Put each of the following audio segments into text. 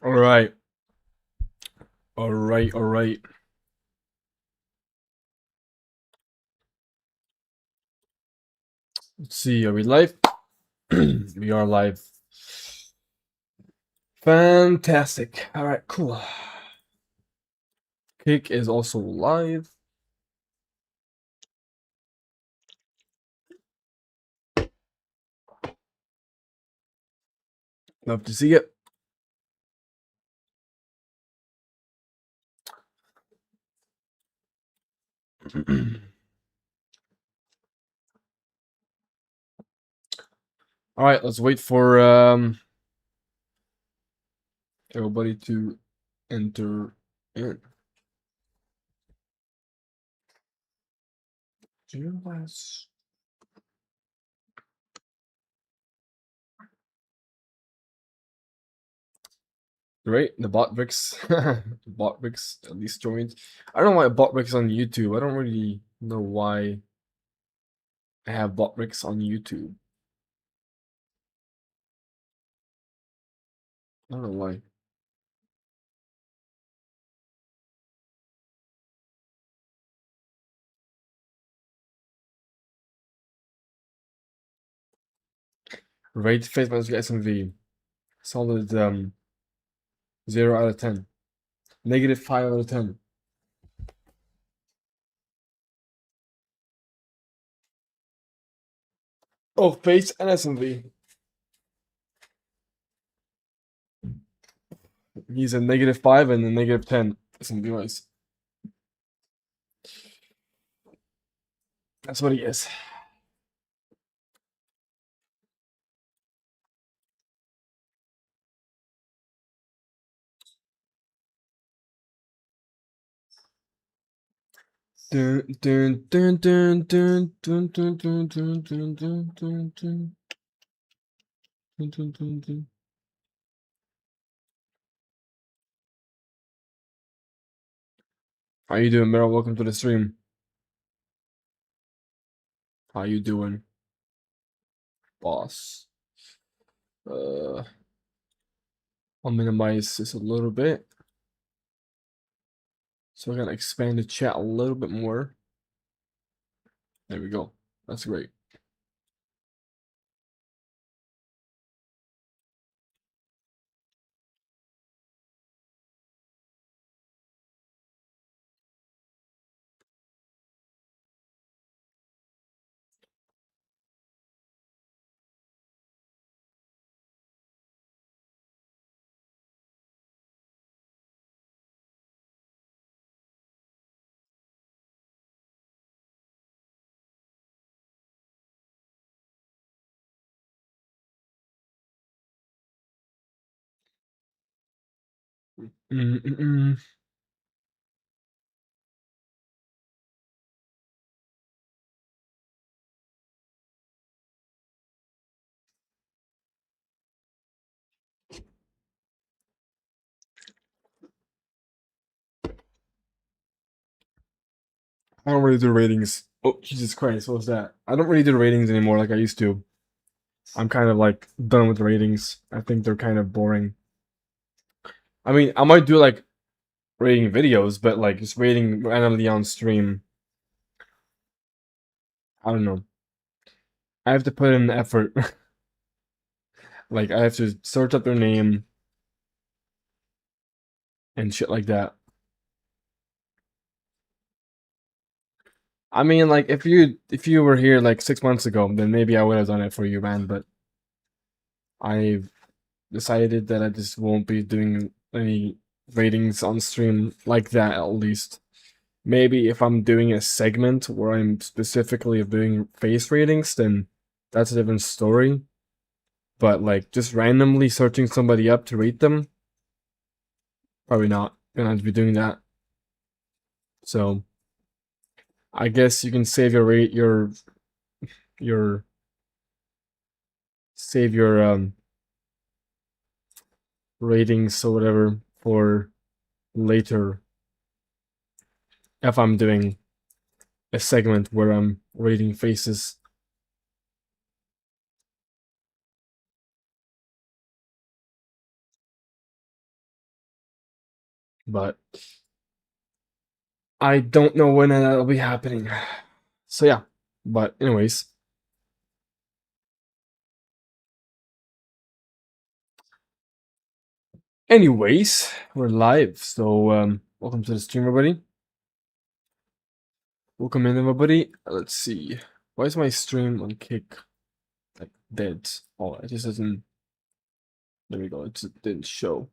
All right. All right. All right. Let's see. Are we live? We are live. Fantastic. All right. Cool. Kick is also live. Love to see it. All right. Let's wait for everybody to enter in. GLS. Great. The Botbricks. The Botbricks at least joined. I don't know why Botbricks on YouTube. I don't really know why I have Botbricks on YouTube. I don't know why. Rate face mask SMV. Solid 0 out of 10. Negative 5 out of 10. Oh, face and SMV. He's a negative 5 and a negative 10. SMV wise. That's what he is. Dun, dun, dun, dun, dun, dun, dun, dun, dun, dun, dun, dun, dun. Dun, dun, dun, dun. How you doing, Meryl? Welcome to the stream. How you doing, boss? I'll minimize this a little bit. So we're gonna expand the chat a little bit more. There we go. That's great. Mm-mm-mm. I don't really do ratings. Oh, Jesus Christ, what was that? I don't really do ratings anymore like I used to. I'm kind of like done with ratings. I think they're kind of boring. I mean, I might do like rating videos, but like just rating randomly on stream. I don't know. I have to put in the effort. Like I have to search up their name and shit like that. I mean, like if you were here like 6 months ago, then maybe I would have done it for you, man. But I've decided that I just won't be doing any ratings on stream like that, at least. Maybe if I'm doing a segment where I'm specifically doing face ratings, then that's a different story. But like just randomly searching somebody up to rate them, probably not gonna be doing that. So I guess you can save your rate your save your ratings or whatever for later if I'm doing a segment where I'm rating faces. but I don't know when that'll be happening. So yeah, but anyways, we're live. So welcome to the stream, everybody. Welcome in, everybody. Let's see. Why is my stream on kick like dead? Oh, it just doesn't. There we go. It just didn't show.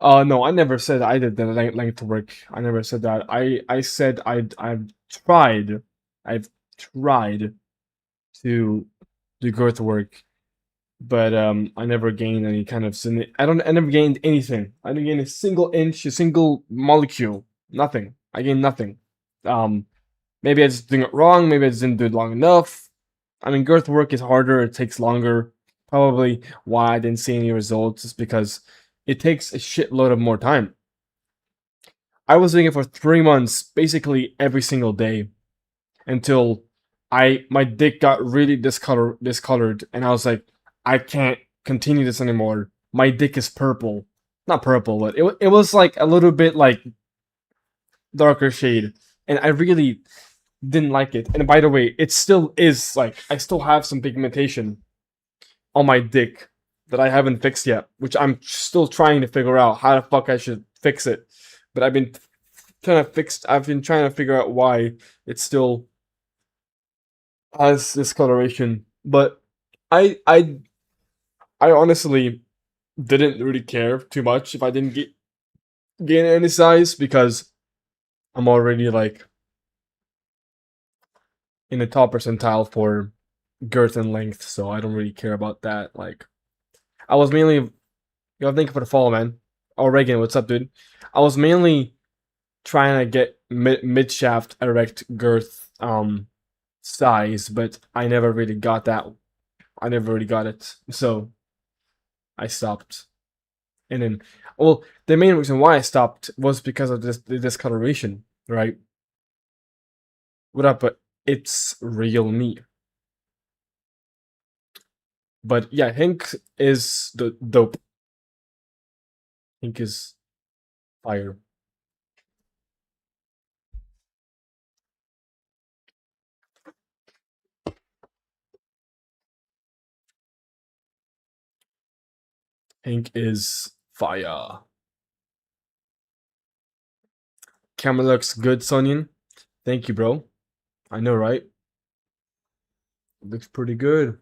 No, I never said I did the length work. I never said that. I said tried, I've tried to do girth work, but I never gained any kind of I never gained anything. I didn't gain a single inch, a single molecule, nothing. I gained nothing. Um, maybe I just doing it wrong. Maybe I just didn't do it long enough. I mean, girth work is harder. It takes longer. Probably why I didn't see any results is because it takes a shitload of more time. I was doing it for 3 months, basically every single day, until my dick got really discolored, and I was like, I can't continue this anymore. My dick is purple, not purple, but it was like a little bit like darker shade, and I really didn't like it. And by the way, it still is like I still have some pigmentation on my dick that I haven't fixed yet, which I'm still trying to figure out how the fuck I should fix it. But I've been trying to figure out why it still has this coloration. But I I I honestly didn't really care too much if I didn't gain any size because I'm already like in the top percentile for girth and length, so I don't really care about that. Like I was mainly thank you for the follow, man. Oh, Reagan, what's up, dude? I was mainly trying to get mid shaft erect girth size, but I never really got that. I never really got it, so I stopped. And then, well, the main reason why I stopped was because of the discoloration, right? What up? But it's real me. But yeah, Hank is the dope. Hank is fire. Hank is fire. Camera looks good, Sonyan. Thank you, bro. I know, right? Looks pretty good.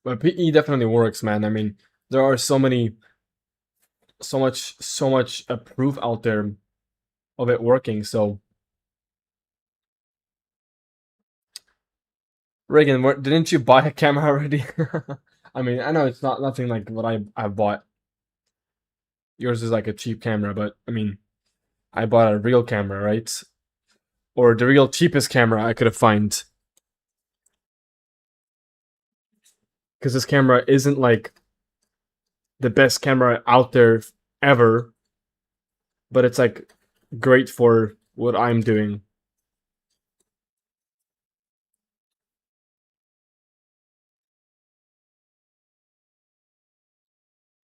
But PE definitely works, man. I mean, there are so much proof out there of it working. So, Reagan, didn't you buy a camera already? I mean, I know it's not nothing like what I bought. Yours is like a cheap camera, but I mean, I bought a real camera, right? Or the real cheapest camera I could have found. Because this camera isn't like the best camera out there ever, but it's like great for what I'm doing.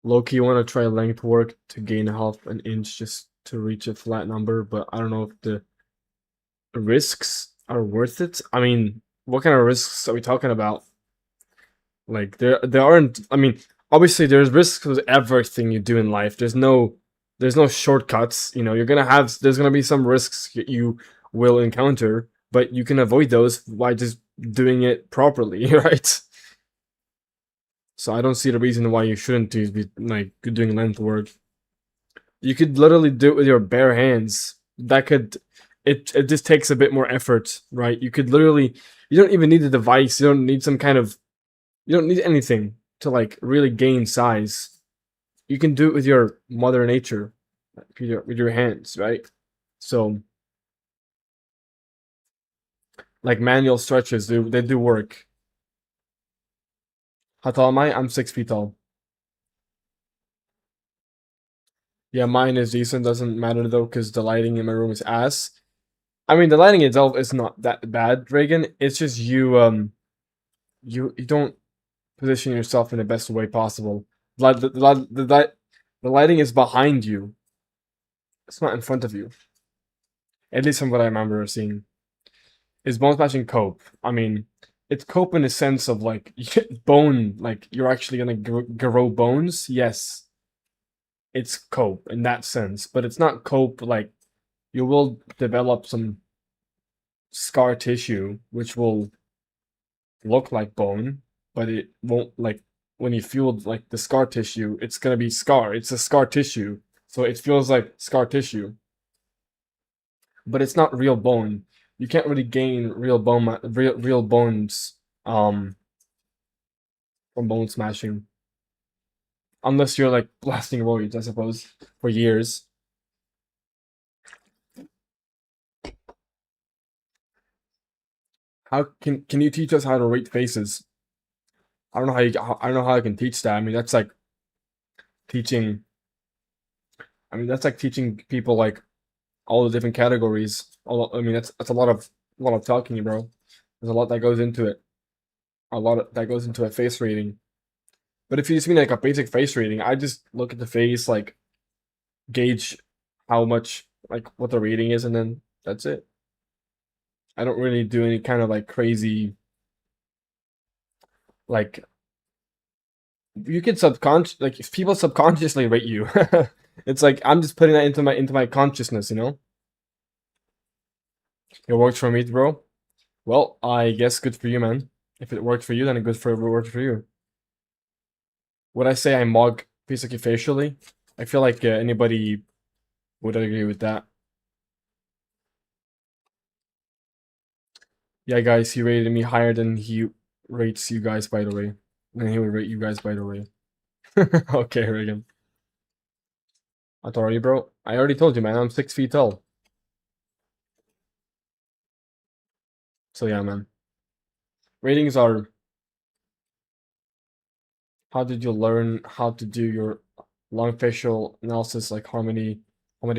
Loki, you want to try length work to gain half an inch just to reach a flat number, but I don't know if the risks are worth it. I mean, what kind of risks are we talking about? Like there aren't. I mean, obviously there's risks with everything you do in life. There's no shortcuts. You know, there's gonna be some risks you will encounter, but you can avoid those by just doing it properly, right? So I don't see the reason why you shouldn't be like doing length work. You could literally do it with your bare hands. That could it just takes a bit more effort, right? You could literally you don't even need a device. You don't need some kind of you don't need anything to like really gain size. You can do it with your mother nature, with your hands, right? So like manual stretches, they do work. How tall am I? I'm 6 feet tall. Yeah, mine is decent. Doesn't matter though, because the lighting in my room is ass. I mean, the lighting itself is not that bad, Reagan. It's just you don't position yourself in the best way possible. The lighting is behind you. It's not in front of you. At least from what I remember seeing. Is bone smashing cope? I mean, it's cope in the sense of like bone, like you're actually gonna grow bones. Yes, it's cope in that sense, but it's not cope like you will develop some scar tissue, which will look like bone, but it won't like when you feel like the scar tissue, it's gonna be scar. It's a scar tissue, so it feels like scar tissue, but it's not real bone. You can't really gain real real bones from bone smashing unless you're like blasting roids, I suppose, for years. How can you teach us how to rate faces? I don't know how I don't know how I can teach that. I mean, that's like teaching. I mean, that's like teaching people like all the different categories. I mean, that's a lot of talking, bro. There's a lot that goes into it. That goes into a face rating. But if you just mean like a basic face rating, I just look at the face, like gauge how much like what the rating is, and then that's it. I don't really do any kind of like crazy like you can subconscious like if people subconsciously rate you. It's like I'm just putting that into my consciousness, you know? It works for me, bro. Well, I guess good for you, man. If it worked for you, then it good for it worked for you. Would I say I mog basically facially? I feel like anybody would agree with that. Yeah, guys, he rated me higher than he rates you guys, by the way. Then he would rate you guys, by the way. Okay, Reagan. Authority, bro. I already told you, man. I'm 6 feet tall. So yeah, man. Ratings are how did you learn how to do your long facial analysis, like how many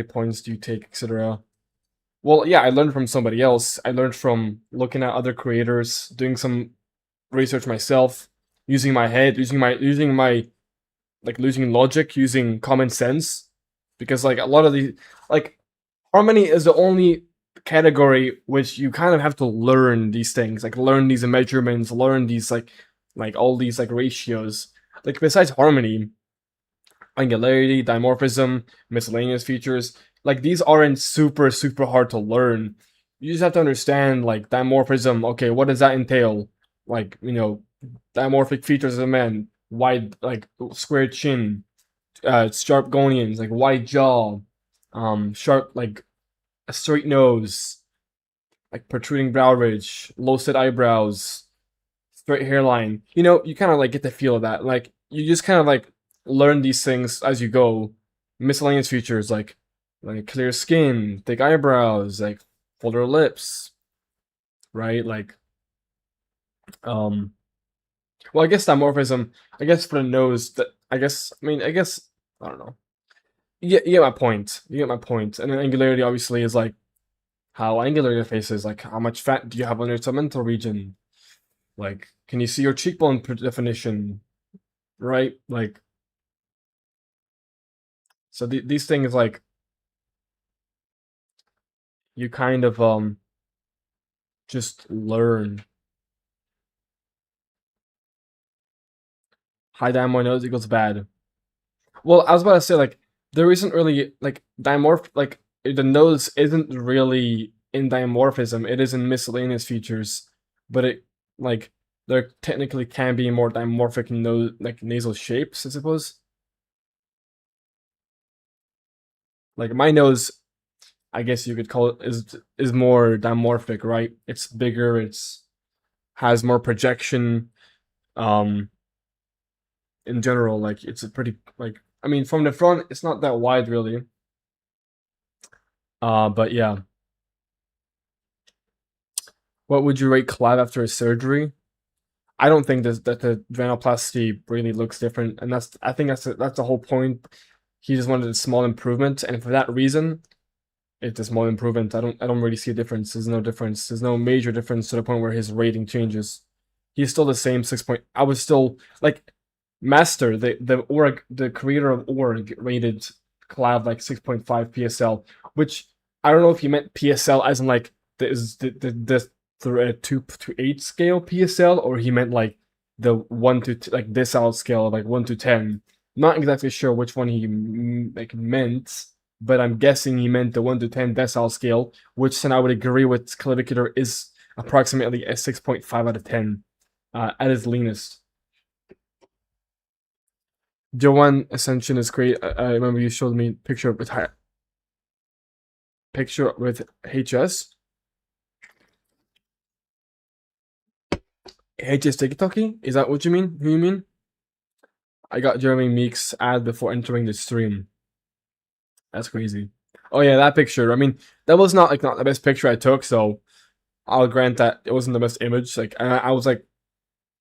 points do you take, etc. Well, yeah, I learned from somebody else. I learned from looking at other creators, doing some research myself, using my head, using my like losing logic, using common sense, because like a lot of the like harmony is the only category which you kind of have to learn these things, like learn these measurements, learn these like all these like ratios. Like besides harmony, angularity, dimorphism, miscellaneous features, like these aren't super hard to learn. You just have to understand like dimorphism. Okay, what does that entail? Like dimorphic features of a man, wide like square chin, sharp gonians, like wide jaw, sharp like a straight nose, like protruding brow ridge, low set eyebrows, straight hairline. You kind of like get the feel of that. Like you just kind of like learn these things as you go. Miscellaneous features like clear skin, thick eyebrows, like fuller lips, right? Like um well, I guess dimorphism, I guess for the nose that I guess I don't know. You get my point. You get my point. And then angularity obviously is like how angular your face is, like how much fat do you have on your segmental region? Like, can you see your cheekbone definition? Right? Like, so these things, like, you kind of just learn. High diamond nose equals bad. Well, I was about to say like there isn't really like like the nose isn't really in dimorphism. It is in miscellaneous features, but it like there technically can be more dimorphic nose like nasal shapes, I suppose. Like my nose, I guess you could call it is more dimorphic, right? It's bigger, it's has more projection. Um, in general, like it's a pretty like I mean from the front it's not that wide really. But yeah. What would you rate collab after a surgery? I don't think that the vaginoplasty really looks different, and that's I think that's the whole point. he just wanted a small improvement, and for that reason, it's a small improvement. I don't really see a difference. There's no difference. There's no major difference to the point where his rating changes. He's still the same 6 point. I was still like Master, the creator of org rated Collab like 6.5 PSL, which I don't know if you meant PSL as in like the 2 to 8 scale PSL, or he meant like the 1 to like decile scale of like 1 to 10. Not exactly sure which one he like meant, but I'm guessing he meant the 1 to 10 decile scale, which then I would agree with Clavicular is approximately a 6.5 out of 10 at its leanest. Joan Ascension is great. I remember you showed me picture with HS. HS TikToky? Is that what you mean? Who you mean? I got Jeremy Meeks ad before entering the stream. That's crazy. Oh yeah, that picture. I mean, that was not the best picture I took, so I'll grant that it wasn't the best image. Like I was like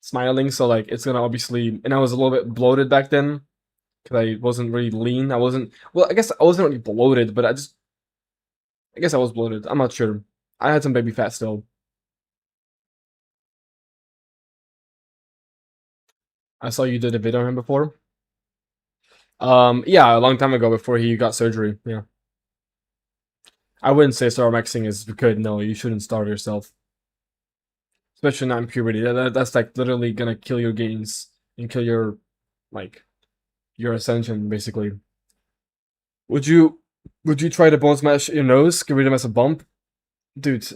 smiling, so like it's gonna obviously, and I was a little bit bloated back then because I wasn't really lean. I wasn't, well, I guess I wasn't really bloated, but I guess I was bloated. I'm not sure. I had some baby fat still. I saw you did a video on him before. Yeah, a long time ago before he got surgery. Yeah. I wouldn't say Starmaxing is good. No, you shouldn't starve yourself. Especially not in puberty. That's like literally gonna kill your gains and kill your, like, your ascension, basically. Would you try to bone smash your nose? Get rid of him as a bump? Dude,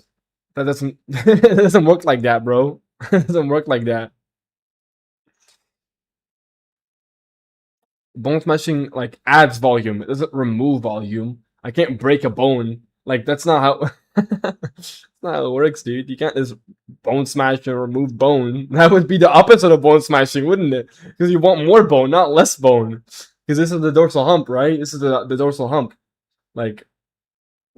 that doesn't it doesn't work like that, bro. It doesn't work like that. Bone smashing like adds volume. It doesn't remove volume. I can't break a bone. Like that's not how that's not how it works, dude. You can't just bone smash and remove bone. That would be the opposite of bone smashing, wouldn't it? Because you want more bone, not less bone. Because this is the dorsal hump, right? This is the dorsal hump. Like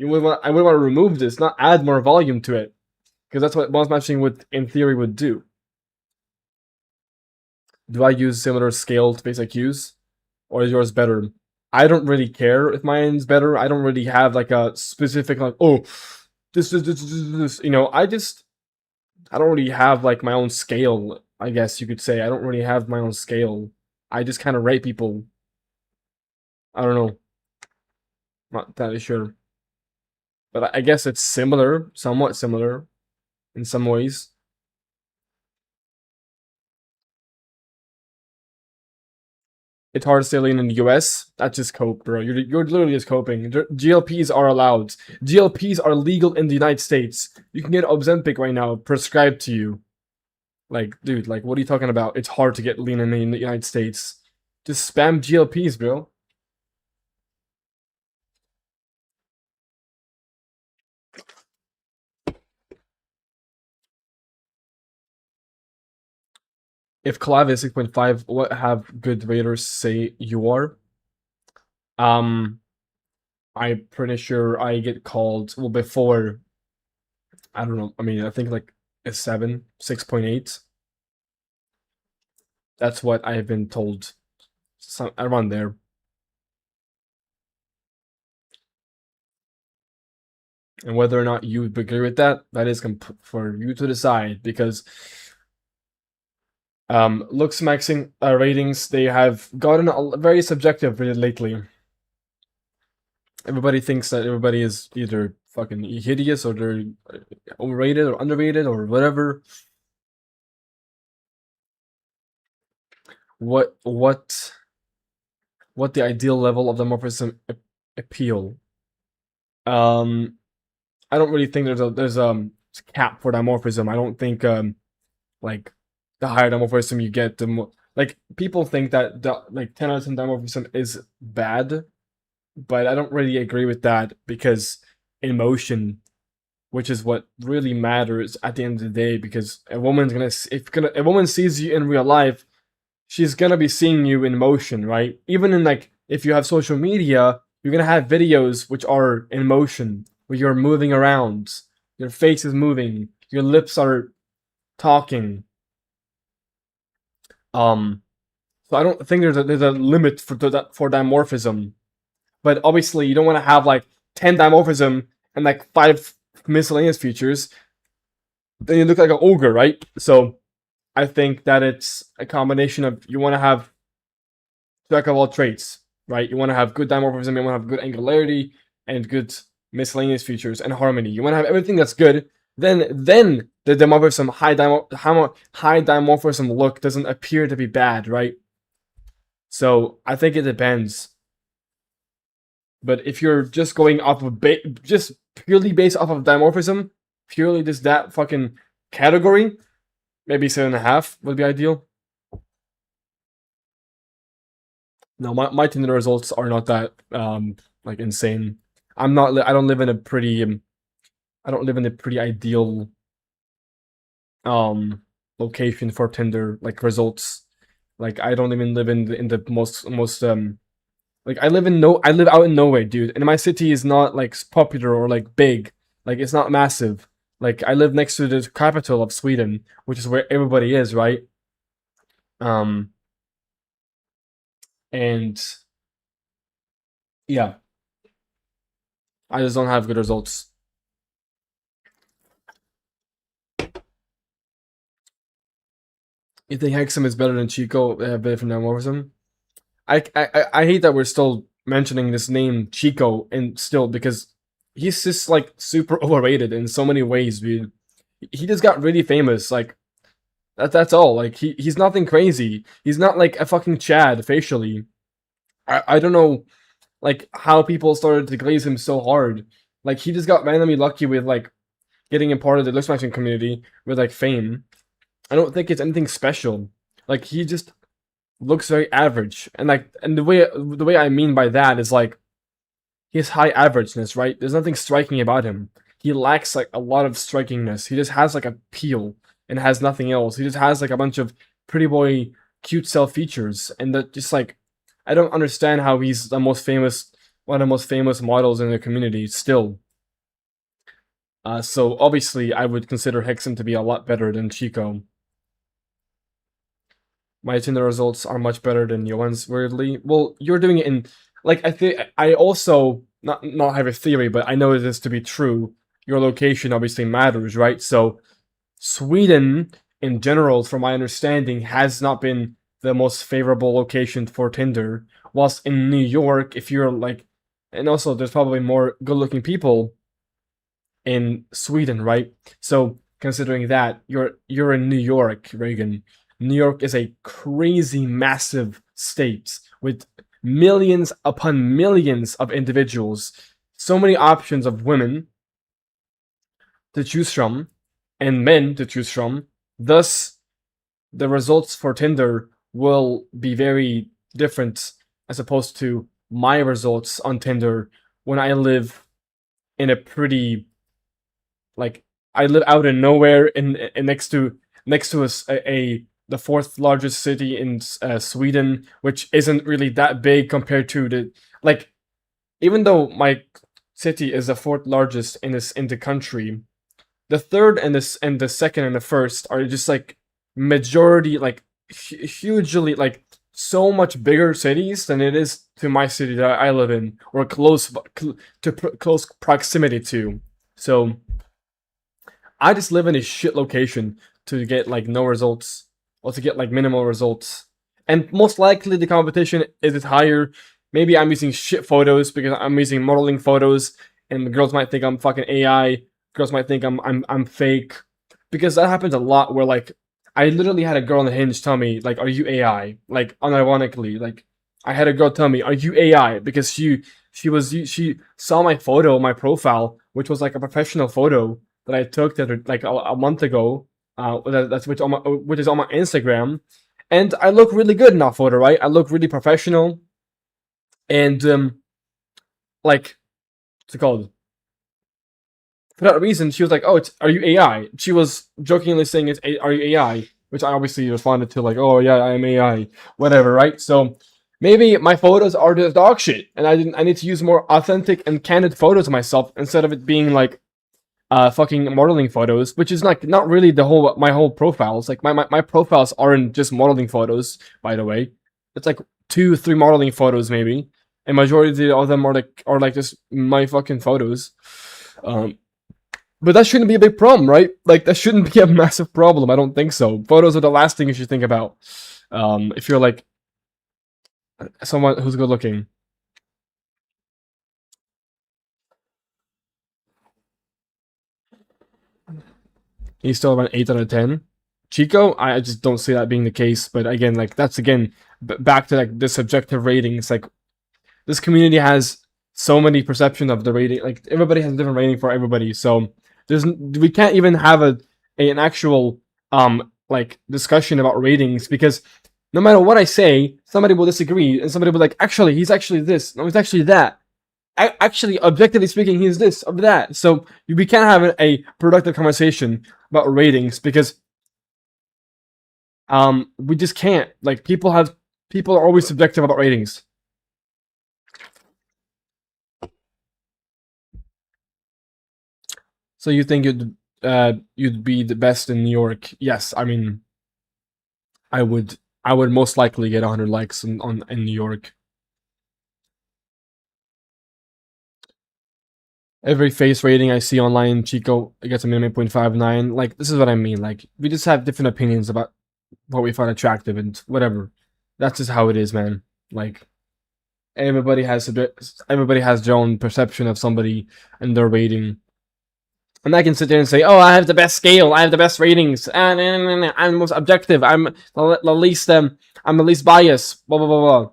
I would want to remove this, not add more volume to it. Because that's what bone smashing would, in theory, would do. Do I use similar scaled basic IQs? Or is yours better? I don't really care if mine's better. I don't really have like a specific like, oh, this. You know, I don't really have like my own scale. I guess you could say I don't really have my own scale. I just kind of rate people. I don't know. Not entirely sure, but I guess it's similar, somewhat similar, in some ways. It's hard to stay lean in the US. That's just cope, bro. You're literally just coping. GLPs are allowed. GLPs are legal in the United States. You can get Ozempic right now, prescribed to you. Like, dude, like, what are you talking about? It's hard to get lean in the United States. Just spam GLPs, bro. If Collab is 6.5, what have good raters say you are? Um, I'm pretty sure I get called, well, before, I don't know, I mean, I think like a 7, 6.8. That's what I have been told. Around there. And whether or not you agree with that, that is for you to decide, because Looksmaxxing ratings, they have gotten very subjective really lately. Everybody thinks that everybody is either fucking hideous or they're overrated or underrated or whatever. What the ideal level of dimorphism appeal? I don't really think there's a cap for dimorphism. I don't think like the higher dimorphism you get, the more, like, people think that like 10 out of 10 dimorphism is bad, but I don't really agree with that, because emotion, which is what really matters at the end of the day, because a woman's gonna, if a woman sees you in real life, she's gonna be seeing you in motion, right? Even in, like, if you have social media, you're gonna have videos which are in motion, where you're moving around, your face is moving, your lips are talking. So I don't think there's a limit for dimorphism. but obviously you don't want to have like 10 dimorphism and like 5 miscellaneous features. Then you look like an ogre, right? So I think that it's a combination of you want to have jack of all traits, right? You want to have good dimorphism, you want to have good angularity, and good miscellaneous features and harmony. You want to have everything that's good. Then the dimorphism high dimorphism look doesn't appear to be bad, right? So I think it depends. But if you're just going off of just purely based off of dimorphism, purely just that fucking category, maybe 7.5 would be ideal. No, my Tinder results are not that like insane. I don't live in a pretty I don't live in a pretty ideal location for Tinder like results. Like I don't even live in the most like I live out in nowhere, dude. And my city is not like popular or like big. Like it's not massive. Like I live next to the capital of Sweden, which is where everybody is, right? Um and yeah, I just don't have good results. You think Hexam is better than Chico? Better from Dimorphism? I hate that we're still mentioning this name Chico and still because he's just like super overrated in so many ways, dude. He just got really famous, like that's all. Like he's nothing crazy. He's not like a fucking Chad facially. I don't know like how people started to glaze him so hard. Like he just got randomly lucky with like getting a part of the Looksmaxxing community with like fame. I don't think it's anything special. Like he just looks very average, and like and the way I mean by that is like he has high averageness, right? There's nothing striking about him. He lacks like a lot of strikingness. He just has like a peel and has nothing else. He just has like a bunch of pretty boy cute self features, and that just like I don't understand how he's the most famous, one of the most famous models in the community still. So obviously I would consider Hexam to be a lot better than Chico. My Tinder results are much better than your ones, weirdly. Well, you're doing it in like I think I also not have a theory, but I know this to be true. Your location obviously matters, right? So Sweden in general, from my understanding, has not been the most favorable location for Tinder. Whilst in New York, if you're like, and also there's probably more good-looking people in Sweden, right? So considering that you're in New York, Reagan. New York is a crazy massive state with millions upon millions of individuals, so many options of women to choose from and men to choose from. Thus, the results for Tinder will be very different as opposed to my results on Tinder when I live in a pretty like I live out in nowhere in next to the fourth largest city in Sweden, which isn't really that big compared to the like. Even though my city is the fourth largest in the country, the third and the second and the first are just like majority like hugely like so much bigger cities than it is to my city that I live in or close proximity to. So I just live in a shit location to get like no results or to get like minimal results. And most likely the competition is higher. Maybe I'm using shit photos because I'm using modeling photos, and the girls might think I'm fucking AI. Girls might think I'm fake, because that happens a lot. Where like I literally had a girl on the Hinge tell me like, "Are you AI?" Like unironically, like I had a girl tell me, "Are you AI?" Because she saw my photo, my profile, which was like a professional photo that I took that like a month ago. That's which is on my Instagram, and I look really good in that photo, right? I look really professional, and like what's it called? For that reason, she was like, "Oh, are you AI?" She was jokingly saying, "Are you AI?" Which I obviously responded to like, "Oh yeah, I am AI," whatever, right? So maybe my photos are just dog shit, and I need to use more authentic and candid photos of myself instead of it being like fucking modeling photos, which is like not really my whole profiles. Like my profiles aren't just modeling photos, by the way. It's like 2-3 modeling photos maybe. and majority of them are like just my fucking photos. Um, but that shouldn't be a big problem, right? Like that shouldn't be a massive problem. I don't think so. Photos are the last thing you should think about. If you're like someone who's good looking. He's still around 8 out of 10. Chico, I just don't see that being the case. But again, like that's again back to like the subjective ratings. Like this community has so many perceptions of the rating. Like everybody has a different rating for everybody. So we can't even have an actual like discussion about ratings because no matter what I say, somebody will disagree and somebody will be like, actually, he's actually this. No, he's actually that. Actually, objectively speaking, he's this or that. So we can't have a productive conversation about ratings because we just can't. Like people are always subjective about ratings. So you think you'd be the best in New York? Yes, I mean I would most likely get 100 likes in New York. Every face rating I see online, Chico gets a minimum 0.59. Like this is what I mean. Like we just have different opinions about what we find attractive and whatever. That's just how it is, man. Like everybody has their own perception of somebody and their rating. And I can sit there and say, "Oh, I have the best scale. I have the best ratings. And I'm the most objective. I'm the least biased." Blah blah blah blah.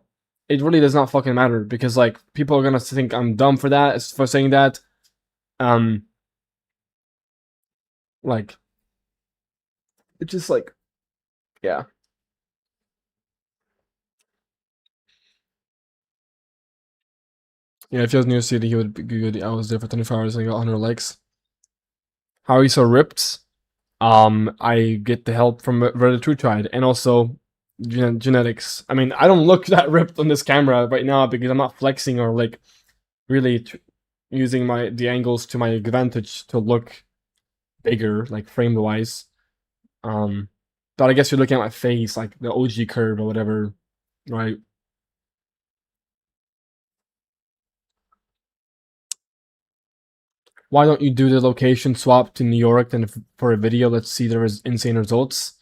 It really does not fucking matter because like people are gonna think I'm dumb for that for saying that. Um, like it's just like yeah. Yeah, if he was New York City, he would be good. I was there for 24 hours and I got 100 likes. How are you so ripped? I get the help from Reddit True Tried and also genetics. I mean, I don't look that ripped on this camera right now because I'm not flexing or like really using the angles to my advantage to look bigger, like frame wise. Um, but I guess you're looking at my face, like the OG curve or whatever, right? Why don't you do the location swap to New York then for a video? Let's see the insane results.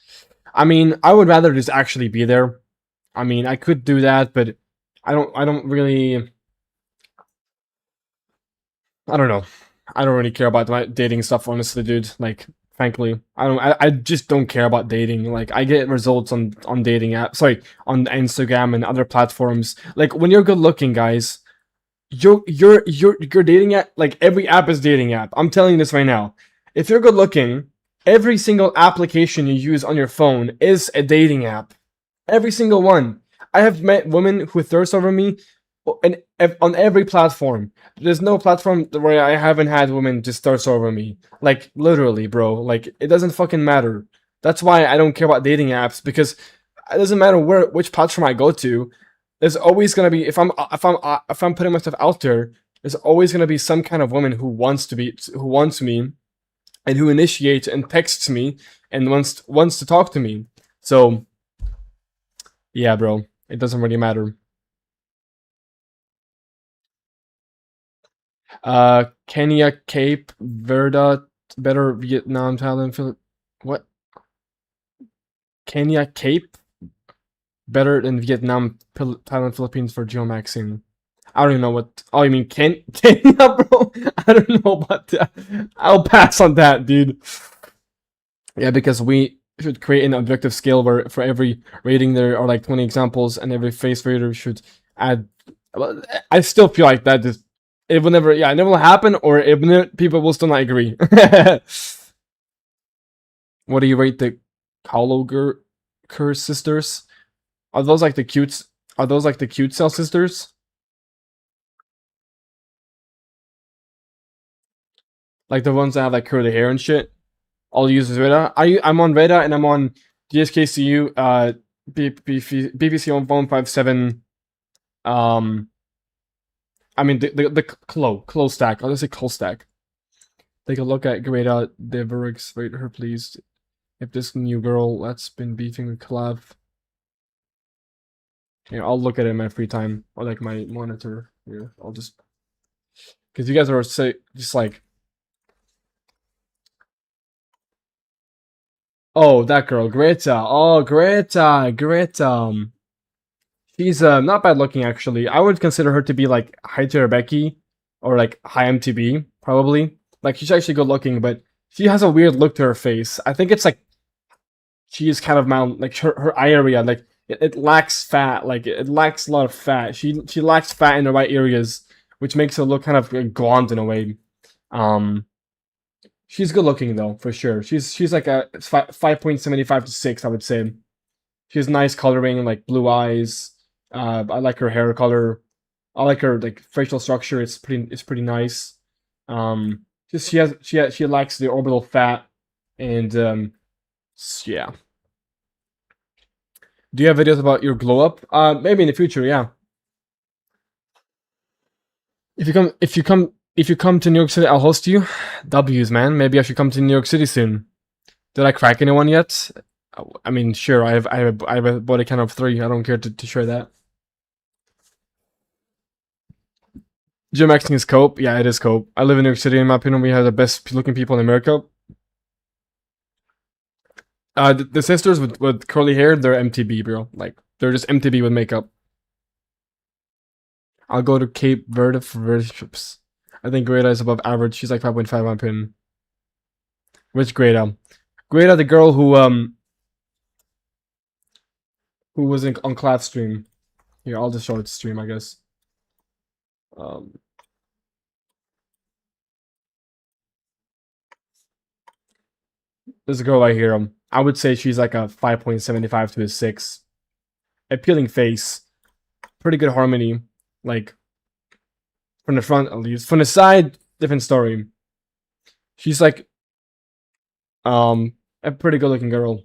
I mean, I would rather just actually be there. I mean, I could do that, but I don't really. I don't know. I don't really care about my dating stuff, honestly, dude. Like, frankly, I just don't care about dating. Like, I get results on dating apps, sorry, on Instagram and other platforms. Like, when you're good looking, guys, you're dating app. Like, every app is dating app. I'm telling you this right now. If you're good looking, every single application you use on your phone is a dating app. Every single one. I have met women who thirst over me and on every platform. There's no platform where I haven't had women just thirst over me. Like literally, bro. Like it doesn't fucking matter. That's why I don't care about dating apps because it doesn't matter which platform I go to. There's always gonna be if I'm putting myself out there. There's always gonna be some kind of woman who wants me and who initiates and texts me and wants to talk to me. So yeah, bro, it doesn't really matter. Kenya, Cape Verde, better Vietnam, Thailand, what? Kenya, Cape, better than Vietnam, Thailand, Philippines for geomaxing. I don't even know what. Oh, you mean Kenya, bro? I don't know about that. I'll pass on that, dude. Yeah, because we should create an objective scale where for every rating there are like 20 examples, and every face rater should add. Well, I still feel like that just it will never. Yeah, it never will happen, or people will still not agree. What do you rate the Kalogur Curse sisters? Are those like the cute? Are those like the cute cell sisters? Like the ones that have like curly hair and shit? I'll use Reda. I'm on Reda and I'm on DSKCU BBC 157. Um, I mean the Clo stack. I'll just say Clo stack. Take a look at Greta Deverix. Rate her, please. If this new girl that's been beefing with Clav. You know, I'll look at it in my free time or like my monitor here. I'll just because you guys are so just like, oh, that girl, Greta. Oh, Greta. She's not bad looking actually. I would consider her to be like high tier Becky or like high MTB probably. Like she's actually good looking, but she has a weird look to her face. I think it's like she is kind of like her eye area, like it lacks fat, like it lacks a lot of fat. She lacks fat in the right areas, which makes her look kind of gaunt in a way. Um, she's good looking though for sure. She's like a 5.75 to 6, I would say. She has nice coloring, like blue eyes. I like her hair color. I like her like facial structure. It's pretty nice. Just she lacks the orbital fat, and yeah. Do you have videos about your glow up? Maybe in the future, yeah. If you come to New York City, I'll host you. W's, man. Maybe I should come to New York City soon. Did I crack anyone yet? I mean, sure. I have a body count of 3. I don't care to share that. Looksmaxxing is cope. Yeah, it is cope. I live in New York City. In my opinion, we have the best looking people in America. The sisters with curly hair, they're MTB, bro. Like they're just MTB with makeup. I'll go to Cape Verde for Verde trips. I think Greta is above average. She's like 5.5 on pin. Which Greta? Greta, the girl who was on Cloud stream. Here, I'll just show it to stream, I guess. Um, there's a girl right here. I would say she's like a 5.75 to a 6. Appealing face, pretty good harmony. Like from the front at least. From the side, different story. She's like a pretty good looking girl.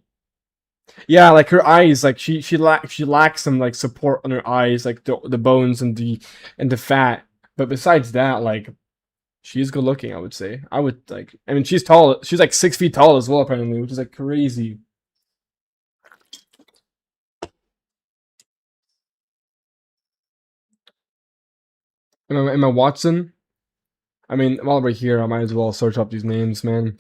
Yeah, like her eyes, like she lacks some like support on her eyes, like the bones and the fat. But besides that, like she's good looking, I would say. I would like I mean she's tall, she's like 6 feet tall as well apparently, which is like crazy. Emma Watson. I mean, while we're here, I might as well search up these names, man.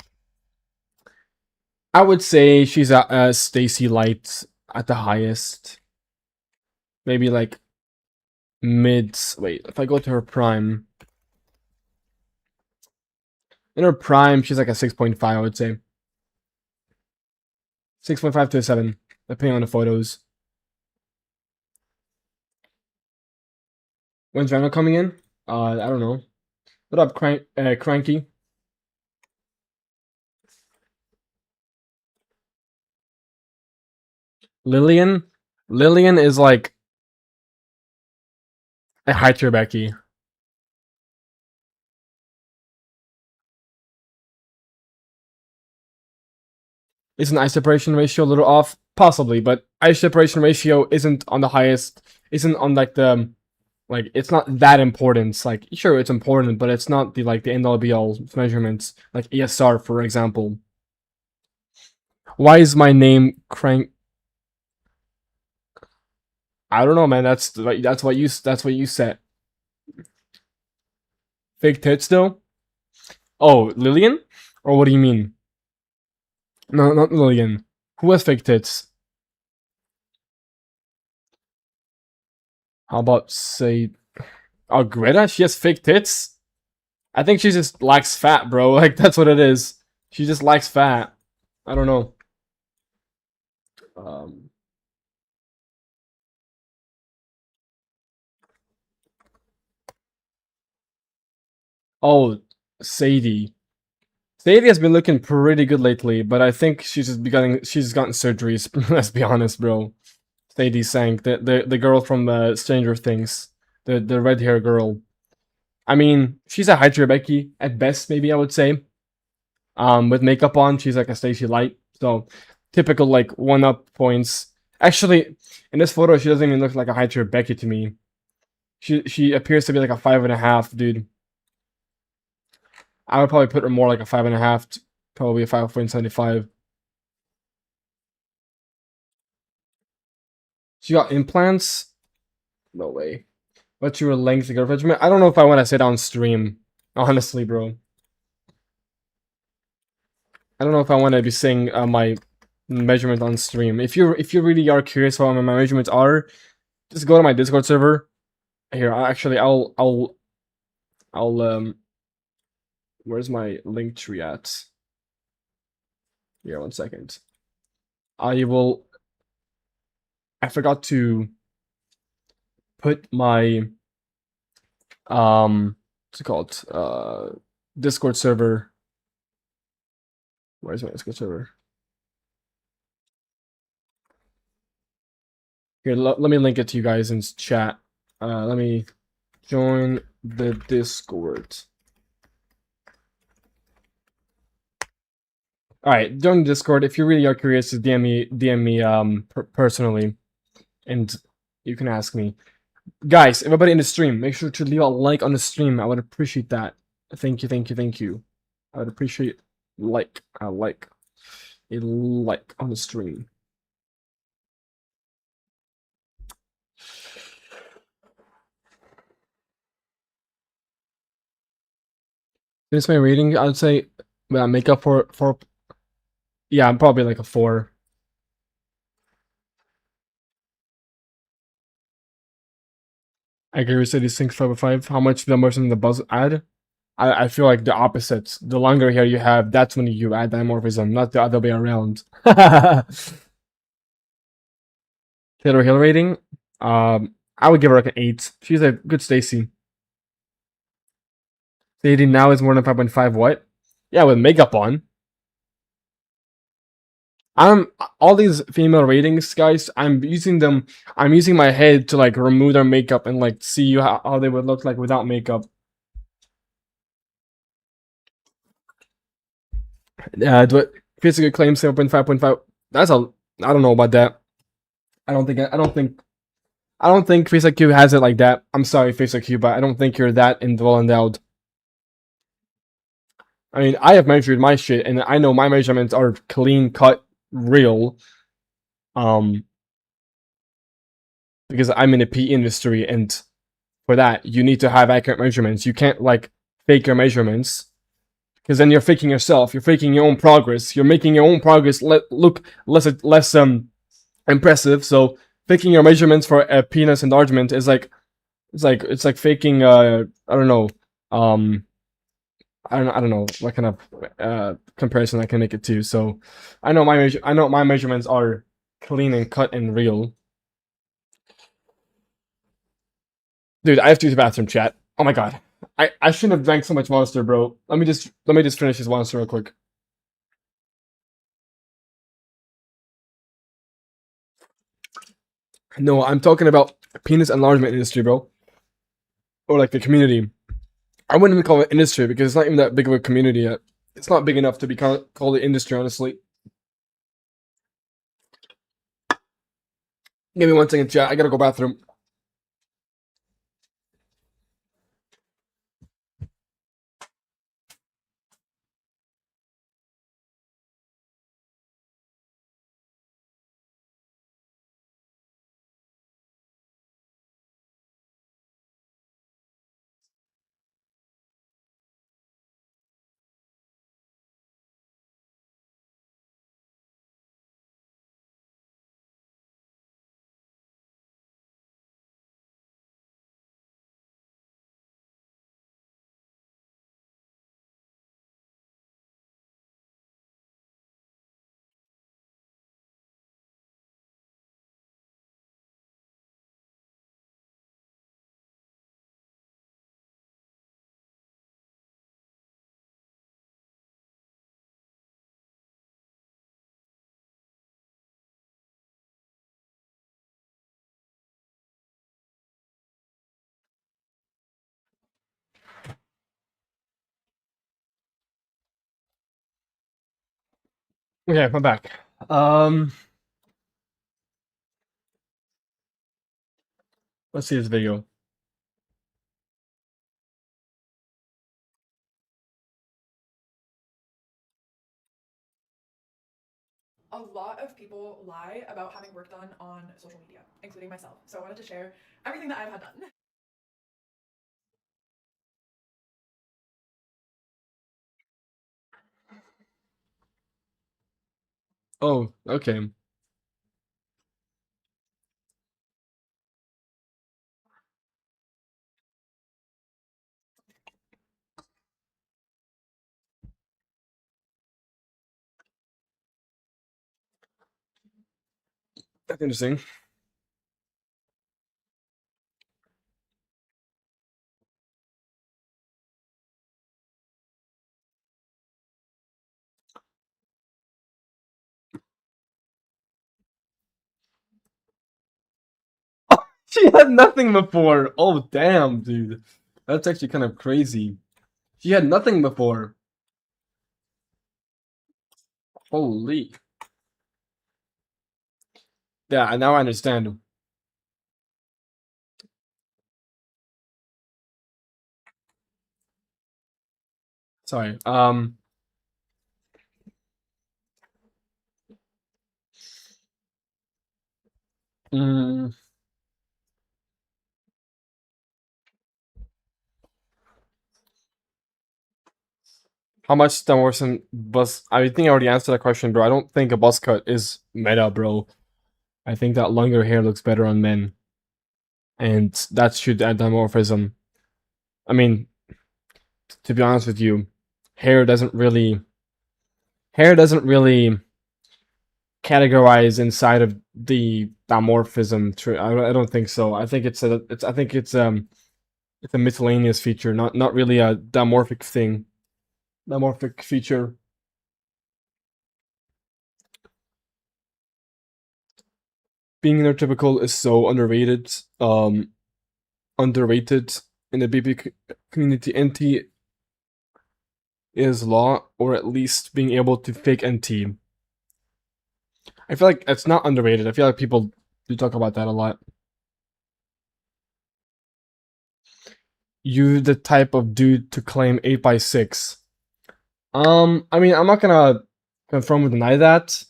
I would say she's a Stacy Light at the highest. Maybe like mid. Wait, if I go to her prime. In her prime, she's like a 6.5, I would say. 6.5 to a 7, depending on the photos. When's Randall coming in? I don't know. What up, Cranky? Lillian? Lillian is like a high tier Becky. Is an eye separation ratio a little off? Possibly, but eye separation ratio isn't on the highest. Isn't on like the like it's not that important. Like sure, it's important, but it's not the end all be all measurements. Like ESR, for example. Why is my name Crank? I don't know, man. That's what you set. Fake tits though. Oh, Lillian? Or what do you mean? No, not Lillian. Who has fake tits? How about say, oh, Greta? She has fake tits? I think she just lacks fat, bro. Like that's what it is. She just lacks fat. I don't know. Um. Oh, Sadie. Sadie has been looking pretty good lately, but I think she's gotten surgeries. Let's be honest, bro. Sadie Sank, the girl from Stranger Things, the red hair girl. I mean, she's a hydra Becky at best, maybe I would say. With makeup on, she's like a Stacy Light. So typical like 1-up points. Actually, in this photo, she doesn't even look like a hydra Becky to me. She appears to be like a 5.5, dude. I would probably put her more like a 5.5, probably a 5.75. She got implants. No way. What's your length of regimen? I don't know if I want to sit on stream. Honestly, bro. I don't know if I want to be saying my measurement on stream. If you really are curious what my measurements are, just go to my Discord server. Here, actually, I'll where's my link tree at? Here, 1 second. I will. I forgot to put my what's it called? Discord server. Where's my Discord server? Here, let me link it to you guys in chat. Let me join the Discord. All right, join the Discord. If you really are curious, just DM me personally, and you can ask me. Guys, everybody in the stream, make sure to leave a like on the stream. I would appreciate that. Thank you, thank you, thank you. I would appreciate a like on the stream. Finish my rating, I would say make up for yeah, I'm probably like a 4. I agree with these things 5/5. How much the motion the buzz add? I feel like the opposite. The longer hair you have, that's when you add dimorphism, not the other way around. Taylor Hill rating? I would give her like an 8. She's a good Stacy. Dating now is more than 5.5. What? Yeah, with makeup on. All these female ratings, guys. I'm using them. I'm using my head to like remove their makeup and like see how they would look like without makeup. Do physical claim 7.5.5. That's a. I don't know about that. I don't think. I don't think Face IQ has it like that. I'm sorry, Face IQ, but I don't think you're that well endowed. I mean, I have measured my shit, and I know my measurements are clean cut, real. Because I'm in the PE industry, and for that, you need to have accurate measurements. You can't like fake your measurements, because then you're faking yourself. You're faking your own progress. You're making your own progress look less impressive. So faking your measurements for a penis enlargement is like it's like faking I don't know I don't know what kind of comparison I can make it to. So I know my measurements are clean and cut and real. Dude, I have to use the bathroom, chat. Oh my god. I shouldn't have drank so much monster, bro. Let me just finish this monster real quick. No, I'm talking about penis enlargement industry, bro. Or like the community. I wouldn't even call it industry because it's not even that big of a community yet. It's not big enough to be called the industry, honestly. Give me 1 second, chat. I gotta go bathroom. Okay, I'm back. Let's see this video. a lot of people lie about having work done on social media, including myself. So I wanted to share everything that I've had done. Oh, okay. That's interesting. She had nothing before. Oh, damn, dude. That's actually kind of crazy. She had nothing before. Holy. Yeah, now I understand. Sorry. Mm, how much the Morrison bus? I think I already answered that question, bro. I don't think a buzz cut is meta, bro. I think that longer hair looks better on men, and that should add dimorphism. I mean, to be honest with you, hair doesn't really hair doesn't really categorize inside of the dimorphism. I don't think so. I think it's a miscellaneous feature, not really a dimorphic thing. Dimorphic feature. Being neurotypical is so underrated. Underrated in the BB community. NT is law, or at least being able to fake NT. I feel like it's not underrated. I feel like people do talk about that a lot. You the type of dude to claim 8x6. I mean, I'm not gonna confirm or deny that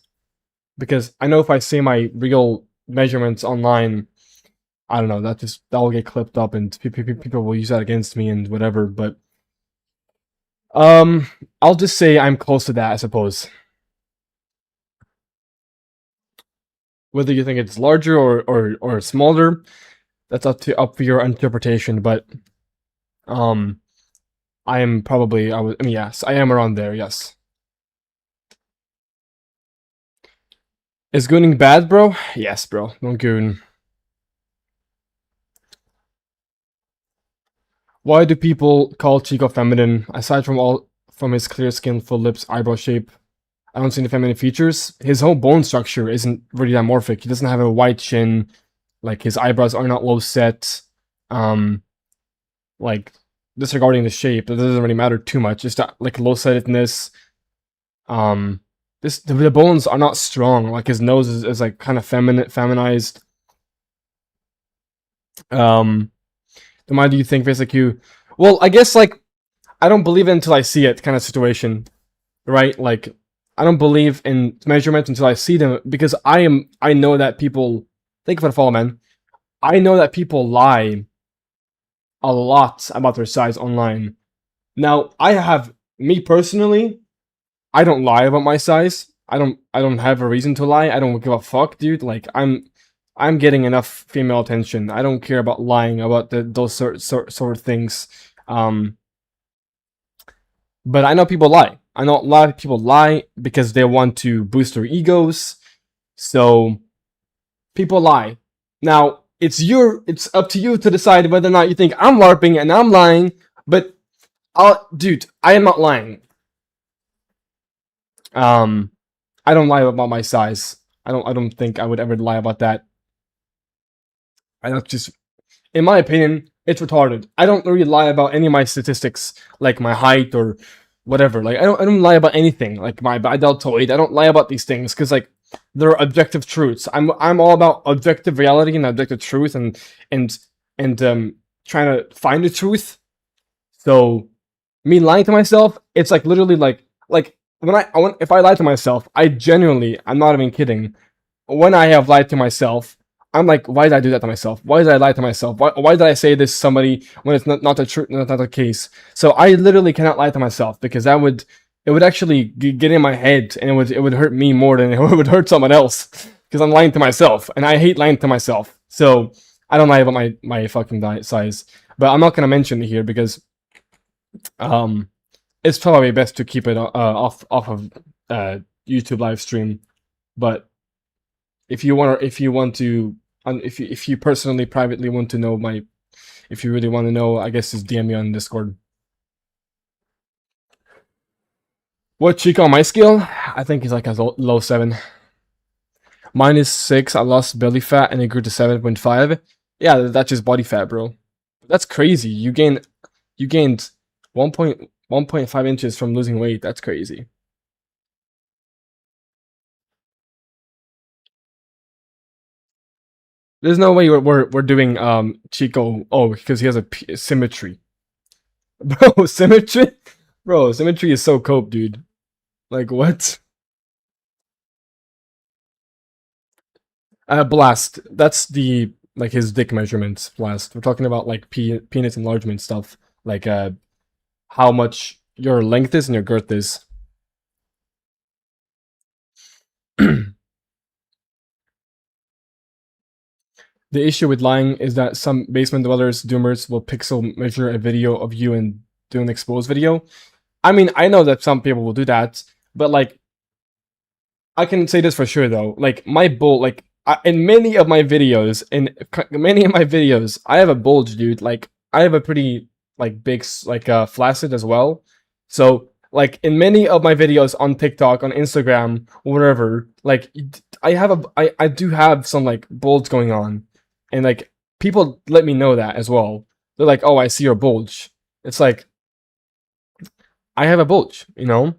because I know if I say my real measurements online, I don't know, that will get clipped up and people will use that against me and whatever. But um, I'll just say I'm close to that, I suppose. Whether you think it's larger or smaller, that's up for your interpretation. But um, I am probably I mean yes, I am around there. Yes. Is gooning bad, bro? Yes, bro. Don't goon. Why do people call Chico feminine? Aside from his clear skin, full lips, eyebrow shape, I don't see any feminine features. His whole bone structure isn't really dimorphic. He doesn't have a wide chin. Like his eyebrows are not low set. Um, like disregarding the shape, it doesn't really matter too much. Just like low setedness. Um, the bones are not strong. Like his nose is like kind of feminized. Um, then why do you think face like you? Well, I guess like I don't believe it until I see it kind of situation, right? Like I don't believe in measurements until I see them because I know that people thank you for the follow, man. I know that people lie a lot about their size online. Now, I have me personally, I don't lie about my size. I don't have a reason to lie. I don't give a fuck, dude. Like I'm getting enough female attention. I don't care about lying about those sort of things. Um But I know people lie. I know a lot of people lie because they want to boost their egos. So people lie. Now it's up to you to decide whether or not you think I'm LARPing and I'm lying. But dude, I am not lying. Um, I don't lie about my size. I don't think I would ever lie about that. I don't just in my opinion, it's retarded. I don't really lie about any of my statistics, like my height or whatever. Like I don't lie about anything, like my deltoid. I don't lie about these things because like they're objective truths. I'm all about objective reality and objective truth and and trying to find the truth. So me lying to myself, it's like literally like if I lie to myself, I genuinely, I'm not even kidding. When I have lied to myself, I'm like, why did I do that to myself? Why did I lie to myself? Why did I say this to somebody when it's not the truth, not the case? So I literally cannot lie to myself because it would actually get in my head and it would hurt me more than it would hurt someone else because I'm lying to myself and I hate lying to myself. So I don't lie about my fucking size, but I'm not gonna mention it here because um it's probably best to keep it off of YouTube live stream. But if you want to, if you personally privately want to know my, if you really want to know, I guess just DM me on Discord. What cheek on my scale? I think he's like a low 7. Mine is 6. I lost belly fat and it grew to 7.5. Yeah, that's just body fat, bro. That's crazy. You gained 1.5 inches from losing weight. That's crazy. There's no way we're doing Chico. Oh, because he has a symmetry. Bro, symmetry? Bro, symmetry is so cope, dude. Like, what? Blast. That's the, like, his dick measurements, blast. We're talking about, like, penis enlargement stuff. Like, how much your length is and your girth is. The issue with lying is that some basement dwellers, doomers, will pixel measure a video of you and do an exposed video. I mean, I know that some people will do that, but, like, I can say this for sure though. Like my like in many of my videos, I have a bulge, dude. Like I have a pretty like big like flaccid as well. So like in many of my videos on TikTok, on Instagram, whatever, like I do have some like bulge going on, and like people let me know that as well. They're like, "Oh, I see your bulge." It's like I have a bulge, you know.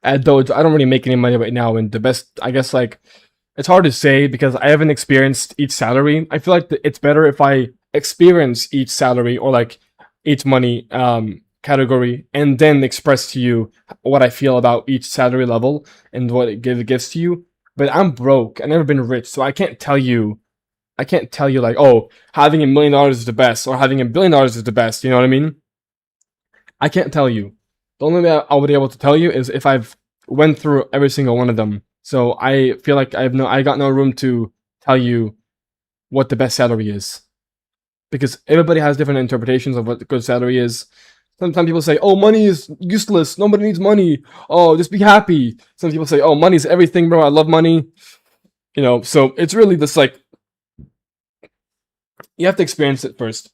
At Doge, I don't really make any money right now, and the best, I guess, like it's hard to say because I haven't experienced each salary. I feel like it's better if I experience each salary or like each money category and then express to you what I feel about each salary level and what it gives to you. But I'm broke. I've never been rich, so I can't tell you. I can't tell you like, oh, having $1 million is the best or having $1 billion is the best. You know what I mean? I can't tell you. The only way I would be able to tell you is if I've went through every single one of them. So I feel like I got no room to tell you what the best salary is. Because everybody has different interpretations of what the good salary is. Sometimes people say, oh, money is useless. Nobody needs money. Oh, just be happy. Some people say, oh, money's everything, bro. I love money. You know, so it's really just like, you have to experience it first.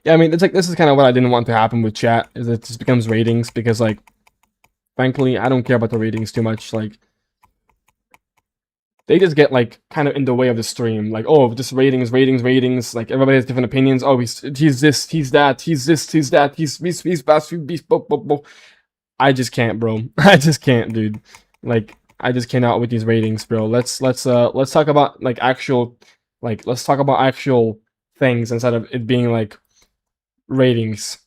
Yeah, I mean, it's like, this is kind of what I didn't want to happen with chat, is it just becomes ratings, because, like, frankly, I don't care about the ratings too much, like, they just get, like, kind of in the way of the stream, like, oh, just ratings, like, everybody has different opinions, oh, he's this, he's that, he's this, he's that, he's best, he's I just can't, bro. I just can't, dude. Like, I just cannot with these ratings, bro. Let's talk about, like, actual, like, let's talk about actual things instead of it being, like, ratings.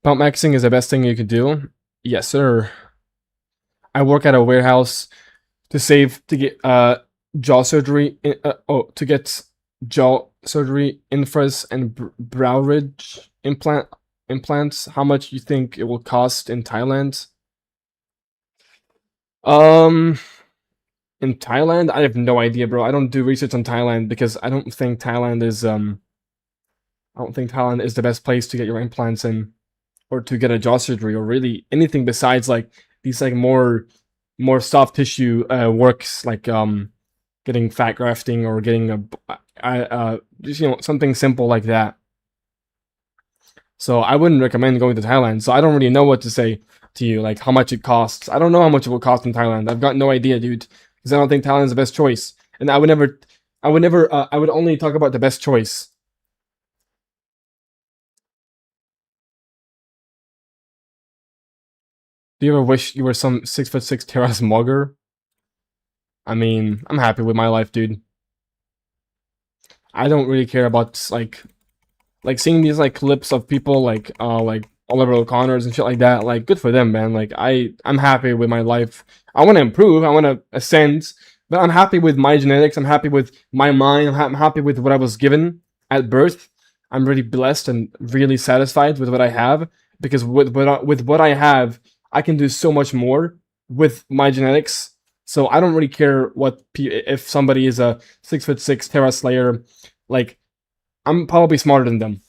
Pump maxing is the best thing you could do. Yes, sir. I work at a warehouse to get jaw surgery. To get jaw surgery, infras, and brow ridge implants. How much you think it will cost in Thailand? Um, in Thailand, I have no idea, bro. I don't do research on Thailand because I don't think Thailand is the best place to get your implants in, or to get a jaw surgery, or really anything besides like these like more soft tissue works, like getting fat grafting or getting just, you know, something simple like that. So I wouldn't recommend going to Thailand. So I don't really know what to say. to you, like how much it costs. I don't know how much it will cost in Thailand. I've got no idea, dude, because I don't think Thailand's the best choice. And I would only talk about the best choice. Do you ever wish you were some 6'6" terrace mugger? I mean, I'm happy with my life, dude. I don't really care about like seeing these like clips of people like Oliver O'Connor's and shit like that. Like, good for them, man. Like, I'm happy with my life. I want to improve. I want to ascend, but I'm happy with my genetics. I'm happy with my mind. I'm happy with what I was given at birth. I'm really blessed and really satisfied with what I have, because with what I have, I can do so much more with my genetics. So I don't really care if somebody is a 6'6" Terra Slayer. Like, I'm probably smarter than them.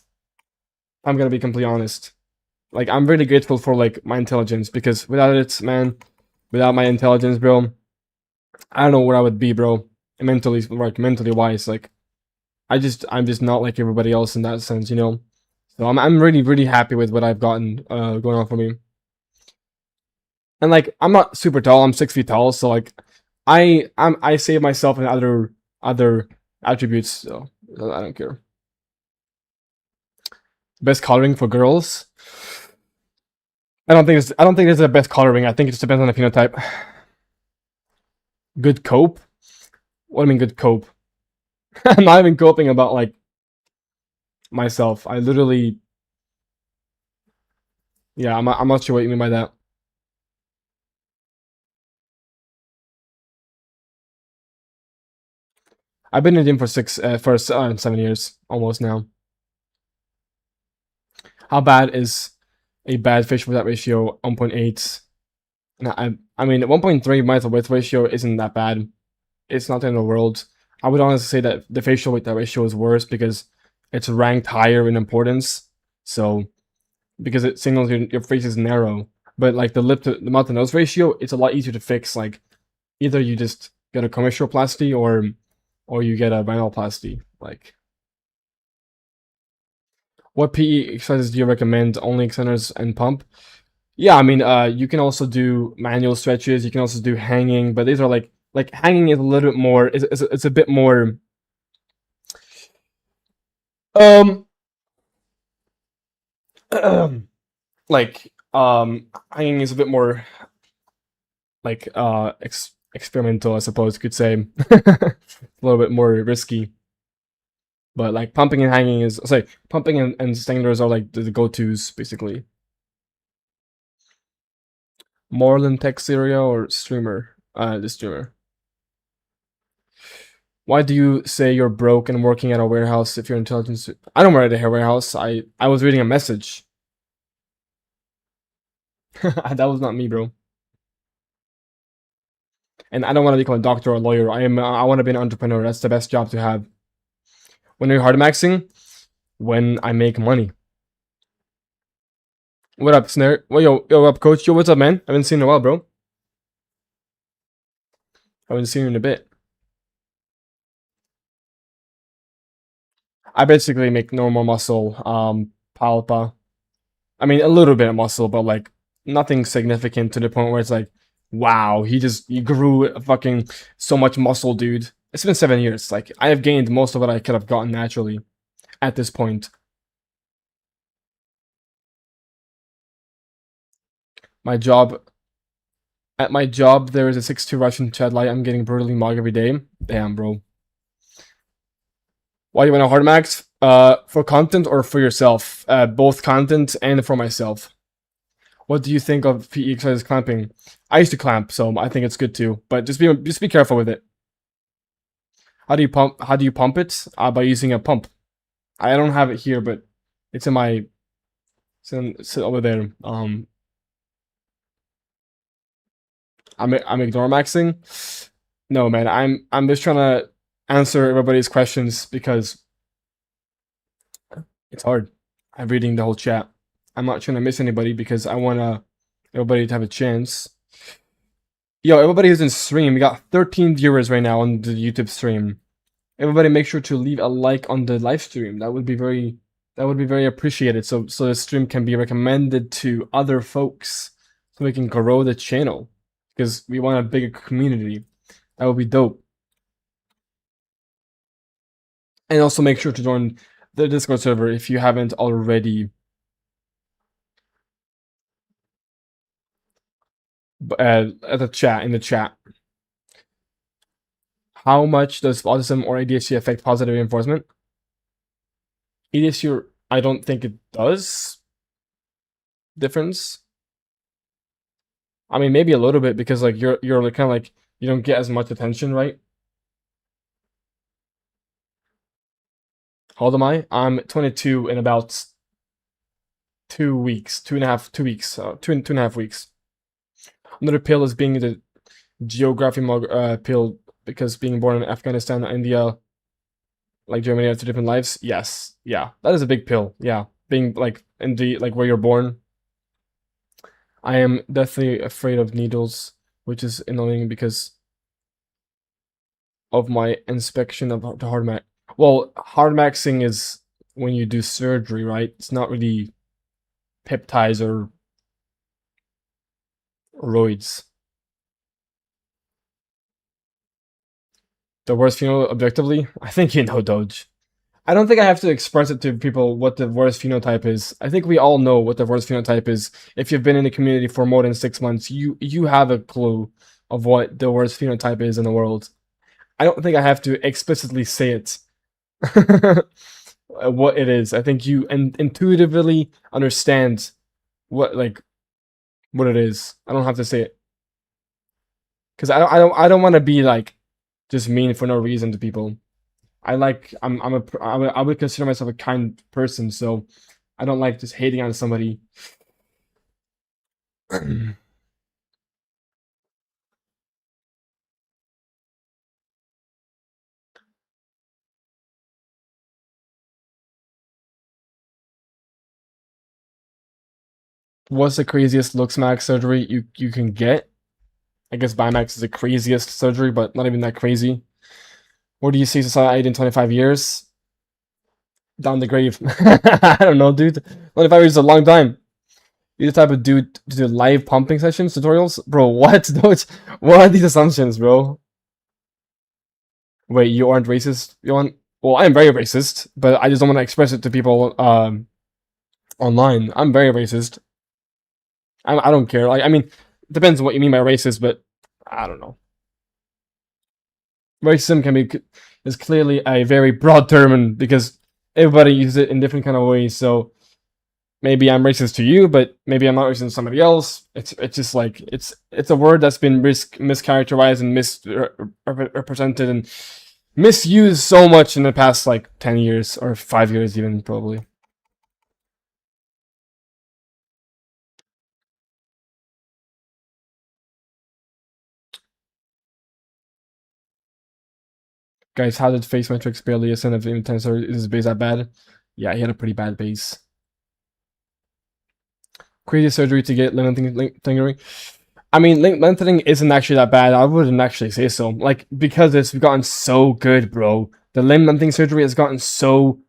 I'm gonna be completely honest. Like, I'm really grateful for like my intelligence, because without it, man, without my intelligence, bro, I don't know where I would be, bro. Mentally wise, like I'm just not like everybody else in that sense, you know. So I'm really happy with what I've gotten going on for me. And like, I'm not super tall. I'm 6 feet tall, so like I save myself in other attributes, so I don't care. Best coloring for girls? I don't think it's the best coloring. I think it just depends on the phenotype. Good cope? What do I mean good cope? I'm not even coping about like myself. I literally, yeah, I'm not sure what you mean by that. I've been in the gym for 7 years almost now. How bad is a bad fish with that ratio? 1.8. No, I mean 1.3 muscle width ratio isn't that bad. It's not the end of the world. I would honestly say that the facial weight ratio is worse because it's ranked higher in importance. So because it signals your face is narrow, but like the mouth to nose ratio, it's a lot easier to fix. Like, either you just get a commissuroplasty or you get a rhinoplasty. Like, what PE exercises do you recommend? Only extenders and pump? Yeah, I mean, you can also do manual stretches. You can also do hanging, but these are like hanging is a little bit more. It's a bit more. Um, like hanging is a bit more like experimental, I suppose you could say. A little bit more risky. But like pumping and hanging is, sorry, pumping and extenders are like the go-tos basically. Moreland Tech Syria or streamer? The streamer. Why do you say you're broke and working at a warehouse if you're intelligence? I don't work at a warehouse. I was reading a message. That was not me, bro. And I don't want to become a doctor or a lawyer. I want to be an entrepreneur. That's the best job to have. When are you hard maxing? When I make money. What up, Snare? Well, yo, up, coach? Yo, what's up, man? I haven't seen you in a while, bro. I haven't seen you in a bit. I basically make normal muscle, palpa. I mean, a little bit of muscle, but like nothing significant to the point where it's like, wow, he grew fucking so much muscle, dude. It's been 7 years. Like, I have gained most of what I could have gotten naturally at this point. My job At my job, there is a 6'2" Russian Chad light. I'm getting brutally mug every day. Damn, bro. Why do you want a hard max? For content or for yourself? Both content and for myself. What do you think of PE exercise clamping? I used to clamp, so I think it's good too. But just be careful with it. How do you pump? How do you pump it? By using a pump. I don't have it here, but it's in my. It's over there. I'm ignore maxing. No, man. I'm just trying to answer everybody's questions because it's hard. I'm reading the whole chat. I'm not trying to miss anybody because I want everybody to have a chance. Yo, everybody who's in stream, we got 13 viewers right now on the YouTube stream. Everybody, make sure to leave a like on the live stream. That would be very appreciated. So the stream can be recommended to other folks so we can grow the channel because we want a bigger community. That would be dope. And also make sure to join the Discord server if you haven't already. At the chat in the chat. How much does autism or ADHD affect positive reinforcement? ADHD, I don't think it does difference. I mean, maybe a little bit because like you're like, kind of like you don't get as much attention, right? How old am I? I'm 22 in about 2 weeks, 2.5 weeks, 2.5 weeks. Another pill is being the geography pill because being born in Afghanistan, India, like Germany, have two different lives. Yes, yeah, that is a big pill. Yeah, being like in the like where you're born. I am deathly afraid of needles, which is annoying because of my inspection of the hard max. Well, hard maxing is when you do surgery, right? It's not really peptides or roids. The worst phenotype objectively? I think you know, Doge. I don't think I have to express it to people what the worst phenotype is. I think we all know what the worst phenotype is. If you've been in the community for more than 6 months, you have a clue of what the worst phenotype is in the world. I don't think I have to explicitly say it. What it is. I think you intuitively understand what what it is. I don't have to say it because I don't want to be like just mean for no reason to people. I would consider myself a kind person, so I don't like just hating on somebody. What's the craziest Looksmaxx surgery you can get? I guess Bimax is the craziest surgery, but not even that crazy. Where do you see society in 25 years? Down the grave. I don't know, dude. 25 years is a long time. You the type of dude to do live pumping sessions, tutorials? Bro, what? What are these assumptions, bro? Wait, you aren't racist, Yohan? Well, I'm very racist, but I just don't want to express it to people online. I'm very racist. I don't care. Like, I mean, depends on what you mean by racist, but I don't know. Racism is clearly a very broad term because everybody uses it in different kind of ways. So maybe I'm racist to you, but maybe I'm not racist to somebody else. It's just like it's a word that's been mischaracterized and misrepresented and misused so much in the past like 10 years or 5 years even probably. Guys, how did face metrics barely ascend of tensor? Is his base that bad? Yeah, he had a pretty bad base. Crazy surgery to get lengthening. I mean, lengthening isn't actually that bad. I wouldn't actually say so. Like, because it's gotten so good, bro. The limb lengthening surgery has gotten so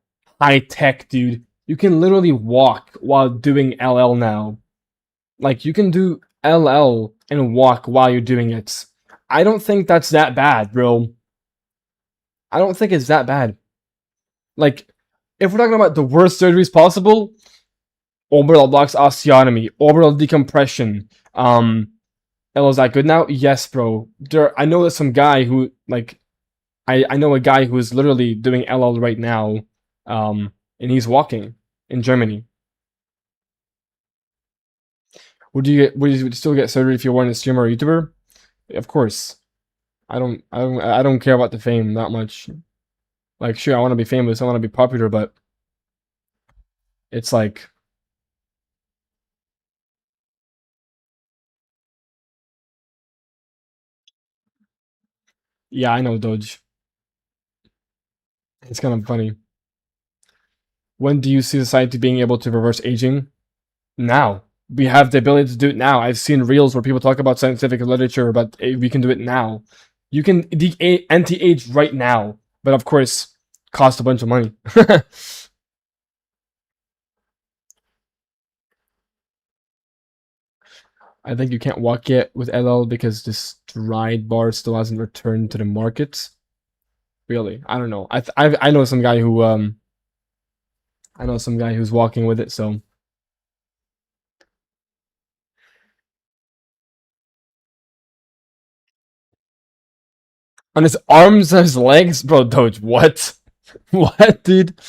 high tech, dude. You can literally walk while doing LL now. Like, you can do LL and walk while you're doing it. I don't think that's that bad, bro. I don't think it's that bad. Like, if we're talking about the worst surgeries possible, orbital blocks osteotomy, orbital decompression, LL is that good now? Yes, bro. I know there's some guy who like I know a guy who's literally doing LL right now, and he's walking in Germany. Would you still get surgery if you weren't a streamer or YouTuber? Of course. I don't care about the fame that much. Like, sure, I want to be famous, I want to be popular, but it's like, yeah, I know, Doge. It's kind of funny. When do you see society being able to reverse aging? Now. We have the ability to do it now. I've seen reels where people talk about scientific literature, but we can do it now. You can anti-age right now, but of course, cost a bunch of money. I think you can't walk yet with LL because this ride bar still hasn't returned to the market. Really, I don't know. I know some guy who I know some guy who's walking with it. So on his arms and his legs, bro. Doge, what? What, dude? Do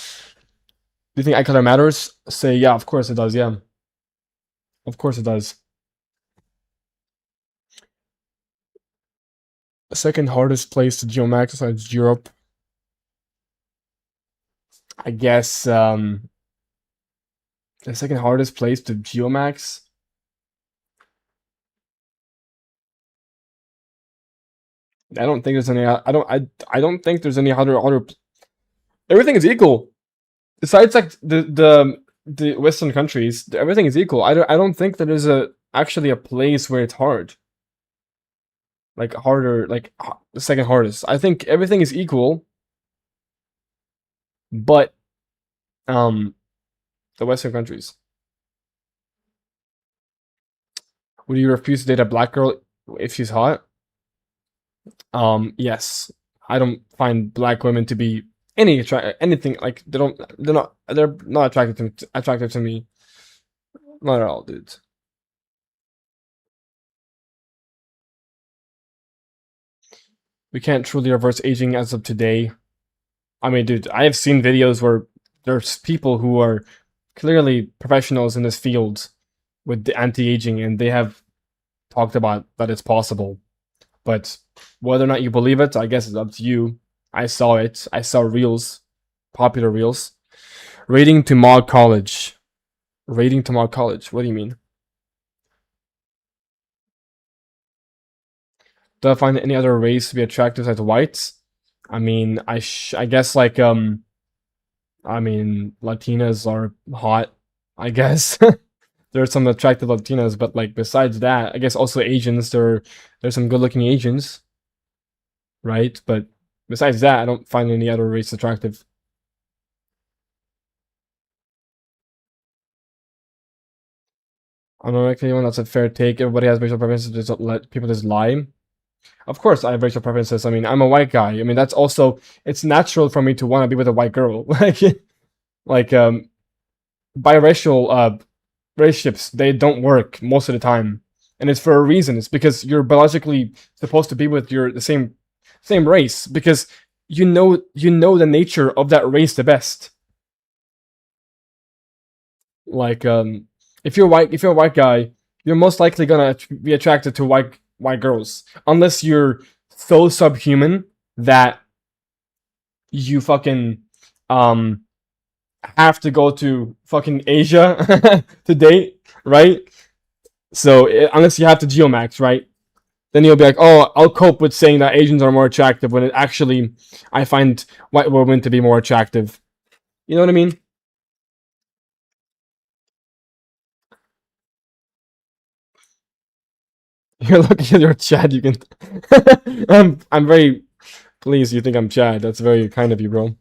you think eye color matters? Say yeah. Of course it does. Yeah, of course it does. The second hardest place to geomax besides Europe, I guess. The second hardest place to geomax. I don't think there's any. I don't think there's any harder. Everything is equal. Besides, like the Western countries, everything is equal. I don't think there is a actually a place where it's hard. Like harder, like the second hardest. I think everything is equal, but um, the Western countries. Would you refuse to date a black girl if she's hot? Yes. I don't find black women to be anything like they're not attractive to me. Not at all, dude. We can't truly reverse aging as of today. I mean, dude, I have seen videos where there's people who are clearly professionals in this field with the anti-aging, and they have talked about that it's possible. But whether or not you believe it, I guess it's up to you. I saw it. I saw reels, popular reels. Rating to mod college. Rating to mod college. What do you mean? Do I find any other race to be attractive as whites? I mean, I guess like I mean Latinas are hot. I guess there are some attractive Latinas, but like besides that, I guess also Asians. There's some good looking Asians, right? But besides that, I don't find any other race attractive. I don't know anyone that's a fair take. Everybody has racial preferences. Just let people just lie. Of course, I have racial preferences. I mean, I'm a white guy. I mean, that's also it's natural for me to want to be with a white girl. Like biracial relationships, they don't work most of the time, and it's for a reason. It's because you're biologically supposed to be with the same race because you know the nature of that race the best. Like if you're a white guy, you're most likely gonna be attracted to white girls unless you're so subhuman that you fucking um have to go to fucking Asia to date, right? So unless you have to geomax, right? Then you'll be like, oh, I'll cope with saying that Asians are more attractive when it actually I find white women to be more attractive. You know what I mean? You're looking at your Chad. You can. I'm very pleased. You think I'm Chad. That's very kind of you, bro.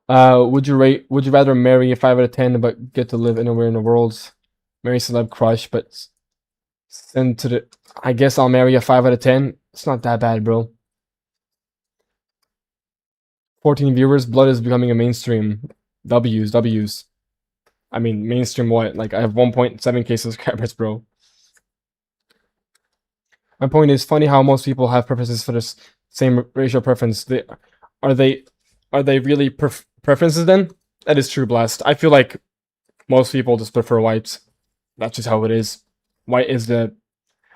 Would you rather marry a 5 out of 10 but get to live anywhere in the world? Marry celeb crush, but send to the. I guess I'll marry a 5 out of 10. It's not that bad, bro. 14 viewers. Blood is becoming a mainstream. W's. I mean, mainstream what? Like I have 1.7k subscribers, bro. My point is funny how most people have preferences for this same racial preference. Are they are they really preferences then? That is true, Blast. I feel like most people just prefer whites. That's just how it is. White is the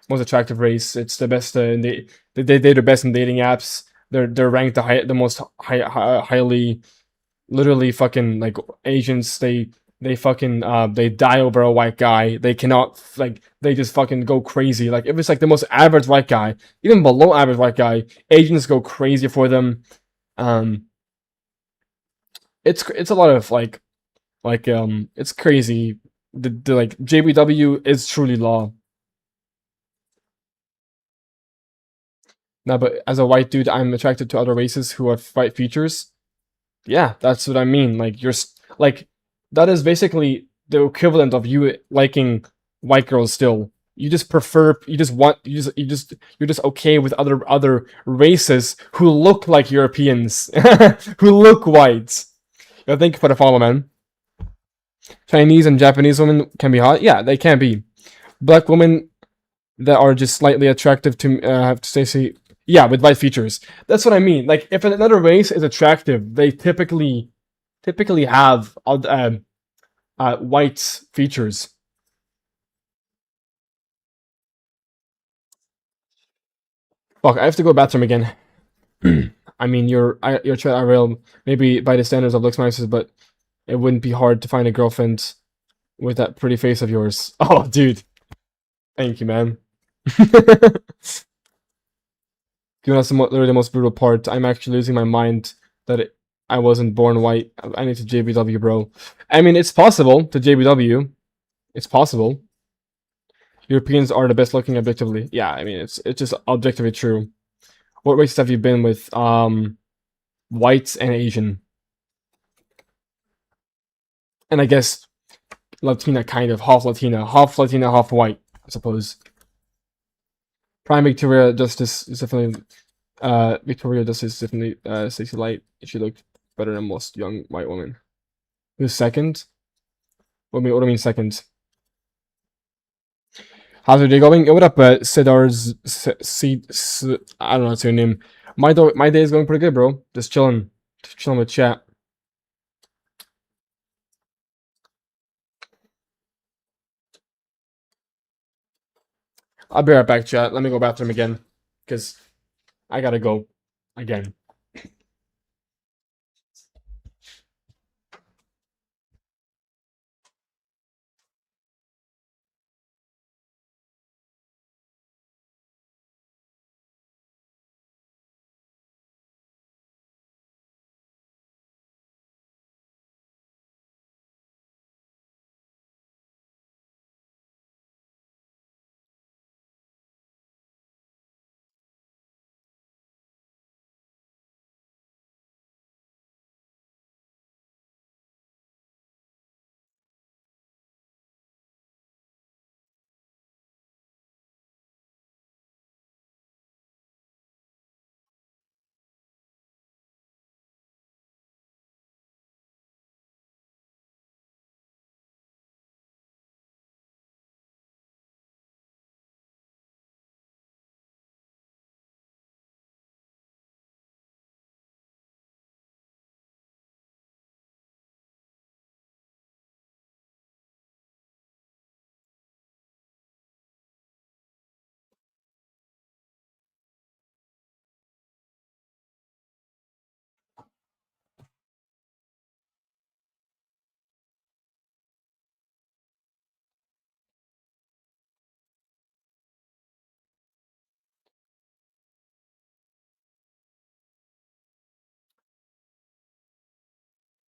most attractive race. It's the best. They're the best in dating apps. They're ranked the most highly. Literally, fucking like Asians. They fucking they die over a white guy. They cannot like they just fucking go crazy. Like if it's like the most average white guy, even below average white guy, Asians go crazy for them. Um, it's a lot of it's crazy. The like JBW is truly law. Now, but as a white dude, I'm attracted to other races who have white features. Yeah, that's what I mean. Like like that is basically the equivalent of you liking white girls still. You just prefer, you just want, you're just okay with other races who look like Europeans, who look white. Thank you for the follow, man. Chinese and Japanese women can be hot. Yeah, they can be. Black women that are just slightly attractive to have to say, yeah, with white features. That's what I mean. Like if another race is attractive, they typically have white features. Fuck, I have to go bathroom again. I mean, your chat are real, maybe by the standards of Looksmaxxing, but it wouldn't be hard to find a girlfriend with that pretty face of yours. Oh, dude, thank you, man. You know, that's literally the most brutal part. I'm actually losing my mind that I wasn't born white. I need to JBW, bro. I mean, it's possible to JBW. It's possible. Europeans are the best looking objectively. Yeah, I mean, it's just objectively true. What races have you been with? Whites and Asian. And I guess Latina, kind of. Half Latina, half white, I suppose. Prime Victoria Justice is definitely Victoria Justice is definitely Stacey Light. She looked better than most young white women. Who's second? What do you mean second? How's your day going? Yo, what up, Sidar's I don't know what's your name. My day is going pretty good, bro. Just chilling with chat. I'll be right back, chat. Let me go bathroom again, cause I gotta go again.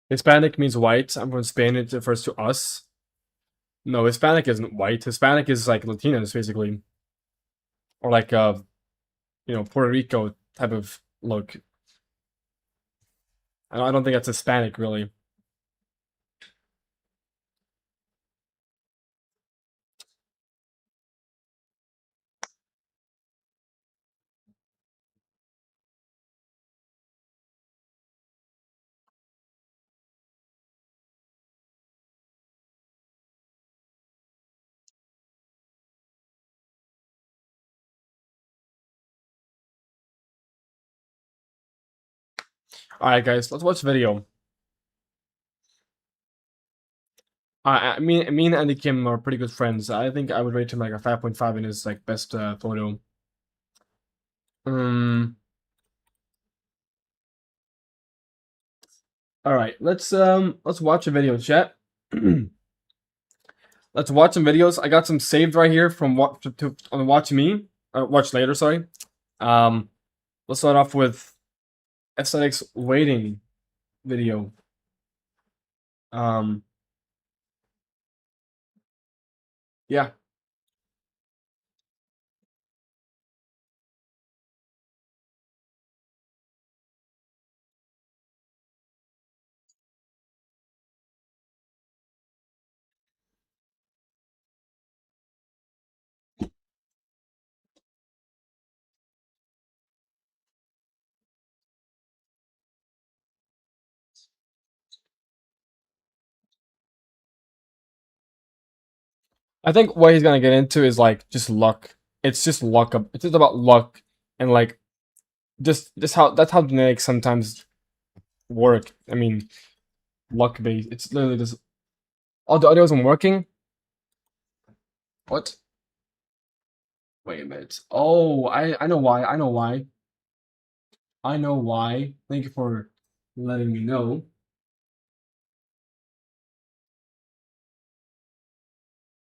Hispanic means white. I'm from Spain. It refers to us. No, Hispanic isn't white. Hispanic is like Latinos, basically, or like Puerto Rico type of look. I don't think that's Hispanic, really. All right, guys, let's watch the video. Me and Andy Kim are pretty good friends. I think I would rate him like a 5.5 in his like best photo. All right, let's watch a video, chat. Let's watch some videos. I got some saved right here from on Watch Me, Watch Later. Sorry. Let's start off with aesthetics waiting video. Yeah. I think what he's gonna get into is like just luck. It's just luck. It's just about luck and like just how that's how genetics sometimes work. I mean, luck based. It's literally just. Oh, the audio isn't working. What? Wait a minute. Oh, I know why. I know why. I know why. Thank you for letting me know.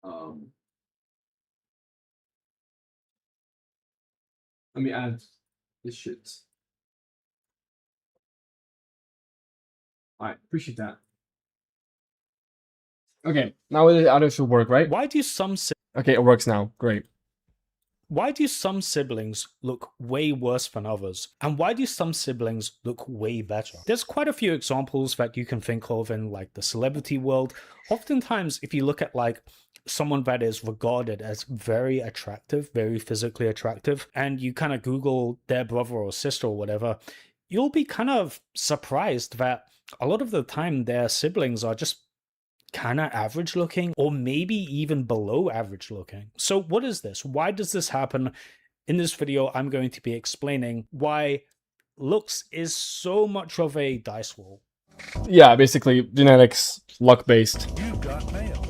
Um, Let me add this shit. All right, appreciate that. Okay, now the audio should work, right? Why do some Okay, it works now. Great. Why do some siblings look way worse than others? And why do some siblings look way better? There's quite a few examples that you can think of in like the celebrity world. Oftentimes, if you look at like someone that is regarded as very attractive, very physically attractive, and you kind of Google their brother or sister or whatever, you'll be kind of surprised that a lot of the time their siblings are just kind of average looking or maybe even below average looking. So what is this? Why does this happen? In this video, I'm going to be explaining why looks is so much of a dice roll. Yeah, basically genetics, luck based. You've got mail.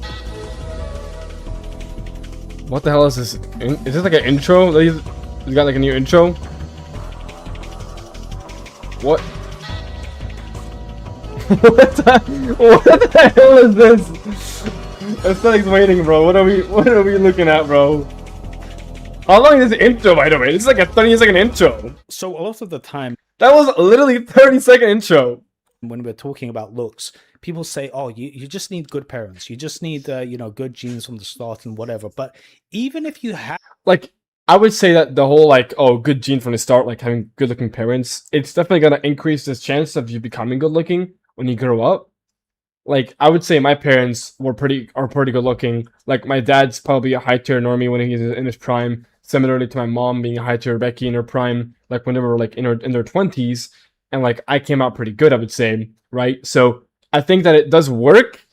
What the hell is this? Is this like an intro? He's got like a new intro? What? What the hell is this? Aesthetics waiting, bro. What are we looking at, bro? How long is the intro, by the way? This is like a 30-second intro. So a lot of the time, that was literally 30-second intro. When we're talking about looks, people say, oh, you just need good parents. You just need, good genes from the start and whatever. But even if you have... Like, I would say that the whole, like, oh, good gene from the start, like having good-looking parents, it's definitely going to increase this chance of you becoming good-looking when you grow up. Like, I would say my parents are pretty good-looking. Like, my dad's probably a high-tier normie when he's in his prime, similarly to my mom being a high-tier Becky in her prime, like, when they were, like, in their 20s. And like I came out pretty good, I would say, right? So I think that it does work.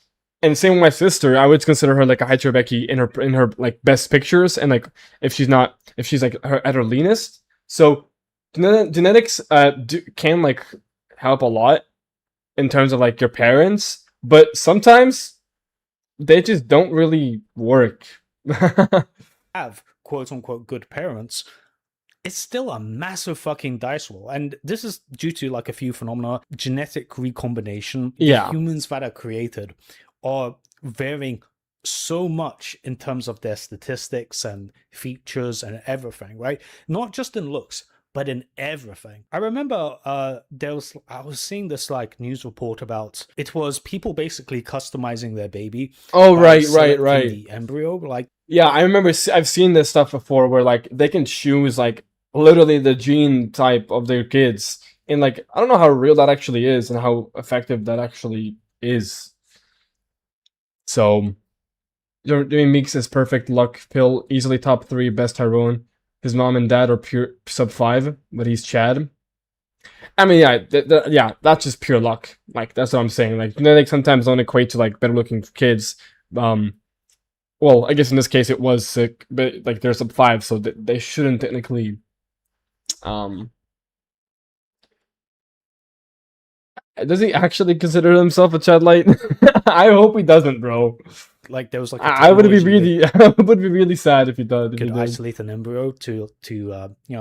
And same with my sister, I would consider her like a high tier Becky in her like best pictures, and like if she's like at her leanest. So genetics can like help a lot in terms of like your parents, but sometimes they just don't really work. have quote unquote good parents, it's still a massive fucking dice roll. And this is due to like a few phenomena. Genetic recombination. Yeah. The humans that are created are varying so much in terms of their statistics and features and everything, right? Not just in looks, but in everything. I remember I was seeing this like news report about, it was people basically customizing their baby. Oh, right. The embryo, like. Yeah, I remember I've seen this stuff before where like they can choose like literally the gene type of their kids, and like I don't know how real that actually is and how effective that actually is. So doing Meeks is perfect luck pill, easily top 3 best Tyrone. His mom and dad are pure sub 5, but he's Chad. I mean, yeah, that's just pure luck. Like that's what I'm saying. Like genetics sometimes don't equate to like better looking kids. Well, I guess in this case it was sick, but like they're sub 5, so they shouldn't technically. Does he actually consider himself a Chadlite? I hope he doesn't, bro. Like there was like I would be really sad if he did. Could isolate an embryo to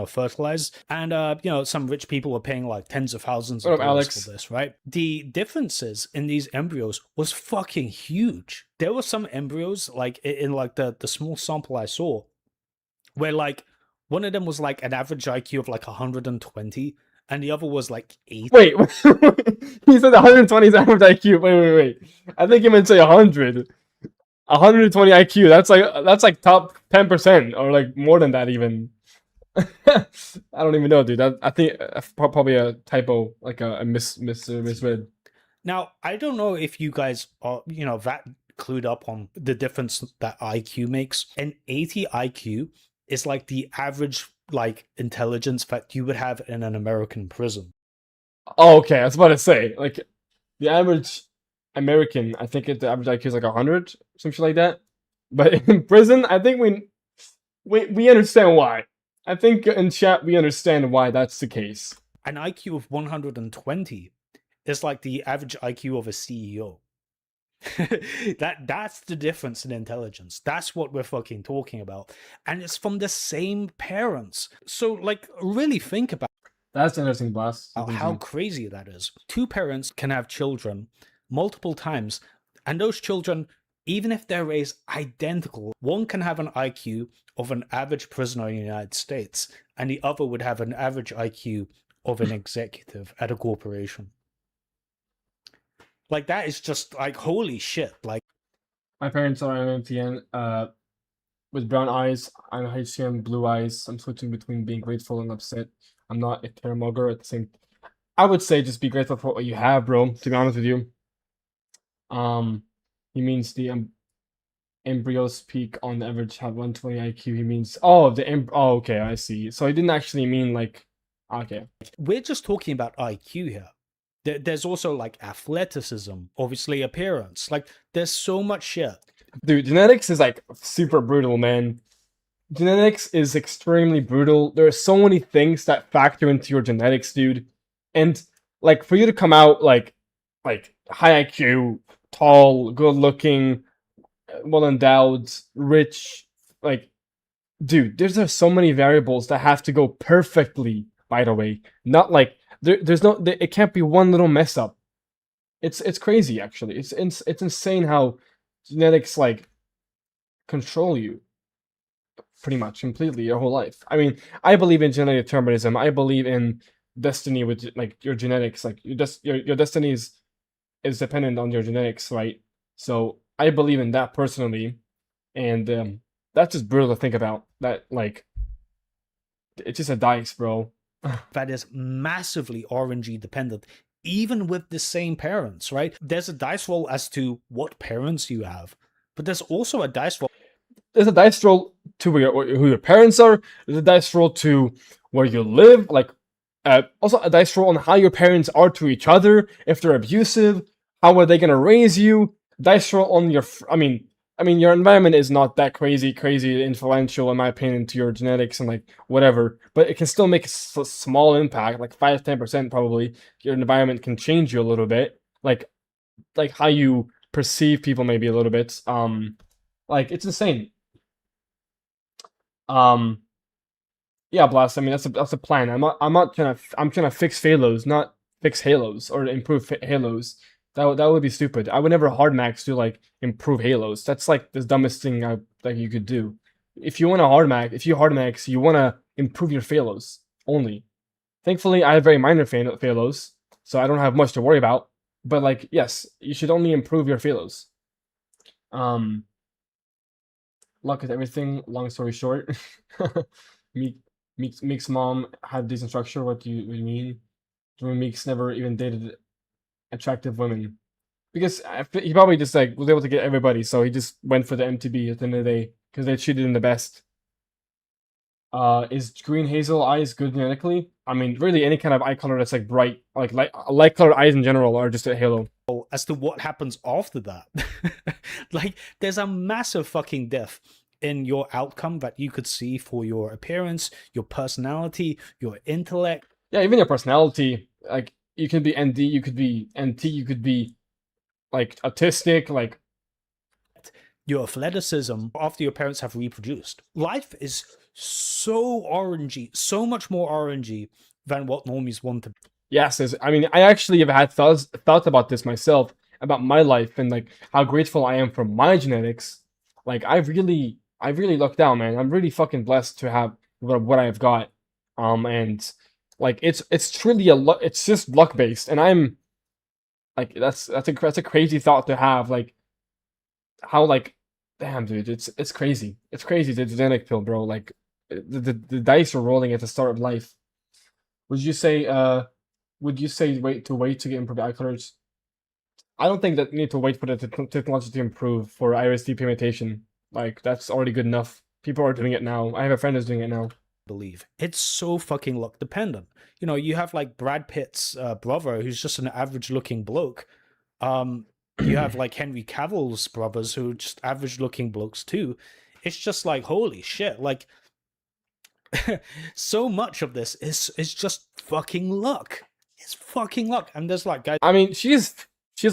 fertilize, and some rich people were paying like tens of thousands of dollars for this, right? The differences in these embryos was fucking huge. There were some embryos like in like the small sample I saw, where like one of them was like an average IQ of like 120. And the other was like 80. Wait, he said 120 is average IQ. Wait. I think he meant say 100. 120 IQ. That's like top 10% or like more than that even. I don't even know, dude. I think probably a typo, like a misread. Now I don't know if you guys are that clued up on the difference that IQ makes. An 80 IQ is like the average like intelligence that you would have in an American prison. Oh, okay. I was about to say, like, the average American, I think the average IQ is like 100, something like that. But in prison, I think we understand why. I think in chat we understand why that's the case. An IQ of 120 is like the average IQ of a CEO. That's the difference in intelligence. That's what we're fucking talking about. And it's from the same parents. So like really think about That's interesting, Blast. how crazy that is. Two parents can have children multiple times, and those children, even if they're raised identical, one can have an IQ of an average prisoner in the United States, and the other would have an average IQ of an executive at a corporation. Like, that is just like, holy shit. Like, my parents are MMTN, with brown eyes. I'm HCM, blue eyes. I'm switching between being grateful and upset. I'm not a terramugger at the same. I would say just be grateful for what you have, bro. To be honest with you. He means the embryos peak on average have 120 IQ. He means oh okay, I see. So he didn't actually mean like okay. We're just talking about IQ here. There's also like athleticism, obviously appearance. Like there's so much shit. Dude, genetics is like super brutal, man. Genetics is extremely brutal. There are so many things that factor into your genetics, dude. And like for you to come out like high IQ, tall, good looking, well endowed, rich, like dude, there's so many variables that have to go perfectly, by the way. Not like there's no it can't be one little mess up. It's crazy actually. It's insane how genetics like control you pretty much completely your whole life. I mean, I believe in genetic determinism. I believe in destiny with like your genetics. Like your destiny is dependent on your genetics, right? So I believe in that personally, and that's just brutal to think about. That like it's just a dice, bro. That is massively RNG dependent, even with the same parents, right? There's a dice roll as to what parents you have, but there's also a dice roll. There's a dice roll to who your parents are. There's a dice roll to where you live. Like, also a dice roll on how your parents are to each other. If they're abusive, how are they gonna raise you? Dice roll on your. I mean, your environment is not that crazy influential in my opinion to your genetics and like whatever, but it can still make a small impact, like 5-10% probably. Your environment can change you a little bit, like how you perceive people maybe a little bit. Like it's insane. Yeah, Blast. I mean, that's a plan. I'm trying to fix Halos, not fix Halos or improve Halos. That would be stupid. I would never hard max to like improve Halos. That's like the dumbest thing that you could do. If you want to hard max, you want to improve your Halos only. Thankfully, I have very minor Halos, so I don't have much to worry about. But like, yes, you should only improve your Halos. Luck is everything. Long story short, Meek's mom had decent structure. What do you mean? Meek's never even dated attractive women because he probably just like was able to get everybody, so he just went for the MTB at the end of the day because they treated him the best. Is green hazel eyes good genetically? I mean, really any kind of eye color that's like bright, like light colored eyes in general are just a halo. As to what happens after that, like there's a massive fucking diff in your outcome that you could see for your appearance, your personality, your intellect. Yeah, even your personality. Like you can be ND, you could be NT, you could be like autistic, like your athleticism after your parents have reproduced. Life is so RNG, so much more RNG than what normies want to be. Yes, I mean, I actually have had thoughts about this myself, about my life and like how grateful I am for my genetics. Like I really lucked out, man. I'm really fucking blessed to have what I've got. And like it's truly it's just luck based, and I'm like that's a crazy thought to have. Like how like damn, dude, it's crazy. It's crazy the genetic pill, bro. Like the dice are rolling at the start of life. Would you say wait to get improved eye colors? I don't think that you need to wait for the technology to improve for iris deep pigmentation. Like that's already good enough. People are doing it now. I have a friend who's doing it now. Believe it's so fucking luck dependent. You know, you have like Brad Pitt's brother, who's just an average looking bloke. you have like Henry Cavill's brothers who are just average looking blokes too. It's just like, holy shit, like so much of this is just fucking luck. It's fucking luck. And there's like guys I mean, she's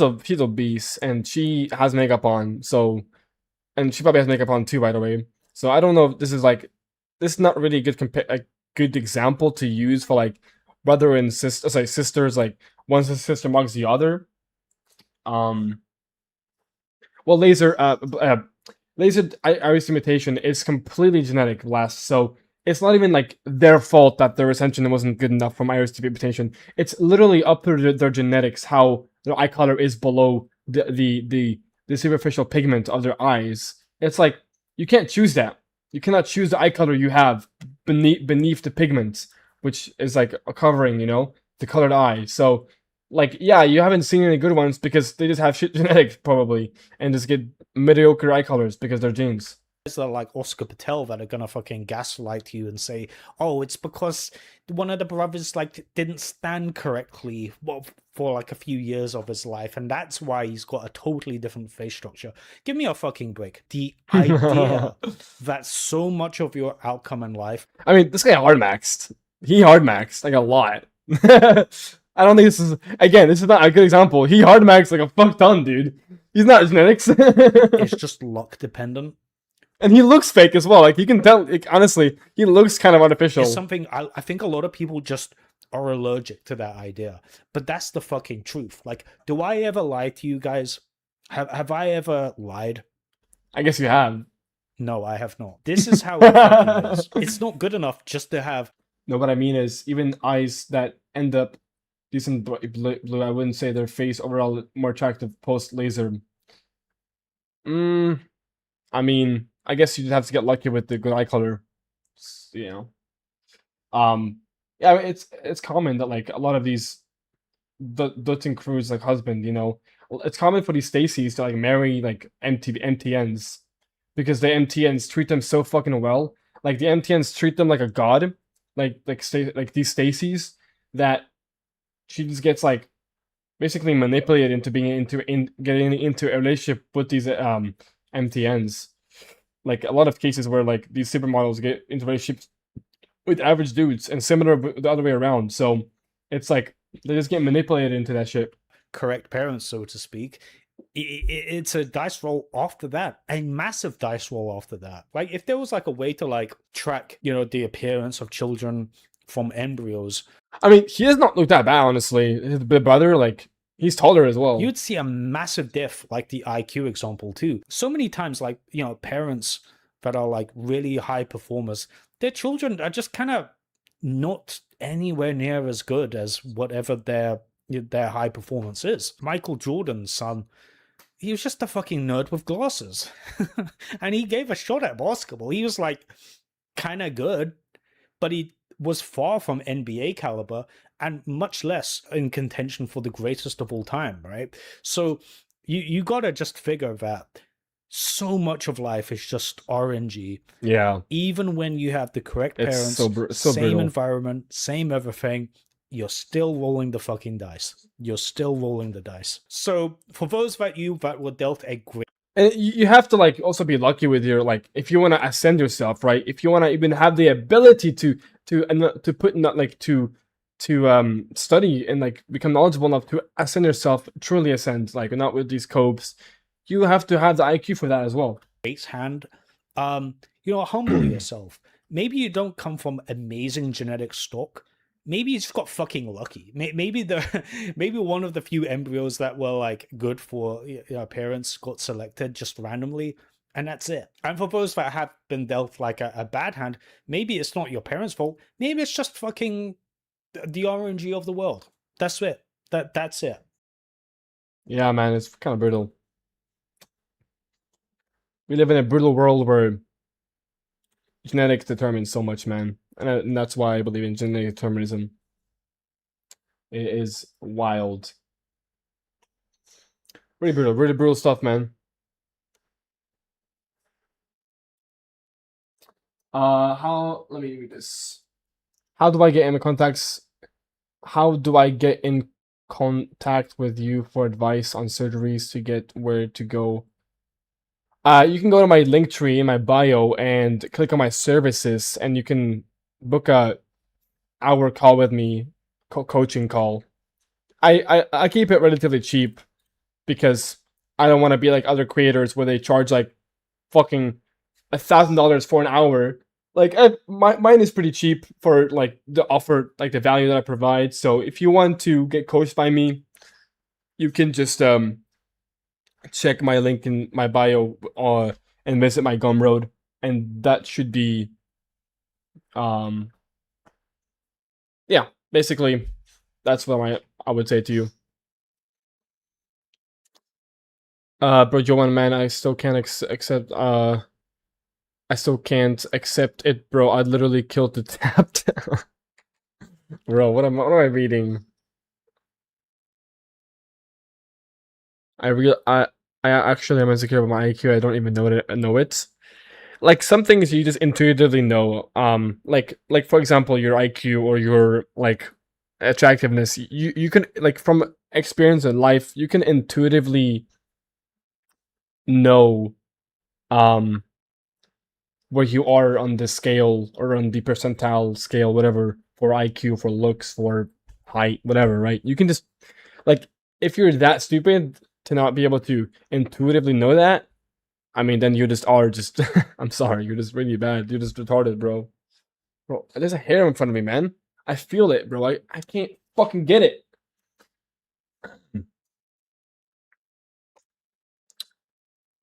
obese and she has makeup on, so, and she probably has makeup on too, by the way. So I don't know if this is like, this is not really a good example to use for like brother and sister, sorry, sisters, like one's a sister mugs the other. Well, laser iris imitation is completely genetic, last, so it's not even like their fault that their retention wasn't good enough from iris imitation. It's literally up to their genetics how their eye color is below the superficial pigment of their eyes. It's like you can't choose that. You cannot choose the eye color you have beneath the pigment, which is like a covering, the colored eye. So, like, yeah, you haven't seen any good ones because they just have shit genetics probably, and just get mediocre eye colors because they're genes. that are like Oscar Patel that are gonna fucking gaslight you and say, oh, it's because one of the brothers like didn't stand correctly for like a few years of his life, and that's why he's got a totally different face structure. Give me a fucking break. The idea that so much of your outcome in life. I mean, this guy hard maxed. He hard maxed like a lot. I don't think this is not a good example. He hard maxed like a fuck ton, dude. He's not genetics. It's just luck dependent. And he looks fake as well. Like, you can tell, like, honestly, he looks kind of artificial. It's something I think a lot of people just are allergic to that idea. But that's the fucking truth. Like, do I ever lie to you guys? Have I ever lied? I guess you have. No, I have not. This is how it fucking is. It's not good enough just to have. No, what I mean is, even eyes that end up decent blue, I wouldn't say their face overall more attractive post laser. I mean, I guess you just have to get lucky with the good eye color. Yeah, I mean, it's common that like a lot of these Dutton crews like husband, it's common for these Stacys to like marry like MTNs because the MTNs treat them so fucking well. Like the MTNs treat them like a god, like these Stacys, that she just gets like basically manipulated into getting into a relationship with these MTNs. Like a lot of cases where like these supermodels get into relationships with average dudes, and similar the other way around. So it's like they just get manipulated into that shit. Correct parents, so to speak. It's a dice roll after that, a massive dice roll after that. Like if there was like a way to like track, the appearance of children from embryos. I mean, he does not look that bad, honestly. His big brother, like, he's taller as well. You'd see a massive diff, like the IQ example too. So many times, like, parents that are like really high performers, their children are just kind of not anywhere near as good as whatever their high performance is. Michael Jordan's son, he was just a fucking nerd with glasses. And he gave a shot at basketball. He was like kind of good, but he was far from NBA caliber and much less in contention for the greatest of all time, right? So you gotta just figure that so much of life is just RNG. Yeah. Even when you have the correct parents, so same brutal. environment, same everything, you're still rolling the fucking dice. You're still rolling the dice. So for those that were dealt a great. And you have to like also be lucky with your like if you want to ascend yourself, right? If you want to even have the ability to put not like to study and like become knowledgeable enough to ascend yourself, truly ascend, like not with these copes, you have to have the IQ for that as well. Great hand, humble yourself. Maybe you don't come from amazing genetic stock. Maybe you just got fucking lucky. Maybe maybe one of the few embryos that were like good for parents got selected just randomly, and that's it. And for those that have been dealt like a bad hand, maybe it's not your parents' fault. Maybe it's just fucking the RNG of the world. That's it. That's it. Yeah, man, it's kind of brutal. We live in a brutal world where genetics determines so much, man. And that's why I believe in genetic determinism. It is wild. Really brutal stuff, man. Let me read this. How do I get in contacts? How do I get in contact with you for advice on surgeries to get where to go. You can go to my link tree in my bio and click on my services, and you can book a hour call with me, coaching call. I keep it relatively cheap because I don't want to be like other creators where they charge like fucking $1,000 for an hour. Like mine is pretty cheap for like the offer, like the value that I provide. So if you want to get coached by me, you can just check my link in my bio and visit my Gumroad, and that should be yeah, basically that's what I would say to you. Bro, Joanne, man, I still can't accept I still can't accept it, bro. I literally killed the tap down. Bro, what am I reading? I actually am insecure about my IQ. I don't even know it. Like some things you just intuitively know. Like for example, your IQ or your like attractiveness. You can like from experience in life, you can intuitively know where you are on the scale or on the percentile scale, whatever, for IQ, for looks, for height, whatever, right? You can just like if you're that stupid to not be able to intuitively know that, I mean, then you just are just I'm sorry, you're just really bad. You're just retarded, bro. Bro, there's a hair in front of me, man. I feel it, bro. I can't fucking get it.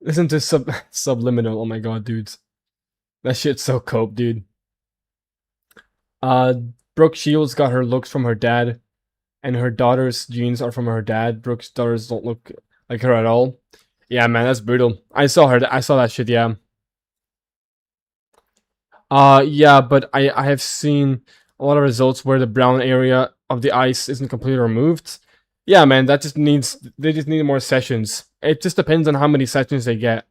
Listen to subliminal. Oh my god, dudes. That shit's so cope, dude. Uh Brooke Shields got her looks from her dad, and her daughter's genes are from her dad. Brooke's daughters don't look like her at all. Yeah, man, that's brutal. I saw that shit, yeah. Yeah, but I have seen a lot of results where the brown area of the ice isn't completely removed. Yeah, man, they just need more sessions. It just depends on how many sessions they get.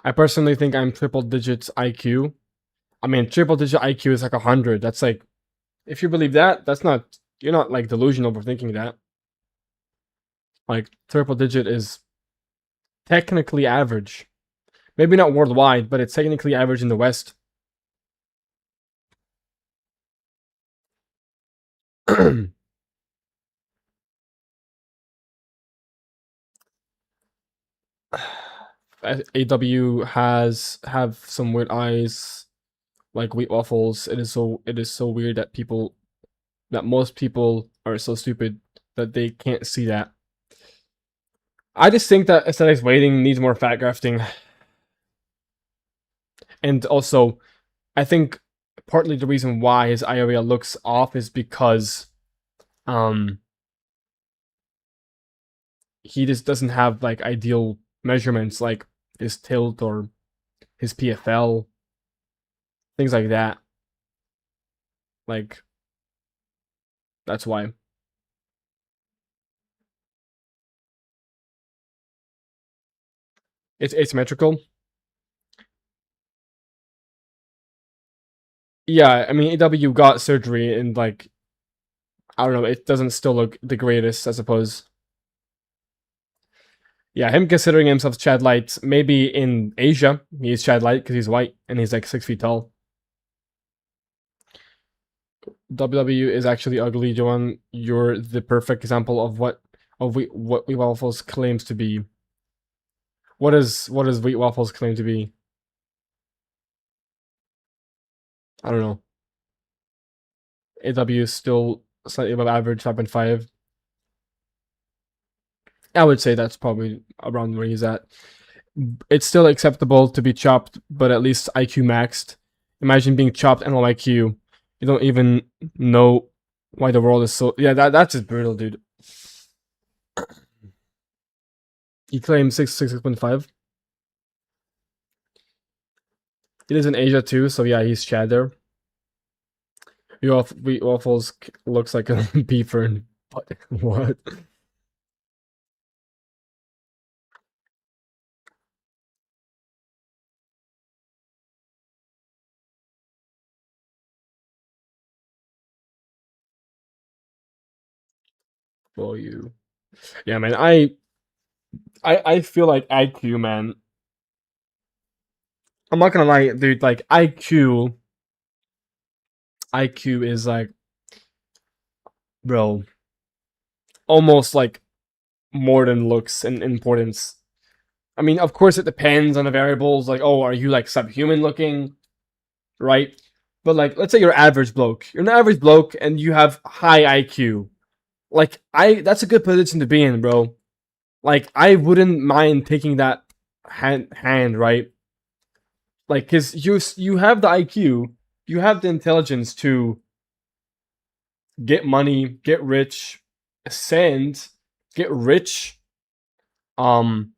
I personally think I'm triple digits IQ. I mean, triple digit IQ is like 100. That's like, if you believe that, you're not like delusional for thinking that. Like, triple digit is technically average. Maybe not worldwide, but it's technically average in the West. AW have some weird eyes, like wheat waffles. It is so weird that most people are so stupid that they can't see that. I just think that aesthetics weighting needs more fat grafting, and also I think partly the reason why his eye area looks off is because he just doesn't have like ideal measurements like his tilt or his PFL, things like that. Like that's why. It's asymmetrical. Yeah, I mean AW got surgery and like I don't know, it doesn't still look the greatest, I suppose. Yeah, him considering himself Chad Light, maybe in Asia, he's Chad Light because he's white and he's like 6 feet tall. WW is actually ugly, Joan. You're the perfect example of what Wheat Waffles claims to be. What does Wheat Waffles claim to be? I don't know. AW is still slightly above average, 5.5. I would say that's probably around where he's at. It's still acceptable to be chopped, but at least IQ maxed. Imagine being chopped and low IQ. You don't even know why the world is so. Yeah, that's just brutal, dude. He claims 6.5. He lives in Asia too, so yeah, he's Chad there. Wheat Waffles looks like a beaver and what? For you. Yeah, man. I feel like IQ, man. I'm not gonna lie, dude. Like IQ is like, bro, almost like more than looks in importance. I mean, of course, it depends on the variables. Like, oh, are you like subhuman looking, right? But like, let's say you're average bloke. You're an average bloke, and you have high IQ. Like, that's a good position to be in, bro. Like, I wouldn't mind taking that hand, right? Like, cause you have the IQ, you have the intelligence to get money, get rich, ascend, get rich, um,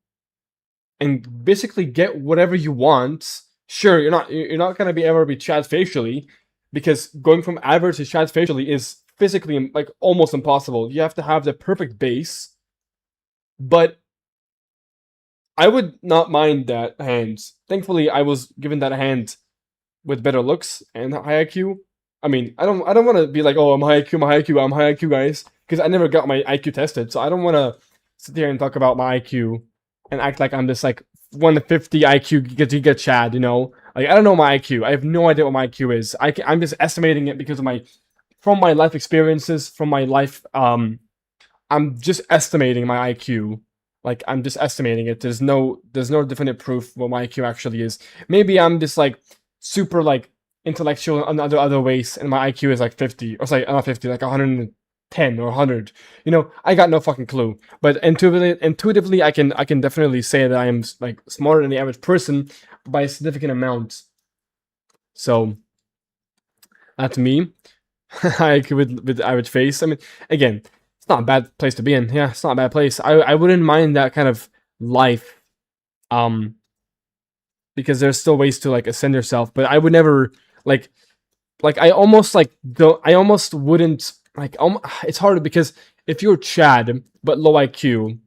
and basically get whatever you want. Sure, you're not gonna be ever be Chad facially, because going from average to Chad facially is physically like almost impossible. You have to have the perfect base, but I would not mind that hand. Thankfully, I was given that hand with better looks and high IQ. I mean, I don't want to be like, oh, I'm high IQ, I'm high IQ, I'm high IQ, guys, because I never got my IQ tested, so I don't want to sit here and talk about my IQ and act like I'm this like 150 IQ get Chad, you know? Like, I don't know my IQ. I have no idea what my IQ is. I'm just estimating it because of from my life experiences, from my life. I'm just estimating my IQ. Like, I'm just estimating it. There's no definite proof what my IQ actually is. Maybe I'm just like super like intellectual in other ways, and my IQ is like 50, or sorry, not 50, like 110 or 100. You know, I got no fucking clue. But intuitively, I can definitely say that I am like smarter than the average person by a significant amount. So that's me. IQ with the average face. I mean, again, it's not a bad place to be in. Yeah, it's not a bad place. I wouldn't mind that kind of life. Because there's still ways to like ascend yourself, but I would never like I almost like don't I almost wouldn't like it's hard because if you're Chad but low IQ,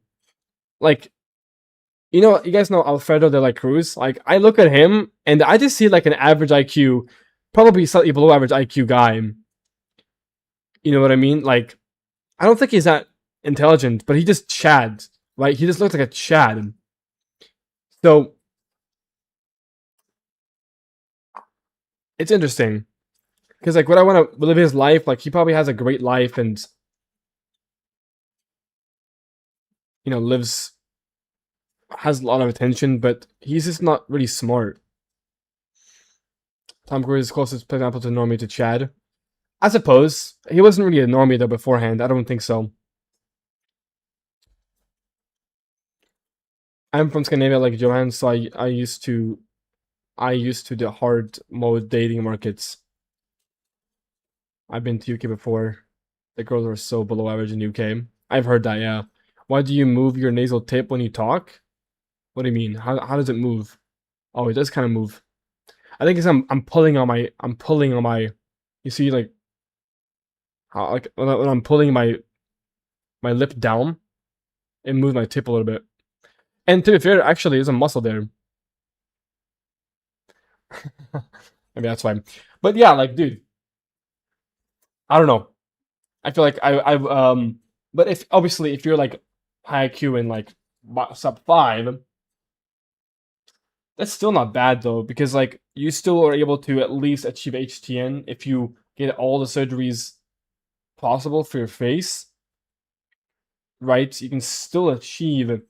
like you guys know Alfredo de la Cruz. Like, I look at him and I just see like an average IQ, probably slightly below average IQ guy. You know what I mean? Like, I don't think he's that intelligent, but he just Chad. Like, he just looks like a Chad. So it's interesting because like, would I want to live his life? Like, he probably has a great life and has a lot of attention, but he's just not really smart. Tom Cruise is closest example to normie to Chad. I suppose he wasn't really a normie though beforehand. I don't think so. I'm from Scandinavia, like Johan, so I used to the hard mode dating markets. I've been to UK before. The girls are so below average in UK. I've heard that, yeah. Why do you move your nasal tip when you talk? What do you mean? How does it move? Oh, it does kind of move. I think it's I'm pulling on my. You see, like how like when I'm pulling my lip down, it moves my tip a little bit. And to be fair, actually, there's a muscle there. Maybe that's why. But yeah, like, dude, I don't know. I feel like but if obviously if you're like high IQ and like sub 5, that's still not bad though, because like you still are able to at least achieve HTN if you get all the surgeries possible for your face, right? You can still achieve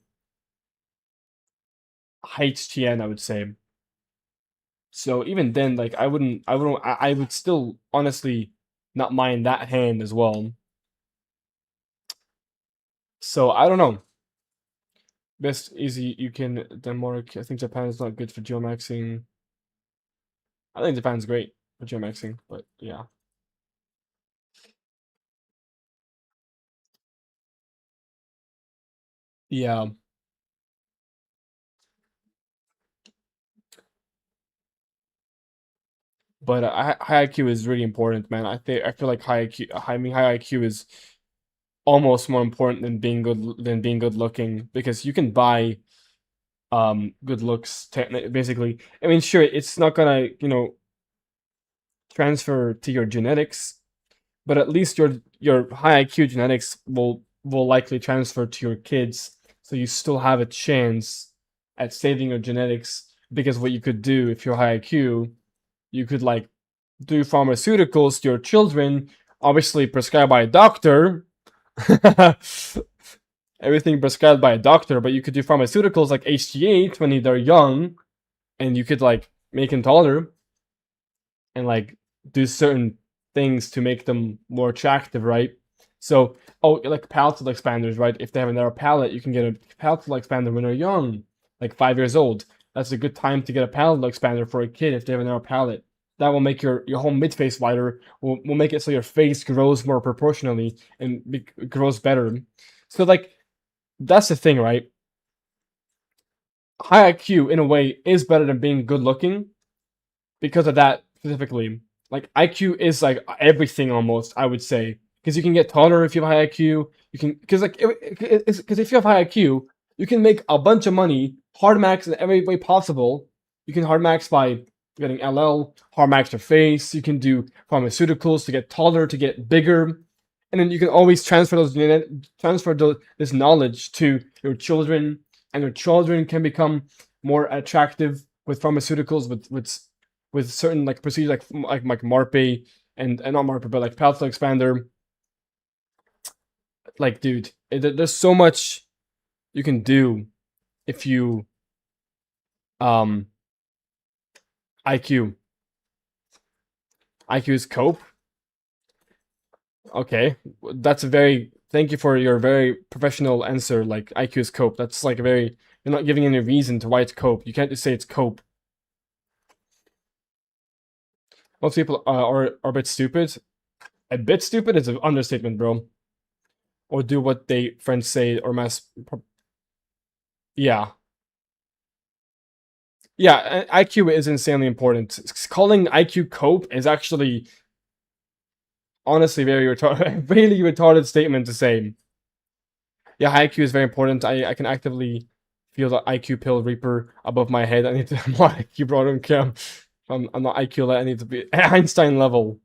HTN, I would say. So even then, like I would still honestly not mind that hand as well. So I don't know. Best easy you can Denmark. I think Japan is not good for geomaxing. I think Japan's great for geomaxing, but yeah. Yeah. But high IQ is really important, man. I feel like high IQ. I mean, high IQ is almost more important than being good looking, because you can buy good looks basically. I mean, sure, it's not gonna transfer to your genetics, but at least your high IQ genetics will will likely transfer to your kids, so you still have a chance at saving your genetics. Because what you could do if you're high IQ, you could like do pharmaceuticals to your children, obviously prescribed by a doctor. Everything prescribed by a doctor, but you could do pharmaceuticals like HGH when they're young, and you could like make them taller and like do certain things to make them more attractive, right? So, like palatal expanders, right? If they have a narrow palate, you can get a palatal expander when they're young, like 5 years old. That's a good time to get a palatal expander for a kid if they have a narrow palate. That will make your whole midface wider, will make it so your face grows more proportionally and grows better. So, like, that's the thing, right? High IQ, in a way, is better than being good looking because of that specifically. Like, IQ is like everything almost, I would say. Because you can get taller if you have high IQ. You can, because if you have high IQ, you can make a bunch of money, hard max in every way possible. You can hard max by getting LL, hard max your face. You can do pharmaceuticals to get taller, to get bigger, and then you can always transfer this knowledge to your children, and your children can become more attractive with pharmaceuticals, with certain like procedures like Marpe and not Marpe, but like palatal expander. Like, dude, there's so much you can do if you IQ is cope. Okay, that's a very thank you for your very professional answer. Like, IQ is cope. That's like a very, you're not giving any reason to why it's cope. You can't just say it's cope. Most people are a bit stupid. A bit stupid is an understatement, bro. Or do what they French say, or mass. Yeah. Yeah, IQ is insanely important. Calling IQ cope is actually honestly very retarded, really retarded statement to say. Yeah, high IQ is very important. I can actively feel the IQ pill reaper above my head. I need to more IQ, bro. I don't care. I'm not IQ level. I need to be Einstein level.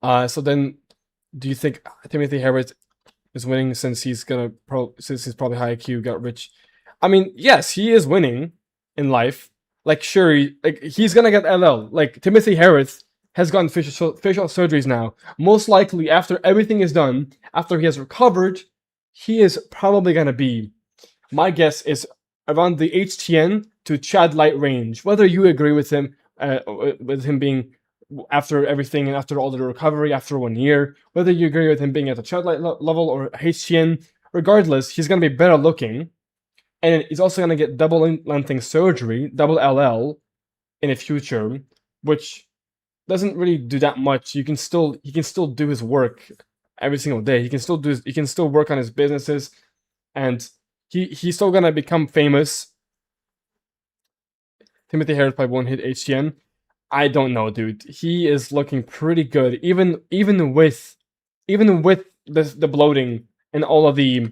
So then, do you think Timothy Harris is winning since he's probably high IQ, got rich? I mean, yes, he is winning in life. Like, sure, he's gonna get LL. Like, Timothy Harris has gotten facial surgeries now. Most likely, after everything is done, after he has recovered, he is probably gonna be, my guess is, around the HTN to Chad Light range. Whether you agree with him being, after everything and after all the recovery, after 1 year, whether you agree with him being at the Chad Light level or HTN, regardless, he's gonna be better looking. And he's also gonna get double lengthening surgery, double LL, in the future, which doesn't really do that much. He can still do his work every single day. He can still work on his businesses, and he's still gonna become famous. Timothy Harris probably won't hit HTN. I don't know, dude. He is looking pretty good, even with the bloating and all of the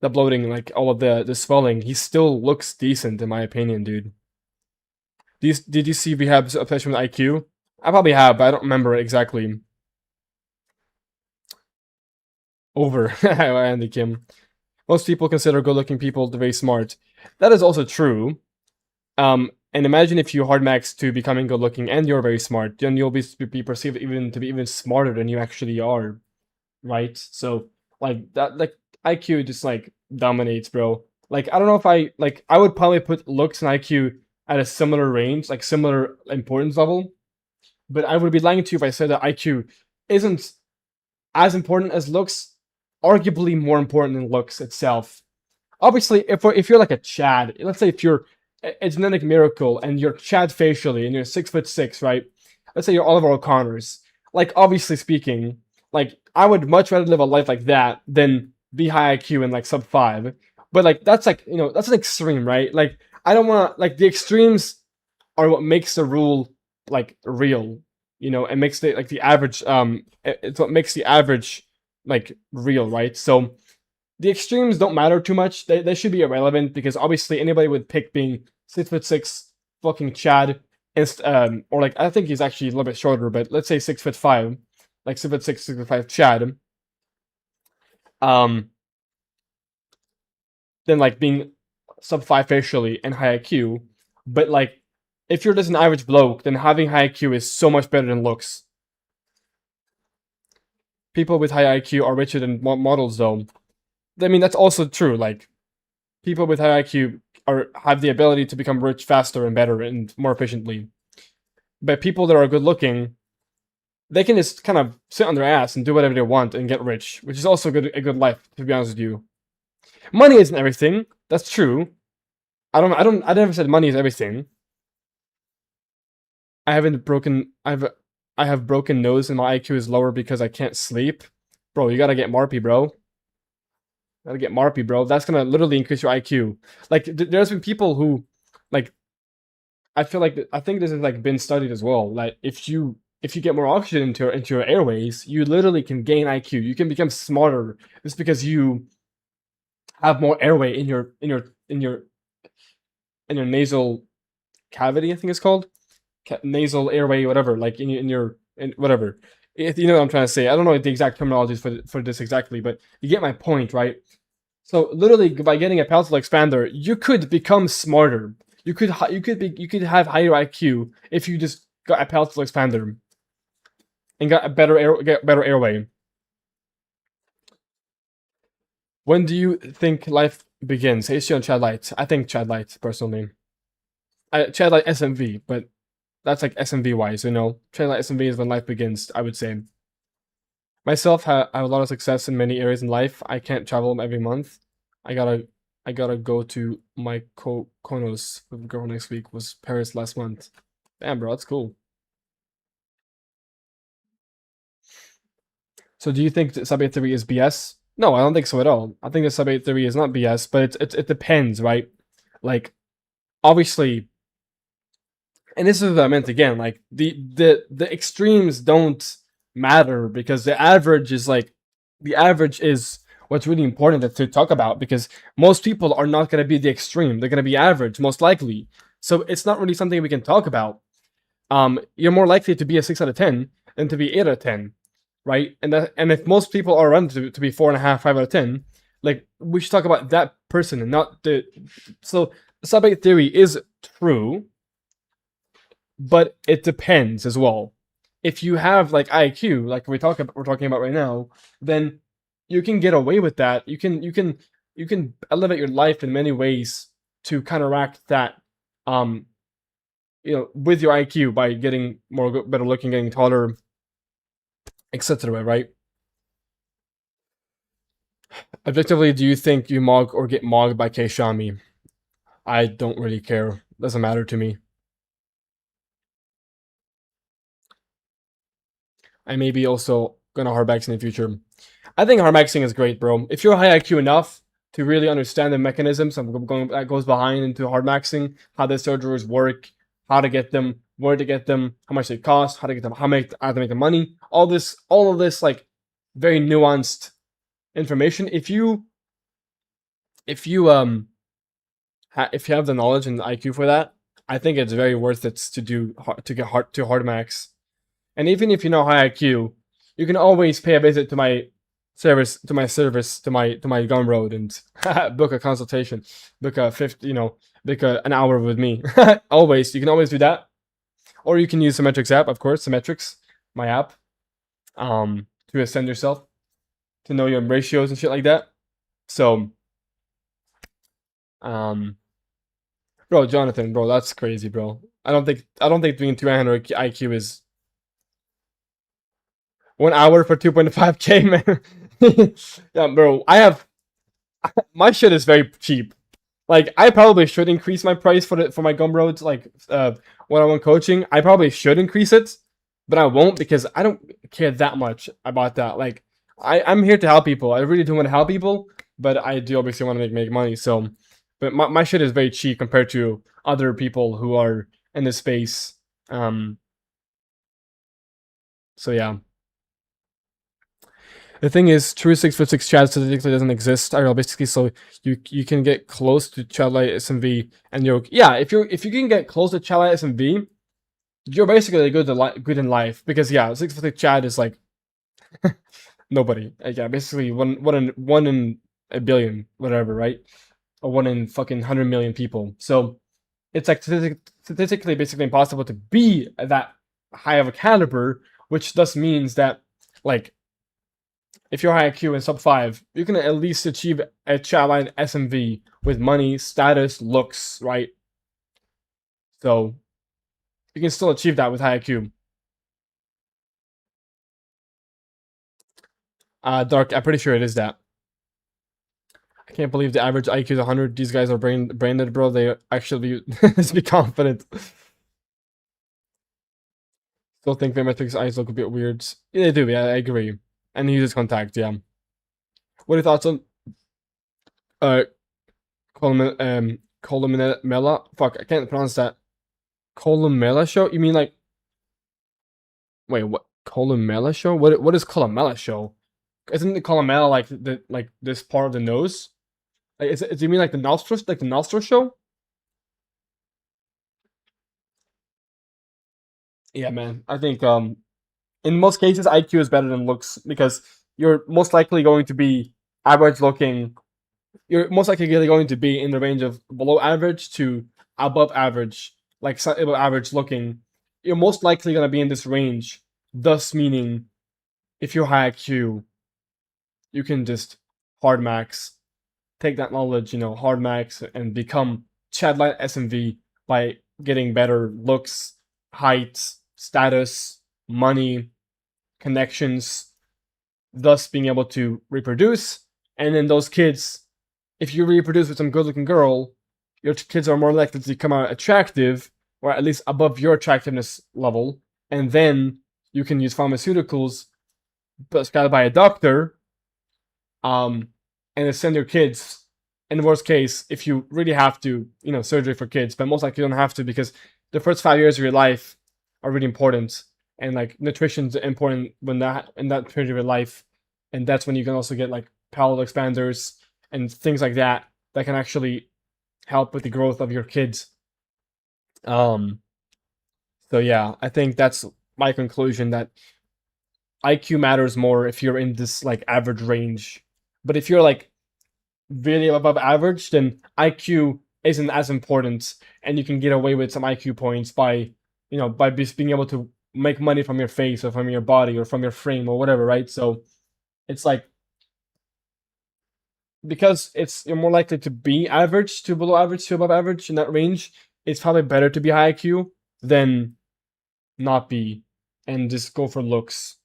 bloating, like all of the swelling. He still looks decent in my opinion, dude. Did you see Rehab's obsession with IQ? I probably have, but I don't remember it exactly. Over. Andy Kim. Most people consider good-looking people very smart. That is also true. And imagine if you hard max to becoming good-looking and you're very smart, then you'll be perceived to be even smarter than you actually are, right? So like that, like IQ just like dominates, bro. Like, I don't know if I would probably put looks and IQ at a similar range, like similar importance level, but I would be lying to you if I said that IQ isn't as important as looks. Arguably more important than looks itself. Obviously, if you're like a Chad, let's say if you're a genetic miracle and you're Chad facially and you're 6'6", right? Let's say you're Oliver O'Connor's. Like, obviously speaking, like, I would much rather live a life like that than be high IQ and like sub 5. But like, that's like, that's an extreme, right? Like, I don't want to, like, the extremes are what makes the rule like real, and makes the like the average it's what makes the average like real, right? So the extremes don't matter too much. They should be irrelevant because obviously anybody would pick being 6'6" fucking Chad or like I think he's actually a little bit shorter, but let's say 6'5", like 6'6", 6'5" Chad, then like being sub 5 facially and high IQ, but like if you're just an average bloke, then having high IQ is so much better than looks. People with high IQ are richer than models, though. I mean, that's also true. Like, people with high IQ have the ability to become rich faster and better and more efficiently. But people that are good looking, they can just kind of sit on their ass and do whatever they want and get rich, which is also a good life, to be honest with you. Money isn't everything. That's true. I never said money is everything. I have broken nose and my IQ is lower because I can't sleep. Bro, you gotta get Marpy, bro. Gotta get Marpy, bro. That's gonna literally increase your IQ. Like, there's been people who, like, I think this has like been studied as well. Like, if you get more oxygen into your airways, you literally can gain IQ. You can become smarter just because you have more airway in your nasal cavity, I think it's called. Nasal airway, whatever, like in whatever. You know what I'm trying to say. I don't know the exact terminologies for this exactly, but you get my point, right? So literally, by getting a palatal expander, you could become smarter. You could have higher IQ if you just got a palatal expander and got a better airway. When do you think life begins? Hey, on Chad Light. I think Chad Light personally. Chad Light SMV, but that's like SMV wise, you know. Chad Light SMV is when life begins, I would say. Myself, I have a lot of success in many areas in life. I can't travel every month. I gotta go to my Konos with the girl next week. Was Paris last month. Damn, bro, that's cool. So do you think that sub 8 theory is BS? No, I don't think so at all. I think the sub 8 theory is not BS, but it depends, right? Like, obviously, and this is what I meant again, like, the extremes don't matter because the average is what's really important to talk about, because most people are not going to be the extreme. They're going to be average, most likely. So it's not really something we can talk about. You're more likely to be a 6 out of 10 than to be 8 out of 10, right? And if most people are around to be 4.5, 5 out of 10, like, we should talk about that person and not the. So sub 8 theory is true, but it depends as well. If you have like IQ, like we're talking about right now, then you can get away with that. You can elevate your life in many ways to counteract that. With your IQ by getting better looking, getting taller, etc. Right? Objectively, do you think you mog or get mogged by K-Shami? I don't really care. Doesn't matter to me. I may be also gonna hardmax in the future. I think hardmaxing is great, bro. If you're high IQ enough to really understand the mechanisms that goes behind into hardmaxing, how the surgeries work, how to get them, where to get them, how much they cost, how to get them, how to make the money, all of this like very nuanced information. If you have the knowledge and the IQ for that, I think it's very worth it to get hardmax. And even if you know high IQ, you can always pay a visit to my service, to my Gumroad and book a consultation, book an hour with me. You can always do that. Or you can use Symmetrics app, of course, Symmetrics, my app, to ascend yourself, to know your ratios and shit like that. So, bro, Jonathan, bro, that's crazy, bro. I don't think doing 200 IQ is 1 hour for 2.5K, man. Yeah, bro, my shit is very cheap. Like, I probably should increase my price for my Gumroads, like, one-on-one coaching. I probably should increase it, but I won't because I don't care that much about that. Like, I'm here to help people. I really do want to help people, but I do obviously want to make money. So, but my shit is very cheap compared to other people who are in this space. So yeah. The thing is, true 6'6" Chad statistically doesn't exist. Basically, so you can get close to Chad Light SMV, and if you can get close to Chad Light SMV, you're basically good in life, because yeah, 6 foot Chad is like nobody. Yeah, basically one in a billion, whatever, right? Or one in fucking 100 million people. So it's like statistically basically impossible to be that high of a caliber, which thus means that like if you're high IQ and sub 5, you can at least achieve a chatline SMV with money, status, looks, right? So you can still achieve that with high IQ. Dark, I'm pretty sure it is that. I can't believe the average IQ is 100. These guys are brain dead, bro. They actually let's be confident. Still think Matrix eyes look a bit weird. Yeah, they do. Yeah, I agree. And he uses contact. Yeah. What are your thoughts on Columella? Fuck, I can't pronounce that. Columella show? You mean like? Wait, what? Columella show? What is Columella show? Isn't the Columella like this part of the nose? Like, do you mean like the nostrils, like the nostril show? Yeah, man. I think in most cases IQ is better than looks, because you're most likely going to be average looking. You're most likely going to be in the range of below average to above average, like above average looking. You're most likely going to be in this range, thus meaning if you're high IQ, you can just hard max, take that knowledge, hard max, and become Chadline SMV by getting better looks, height, status, money, connections, thus being able to reproduce. And then those kids, if you reproduce with some good-looking girl, your kids are more likely to come out attractive, or at least above your attractiveness level. And then you can use pharmaceuticals prescribed by a doctor, and then send your kids. In the worst case, if you really have to, surgery for kids, but most likely you don't have to, because the first 5 years of your life are really important, and like nutrition's important in that period of your life, and that's when you can also get like palate expanders and things like that can actually help with the growth of your kids. So yeah, I think that's my conclusion, that IQ matters more if you're in this like average range. But if you're like really above average, then IQ isn't as important, and you can get away with some IQ points by, by just being able to make money from your face or from your body or from your frame or whatever, right? So it's like, because you're more likely to be average to below average to above average in that range, it's probably better to be high IQ than not be and just go for looks.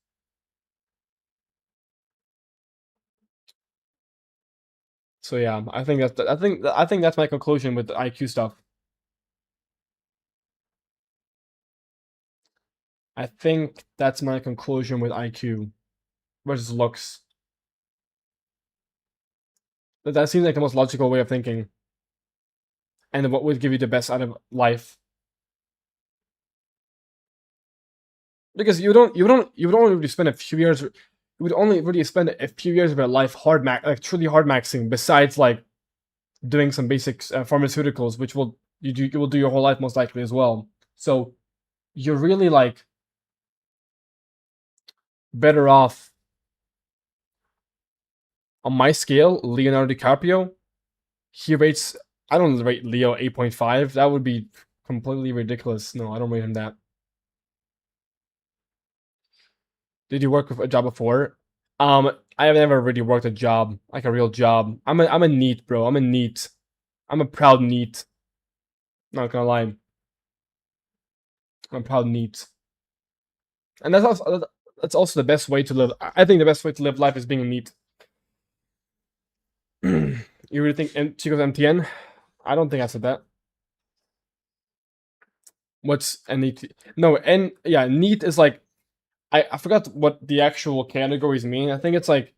So yeah, I think that's my conclusion with the IQ stuff. I think that's my conclusion with IQ versus looks. That seems like the most logical way of thinking, and what would give you the best out of life. Because you would only really spend a few years. You would only really spend a few years of your life truly hard maxing. Besides like doing some basic pharmaceuticals, which you will do your whole life most likely as well. So you're really like better off. On my scale, Leonardo DiCaprio, he rates. I don't rate Leo 8.5. That would be completely ridiculous. No, I don't rate him that. Did you work with a job before? I have never really worked a job, like a real job. I'm a NEET, bro. I'm a NEET. I'm a proud NEET. Not gonna lie. I'm a proud NEET. And that's also the best way to live. I think the best way to live life is being a NEET. You really think Chico's MTN? I don't think I said that. What's a NEET? No, yeah, NEET is like, I forgot what the actual categories mean. I think it's like,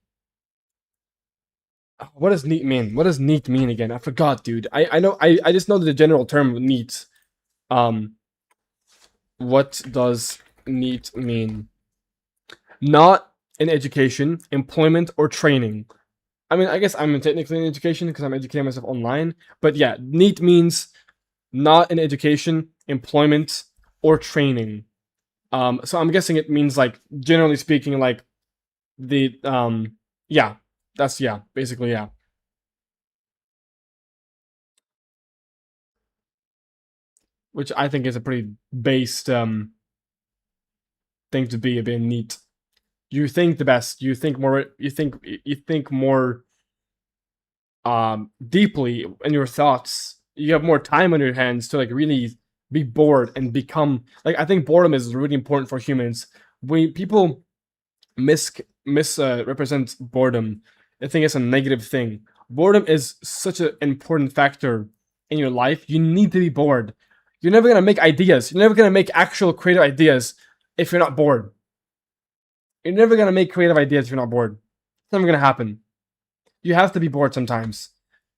what does NEET mean? What does NEET mean again? I forgot, dude. I know, I just know the general term NEET. What does NEET mean? Not in education, employment, or training. I mean, I guess I'm technically in education because I'm educating myself online. But yeah, NEET means not in education, employment, or training. So I'm guessing it means like generally speaking, like the yeah, that's yeah, basically yeah. Which I think is a pretty based thing to be a bit neat. You think the best. You think more. You think more deeply in your thoughts. You have more time on your hands to like really be bored and become like. I think boredom is really important for humans. We people misrepresent boredom. I think it's a negative thing. Boredom is such an important factor in your life. You need to be bored. You're never gonna make ideas. You're never gonna make actual creative ideas if you're not bored. You're never gonna make creative ideas if you're not bored. It's never gonna happen. You have to be bored sometimes.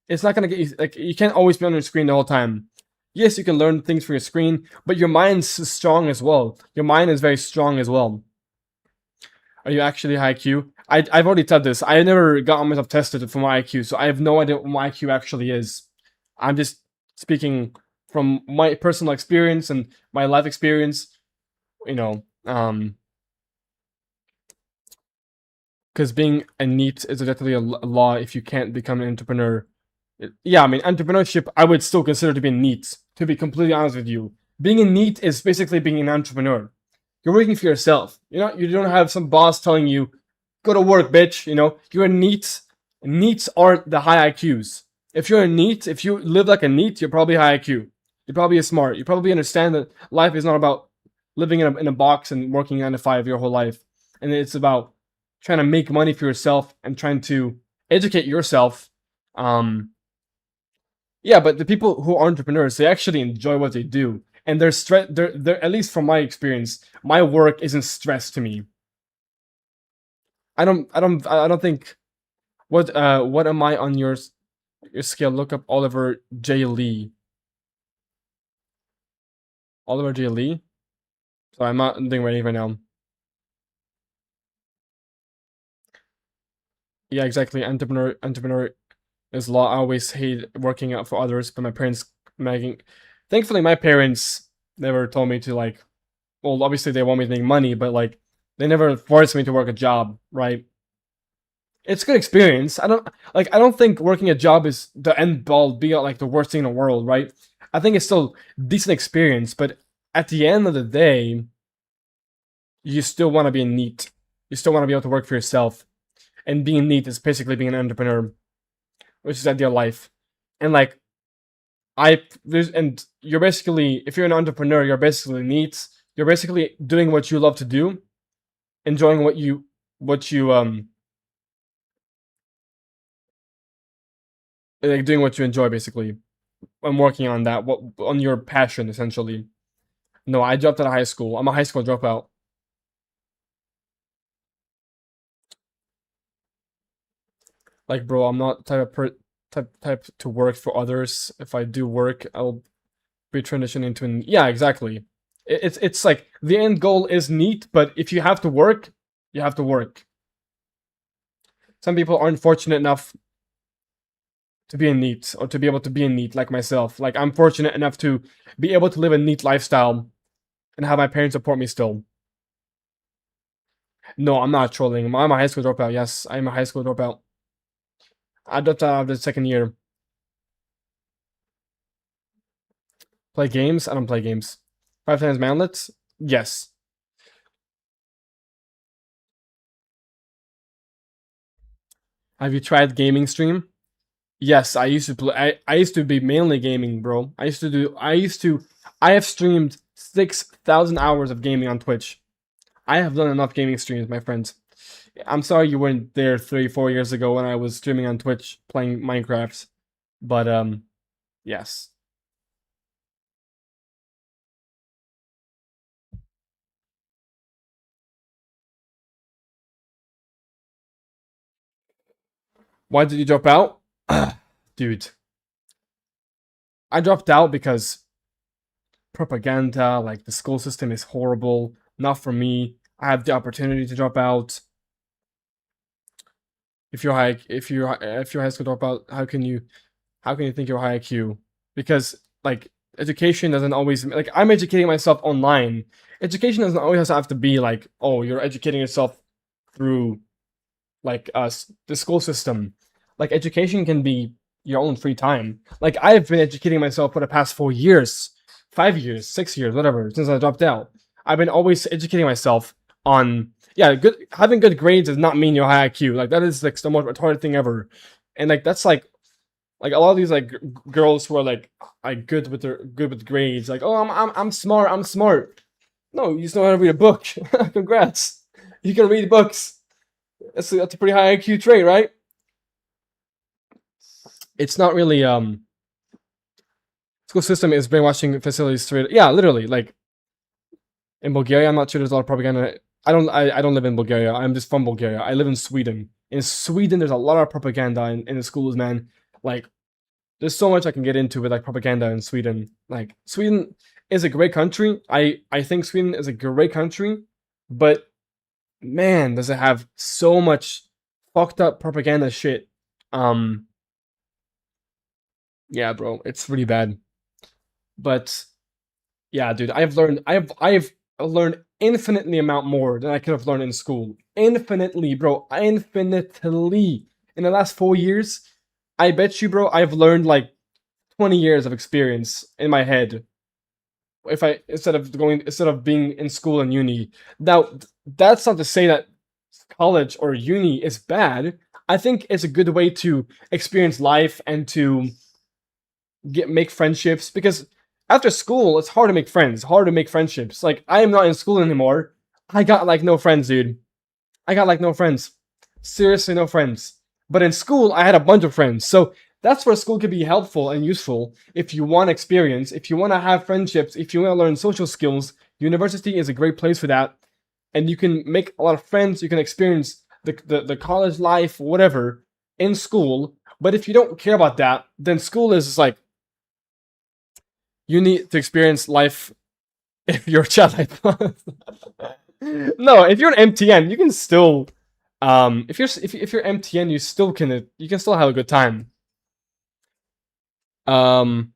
It's not gonna get you like you can't always be on your screen the whole time. Yes, you can learn things from your screen, but your mind's strong as well. Your mind is very strong as well. Are you actually high IQ? I've already said this. I never got myself tested for my IQ, so I have no idea what my IQ actually is. I'm just speaking from my personal experience and my life experience. You know, because being a NEET is definitely a law if you can't become an entrepreneur. Yeah, I mean, entrepreneurship I would still consider to be a NEET, to be completely honest with you. Being a NEET is basically being an entrepreneur. You're working for yourself. You don't have some boss telling you, go to work, bitch. You're a NEET. NEETs aren't the high IQs. If you're a NEET, if you live like a NEET, you're probably high IQ. You're probably smart. You probably understand that life is not about living in a box and working 9 to 5 your whole life. And it's about trying to make money for yourself and trying to educate yourself. Yeah, but the people who are entrepreneurs, they actually enjoy what they do, and they're at least from my experience, my work isn't stress to me. I don't think what am I on your scale? Look up Oliver J. Lee. Oliver J. Lee. So I'm not doing ready right now. Yeah, exactly. Entrepreneur is law. I always hate working out for others, but my parents making. Thankfully, my parents never told me to like. Well, obviously they want me to make money, but like they never forced me to work a job, right? It's a good experience. I don't think working a job is the end all be all, like the worst thing in the world, right? I think it's still decent experience, but at the end of the day, you still want to be neat. You still want to be able to work for yourself, and being neat is basically being an entrepreneur, which is ideal life. And like you're basically if you're an entrepreneur, you're basically neat. You're basically doing what you love to do, enjoying what you like doing what you enjoy basically. I'm working on that. What on your passion essentially. No, I dropped out of high school. I'm a high school dropout. Like, bro, I'm not type to work for others. If I do work, I'll be transitioning into an yeah, exactly. It's like the end goal is neat, but if you have to work, you have to work. Some people aren't fortunate enough to be a NEET or to be able to be a NEET like myself. Like I'm fortunate enough to be able to live a NEET lifestyle and have my parents support me still. No, I'm not trolling. I'm a high school dropout. Yes, I'm a high school dropout. I dropped out of the second year. Play games? I don't play games. 5 times manlets? Yes. Have you tried gaming stream? Yes, I used to play. I used to be mainly gaming, bro. I have streamed 6,000 hours of gaming on Twitch. I have done enough gaming streams, my friends. I'm sorry you weren't there 3, 4 years ago when I was streaming on Twitch playing Minecraft. But yes. Why did you drop out? Dude. I dropped out because propaganda, like the school system is horrible. Not for me. I have the opportunity to drop out. If you're high school dropout, how can you think you're high IQ? Because like education doesn't always like I'm educating myself online. Education doesn't always have to be like, oh, you're educating yourself through like the school system. Like education can be your own free time. Like I've been educating myself for the past 4 years, 5 years, 6 years, whatever, since I dropped out. I've been always educating myself on good having good grades does not mean you're high IQ. Like that is like the most retarded thing ever. And like that's like a lot of these like girls who are like good with grades, like, oh, I'm smart, I'm smart. No, you just know how to read a book. Congrats. You can read books. That's a pretty high IQ trait, right? It's not really school system is brainwashing facilities straight. Yeah, literally. Like in Bulgaria, I'm not sure there's a lot of propaganda. I don't live in Bulgaria. I'm just from Bulgaria. I live in Sweden. In Sweden, there's a lot of propaganda in the schools, man. Like, there's so much I can get into with like propaganda in Sweden. Like, Sweden is a great country. I think Sweden is a great country, but man, does it have so much fucked up propaganda shit. Yeah, bro, it's really bad. But yeah, dude, I've learned infinitely amount more than I could have learned in school. Infinitely, bro, infinitely. In the last 4 years, I bet you, bro, I've learned like 20 years of experience in my head. If I instead of being in school and uni. Now, that's not to say that college or uni is bad. I think it's a good way to experience life and to make friendships, because after school it's hard to make friends, hard to make friendships. Like, I am not in school anymore. I got like no friends, dude. I got like no friends. Seriously, no friends. But in school, I had a bunch of friends. So that's where school can be helpful and useful if you want experience, if you want to have friendships, if you want to learn social skills. University is a great place for that. And you can make a lot of friends. You can experience the college life, whatever, in school. But if you don't care about that, then school is just like, you need to experience life if you're a child like no, if you're an MTN, you can still if you're MTN, you can still have a good time. The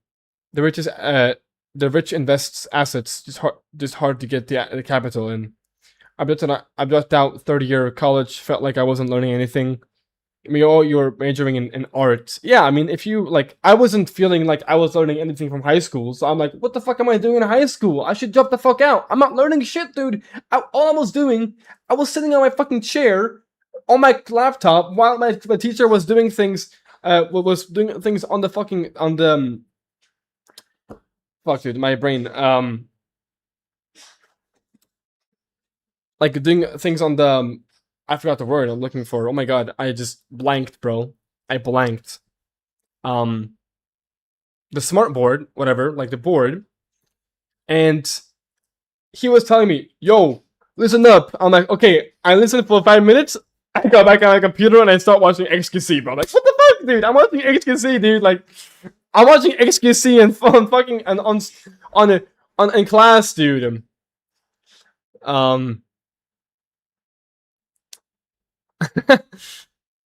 rich invests assets, just hard to get the capital in. I dropped out 30-year college, felt like I wasn't learning anything. I mean, oh, you're majoring in art. Yeah, I mean, if you, like, I wasn't feeling like I was learning anything from high school, so I'm like, what the fuck am I doing in high school? I should drop the fuck out. I'm not learning shit, dude. All I was doing, I was sitting on my fucking chair, on my laptop, while my teacher was doing things, on the fucking, fuck, dude, my brain, like, doing things on the, I forgot the word I'm looking for. Oh my god, I just blanked, bro. I blanked. The smart board, whatever, like the board. And he was telling me, yo, listen up. I'm like, okay, I listened for 5 minutes. I got back on my computer and I start watching XQC, bro. I'm like, what the fuck, dude? I'm watching XQC, dude. Like, I'm watching XQC and fucking in class, dude.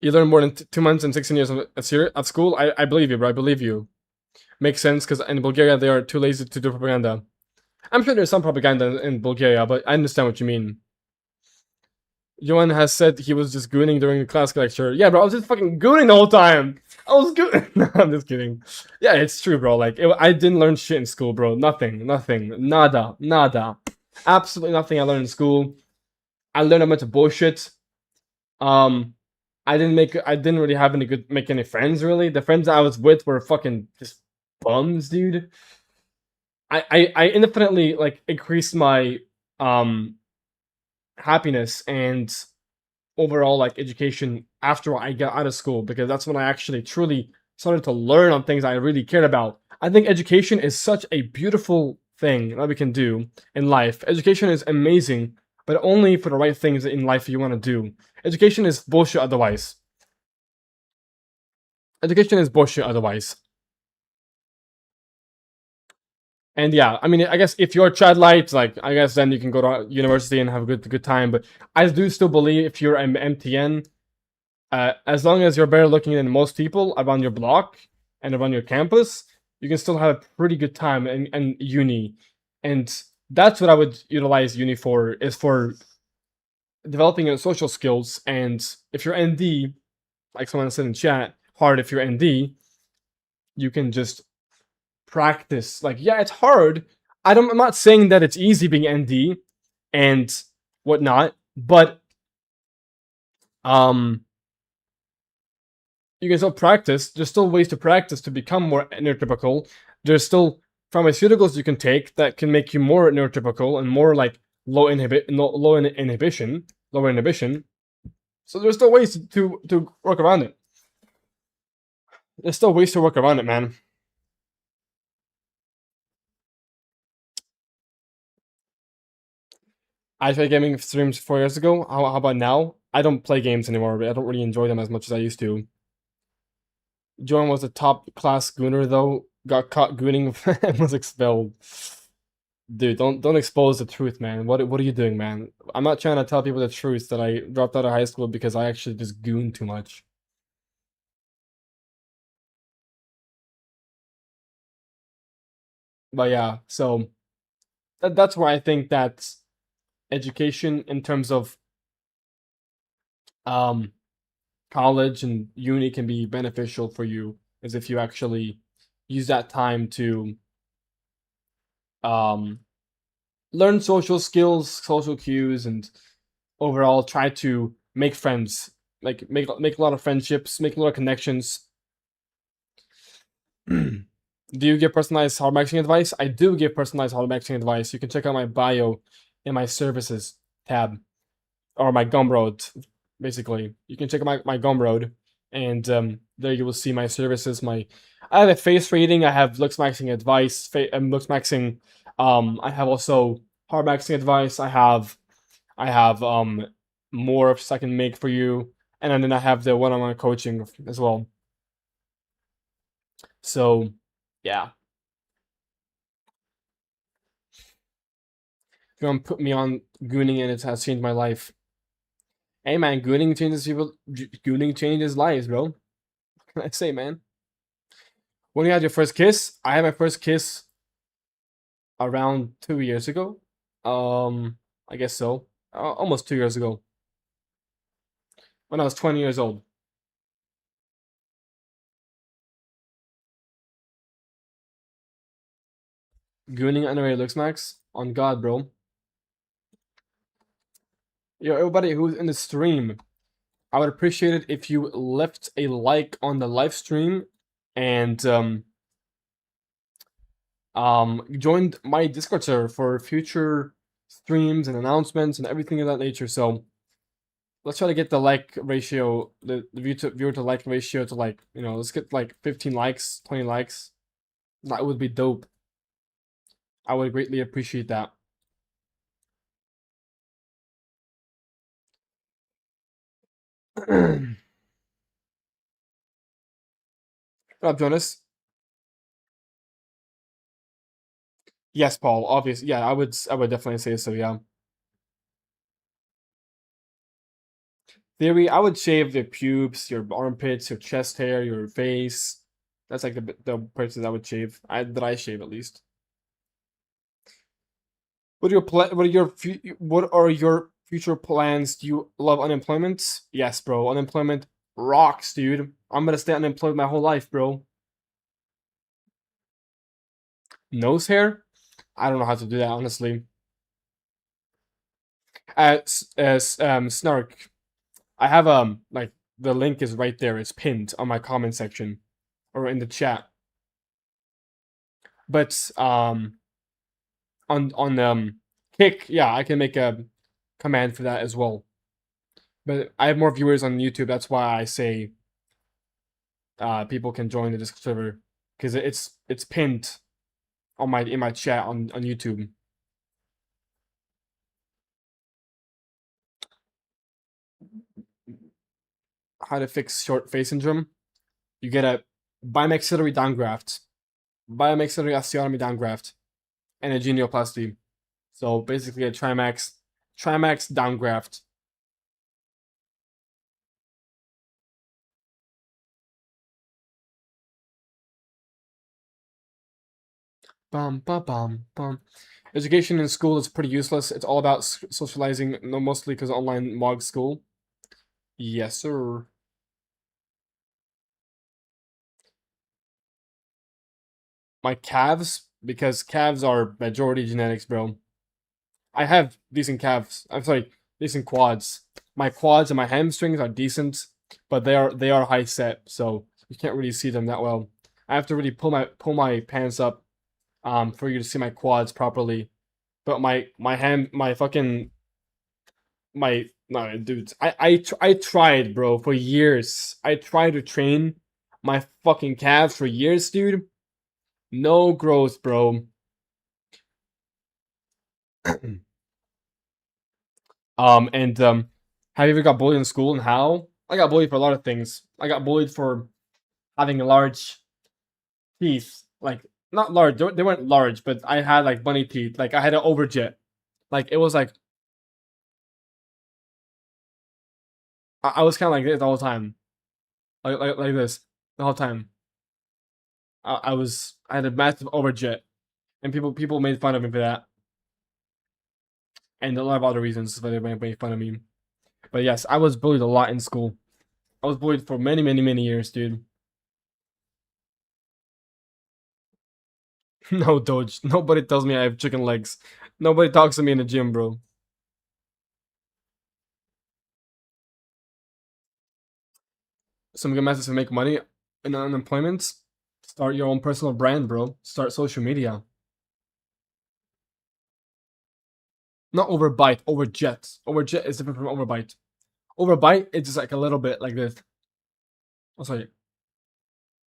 You learn more than 2 months and 16 years of school? I believe you, bro. I believe you. Makes sense, because in Bulgaria, they are too lazy to do propaganda. I'm sure there's some propaganda in Bulgaria, but I understand what you mean. Johan has said he was just gooning during the class lecture. Yeah, bro, I was just fucking gooning the whole time. I was gooning. No, I'm just kidding. Yeah, it's true, bro. Like, I didn't learn shit in school, bro. Nothing. Nada. Absolutely nothing I learned in school. I learned a bunch of bullshit. I didn't really have make any friends, really. The friends I was with were fucking just bums, dude. I infinitely, like, increased my, happiness and overall, like, education after I got out of school, because that's when I actually truly started to learn on things I really cared about. I think education is such a beautiful thing that we can do in life. Education is amazing, but only for the right things in life you want to do. Education is bullshit otherwise. Education is bullshit otherwise. And yeah, I mean, I guess if you're childlite, like, I guess then you can go to university and have a good time. But I do still believe if you're an MTN, as long as you're better looking than most people around your block and around your campus, you can still have a pretty good time in uni, and that's what I would utilize uni for, is for developing your social skills. And if you're ND, like someone said in chat, hard if you're ND, you can just practice. Like, yeah, it's hard. I'm not saying that it's easy being ND and whatnot, but you can still practice. There's still ways to practice to become more neurotypical. There's still pharmaceuticals you can take that can make you more neurotypical and more like lower inhibition. So there's still ways to work around it. There's still ways to work around it, man. I tried gaming streams 4 years ago. How about now? I don't play games anymore, but I don't really enjoy them as much as I used to. Joan was a top class gooner though. Got caught gooning and was expelled. Dude, don't expose the truth, man. What are you doing, man? I'm not trying to tell people the truth that I dropped out of high school because I actually just gooned too much. But yeah, so that's where I think that education in terms of college and uni can be beneficial for you, is if you actually use that time to learn social skills, social cues, and overall try to make friends, like make a lot of friendships, make a lot of connections. Do you give personalized hard maxing advice? I do give personalized hard maxing advice. You can check out my bio in my services tab, or my Gumroad, basically. You can check out my Gumroad, and there you will see my services. I have a face rating. I have Looksmaxxing advice. Looksmaxxing. I have also hard maxing advice. I have more I can make for you, and then I have the one-on-one coaching as well. So, yeah. If you want to put me on gooning, and it has changed my life. Hey man, gooning changes people. Gooning changes lives, bro. What can I say, man? When you had your first kiss, I had my first kiss around 2 years ago. I guess so. Almost 2 years ago. When I was 20 years old. Gooning underrated looks max? On God, bro. Yo, everybody who's in the stream, I would appreciate it if you left a like on the live stream and joined my Discord server for future streams and announcements and everything of that nature. So let's try to get the like ratio, the viewer to like ratio to, like, let's get like 15 likes, 20 likes. That would be dope. I would greatly appreciate that. What up, Jonas? Yes, Paul. Obviously, yeah. I would definitely say so. Yeah. Theory. I would shave the pubes, your armpits, your chest hair, your face. That's like the places I would shave. That I shave at least. What are your future plans? Do you love unemployment? Yes, bro. Unemployment rocks, dude. I'm gonna stay unemployed my whole life, bro. Nose hair? I don't know how to do that, honestly. Snark. I have like the link is right there. It's pinned on my comment section or in the chat. But on Kick, yeah, I can make a command for that as well. But I have more viewers on YouTube. That's why I say people can join the Discord server, because it's pinned on in my chat on YouTube. How to fix short face syndrome? You get a bimaxillary downgraft, bimaxillary osteotomy downgraft, and a genioplasty. So basically a trimax downgraft. Bum, bum, bum, bum. Education in school is pretty useless. It's all about socializing, no, mostly because online mog school. Yes, sir. My calves, because calves are majority genetics, bro. I have decent calves. I'm sorry, decent quads. My quads and my hamstrings are decent, but they are high set, so you can't really see them that well. I have to really pull my pants up for you to see my quads properly. But my fucking my no dudes. I tried, bro, for years. I tried to train my fucking calves for years, dude. No growth, bro. And have you ever got bullied in school and how? I got bullied for a lot of things. I got bullied for having large teeth. Like not large, they weren't large, but I had like bunny teeth. Like I had an overjet. Like it was like I was kind of like this the whole time. Like this the whole time. I had a massive overjet, and people made fun of me for that, and a lot of other reasons why they made fun of me. But yes, I was bullied a lot in school. I was bullied for many, many, many years, dude. No, Doge. Nobody tells me I have chicken legs. Nobody talks to me in the gym, bro. Some good methods to make money in unemployment. Start your own personal brand, bro. Start social media. Not overbite, overjet. Overjet is different from overbite. Overbite, it's just like a little bit like this. Oh, sorry.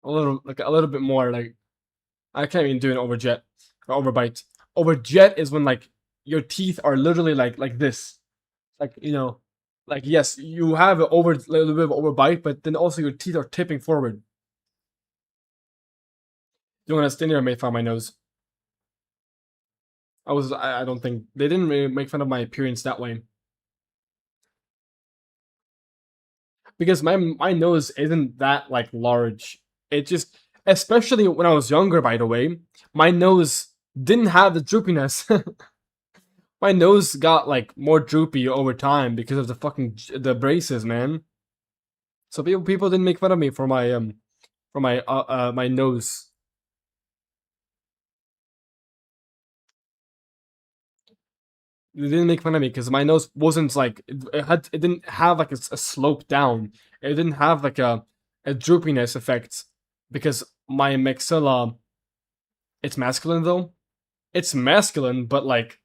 A little bit more like I can't even do an overjet or overbite. Overjet is when like your teeth are literally like this. Like, like yes, you have a little bit of overbite, but then also your teeth are tipping forward. You want to stand there and make fun of my nose? I don't think they didn't really make fun of my appearance that way. Because my nose isn't that like large. It just, especially when I was younger, by the way, my nose didn't have the droopiness. My nose got like more droopy over time because of the braces, man. So people didn't make fun of me for my nose. They didn't make fun of me because my nose wasn't like it didn't have like a slope down. It didn't have like a droopiness effect because my maxilla. It's masculine though. It's masculine, but like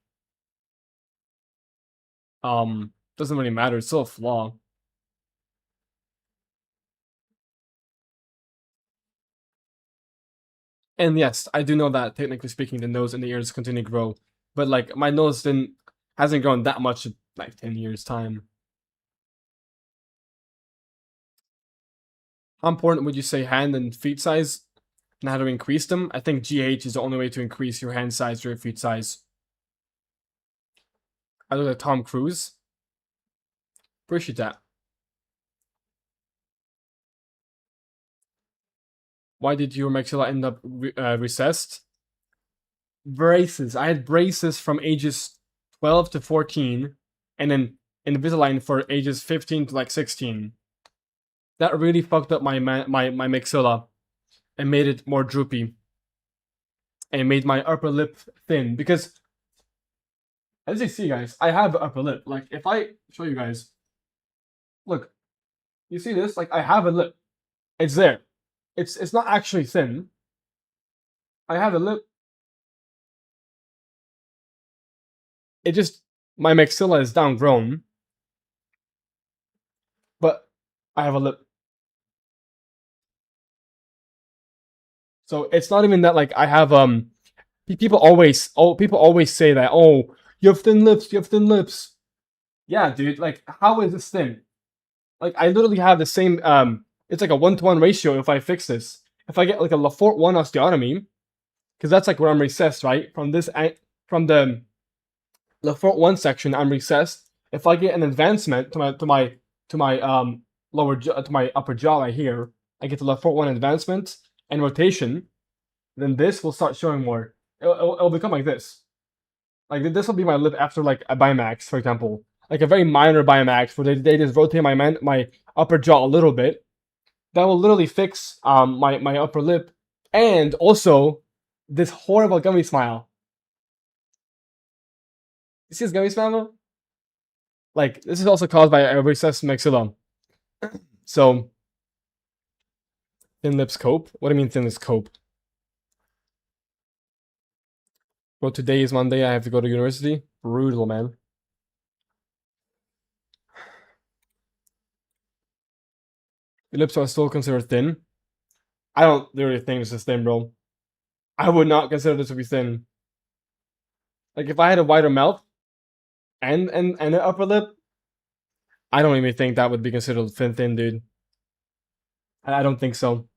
doesn't really matter. It's still a flaw. And yes, I do know that technically speaking, the nose and the ears continue to grow, but like my nose hasn't grown that much in like 10 years time. How important would you say hand and feet size and how to increase them? I think GH is the only way to increase your hand size or your feet size. I look like Tom Cruise. Appreciate that. Why did your maxilla end up recessed? Braces. I had braces from ages 12 to 14, and then Invisalign for ages 15 to like 16. That really fucked up my maxilla and made it more droopy. And made my upper lip thin because, as you see, guys, I have an upper lip. Like if I show you guys, look, you see this? Like I have a lip. It's there. It's not actually thin. I have a lip. It just my maxilla is downgrown, but I have a lip. So it's not even that like I have people always say that, oh, you have thin lips, you have thin lips. Yeah, dude, like how is this thin? Like I literally have the same it's like a 1-to-1 ratio if I fix this. If I get like a Lafort 1 osteotomy, because that's like where I'm recessed, right? From the Lafort 1 section, I'm recessed. If I get an advancement to my lower to my upper jaw right here, I get the Lafort 1 advancement and rotation, then this will start showing more. it'll become like this. Like this will be my lip after like a Bimax, for example, like a very minor Bimax where they just rotate my upper jaw a little bit. That will literally fix my upper lip, and also this horrible gummy smile. You see this gummy smile? Like this is also caused by a recessed maxilla. So thin lips cope. What do you mean thin lips cope? Well, today is Monday. I have to go to university. Brutal, man. Your lips are still considered thin. I don't really think this is thin, bro. I would not consider this to be thin. Like if I had a wider mouth and an upper lip, I don't even think that would be considered thin, dude. I don't think so.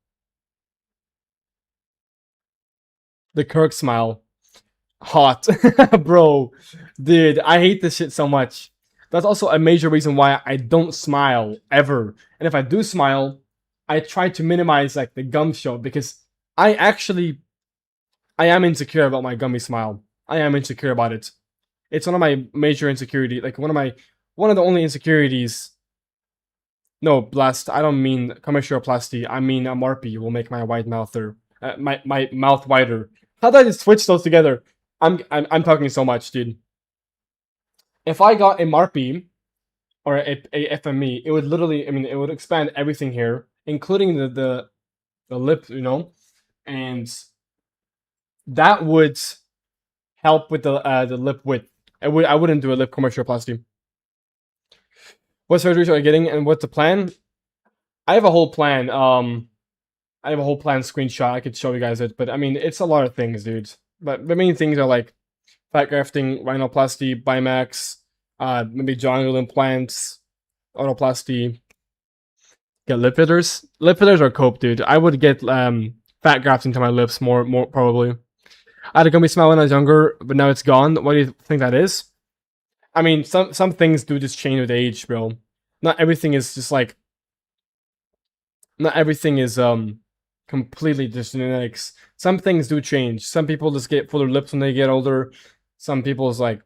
The Kirk smile. Hot. Bro. Dude, I hate this shit so much. That's also a major reason why I don't smile ever. And if I do smile, I try to minimize like the gum show because I am insecure about my gummy smile. I am insecure about it. It's one of my major insecurities. Like one of the only insecurities. No, blast. I don't mean commercialplasty. I mean a Marpy will make my wide mouth my mouth wider. How did I just switch those together? I'm talking so much, dude. If I got a Marpy or a FME, it would literally, I mean, it would expand everything here, including the lip, you know, and that would help with the lip width. I wouldn't do a lip commercialplasty. What surgeries are you getting and what's the plan? I have a whole plan. I have a whole plan screenshot. I could show you guys it, but I mean, it's a lot of things, dude. But the main things are like fat grafting, rhinoplasty, Bimax, maybe jongle implants, autoplasty. Get lip fillers. Lip fillers are cope, dude. I would get fat grafting to my lips more probably. I had a gummy smile when I was younger, but now it's gone. What do you think that is? I mean, some things do just change with age, bro. Not everything is just like. Not everything is completely just genetics. Some things do change. Some people just get fuller lips when they get older. Some people's like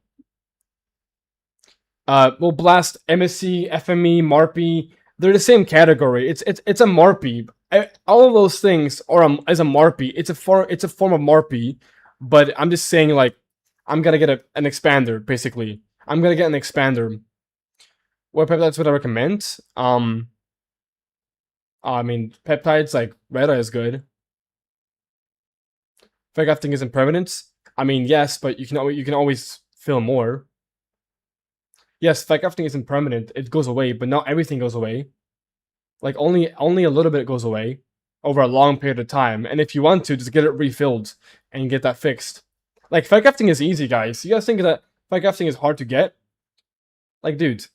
well, blast MSC, FME, Marpy. They're the same category. It's a Marpy. All of those things are as a Marpy. It's a form of Marpy, but I'm just saying like I'm gonna get an expander basically. I'm gonna get an expander. What peptides would I recommend? I mean, peptides like Reta is good. Fat grafting isn't permanent. I mean, yes, but you can always fill more. Yes, fat grafting isn't permanent. It goes away, but not everything goes away. Like only a little bit goes away over a long period of time. And if you want to, just get it refilled and get that fixed. Like fat grafting is easy, guys. You guys think that fat grafting is hard to get? Like, dude.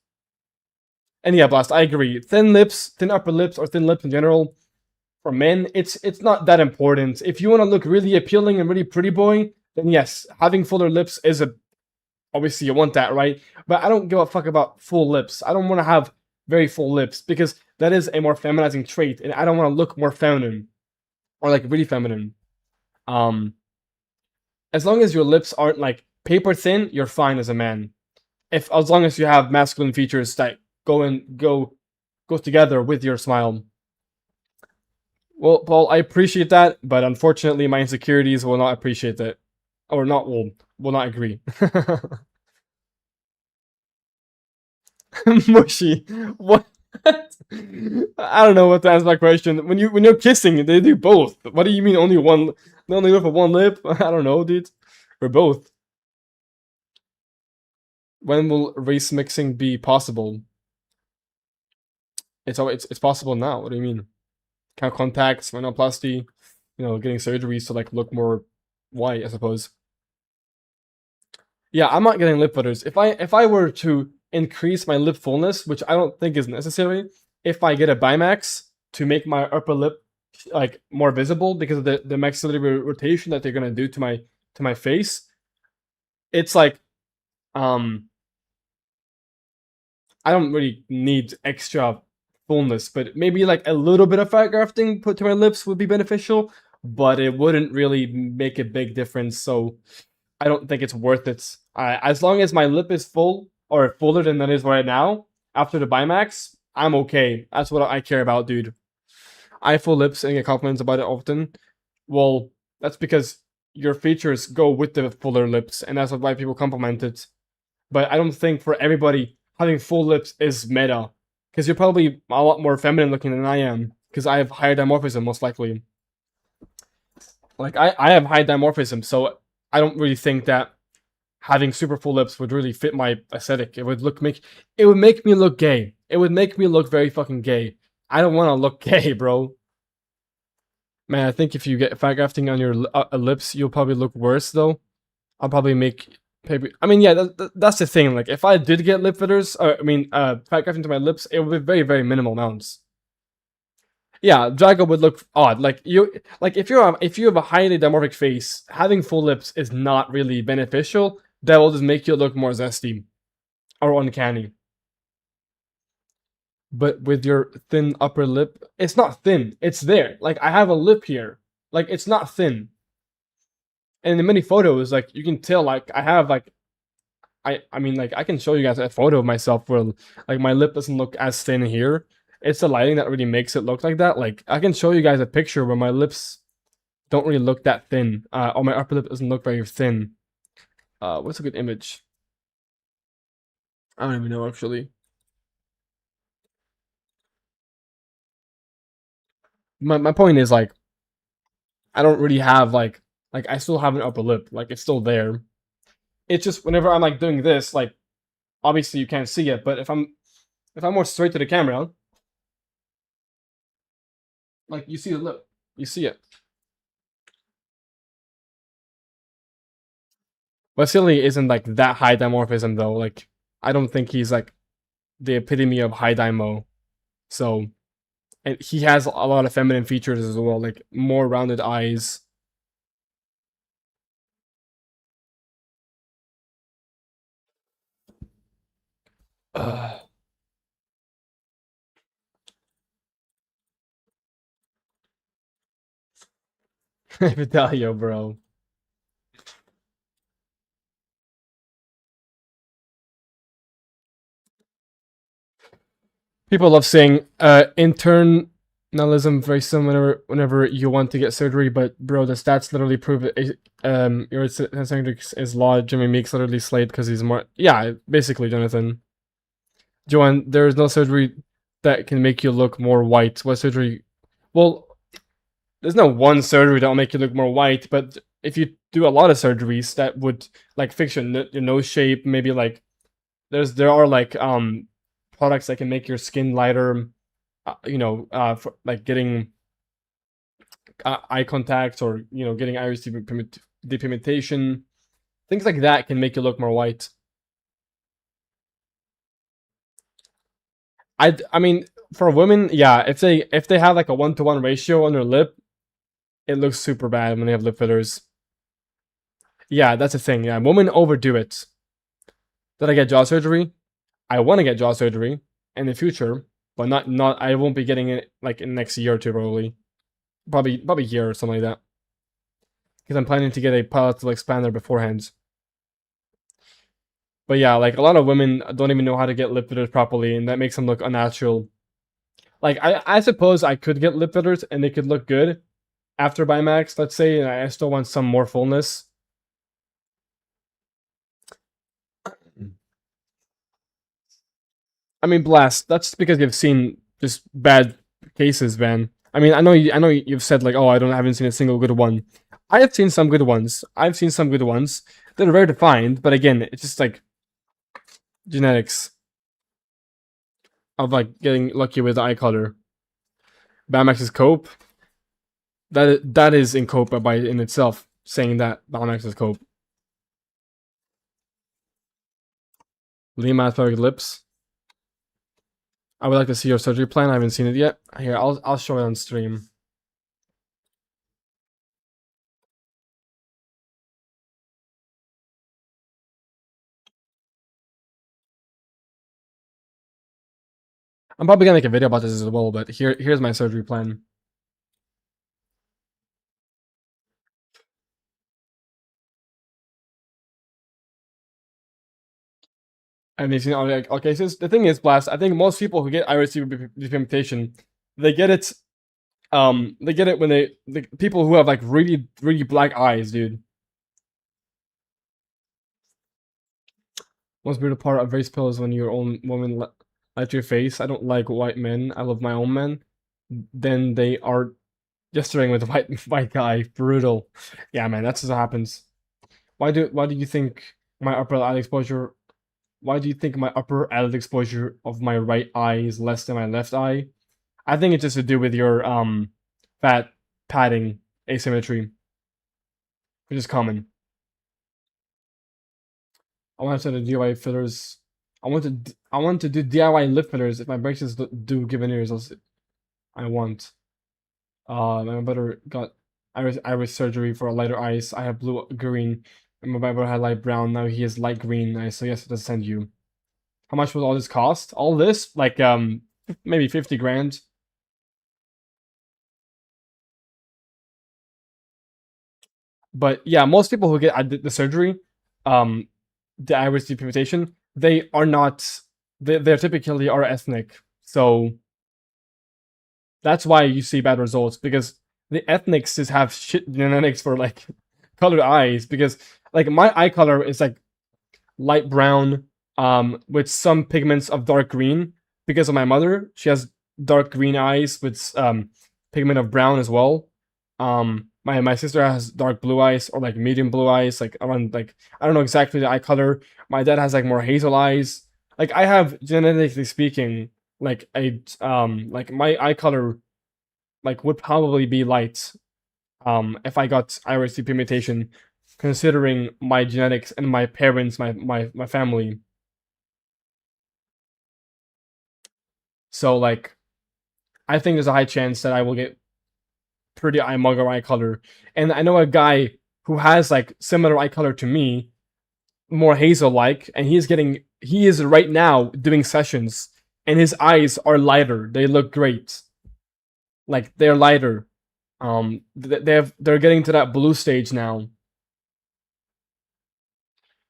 And yeah, blast. I agree. Thin lips, thin upper lips, or thin lips in general. For men, it's not that important. If you want to look really appealing and really pretty boy, then yes, having fuller lips is obviously you want that, right? But I don't give a fuck about full lips. I don't want to have very full lips because that is a more feminizing trait, and I don't want to look more feminine or like really feminine. As long as your lips aren't like paper thin, you're fine as a man. As long as you have masculine features that go together with your smile. Well, Paul, I appreciate that, but unfortunately, my insecurities will not appreciate that, or will not agree. Mushy, what? I don't know what to answer that question. When you're kissing, they do both. What do you mean only one? They only go for one lip? I don't know, dude. Or both. When will race mixing be possible? It's possible now. What do you mean? Contacts, rhinoplasty, getting surgeries to like look more white, I suppose. Yeah, I'm not getting lip fillers. If I were to increase my lip fullness, which I don't think is necessary, if I get a Bimax to make my upper lip like more visible because of the maxillary rotation that they're gonna do to my face, it's like I don't really need extra fullness, but maybe like a little bit of fat grafting put to my lips would be beneficial, but it wouldn't really make a big difference. So I don't think it's worth it. As long as my lip is full or fuller than it is right now after the Bimax, I'm okay. That's what I care about, dude. I have full lips and get compliments about it often. Well, that's because your features go with the fuller lips, and that's why people compliment it. But I don't think for everybody having full lips is meta, because you're probably a lot more feminine looking than I am, because I have higher dimorphism most likely. Like I have high dimorphism, so I don't really think that having super full lips would really fit my aesthetic. It would make me look gay. It would make me look very fucking gay. I don't want to look gay, bro. Man, I think if you get fat grafting on your lips, you'll probably look worse though. I'll probably make maybe. I mean, yeah, that's the thing. Like, if I did get lip fillers, fat grafting to my lips, it would be very, very minimal amounts. Yeah, Drago would look odd. Like if you have a highly dimorphic face, having full lips is not really beneficial. That will just make you look more zesty or uncanny. But with your thin upper lip, it's not thin. It's there. Like, I have a lip here. Like, it's not thin. And in many photos, like, you can tell, like, I have, like, I mean, like, I can show you guys a photo of myself where, like, my lip doesn't look as thin here. It's the lighting that really makes it look like that. Like, I can show you guys a picture where my lips don't really look that thin. Or my upper lip doesn't look very thin. What's a good image? I don't even know, actually. My point is, like, I don't really have, like, I still have an upper lip. Like, it's still there. It's just whenever I'm, like, doing this, like, obviously you can't see it, but if I'm more straight to the camera, like, you see the lip. You see it. Vasily isn't, like, that high dimorphism, though. Like, I don't think he's, like, the epitome of high dimo. So, and he has a lot of feminine features as well, like, more rounded eyes. Vitalio, bro. People love saying internalism very similar whenever you want to get surgery, but bro, the stats literally prove it. Your surgery is law. Jimmy Meeks literally slayed because he's more. Yeah, basically, Jonathan. Joanne, there is no surgery that can make you look more white. What surgery? Well, there's no one surgery that will make you look more white, but if you do a lot of surgeries, that would like fix your nose shape. Maybe like there are like products that can make your skin lighter. For, like getting eye contact or getting iris depigmentation, things like that can make you look more white. I mean, for women, yeah, if they have like a 1-to-1 ratio on their lip, it looks super bad when they have lip fillers. Yeah, that's the thing. Yeah, women overdo it. Did I get jaw surgery? I want to get jaw surgery in the future, but not. I won't be getting it like in the next year or two, probably. Probably a year or something like that. Because I'm planning to get a palatal expander beforehand. But yeah, like a lot of women don't even know how to get lip fillers properly, and that makes them look unnatural. Like I suppose I could get lip fillers and they could look good after Bimax, let's say, and I still want some more fullness. I mean, Blast. That's because you've seen just bad cases, man. I mean, I know you've said like, oh, I haven't seen a single good one. I have seen some good ones. I've seen some good ones. They're very defined, but again, it's just like genetics of like getting lucky with the eye color. Bimax is cope. That is in cope by in itself, saying that Bimax is cope. Lima athletic lips. I would like to see your surgery plan. I haven't seen it yet. Here, I'll show it on stream. I'm probably gonna make a video about this as well, but here's my surgery plan. And they've seen all cases. The thing is, Blast, I think most people who get iris depigmentation, they get it. They get it when the people who have like really really black eyes, dude. Most beautiful part of race pill is when your own woman light your face. I don't like white men. I love my own men. Then they are gesturing with a white guy. Brutal. Yeah, man, that's what happens. Why do you think my upper eyelid exposure? Why do you think my upper eyelid exposure of my right eye is less than my left eye? I think it's just to do with your fat padding asymmetry, which is common. I want to do DIY fillers. I want to do DIY lip fillers if my braces do give ears. I want. My brother got iris surgery for a lighter eyes. I have blue green. And my brother had light brown. Now he has light green. I suggest to send you. How much will all this cost? All this like maybe 50 grand. But yeah, most people who get the surgery, the iris depigmentation, they are not. They're typically are ethnic, so that's why you see bad results, because the ethnics just have shit genetics for like colored eyes. Because like my eye color is like light brown, with some pigments of dark green. Because of my mother, she has dark green eyes with pigment of brown as well. My sister has dark blue eyes, or like medium blue eyes, like around, like I don't know exactly the eye color. My dad has like more hazel eyes. Like I have, genetically speaking, like a like my eye color like would probably be light if I got iris depigmentation, considering my genetics and my parents, my family. So like I think there's a high chance that I will get pretty mugger eye color. And I know a guy who has like similar eye color to me, more hazel like, and he is right now doing sessions, and his eyes are lighter. They look great. Like they're lighter. They're getting to that blue stage now.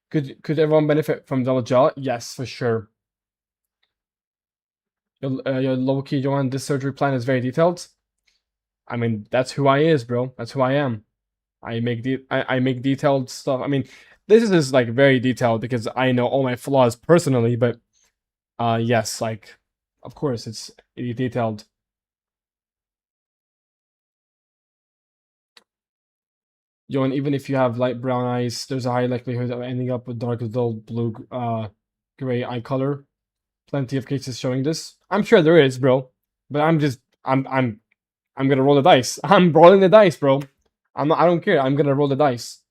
Could everyone benefit from double jaw? Yes, for sure. Your low key Johan, this surgery plan is very detailed. I mean, that's who I is, bro. That's who I am. I make detailed stuff. I mean, this is like very detailed because I know all my flaws personally, but yes, like of course it's detailed. Johan, even if you have light brown eyes, there's a high likelihood of ending up with dark dull blue gray eye color. Plenty of cases showing this. I'm sure there is, bro. But I'm gonna roll the dice. I'm rolling the dice, bro. I don't care. I'm gonna roll the dice.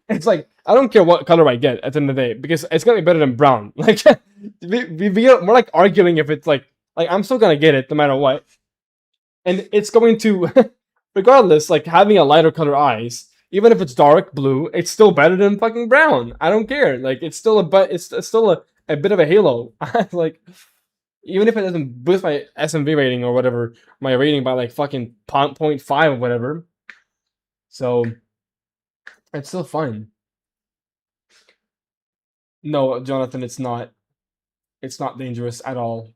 It's like I don't care what color I get at the end of the day, because it's gonna be better than brown. Like we're like arguing if it's like I'm still gonna get it no matter what, and it's going to regardless. Like having a lighter color eyes, even if it's dark blue, it's still better than fucking brown. I don't care. Like it's still it's still a bit of a halo. Like even if it doesn't boost my SMV rating or whatever, my rating by like fucking 0.5 or whatever. So it's still fine. No, Jonathan, it's not. It's not dangerous at all.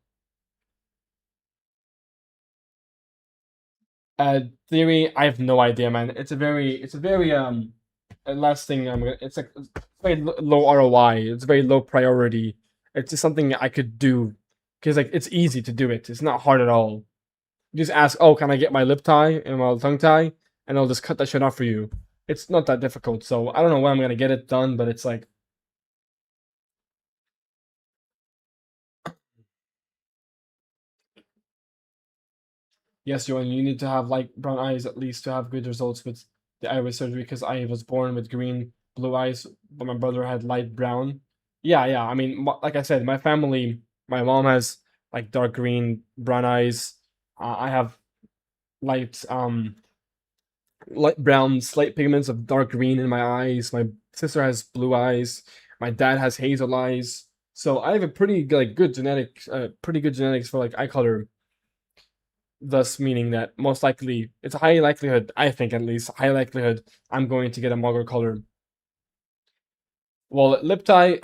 Theory, I have no idea, man. It's a very last thing I'm gonna. It's like it's very low ROI. It's very low priority. It's just something I could do because like it's easy to do it. It's not hard at all. You just ask, oh, can I get my lip tie and my tongue tie, and I'll just cut that shit off for you. It's not that difficult. So I don't know when I'm gonna get it done, but it's like yes, Joanne, you need to have light brown eyes at least to have good results with the iris surgery, because I was born with green, blue eyes, but my brother had light brown. Yeah, yeah. I mean, like I said, my family, my mom has like dark green, brown eyes. I have light, light brown, slight pigments of dark green in my eyes. My sister has blue eyes. My dad has hazel eyes. So I have a pretty like good pretty good genetics for like eye color, thus meaning that most likely it's a high likelihood, I think at least, high likelihood I'm going to get a mugger color. Well, lip tie,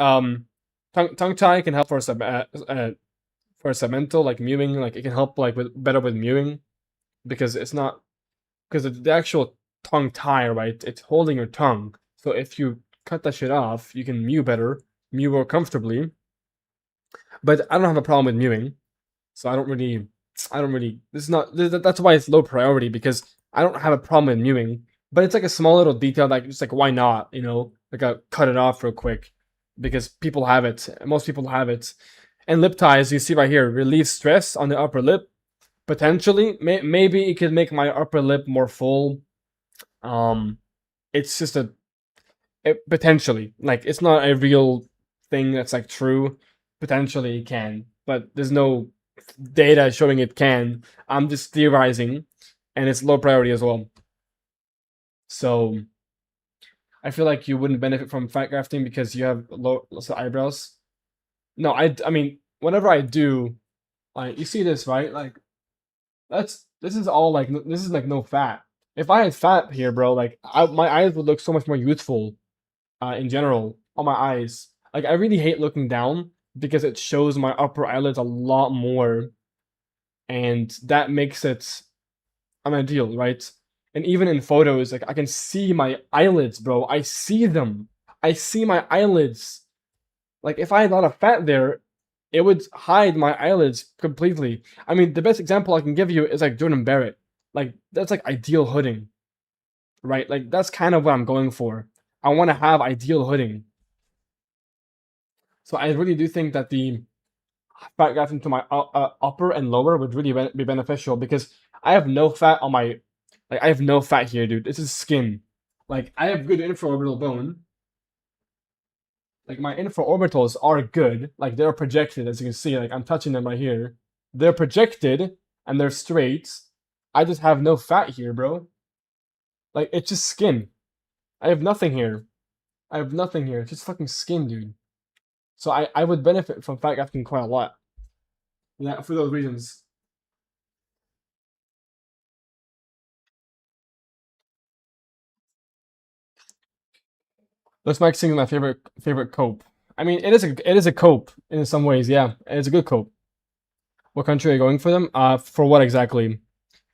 tongue tie can help for for segmental, like mewing. Like it can help like with better with mewing because it's not because the actual tongue tie, right? It's holding your tongue. So if you cut that shit off, you can mew better, mew more comfortably. But I don't have a problem with mewing, so I don't really. This is not. That's why it's low priority because I don't have a problem with mewing. But it's like a small little detail that just like why not? You know, like I cut it off real quick because people have it. Most people have it. And lip ties, you see right here, relieve stress on the upper lip. Potentially, maybe it could make my upper lip more full. Um, it's just potentially like it's not a real thing that's like true. Potentially it can, but there's no data showing it can. I'm just theorizing, and it's low priority as well. So I feel like you wouldn't benefit from fat grafting because you have low eyebrows. No, I mean whenever I do, like you see this right, like this is all like this is like no fat. If I had fat here, bro, like my eyes would look so much more youthful in general on my eyes. Like I really hate looking down because it shows my upper eyelids a lot more, and that makes it unideal, right? And even in photos, like I can see my eyelids, bro. I see them. I see my eyelids. Like if I had a lot of fat there, it would hide my eyelids completely. I mean, the best example I can give you is like Jordan Barrett. Like that's like ideal hooding, right? Like that's kind of what I'm going for. I want to have ideal hooding. So I really do think that the fat grafting to my upper and lower would really be beneficial because I have no fat on my, like I have no fat here, dude. This is skin. Like I have good infraorbital bone. Like my infraorbitals are good. Like they're projected, as you can see. Like I'm touching them right here. They're projected and they're straight. I just have no fat here, bro. Like it's just skin. I have nothing here. I have nothing here. It's just fucking skin, dude. So I would benefit from fat grafting quite a lot. Yeah, for those reasons. Looksmaxxing is my favorite cope. I mean, it is a cope in some ways. Yeah, it's a good cope. What country are you going for them? For what exactly?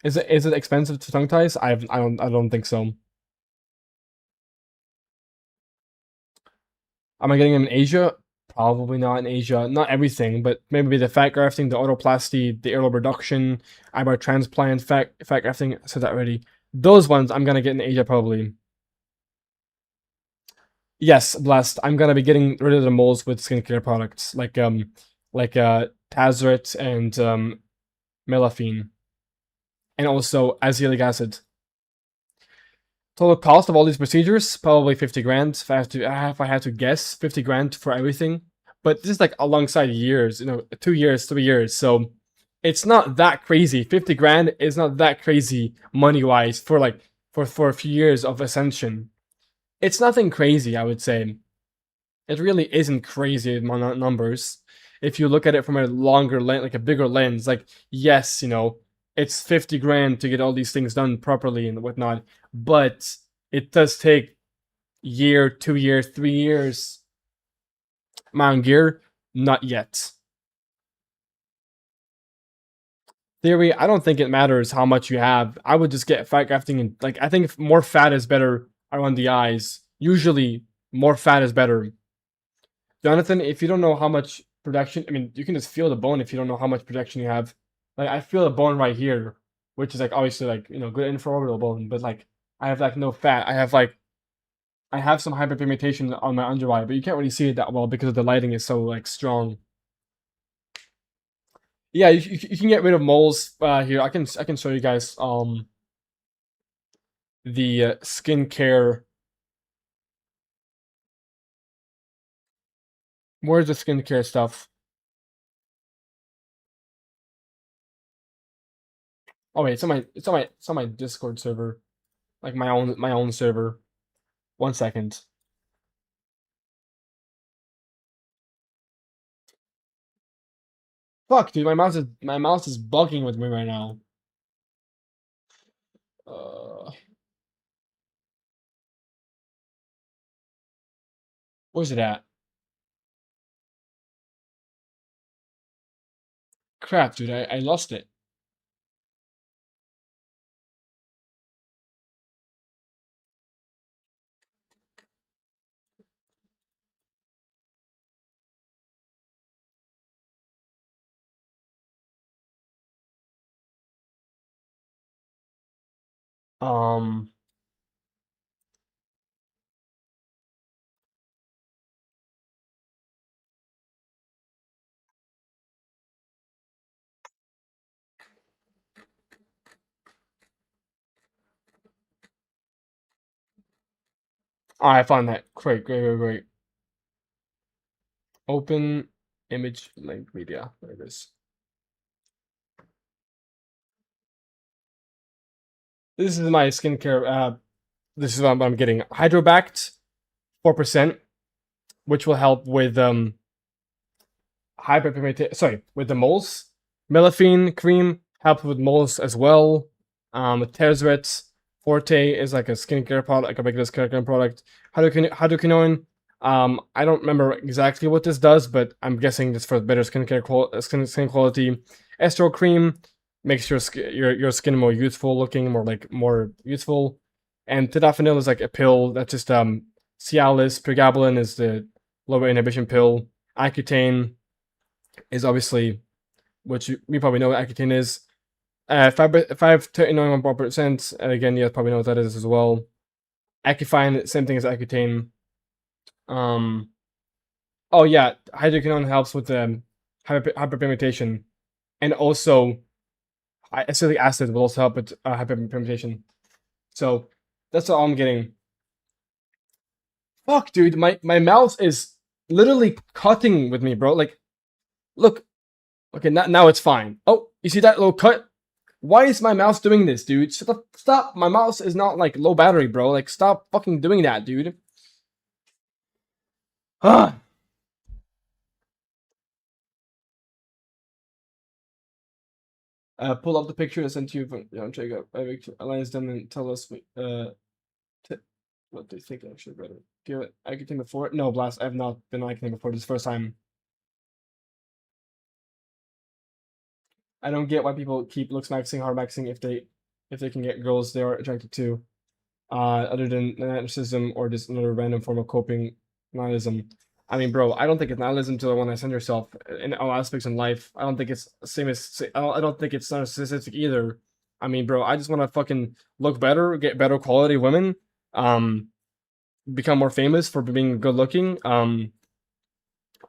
Is it expensive to tongue ties? I don't think so. Am I getting them in Asia? Probably not in Asia. Not everything, but maybe the fat grafting, the autoplasty, the earlobe reduction, eyebrow transplant, fat grafting. I said that already. Those ones I'm gonna get in Asia probably. Yes, blessed. I'm gonna be getting rid of the moles with skincare products like Tazoret and Melafine, and also azelaic acid. Total cost of all these procedures probably 50 grand. If I had to guess, 50 grand for everything. But this is like alongside years, 2 years, 3 years. So it's not that crazy. 50 grand is not that crazy money wise for like for a few years of ascension. It's nothing crazy, I would say. It really isn't crazy numbers. If you look at it from a longer lens, like a bigger lens, like yes, it's 50 grand to get all these things done properly and whatnot, but it does take year, 2 years, 3 years. Mount Gear, not yet. Theory, I don't think it matters how much you have. I would just get fat grafting and like I think more fat is better around the eyes. Usually, more fat is better. Jonathan, if you don't know how much projection, I mean, you can just feel the bone if you don't know how much projection you have. Like, I feel the bone right here, which is like obviously like, good infraorbital bone, but like, I have like no fat. I have some hyperpigmentation on my under eye, but you can't really see it that well because the lighting is so like strong. Yeah, you can get rid of moles here. I can show you guys the skincare. Where's the skincare stuff? Oh wait, it's on my Discord server, like my own server. 1 second. Fuck, dude, my mouse is bugging with me right now. Uh, where's it at? Crap, dude, I lost it. Um, I found that. Great. Open image link media. There it is. This is my skincare. This is what I'm getting. Hydrobacked, 4%, which will help with hyperpigmentation. Sorry, with the moles. Melafine cream helps with moles as well. Terzret Forte is like a skincare product, like a regular skincare product. Hydroquinone. I don't remember exactly what this does, but I'm guessing it's for better skin quality. Estro cream makes your skin more youthful looking, more youthful. And tadalafil is like a pill that's just Cialis. Pregabalin is the lower inhibition pill. Accutane is obviously, which you probably know what Accutane is. 539%. And again, you probably know what that is as well. Accufine, same thing as Accutane. Oh yeah, hydroquinone helps with the hyperpigmentation, and also acetic acid will also help with hyperpigmentation. So that's all I'm getting. Fuck, dude, my mouse is literally cutting with me, bro. Like, look. Okay, now it's fine. Oh, you see that little cut? Why is my mouse doing this, dude? Stop. My mouse is not like low battery, bro. Like, stop fucking doing that, dude. Ah. Pull up the picture I sent you from check out. Aligns them and tell us what they think actually better. Do you have Accutane before? No, Blast. I have not been Accutane before. This is the first time. I don't get why people keep Looksmaxxing, hardmaxing if they can get girls they are attracted to. Other than narcissism or just another random form of coping nihilism. I mean, bro, I don't think it's nihilism to the one that send yourself in all aspects in life. I don't think it's the same as I don't think it's narcissistic either. I mean, bro, I just want to fucking look better, get better quality women, become more famous for being good looking.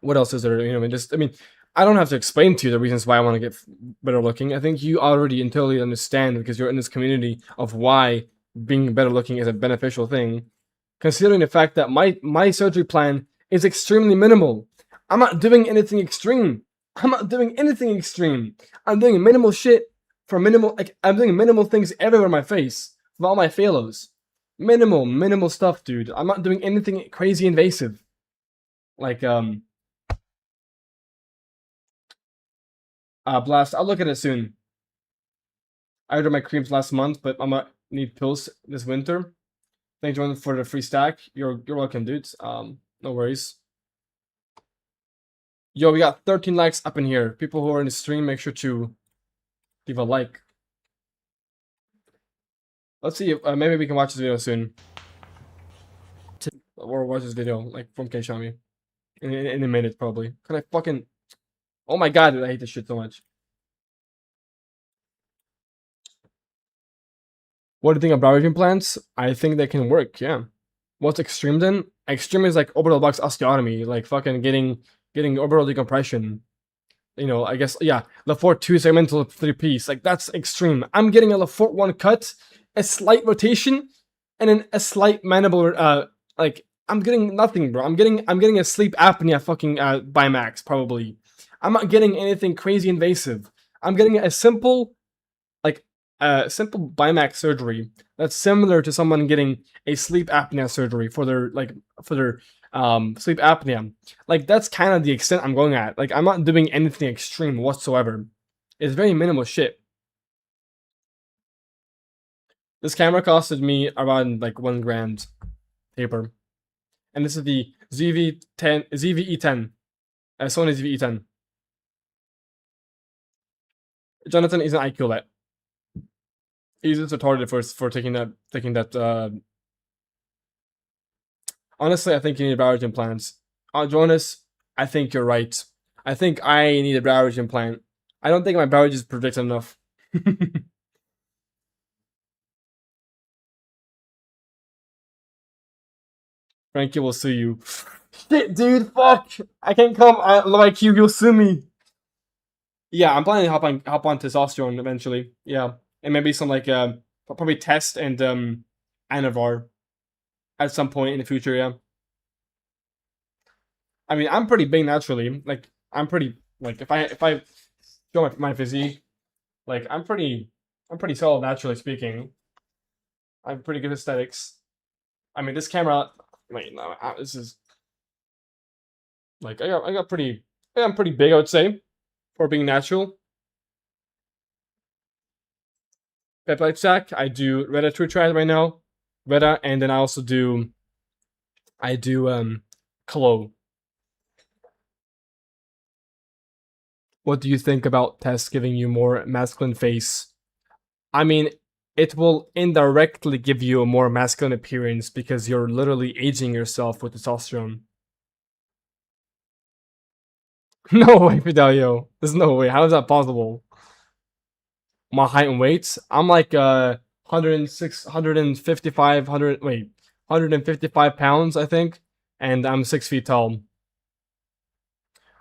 What else is there? You know, I mean, I don't have to explain to you the reasons why I want to get better looking. I think you already entirely understand because you're in this community of why being better looking is a beneficial thing. Considering the fact that my surgery plan is extremely minimal. I'm not doing anything extreme. I'm not doing anything extreme. I'm doing minimal shit for minimal. Like, I'm doing minimal things everywhere in my face with all my phalos. Minimal stuff, dude. I'm not doing anything crazy invasive. Like Blast. I'll look at it soon. I ordered my creams last month, but I'm gonna need pills this winter. Thanks, Jordan, for the free stack. You're welcome, dudes. No worries. Yo, we got 13 likes up in here. People who are in the stream, make sure to leave a like. Let's see if maybe we can watch this video soon. Or watch this video like from Keishami in a minute probably. Can I fucking? Oh my god, dude, I hate this shit so much. What do you think of brow implants? I think they can work. Yeah. What's extreme then? Extreme is like orbital box osteotomy, like fucking getting orbital decompression. You know, I guess, yeah, Lefort 2 segmental 3-piece. Like, that's extreme. I'm getting a Lefort 1 cut, a slight rotation, and then a slight mandible, like, I'm getting nothing, bro. I'm getting a sleep apnea fucking Bimax, probably. I'm not getting anything crazy invasive. I'm getting a simple, like, simple Bimax surgery that's similar to someone getting a sleep apnea surgery for their sleep apnea. Like, that's kind of the extent I'm going at. Like, I'm not doing anything extreme whatsoever. It's very minimal shit. This camera costed me around like $1,000 paper, and this is the ZVE10, Sony ZVE10. Jonathan is an IQ. He's just retarded for taking that. Honestly, I think you need brow ridge implants. Jonas, I think you're right. I think I need a brow ridge implant. I don't think my brow ridge is predicted enough. Frankie will sue you. Shit, dude, fuck! I can't come. Low IQ, he'll sue me. Yeah, I'm planning to hop on testosterone eventually. Yeah, and maybe some like probably test and Anavar at some point in the future. Yeah. I mean, I'm pretty big naturally. Like, I'm pretty like if I show my physique, like I'm pretty solid naturally speaking. I have pretty good aesthetics. I mean, this camera. Wait, no, this is like I'm pretty big, I would say, for being natural. Peptide stack. I do Retta True Triad right now, Retta, and then I also do Clo. What do you think about tests giving you more masculine face? I mean, it will indirectly give you a more masculine appearance because you're literally aging yourself with testosterone. No way, Fidelio. There's no way. How is that possible? My height and weight? I'm like 106, 155, 155 pounds, I think, and I'm 6 feet tall.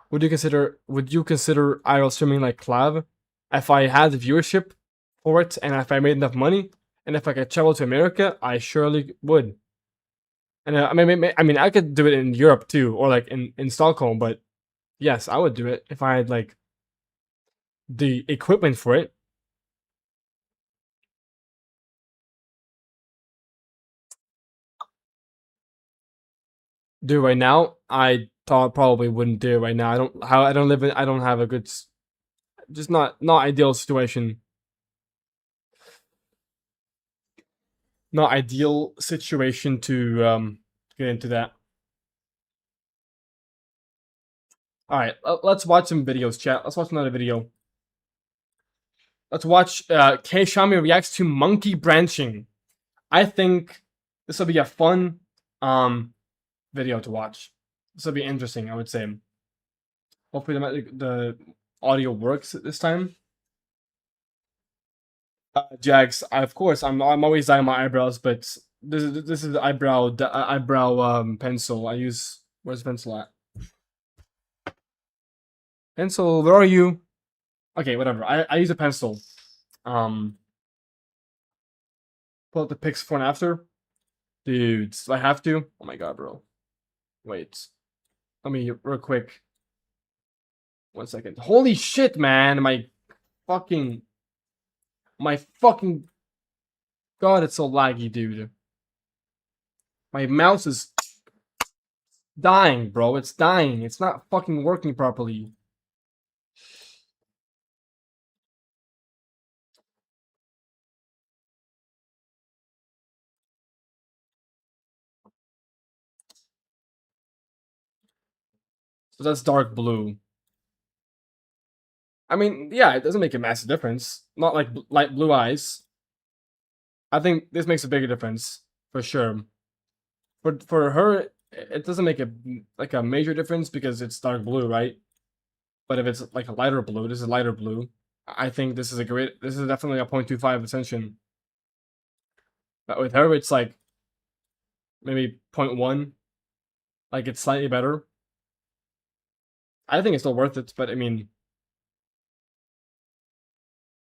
Would you consider IRL streaming like Clav? If I had viewership for it, and if I made enough money, and if I could travel to America, I surely would. And I mean, I could do it in Europe too, or like in Stockholm. But yes, I would do it if I had like the equipment for it. Do it right now? I thought probably wouldn't do it right now. I don't have a good, just not ideal situation. Not ideal situation to get into that. All right, let's watch some videos, chat. Let's watch another video. Let's watch K Shami reacts to monkey branching. I think this will be a fun video to watch. This will be interesting, I would say. Hopefully the audio works this time. Jags, of course, I'm always dyeing my eyebrows, but this is eyebrow pencil. I use, where's the pencil at? Pencil, where are you? Okay, whatever. I use a pencil. Pull up the pics before and after. Dudes, do I have to? Oh my god, bro. Wait. Let me real quick. 1 second. Holy shit, man! My fucking god, it's so laggy, dude. My mouse is dying, bro. It's dying. It's not fucking working properly. So that's dark blue. I mean, yeah, it doesn't make a massive difference. Not like light blue eyes. I think this makes a bigger difference for sure. For her, it doesn't make a major difference because it's dark blue, right? But if it's like a lighter blue, this is lighter blue. I think this is definitely a 0.25 ascension. But with her, it's like maybe 0.1. Like it's slightly better. I think it's still worth it, but I mean,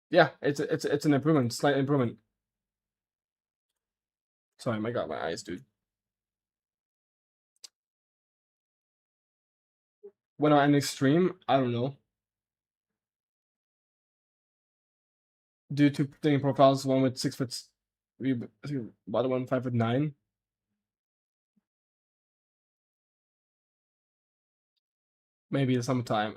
yeah, it's an improvement, slight improvement. Sorry, my god, my eyes, dude. When on an extreme, I don't know. Do two dating profiles, one with 6 foot, the other one 5'9". Maybe sometime.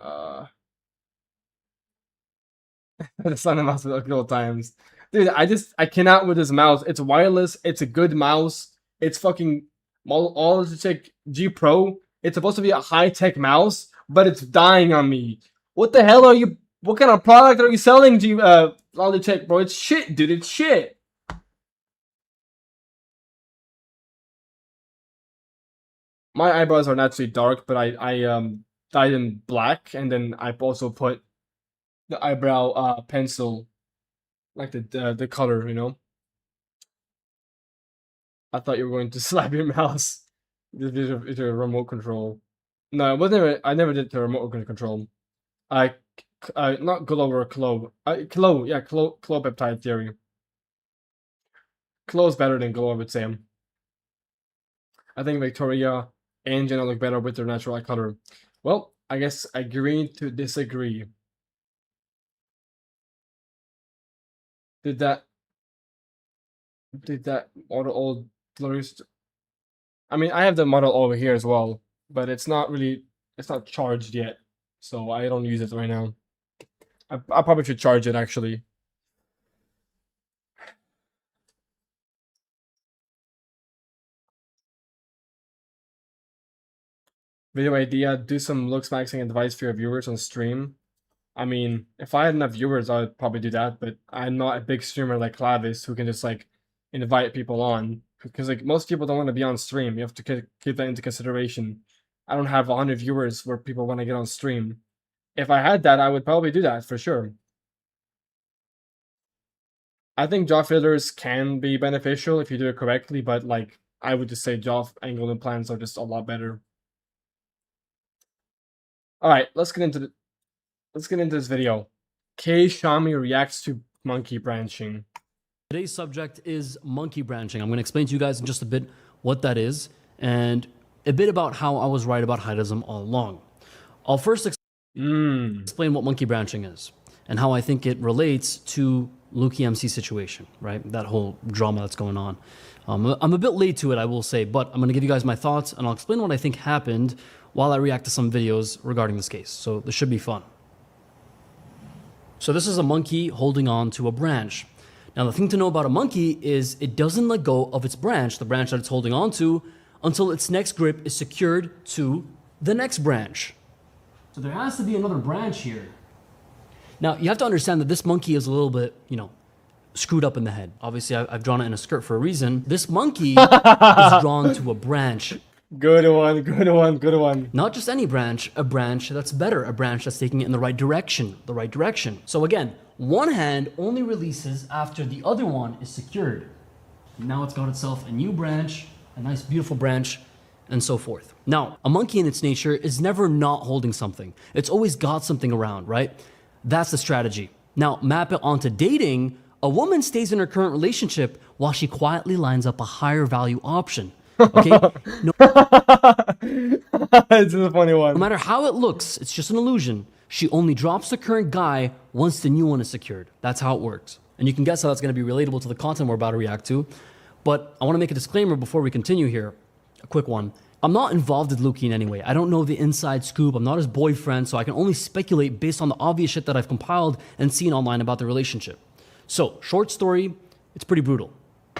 The sun and mouse at all times. Dude, I cannot with this mouse. It's wireless. It's a good mouse. It's fucking all check G Pro. It's supposed to be a high tech mouse, but it's dying on me. What the hell are you What kind of product are you selling, Lollytech, bro? It's shit, dude. It's shit. My eyebrows are naturally dark, but I dyed them black, and then I also put the eyebrow pencil, like the color, you know. I thought you were going to slap your mouse with a remote control. No, it wasn't. I never did the remote control. I not glow or clove. Clove, yeah, clove peptide theory. Clove's better than glow, I would say. I think Victoria and Jenna look better with their natural eye color. Well, I guess agree to disagree. Did that model all blurry? I mean, I have the model over here as well, but it's not charged yet, so I don't use it right now. I probably should charge it actually. Video idea: do some Looksmaxxing advice for your viewers on stream. I mean, if I had enough viewers, I would probably do that, but I'm not a big streamer like Clavis who can just like invite people on, because like most people don't want to be on stream. You have to keep that into consideration. I don't have 100 viewers where people want to get on stream. If I had that, I would probably do that for sure. I think jaw fillers can be beneficial if you do it correctly, but like I would just say jaw angle implants are just a lot better. All right, let's get into this video. K Xiaomi reacts to monkey branching. Today's subject is monkey branching. I'm going to explain to you guys in just a bit what that is and a bit about how I was right about heightism all along. I'll first explain what monkey branching is and how I think it relates to Looksmaxxing situation, right? That whole drama that's going on. I'm a bit late to it, I will say, but I'm going to give you guys my thoughts and I'll explain what I think happened while I react to some videos regarding this case. So this should be fun. So this is a monkey holding on to a branch. Now the thing to know about a monkey is it doesn't let go of its branch, the branch that it's holding on to, until its next grip is secured to the next branch. So there has to be another branch here. Now you have to understand that this monkey is a little bit, screwed up in the head. Obviously I've drawn it in a skirt for a reason. This monkey is drawn to a branch. Good one, good one, good one. Not just any branch, a branch that's better, a branch that's taking it in the right direction, So again, one hand only releases after the other one is secured. Now it's got itself a new branch, a nice beautiful branch, and so forth. Now, a monkey in its nature is never not holding something. It's always got something around, right? That's the strategy. Now, map it onto dating. A woman stays in her current relationship while she quietly lines up a higher value option. Okay? It's a funny one. No matter how it looks, it's just an illusion. She only drops the current guy once the new one is secured. That's how it works. And you can guess how that's going to be relatable to the content we're about to react to. But I want to make a disclaimer before we continue here. A quick one. I'm not involved with Lukey in any way. I don't know the inside scoop. I'm not his boyfriend, so I can only speculate based on the obvious shit that I've compiled and seen online about the relationship. So, short story, it's pretty brutal.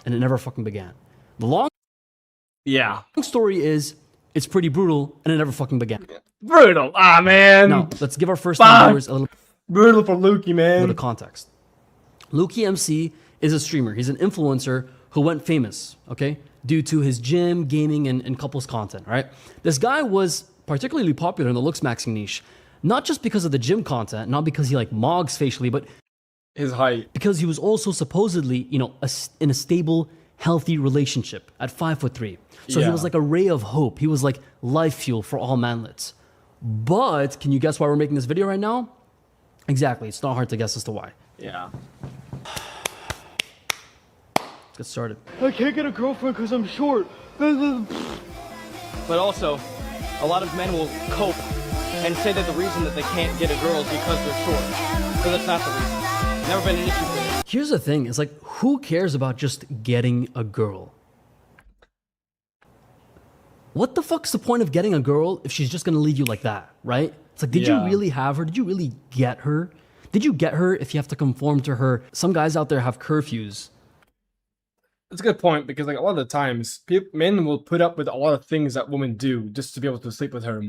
And it never fucking began. The long story is, it's pretty brutal, and it never fucking began. Brutal. Ah, man. Now, let's give our first-time viewers a little brutal for Lukey, man. bit of context. Lukey MC is a streamer. He's an influencer who went famous, okay, due to his gym, gaming, and couples content, right? This guy was particularly popular in the Looksmaxxing niche, not just because of the gym content, not because he like mogs facially, but his height. because he was also supposedly, in a stable, healthy relationship at 5'3". So he was like a ray of hope. He was like life fuel for all manlets. But can you guess why we're making this video right now? Exactly. It's not hard to guess as to why. Yeah. Let's get started. I can't get a girlfriend because I'm short. But also, a lot of men will cope and say that the reason that they can't get a girl is because they're short. But that's not the reason. Never been an issue for me. Here's the thing. It's like, who cares about just getting a girl? What the fuck's the point of getting a girl if she's just gonna leave you like that, right? It's like, did you really have her? Did you really get her? Did you get her if you have to conform to her? Some guys out there have curfews. That's a good point, because like a lot of the times, men will put up with a lot of things that women do just to be able to sleep with her.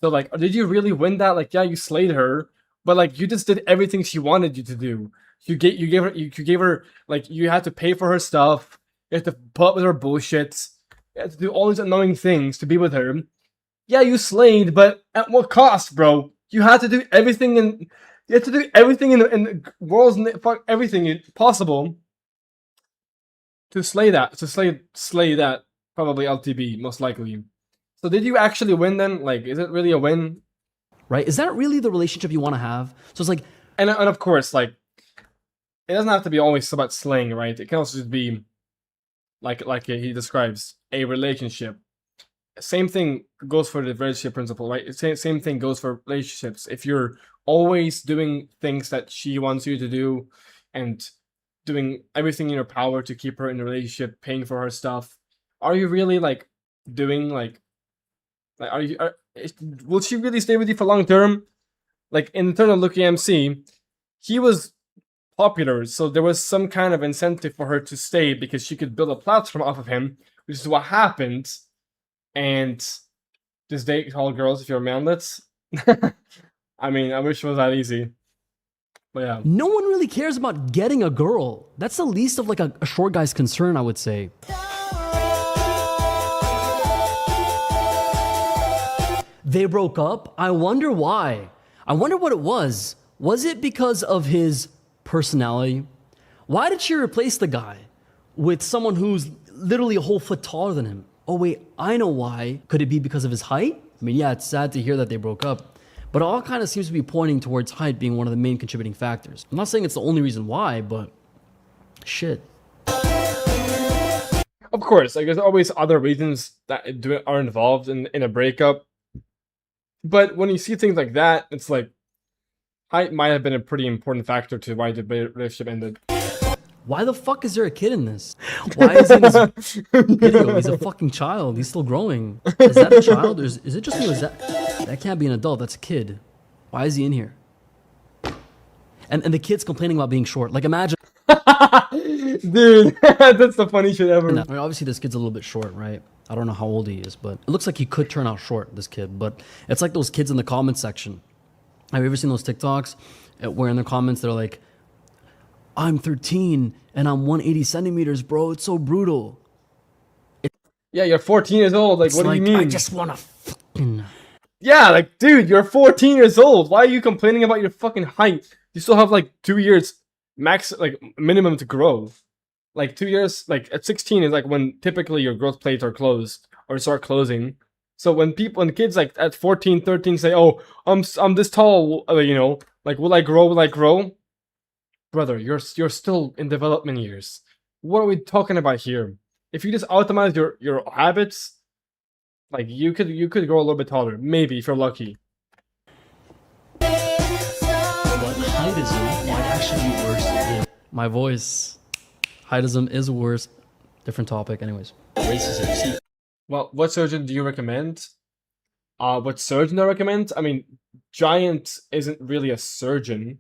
So like, did you really win that? Like, yeah, you slayed her, but like you just did everything she wanted you to do. You gave her like you had to pay for her stuff. You had to put up with her bullshit. You had to do all these annoying things to be with her. Yeah, you slayed, but at what cost, bro? You had to do everything in the world's fuck everything possible to slay that. To slay that probably LTB most likely. So did you actually win then? Like, is it really a win? Right? Is that really the relationship you want to have? So it's like, and of course, like, it doesn't have to be always about slaying, right? It can also just be like he describes a relationship. Same thing goes for the relationship principle, right? Same thing goes for relationships. If you're always doing things that she wants you to do and doing everything in your power to keep her in a relationship, paying for her stuff, are you really like doing like will she really stay with you for long term? Like in Eternal Lucky MC, he was popular, so there was some kind of incentive for her to stay because she could build a platform off of him, which is what happened. And just date tall girls if you're manlets. I mean, I wish it was that easy. But yeah. No one really cares about getting a girl. That's the least of like a short guy's concern, I would say. They broke up. I wonder why. I wonder what it was. Was it because of his personality? Why did she replace the guy with someone who's literally a whole foot taller than him? Oh wait, I know why. Could it be because of his height? I mean, yeah, it's sad to hear that they broke up, but it all kind of seems to be pointing towards height being one of the main contributing factors. I'm not saying it's the only reason why, but shit. Of course, like there's always other reasons that are involved in a breakup. But when you see things like that, it's like height might have been a pretty important factor to why the relationship ended. Why the fuck is there a kid in this? Why is he in this video? He's a fucking child. He's still growing. Is that a child? Or is it just me? Is that can't be an adult. That's a kid. Why is he in here? And the kid's complaining about being short. Like imagine. Dude, that's the funny shit ever. I mean, obviously this kid's a little bit short, right? I don't know how old he is, but it looks like he could turn out short, this kid. But it's like those kids in the comment section. Have you ever seen those TikToks where in the comments they're like, I'm 13 and I'm 180 centimeters, bro. It's so brutal. Yeah, you're 14 years old. Like, what do you mean? I just want to fucking... Yeah, like, dude, you're 14 years old. Why are you complaining about your fucking height? You still have, like, 2 years max, like, minimum to grow. Like, 2 years, like, at 16 is, like, when typically your growth plates are closed or start closing. So when kids, like, at 14, 13 say, oh, I'm this tall, you know, like, will I grow, will I grow? Brother, you're still in development years. What are we talking about here? If you just optimize your habits, like you could grow a little bit taller, maybe if you're lucky. But heightism might actually be worse. My voice. Heightism is worse. Different topic, anyways. Racism. See, Well, what surgeon do you recommend? What surgeon I recommend? I mean, Giant isn't really a surgeon.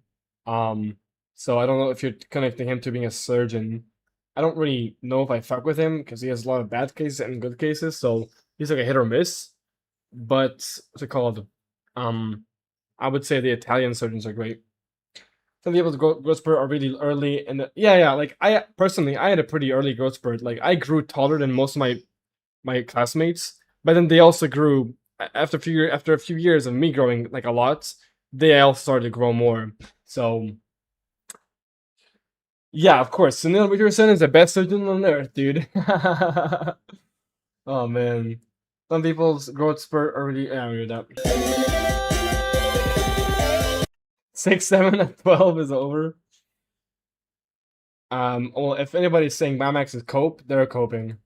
So I don't know if you're connecting him to being a surgeon. I don't really know if I fuck with him because he has a lot of bad cases and good cases. So he's like a hit or miss. But what's it called? I would say the Italian surgeons are great. Some people with growth spurt are really early, and yeah. Like I personally, I had a pretty early growth spurt. Like I grew taller than most of my classmates, but then they also grew after a few years of me growing like a lot. They all started to grow more. So. Yeah, of course. Sunil Richardson is the best surgeon on earth, dude. Oh man. Some people's growth spurt already. Yeah, I read that. 6, 7, and 12 is over. Well, if anybody's saying Mamax is cope, they're coping.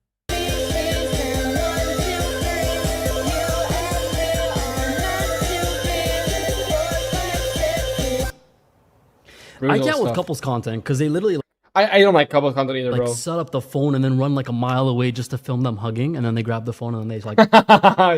I can't with couples content because they literally I don't like couples content either, like bro. set up the phone and then run like a mile away just to film them hugging, and then they grab the phone and then they like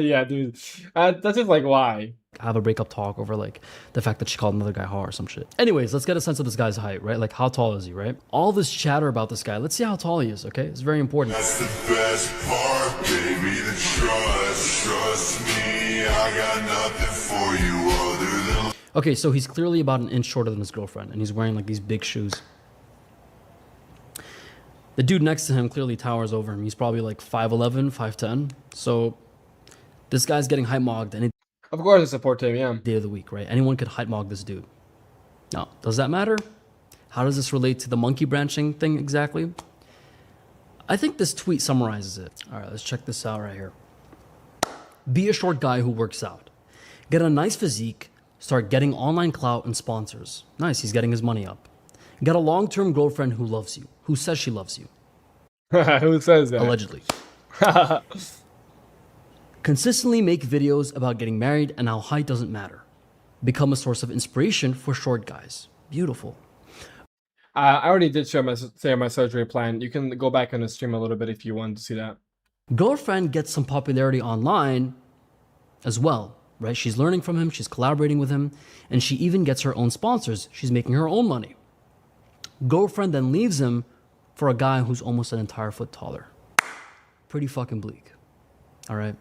Yeah, dude. That's just like why. have a breakup talk over like the fact that she called another guy hot or some shit. Anyways, let's get a sense of this guy's height, right? Like how tall is he, right? All this chatter about this guy. Let's see how tall he is, okay? It's very important. That's the best part, baby, the trust me, I got nothing for you other than... Okay, so he's clearly about an inch shorter than his girlfriend, and he's wearing like these big shoes. The dude next to him clearly towers over him. He's probably like 5'11", 5'10". So this guy's getting height mogged any Of course, I support him. Yeah. day of the week, right? Anyone could height mog this dude. Now, does that matter? How does this relate to the monkey branching thing exactly? I think this tweet summarizes it. All right, let's check this out right here. Be a short guy who works out. Get a nice physique. Start getting online clout and sponsors. Nice, he's getting his money up. Get a long-term girlfriend who loves you, who says she loves you. Who says that? Allegedly. Consistently make videos about getting married and how height doesn't matter. Become a source of inspiration for short guys. Beautiful. I already did share my surgery plan. You can go back on the stream a little bit if you want to see that. Girlfriend gets some popularity online as well, right? She's learning from him, she's collaborating with him, and she even gets her own sponsors. She's making her own money. Girlfriend then leaves him for a guy who's almost an entire foot taller. Pretty fucking bleak. All right.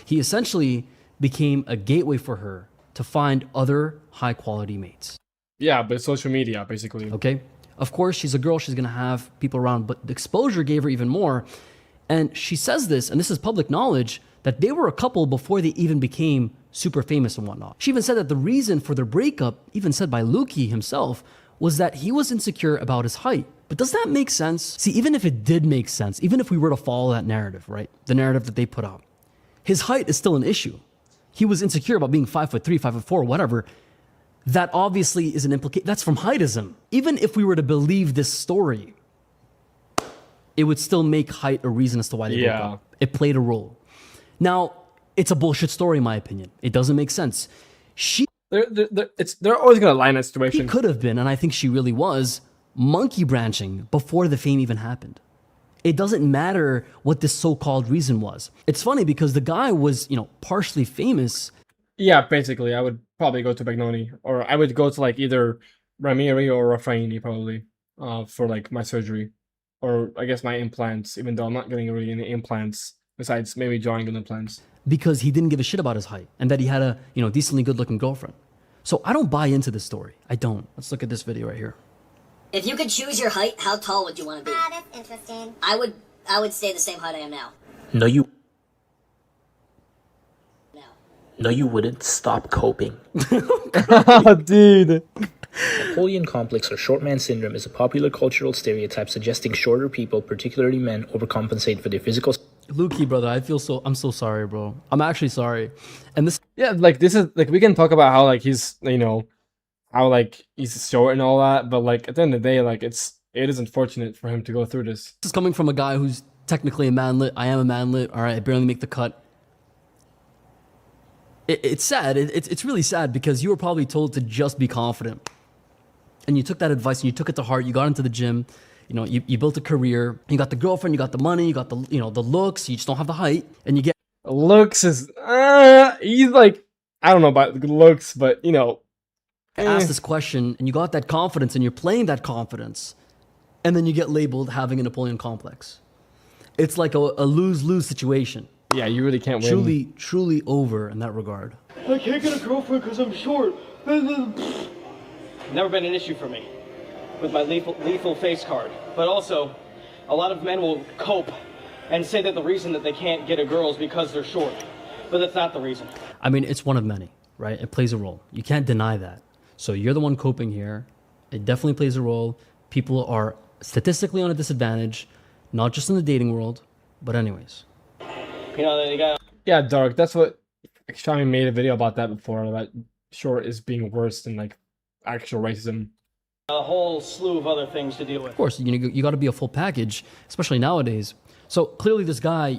He essentially became a gateway for her to find other high quality mates. Yeah, but social media, basically. Okay. Of course, she's a girl, she's going to have people around, but the exposure gave her even more. And she says this, and this is public knowledge, that they were a couple before they even became super famous and whatnot. She even said that the reason for their breakup, even said by Lukey himself, was that he was insecure about his height. But does that make sense? See, even if it did make sense, even if we were to follow that narrative, right? The narrative that they put out, his height is still an issue. He was insecure about being 5'3", 5'4", whatever. That obviously is an implication. That's from heightism. Even if we were to believe this story, it would still make height a reason as to why they broke up. It played a role. Now, it's a bullshit story, in my opinion. It doesn't make sense. They're always gonna line that She situation. could have been, and I think she really was, monkey branching before the fame even happened. It doesn't matter what this so-called reason was. It's funny because the guy was, partially famous. Yeah, basically, I would probably go to Bagnoni, or I would go to like either Ramiri or Raffaini probably, for like my surgery, or I guess my implants. Even though I'm not getting really any implants, besides maybe drawing on implants. Because he didn't give a shit about his height and that he had a, decently good-looking girlfriend. So I don't buy into this story. I don't. Let's look at this video right here. If you could choose your height, how tall would you want to be? That's interesting. I would stay the same height I am now. No, you Now. no, you wouldn't. Stop coping. Oh, dude. Napoleon complex or short man syndrome is a popular cultural stereotype suggesting shorter people, particularly men, overcompensate for their physical. Lukey, brother, I'm so sorry, bro. I'm actually sorry. And this Yeah, like this is like we can talk about how like he's how like he's short and all that, but like at the end of the day, like it is unfortunate for him to go through this. is coming from a guy who's technically a manlet. I am a manlet. All right, I barely make the cut. It's sad. It's really sad because you were probably told to just be confident. And you took that advice and you took it to heart. You got into the gym. You built a career. You got the girlfriend. You got the money. You got the the looks. You just don't have the height. And you get Looks is he's like, I don't know about the looks, but asked this question and you got that confidence and you're playing that confidence, and then you get labeled having a Napoleon complex. It's like a lose-lose situation. yeah, you really can't win. Truly over in that regard. I can't get a girlfriend because I'm short. Never been an issue for me with my lethal face card. But also, a lot of men will cope and say that the reason that they can't get a girl is because they're short. But that's not the reason. I mean, it's one of many, right? It plays a role. You can't deny that. So you're the one coping here. It definitely plays a role. People are statistically on a disadvantage, not just in the dating world, but anyways. They got Yeah, Dark. That's what Shami made a video about that before. That short is being worse than like actual racism. a whole slew of other things to deal with. Of course, you got to be a full package, especially nowadays. So clearly this guy,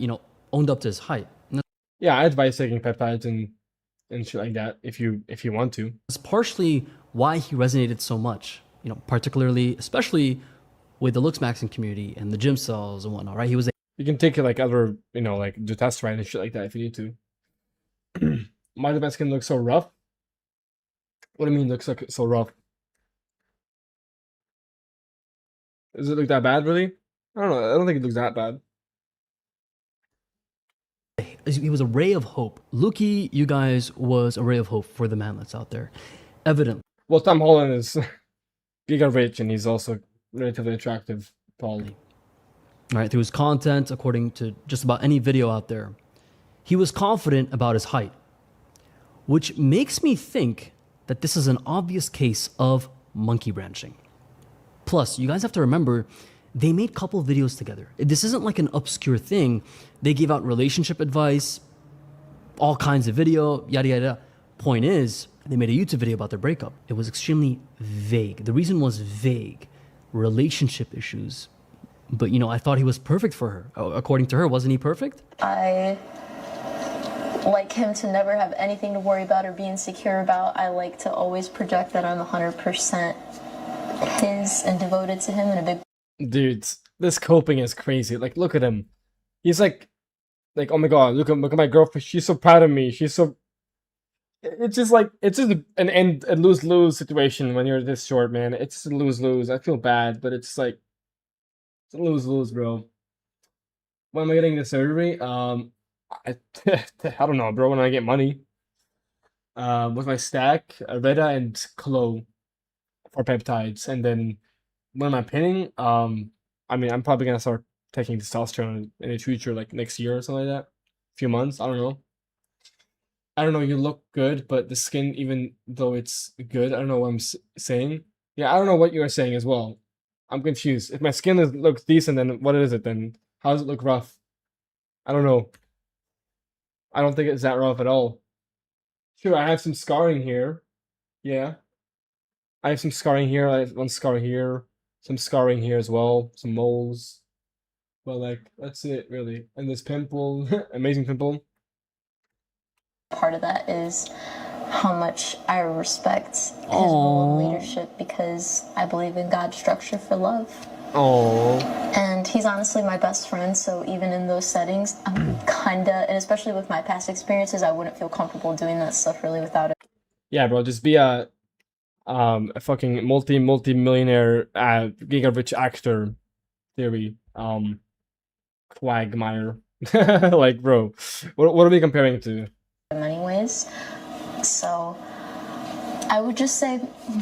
owned up to his height. And Yeah, I advise taking peptides and shit like that if you want to. that's partially why he resonated so much, particularly, especially with the Looksmaxxing community and the gym cells and whatnot, right? He was You can take like other, like dutasteride and shit like that if you need to. My skin looks so rough. What do you mean looks like so rough? Does it look that bad, really? I don't know. I don't think it looks that bad. he was a ray of hope. Lukey, you guys, was a ray of hope for the manlets out there. evident. Well, Tom Holland is giga rich, and he's also relatively attractive, probably. All right, through his content, according to just about any video out there, he was confident about his height, which makes me think that this is an obvious case of monkey branching. Plus, you guys have to remember, they made couple videos together. This isn't like an obscure thing. They gave out relationship advice, all kinds of video, yada yada. Point is, they made a YouTube video about their breakup. It was extremely vague. The reason was vague. Relationship issues. But, you know, I thought he was perfect for her. According to her, wasn't he perfect? I like him to never have anything to worry about or be insecure about. I like to always project that I'm 100% his and devoted to him in a big... Dude, this coping is crazy. Like, look at him. He's like, oh my god, look at my girlfriend. She's so proud of me. She's so... It's just a lose-lose situation when you're this short, man. It's just a lose-lose. I feel bad, but it's like, it's a lose-lose, bro. When am I getting the surgery? I don't know, bro. When I get money. With my stack, Reda and Clo for peptides, and then when am I pinning? I mean, I'm probably gonna start taking testosterone in the future, like next year or something like that. A few months, I don't know. I don't know, you look good, but the skin, even though it's good, I don't know what I'm saying. Yeah, I don't know what you're saying as well. I'm confused. If my skin looks decent, then what is it then? How does it look rough? I don't know. I don't think it's that rough at all. Sure, I have some scarring here. Yeah. I have some scarring here, I have one scar here, some scarring here as well, some moles. But like, that's it really. And this pimple, amazing pimple. Part of that is how much I respect his role of leadership because I believe in God's structure for love. Oh. And he's honestly my best friend, so even in those settings, I'm kinda, and especially with my past experiences, I wouldn't feel comfortable doing that stuff really without it. Yeah, bro, just be a fucking multi-millionaire giga rich actor theory. Quagmire. Like, bro, what are we comparing to? In many ways. So I would just say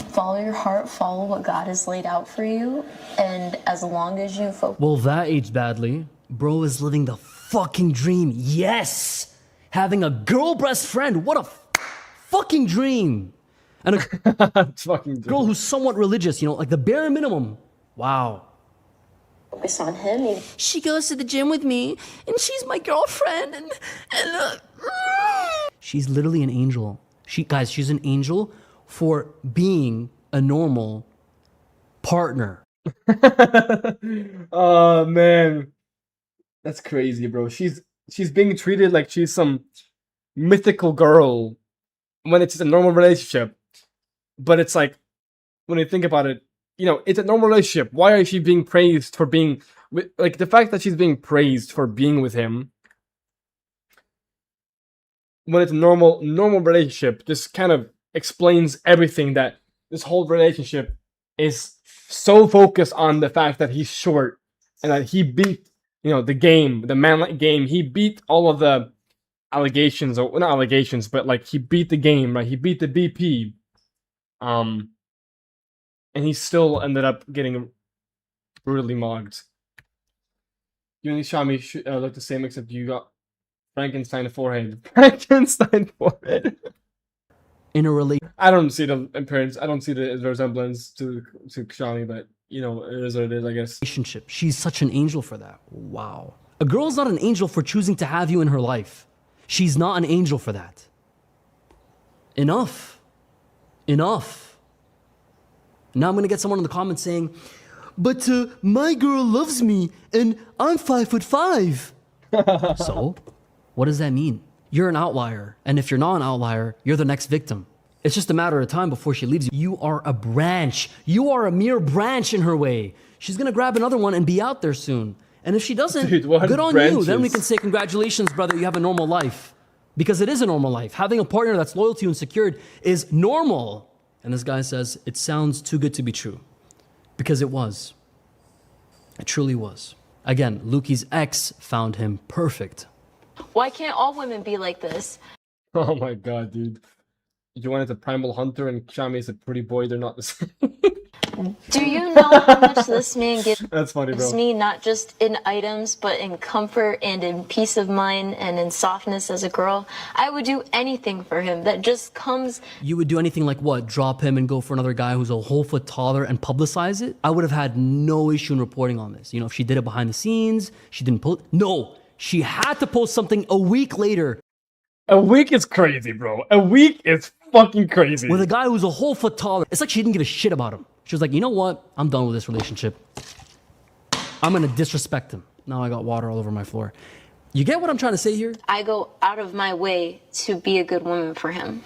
follow your heart, follow what God has laid out for you, and as long as you focus... Well, that aged badly. Bro is living the fucking dream. Yes! Having a girl best friend. What a fucking dream. And a fucking girl who's somewhat religious, you know, like the bare minimum. Wow. Focus on him. She goes to the gym with me, and she's my girlfriend, and she's literally an angel. She's an angel for being a normal partner. Oh man, that's crazy, bro. She's being treated like she's some mythical girl when it's just a normal relationship. But it's like, when you think about it, you know, it's a normal relationship. Why is she being praised for being like the fact that she's being praised for being with him when it's a normal relationship just kind of explains everything, that this whole relationship is so focused on the fact that he's short and that he beat, you know, the game, the manlike game. He beat all of the allegations, or not allegations, but like he beat the game, right? He beat the BP. And he still ended up getting brutally mugged. You and Shami look the same, except you got Frankenstein forehead. Frankenstein forehead. In a relation, I don't see the appearance. I don't see the resemblance to Shami, but you know, it is what it is, I guess. Relationship. She's such an angel for that. Wow. A girl's not an angel for choosing to have you in her life. She's not an angel for that. Enough. Enough. Now I'm gonna get someone in the comments saying, but my girl loves me and I'm 5'5". So, what does that mean? You're an outlier, and if you're not an outlier, you're the next victim. It's just a matter of time before she leaves you. You are a branch. You are a mere branch in her way. She's gonna grab another one and be out there soon. And if she doesn't, Dude, good on branches? you. Then we can say, congratulations, brother, you have a normal life. Because it is a normal life. Having a partner that's loyal to you and secured is normal. And this guy says, it sounds too good to be true. Because it was. It truly was. Again, Lukey's ex found him perfect. Why can't all women be like this? Oh my god, dude. you wanted a primal hunter and Xiaomi is a pretty boy, they're not the same. Do you know how much this man gives That's funny, bro. me, not just in items, but in comfort and in peace of mind and in softness as a girl? I would do anything for him that just comes. You would do anything like what? Drop him and go for another guy who's a whole foot taller and publicize it? I would have had no issue in reporting on this. You know, if she did it behind the scenes, she didn't post. No, she had to post something a week later. A week is crazy, bro. A week is fucking crazy. With a guy who's a whole foot taller. It's like she didn't give a shit about him. She was like, you know what? I'm done with this relationship. I'm gonna disrespect him. Now I got water all over my floor. You get what I'm trying to say here? I go out of my way to be a good woman for him.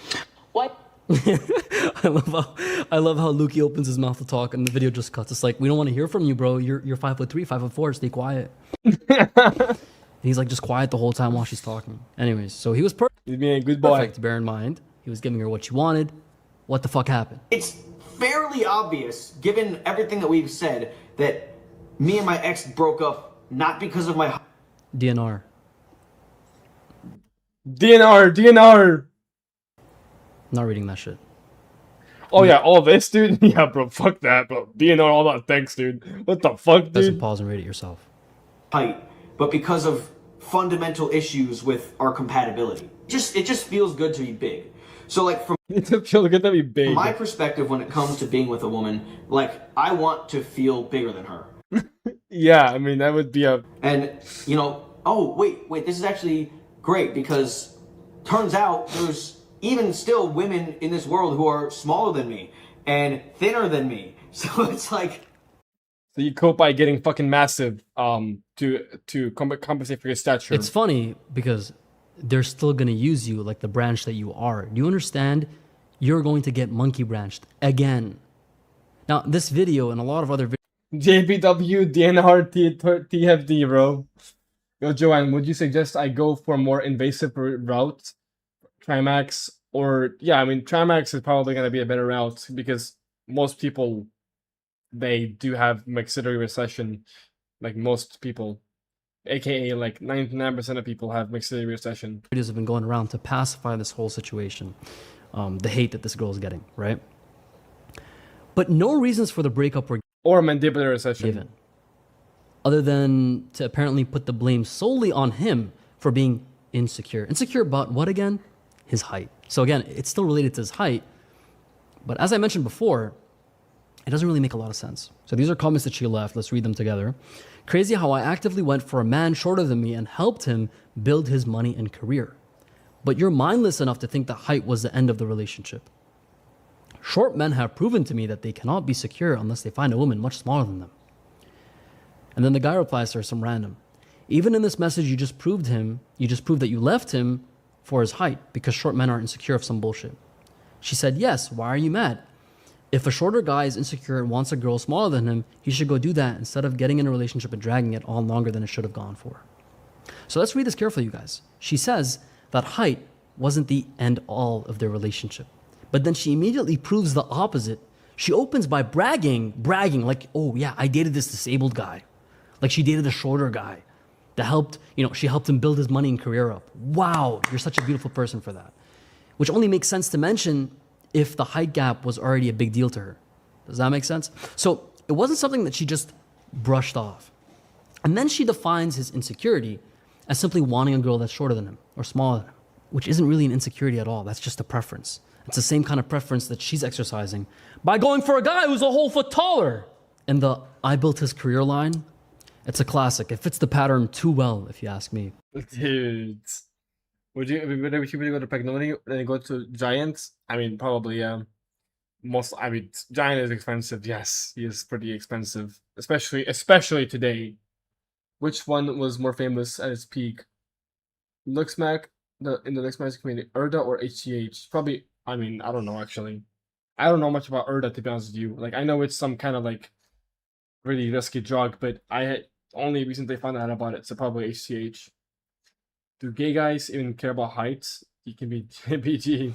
What? I love how Lukey opens his mouth to talk and the video just cuts. It's like, we don't want to hear from you, bro. You're 5'3", 5'4", stay quiet. And he's like just quiet the whole time while she's talking. Anyways, so he was He's being a good boy. perfect. Bear in mind, he was giving her what she wanted. What the fuck happened? It's fairly obvious, given everything that we've said, that me and my ex broke up not because of my... DNR. DNR. Not reading that shit. Oh yeah, all this, dude? Yeah, bro, fuck that, bro. DNR, all that, thanks, dude. What the fuck, Doesn't dude? pause and read it yourself. height, but because of fundamental issues with our compatibility. It just feels good to be big. So like from It feels good to be big. my perspective, when it comes to being with a woman, like I want to feel bigger than her. Yeah, I mean, that would be a... And, you know, oh, wait, this is actually great because turns out there's even still women in this world who are smaller than me and thinner than me. So it's like... So you cope by getting fucking massive to compensate for your stature. It's funny because they're still going to use you like the branch that you are. Do you understand? You're going to get monkey branched again. Now, this video and a lot of other videos. JPW, DNR, TFD, bro. Yo, Joanne, would you suggest I go for a more invasive route? Trimax? Or, yeah, I mean, Trimax is probably going to be a better route because most people, they do have maxillary recession. Like most people. AKA, like 99% of people have maxillary recession. Videos have been going around to pacify this whole situation. The hate that this girl is getting, right? But no reasons for the breakup were Or mandibular recession. given. Other than to apparently put the blame solely on him for being insecure. Insecure about what again? His height. So again, it's still related to his height. But as I mentioned before, it doesn't really make a lot of sense. So these are comments that she left. Let's read them together. Crazy how I actively went for a man shorter than me and helped him build his money and career. But you're mindless enough to think that height was the end of the relationship. Short men have proven to me that they cannot be secure unless they find a woman much smaller than them. And then the guy replies to her, some random. Even in this message you just proved that you left him for his height because short men are insecure of some bullshit. She said, yes, why are you mad? If a shorter guy is insecure and wants a girl smaller than him, he should go do that instead of getting in a relationship and dragging it on longer than it should have gone for. So let's read this carefully, you guys. She says that height wasn't the end all of their relationship. But then she immediately proves the opposite. She opens by bragging like, oh yeah, I dated this disabled guy. Like she dated a shorter guy that helped, she helped him build his money and career up. Wow, you're such a beautiful person for that. Which only makes sense to mention if the height gap was already a big deal to her. Does that make sense? So it wasn't something that she just brushed off. And then she defines his insecurity as simply wanting a girl that's shorter than him or smaller than him, which isn't really an insecurity at all. That's just a preference. It's the same kind of preference that she's exercising by going for a guy who's a whole foot taller. And the I built his career line, it's a classic. It fits the pattern too well, if you ask me. Dude. Would you really go to Pagnoni and then go to Giant? I mean, probably, yeah. Giant is expensive. Yes, he is pretty expensive. Especially today. Which one was more famous at its peak? Looksmaxxing, in the Looksmaxxing community, Erda or HGH? Probably, I don't know, actually. I don't know much about Erda, to be honest with you. Like, I know it's some kind of, like, really risky drug, but I had only recently found out about it, so probably HGH. Do gay guys even care about height? You can be PG.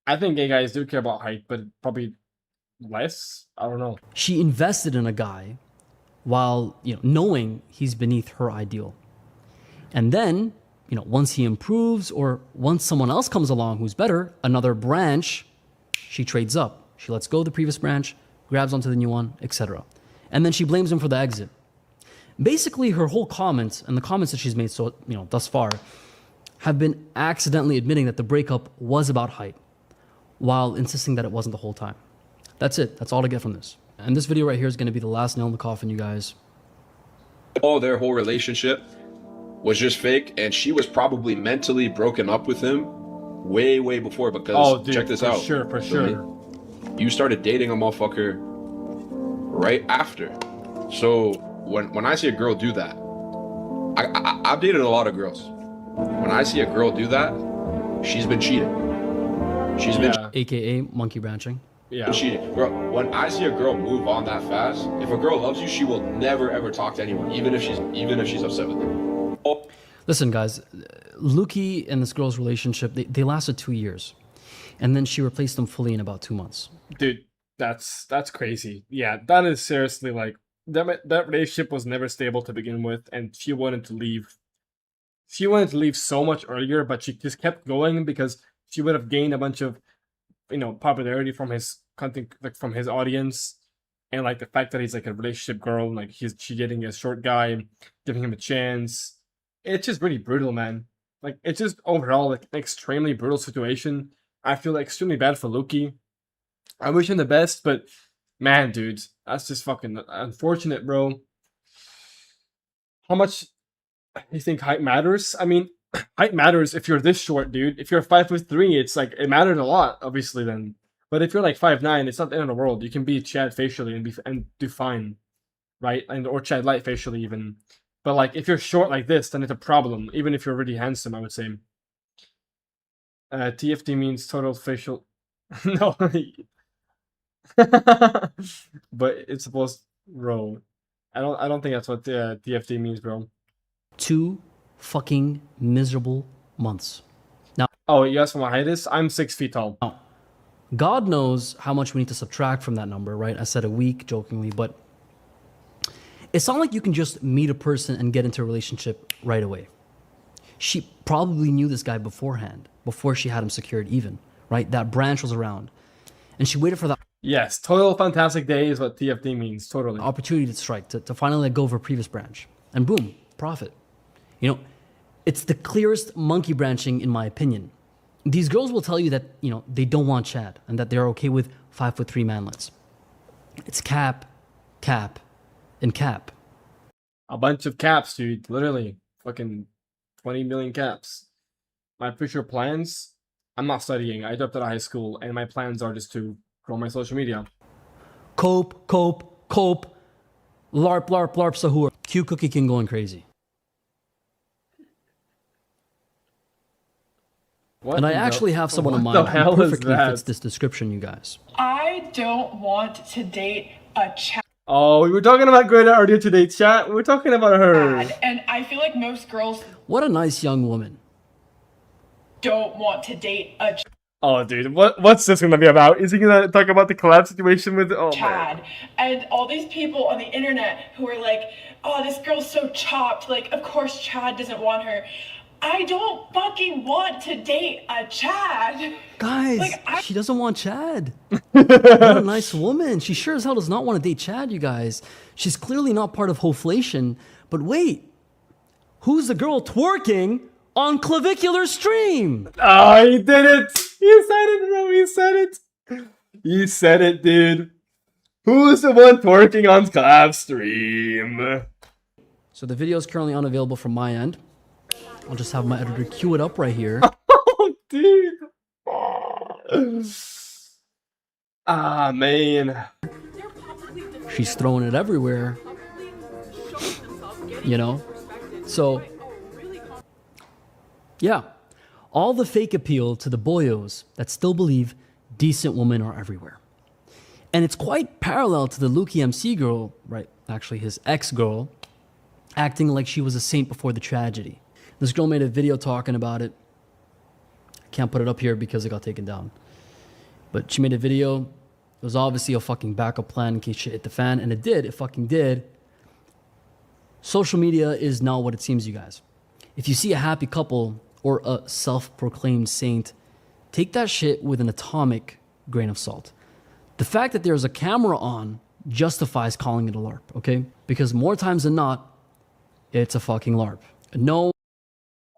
I think gay guys do care about height, but probably less? I don't know. She invested in a guy while, knowing he's beneath her ideal. And then you know, once he improves or once someone else comes along who's better, another branch, she trades up. She lets go of the previous branch, grabs onto the new one, etc. And then she blames him for the exit. Basically, her whole comments and the comments that she's made so, you know, thus far have been accidentally admitting that the breakup was about height while insisting that it wasn't the whole time. That's it. That's all to get from this. And this video right here is going to be the last nail in the coffin, you guys. Oh, their whole relationship was just fake, and she was probably mentally broken up with him way before, because dude, check this for out. For sure. You started dating a motherfucker right after. So when I see a girl do that, I've dated a lot of girls. When I see a girl do that, she's been cheating. She's been AKA monkey branching. cheating. Bro, when I see a girl move on that fast, if a girl loves you, she will never ever talk to anyone, even if she's upset with them. Oh. Listen, guys, Lukey and this girl's relationship, they lasted 2 years. And then she replaced them fully in about 2 months. Dude, that's crazy. Yeah, that is seriously like that relationship was never stable to begin with, and she wanted to leave. She wanted to leave so much earlier, but she just kept going because she would have gained a bunch of, you know, popularity from his content, like from his audience, and like the fact that he's like a relationship girl, like she getting a short guy, giving him a chance. It's just really brutal, man. Like it's just overall like an extremely brutal situation. I feel extremely bad for Lukey. I wish him the best, but man, dude, that's just fucking unfortunate, bro. How much you think height matters? I mean, height matters if you're this short, dude. If you're 5'3", it's like it mattered a lot, obviously. Then, but if you're like 5'9", it's not the end of the world. You can be Chad facially and do fine, right? Or Chad light facially even. But like if you're short like this, then it's a problem. Even if you're really handsome, I would say. TFD means total facial. No. But it's supposed, bro. I don't think that's what TFD means, bro. 2 fucking miserable months. Now, oh, you asked for my height is? I'm 6 feet tall. Now, God knows how much we need to subtract from that number, right? I said a week jokingly, but it's not like you can just meet a person and get into a relationship right away. She probably knew this guy beforehand, before she had him secured even, right? That branch was around. And she waited for that Yes, total fantastic day is what TFD means, totally. opportunity to strike, to finally let go of her previous branch. And boom, profit. You know, it's the clearest monkey branching in my opinion. These girls will tell you that, you know, they don't want Chad and that they're okay with 5'3" manlets. It's cap, and cap. A bunch of caps, dude. Literally. Fucking 20 million caps. My future plans, I'm not studying. I dropped out of high school, and my plans are just to grow my social media. Cope, larp, sahur. Q Cookie King going crazy. What And I the- actually have someone in what the mind hell who is perfectly that? fits this description, you guys. I don't want to date a Chad, Oh, we were talking about Greta earlier today, chat. We were talking about her. and I feel like most girls What a nice young woman. don't want to date a Oh, dude, what's this gonna be about? Is he gonna talk about the collab situation with? Oh, man. Chad. And all these people on the internet who are like, oh, this girl's so chopped. Like, of course Chad doesn't want her. I don't fucking want to date a Chad. Guys, Like, she doesn't want Chad. What a nice woman. She sure as hell does not want to date Chad, you guys. She's clearly not part of Hoflation. But wait, who's the girl twerking on clavicular stream? Oh, he did it! He said it, bro. He said it. He said it, dude. Who's the one twerking on collab stream? So the video is currently unavailable from my end. I'll just have my editor cue it up right here. Oh, dude. Ah, man. She's throwing it everywhere. You know? So, yeah. All the fake appeal to the boyos that still believe decent women are everywhere. And it's quite parallel to the Lukey MC girl, right? Actually, his ex-girl, acting like she was a saint before the tragedy. This girl made a video talking about it. I can't put it up here because it got taken down. But she made a video. It was obviously a fucking backup plan in case shit hit the fan. And it did. It fucking did. Social media is not what it seems, you guys. if you see a happy couple or a self-proclaimed saint, take that shit with an atomic grain of salt. The fact that there's a camera on justifies calling it a LARP, okay? Because more times than not, it's a fucking LARP. No.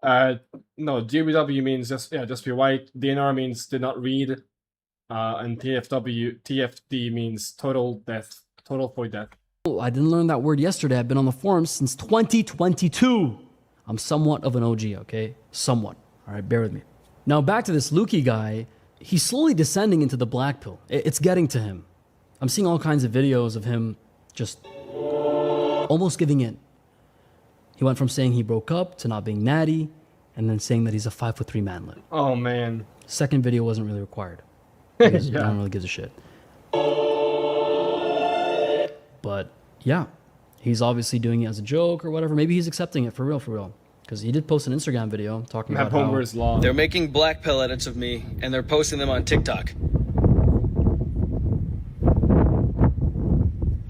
No, GBW means just be white. DNR means did not read. And TFD means total void death. I didn't learn that word yesterday. I've been on the forums since 2022. I'm somewhat of an OG, okay? Somewhat. All right, bear with me. Now back to this Lukey guy. He's slowly descending into the black pill. It's getting to him. I'm seeing all kinds of videos of him just almost giving in. He went from saying he broke up to not being natty, and then saying that he's a 5'3" manlet. Oh man. Second video wasn't really required. Because Yeah. no one really gives a shit. But yeah, he's obviously doing it as a joke or whatever. Maybe he's accepting it for real. Because he did post an Instagram video talking about how Homer's law. They're making black pill edits of me, and they're posting them on TikTok.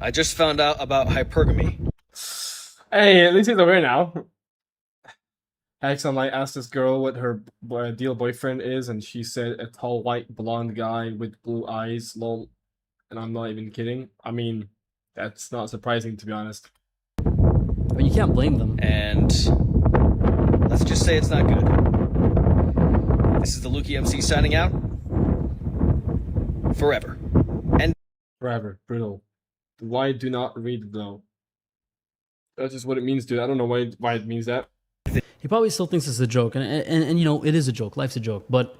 I just found out about hypergamy. Hey, at least he's aware now. Axon Light asked this girl what her ideal boyfriend is, and she said a tall, white, blonde guy with blue eyes. Lol. And I'm not even kidding. I mean, that's not surprising, to be honest. But you can't blame them. And let's just say it's not good. This is the Lukey MC signing out. Forever. And Forever. Brutal. Why do not read, though? That's just what it means, dude. I don't know why it means that. He probably still thinks it's a joke, and you know, it is a joke. Life's a joke. But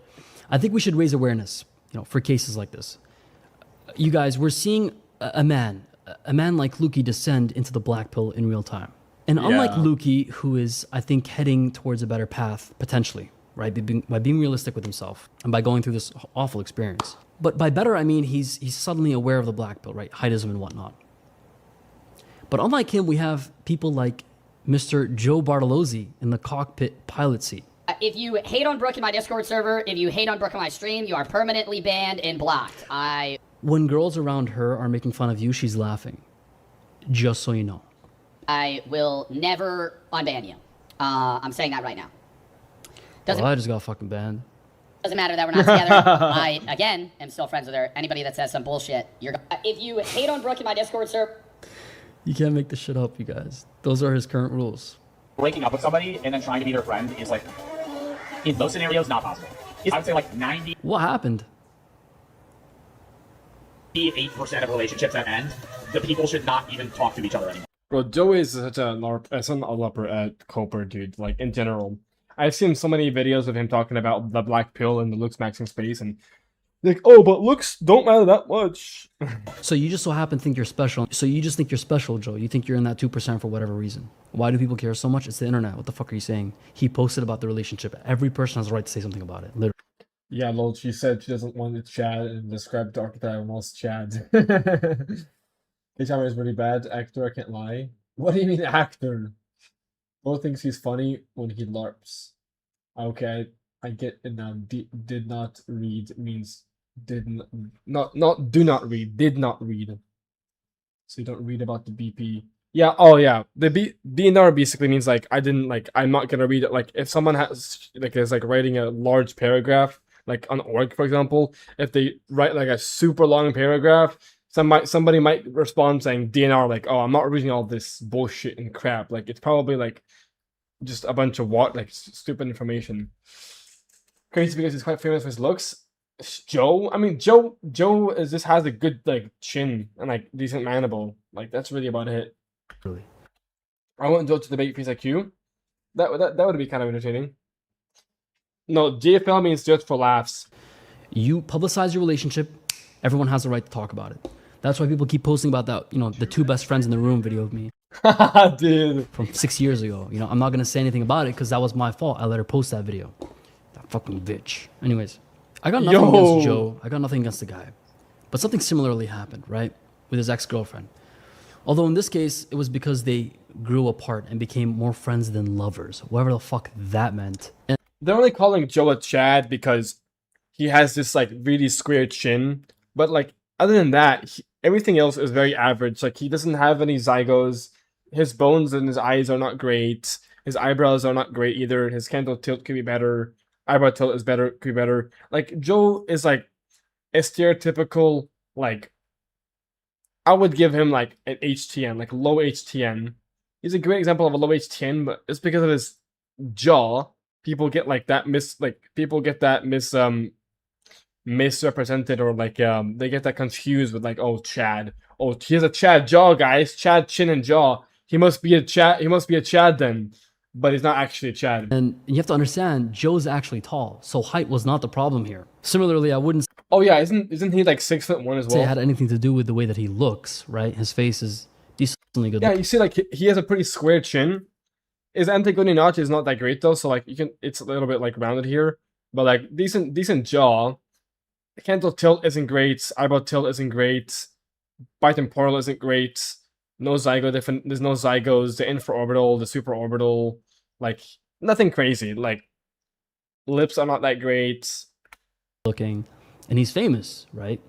I think we should raise awareness, you know, for cases like this. You guys, we're seeing a man like Lukey descend into the black pill in real time. And unlike Lukey, who is, I think, heading towards a better path, potentially, right? By being realistic with himself and by going through this awful experience. But by better, I mean he's suddenly aware of the black pill, right? Heightism and whatnot. But unlike him, we have people like Mr. Joe Bartolozzi in the cockpit pilot seat. If you hate on Brooke in my Discord server, if you hate on Brooke on my stream, you are permanently banned and blocked. When girls around her are making fun of you, she's laughing. Just so you know. I will never unban you. I'm saying that right now. Well, I just got fucking banned. Doesn't matter that we're not together. I, again, am still friends with her. Anybody that says some bullshit, you're... If you hate on Brooke in my Discord server... You can't make this shit up, you guys. Those are his current rules. Breaking up with somebody and then trying to be their friend is like, in those scenarios, not possible. I would say like 98% What happened? of relationships that end, the people should not even talk to each other anymore. Bro, Joe is such a LARPer at Coper, dude. Like, in general. I've seen so many videos of him talking about the black pill and the Looksmaxxing space, and like, oh, but looks don't matter that much. So you just so happen to think you're special. So you just think you're special, Joe. You think you're in that 2% for whatever reason. Why do people care so much? It's the internet. What the fuck are you saying? He posted about the relationship. Every person has a right to say something about it. Literally. Yeah, lol, she said she doesn't want to chat and described the archetype most Chad. H-Hammer is really bad. Actor, I can't lie. What do you mean actor? Bo thinks he's funny when he LARPs. Okay, I get it now. Did not read means did not do not read. Did not read. So you don't read about the BP. Yeah, oh yeah. The DNR basically means like I'm not gonna read it. Like if someone has is writing a large paragraph, like on org for example, if they write like a super long paragraph, somebody might respond saying DNR like, oh, I'm not reading all this bullshit and crap. Like it's probably like just a bunch of stupid information. Crazy because he's quite famous for his looks. Joe, I mean Joe just has a good chin and decent mandible. Like that's really about it. Really. I want Joe to debate Face IQ. That would be kind of entertaining. No, JFL means just for laughs. You publicize your relationship, everyone has the right to talk about it. That's why people keep posting about that, the two best friends in the room video of me. Dude. From 6 years ago. I'm not gonna say anything about it because that was my fault. I let her post that video. That fucking bitch. Anyways, I got nothing against Joe. I got nothing against the guy. But something similarly happened, right? With his ex-girlfriend. Although in this case, it was because they grew apart and became more friends than lovers. Whatever the fuck that meant. And they're only calling Joe a Chad because he has this really square chin. But other than that, everything else is very average. He doesn't have any zygos. His bones and his eyes are not great. His eyebrows are not great either. His candle tilt could be better. Eyebrow tilt is better, could be better. Like Joe is like a stereotypical, like, I would give him like an HTN, like low HTN. He's a great example of a low HTN, but it's because of his jaw. People get like that misrepresented, or like they get that confused with like, oh, Chad. Oh, he has a Chad jaw, guys. Chad chin and jaw. He must be a Chad then. But he's not actually a Chad. And you have to understand, Joe's actually tall, so height was not the problem here. Similarly, I wouldn't Oh yeah, isn't he like 6'1" as well? say it had anything to do with the way that he looks, right? His face is decently good. Yeah, you see, like he has a pretty square chin. His antigone notch is not that great though, so like it's a little bit like rounded here, but like decent jaw. Candle tilt isn't great. Eyebrow tilt isn't great. Bite temporal isn't great. No zygo. There's no zygos. The infraorbital, the supraorbital, like nothing crazy. Like lips are not that great. Looking, and he's famous, right?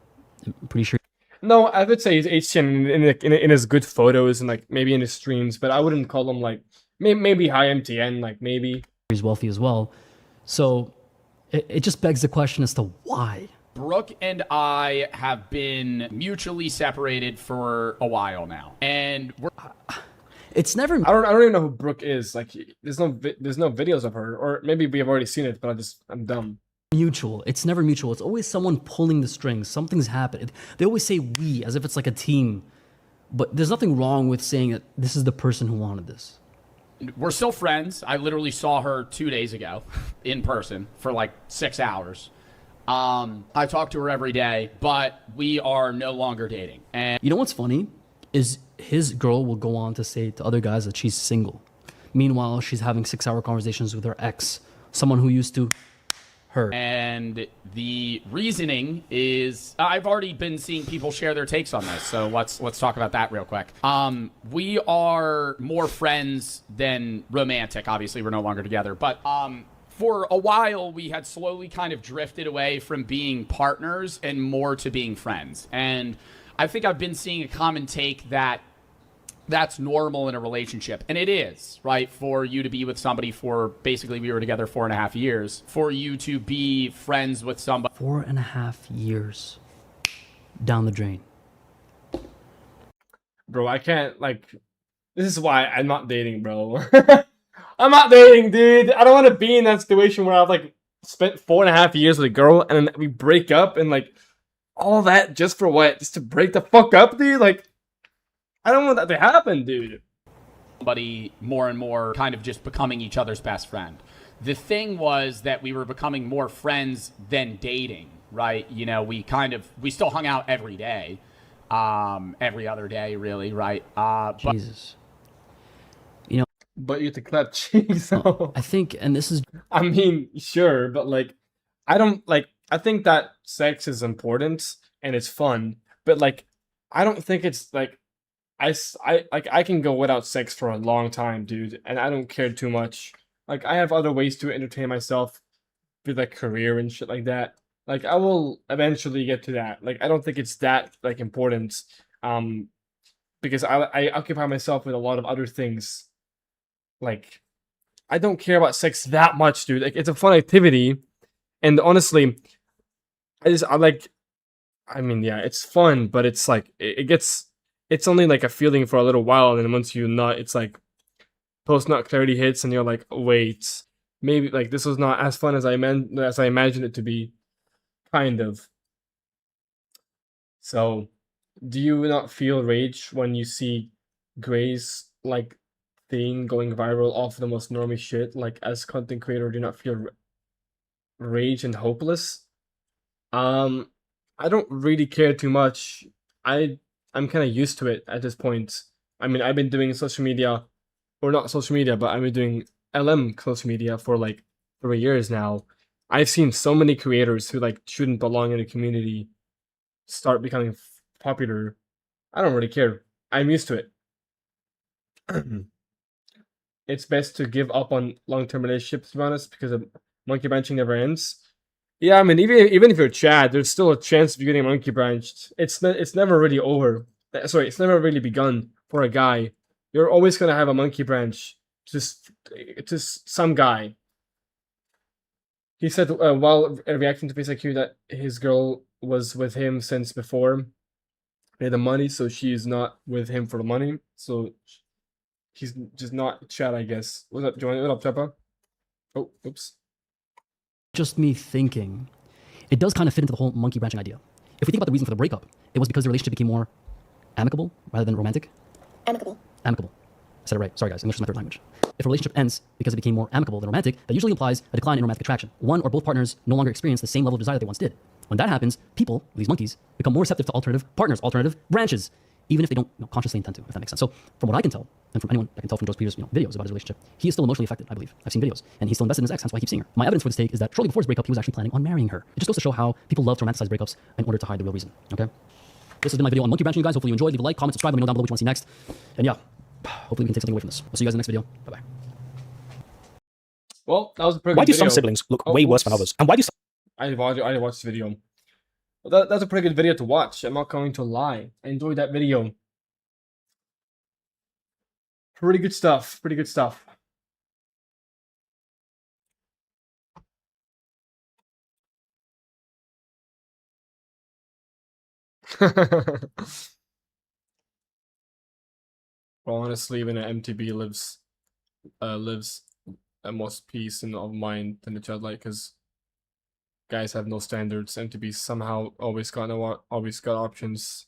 I'm pretty sure. No, I would say he's HTN in his good photos and like maybe in his streams, but I wouldn't call him like maybe high MTN, like maybe. He's wealthy as well, so it just begs the question as to why. Brooke and I have been mutually separated for a while now, and we're. It's never. I don't even know who Brooke is. Like, there's no videos of her, or maybe we have already seen it, but I'm dumb. Mutual. It's never mutual. It's always someone pulling the strings. Something's happened. They always say we as if it's like a team, but there's nothing wrong with saying that this is the person who wanted this. We're still friends. I literally saw her 2 days ago in person for like 6 hours. I talk to her every day, but we are no longer dating. And you know what's funny is his girl will go on to say to other guys that she's single. Meanwhile, she's having 6-hour conversations with her ex, someone who used to her. And the reasoning is, I've already been seeing people share their takes on this, so let's talk about that real quick. We are more friends than romantic. Obviously, we're no longer together, but for a while, we had slowly kind of drifted away from being partners and more to being friends. And I think I've been seeing a common take that that's normal in a relationship. And it is, right? For you to be with somebody for, basically, we were together 4.5 years. For you to be friends with somebody. 4.5 years down the drain. Bro, I can't, like, this is why I'm not dating, bro. I'm not dating, dude. I don't want to be in that situation where I've like spent 4.5 years with a girl and then we break up and like all that just for what? Just to break the fuck up, dude? Like, I don't want that to happen, dude. Somebody more and more kind of just becoming each other's best friend. The thing was that we were becoming more friends than dating, right? You know, we still hung out every day, every other day, really, right? Jesus. You know, but you have to clap cheeks. I think, and this is. I mean, sure, but like, I think that sex is important and it's fun, but like, I don't think it's like, I can go without sex for a long time, dude, and I don't care too much. Like, I have other ways to entertain myself with like career and shit like that. Like, I will eventually get to that. Like, I don't think it's that like important, because I occupy myself with a lot of other things. Like, I don't care about sex that much, dude. Like, it's a fun activity, and honestly, I mean, yeah, it's fun, but it's like it's only like a feeling for a little while, and then once you nut, it's like post-nut clarity hits, and you're like, wait, maybe like this was not as fun as I imagined it to be, kind of. So, do you not feel rage when you see Gray's like thing going viral off the most normie shit? Like, as content creator, do you not feel rage and hopeless? I don't really care too much. I'm kind of used to it at this point. I mean, I've been doing social media, or not social media, but I've been doing LM social media for like 3 years now. I've seen so many creators who like shouldn't belong in a community start becoming popular. I don't really care. I'm used to it. It's best to give up on long-term relationships, to be honest, because monkey branching never ends. Yeah, I mean, even if you're Chad, there's still a chance of you getting monkey branched. It's never really over. Sorry, it's never really begun for a guy. You're always gonna have a monkey branch just some guy. He said while reacting to FaceIQ that his girl was with him since before they had the money, so she's not with him for the money. So he's just not chat, I guess. What's up, Joanne? What up, Choppa? Oh, oops. Just me thinking. It does kind of fit into the whole monkey branching idea. If we think about the reason for the breakup, it was because the relationship became more amicable rather than romantic. Amicable. I said it right. Sorry, guys. English is my third language. If a relationship ends because it became more amicable than romantic, that usually implies a decline in romantic attraction. One or both partners no longer experience the same level of desire they once did. When that happens, people, these monkeys, become more receptive to alternative partners, alternative branches, even if they don't consciously intend to, if that makes sense. So from what I can tell, and from anyone that can tell from Joe's previous videos about his relationship, he is still emotionally affected, I believe. I've seen videos. And he's still invested in his ex, that's why I keep seeing her. My evidence for this take is that shortly before his breakup, he was actually planning on marrying her. It just goes to show how people love to romanticize breakups in order to hide the real reason, okay? This has been my video on monkey branching, you guys. Hopefully you enjoyed. Leave a like, comment, subscribe, let me know down below what you want to see next. And yeah, hopefully we can take something away from this. We'll see you guys in the next video. Bye-bye. Well, that was a pretty Why good do some video. siblings look way worse than others? And why do some... I didn't watch the video. Well, that's a pretty good video to watch. I'm not going to lie. I enjoyed that video. Pretty good stuff. Pretty good stuff. Well, honestly, when an MTB lives at most peace and of mind than the childlike, because guys have no standards. MTB somehow always got options.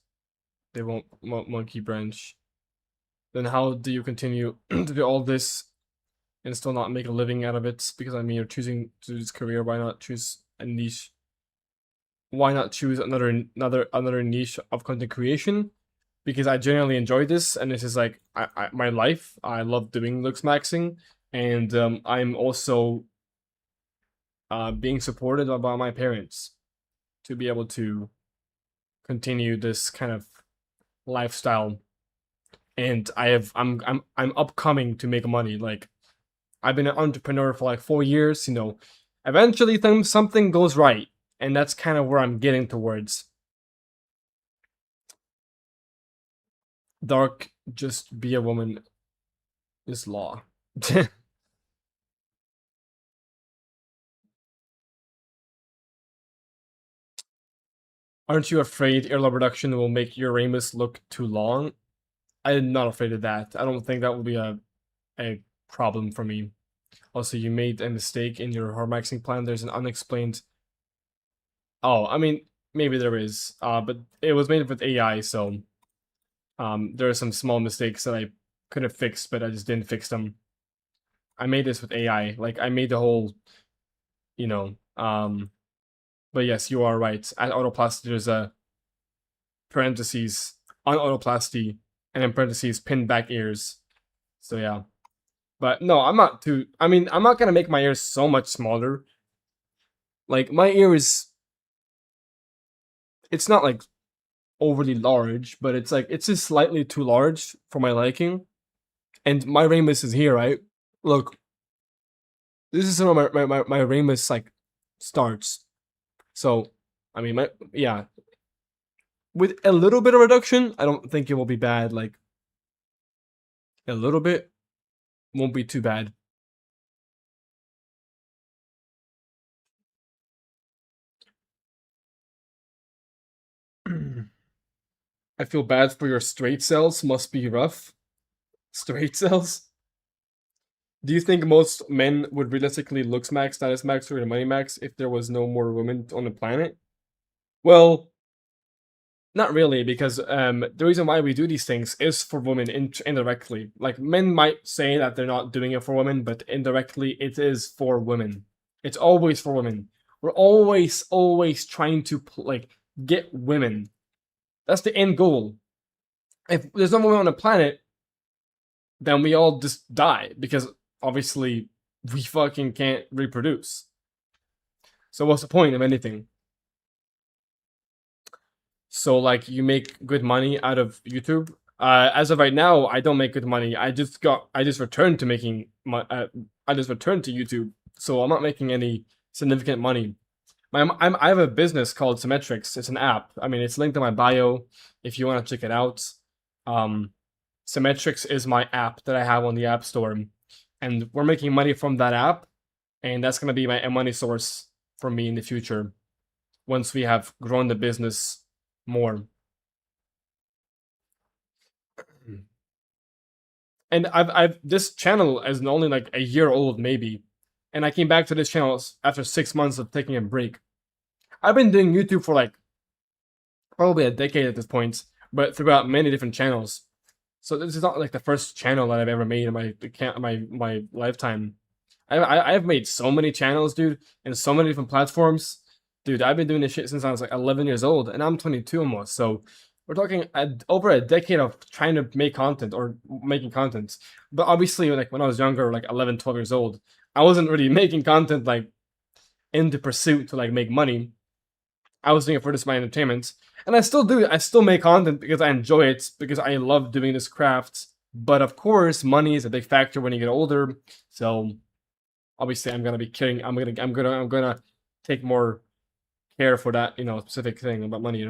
They won't monkey branch. Then how do you continue to do all this and still not make a living out of it? Because I mean, you're choosing to do this career. Why not choose a niche? Why not choose another niche of content creation? Because I genuinely enjoy this, and this is like my life. I love doing Looksmaxxing, and I'm also being supported by my parents to be able to continue this kind of lifestyle. And I'm upcoming to make money. Like, I've been an entrepreneur for like 4 years. You know, eventually something goes right, and that's kind of where I'm getting towards. Dark, just be a woman is law. Aren't you afraid earlobe reduction will make your Ramus look too long? I'm not afraid of that. I don't think that will be a problem for me. Also, you made a mistake in your hard-maxing plan. There's an unexplained... Oh, I mean, maybe there is. But it was made with AI, so... there are some small mistakes that I could have fixed, but I just didn't fix them. I made this with AI. Like, I made the whole... You know, But yes, you are right. At autoplasty, there's a parentheses on autoplasty, and in parentheses, pinned back ears. So yeah. But no, I'm not too... I mean, I'm not gonna make my ears so much smaller. Like, my ear is... It's not, like, overly large, but it's, like, it's just slightly too large for my liking. And my Ramus is here, right? Look. This is where my Ramus, like, starts. So, I mean, yeah. With a little bit of reduction, I don't think it will be bad. Like, a little bit won't be too bad. I feel bad for your straight cells. Must be rough. Straight cells? Do you think most men would realistically Looksmax, status max, or money max if there was no more women on the planet? Well, not really, because the reason why we do these things is for women indirectly. Like, men might say that they're not doing it for women, but indirectly it is for women. It's always for women. We're always trying to like get women. That's the end goal. If there's no women on the planet, then we all just die, because obviously we fucking can't reproduce. So what's the point of anything? So, like, you make good money out of YouTube. As of right now, I don't make good money. I just returned to making I just returned to YouTube, so I'm not making any significant money. I have a business called Symmetrics. It's an app. I mean, it's linked in my bio if you want to check it out. Symmetrics is my app that I have on the App Store. and we're making money from that app, and that's gonna be a money source for me in the future once we have grown the business more. And I've this channel is only like a year old maybe, and I came back to this channel after 6 months of taking a break. I've been doing YouTube for like probably a decade at this point, but throughout many different channels. So this is not like the first channel that I've ever made in my lifetime. I've made so many channels, dude, and so many different platforms. Dude, I've been doing this shit since I was like 11 years old, and I'm 22 almost. So we're talking over a decade of trying to make content or making content. But obviously, like when I was younger, like 11, 12 years old, I wasn't really making content like in the pursuit to like make money. I was doing it for just my entertainment. And I still do. I still make content because I enjoy it, because I love doing this craft. But of course, money is a big factor when you get older. So obviously, I'm gonna be kidding. I'm gonna take more care for that, specific thing about money,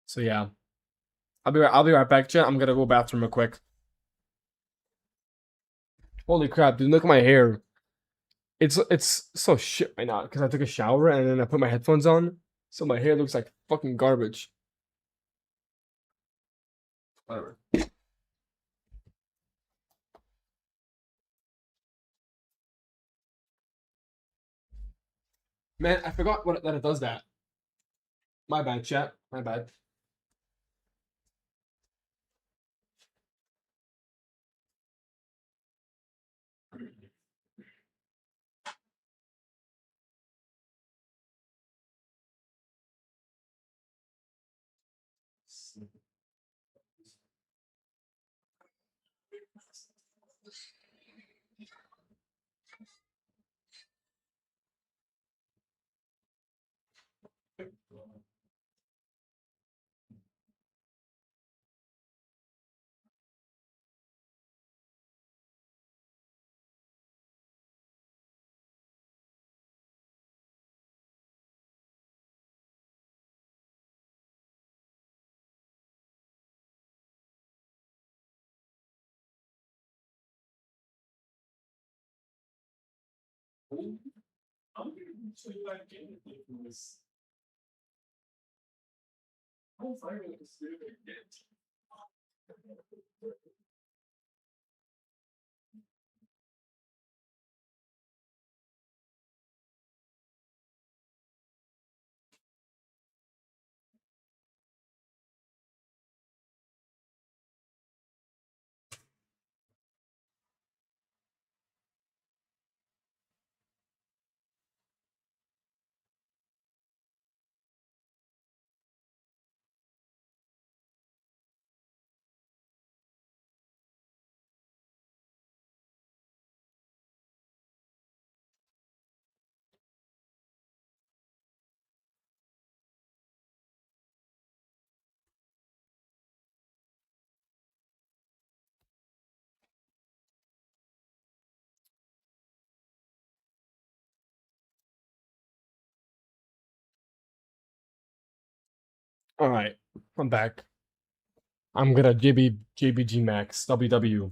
So yeah, I'll be right back, chat. I'm gonna go bathroom real quick. Holy crap, dude! Look at my hair. It's so shit right now because I took a shower and then I put my headphones on, so my hair looks like fucking garbage. Whatever. Man, I forgot that it does that. My bad, chat. My bad. All right, I'm back. I'm gonna JBG Max WW.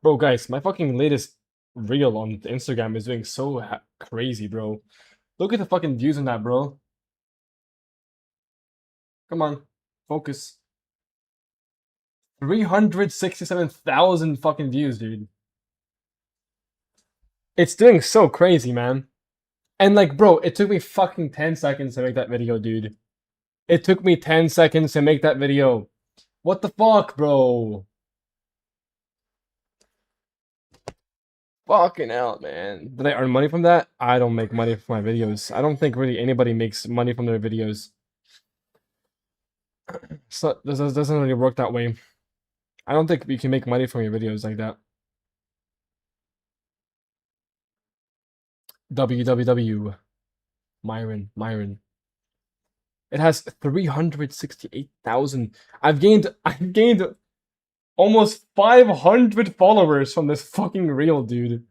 Bro, guys, my fucking latest reel on Instagram is doing so crazy, bro. Look at the fucking views on that, bro. Come on, focus. 367,000 fucking views, dude. It's doing so crazy, man. And like, bro, it took me fucking 10 seconds to make that video, dude. It took me 10 seconds to make that video. What the fuck, bro? Fucking hell, man. Did I earn money from that? I don't make money from my videos. I don't think really anybody makes money from their videos. So this doesn't really work that way. I don't think you can make money from your videos like that. www. Myron. It has 368,000. I've gained almost 500 followers from this fucking reel, dude.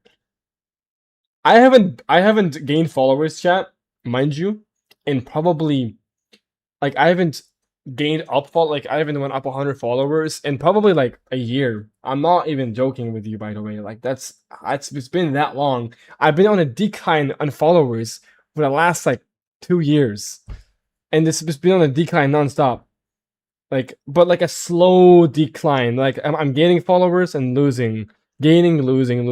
I haven't gained followers, chat, mind you, in probably like I haven't gained like I haven't went up 100 followers in probably like a year. I'm not even joking with you, by the way. Like it's been that long. I've been on a decline on followers for the last like 2 years, and this has been on a decline nonstop. Like, but like a slow decline. Like I'm gaining followers and losing, gaining, losing,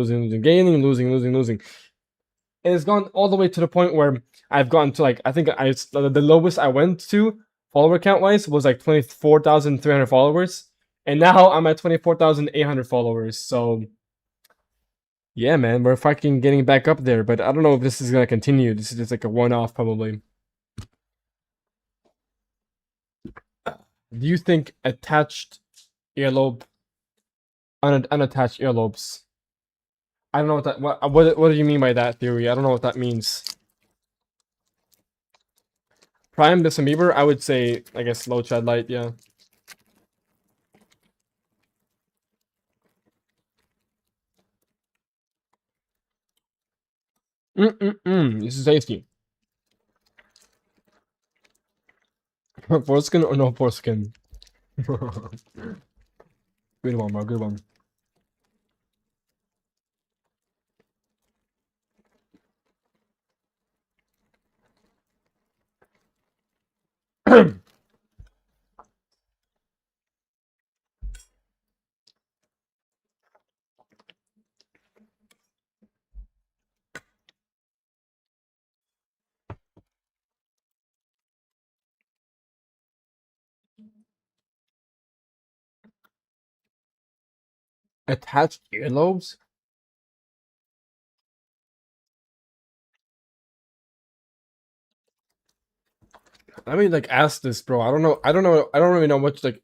gaining, losing. And it's gone all the way to the point where I've gotten to like, I think the lowest I went to follower count wise was like 24,300 followers, and now I'm at 24,800 followers. So yeah, man, we're fucking getting back up there. But I don't know if this is gonna continue. This is just like a one-off, probably. Do you think attached earlobe, unattached earlobes? I don't know what that. What do you mean by that theory? I don't know what that means. Prime Justin Bieber, I would say, I guess low Chad light, yeah. This is tasty. Foreskin or no foreskin? Good one, bro. Good one. Attached earlobes? Let me like ask this, bro. I don't know. I don't really know what like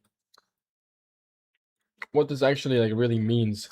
what this actually like really means.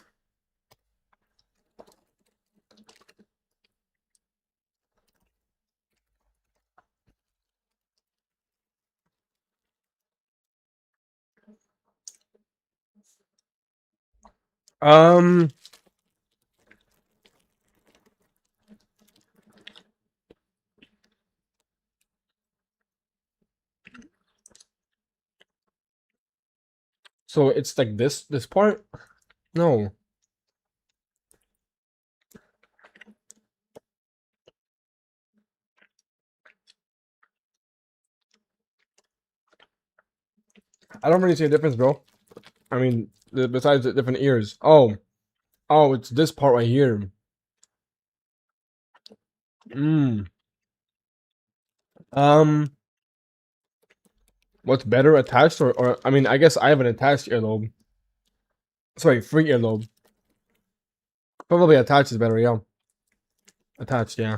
So it's like this part? No. I don't really see a difference, bro. I mean, besides the different ears. Oh, it's this part right here. What's better, attached or I mean, I guess I have an attached earlobe. Sorry, free earlobe. Probably attached is better, yeah. Attached, yeah.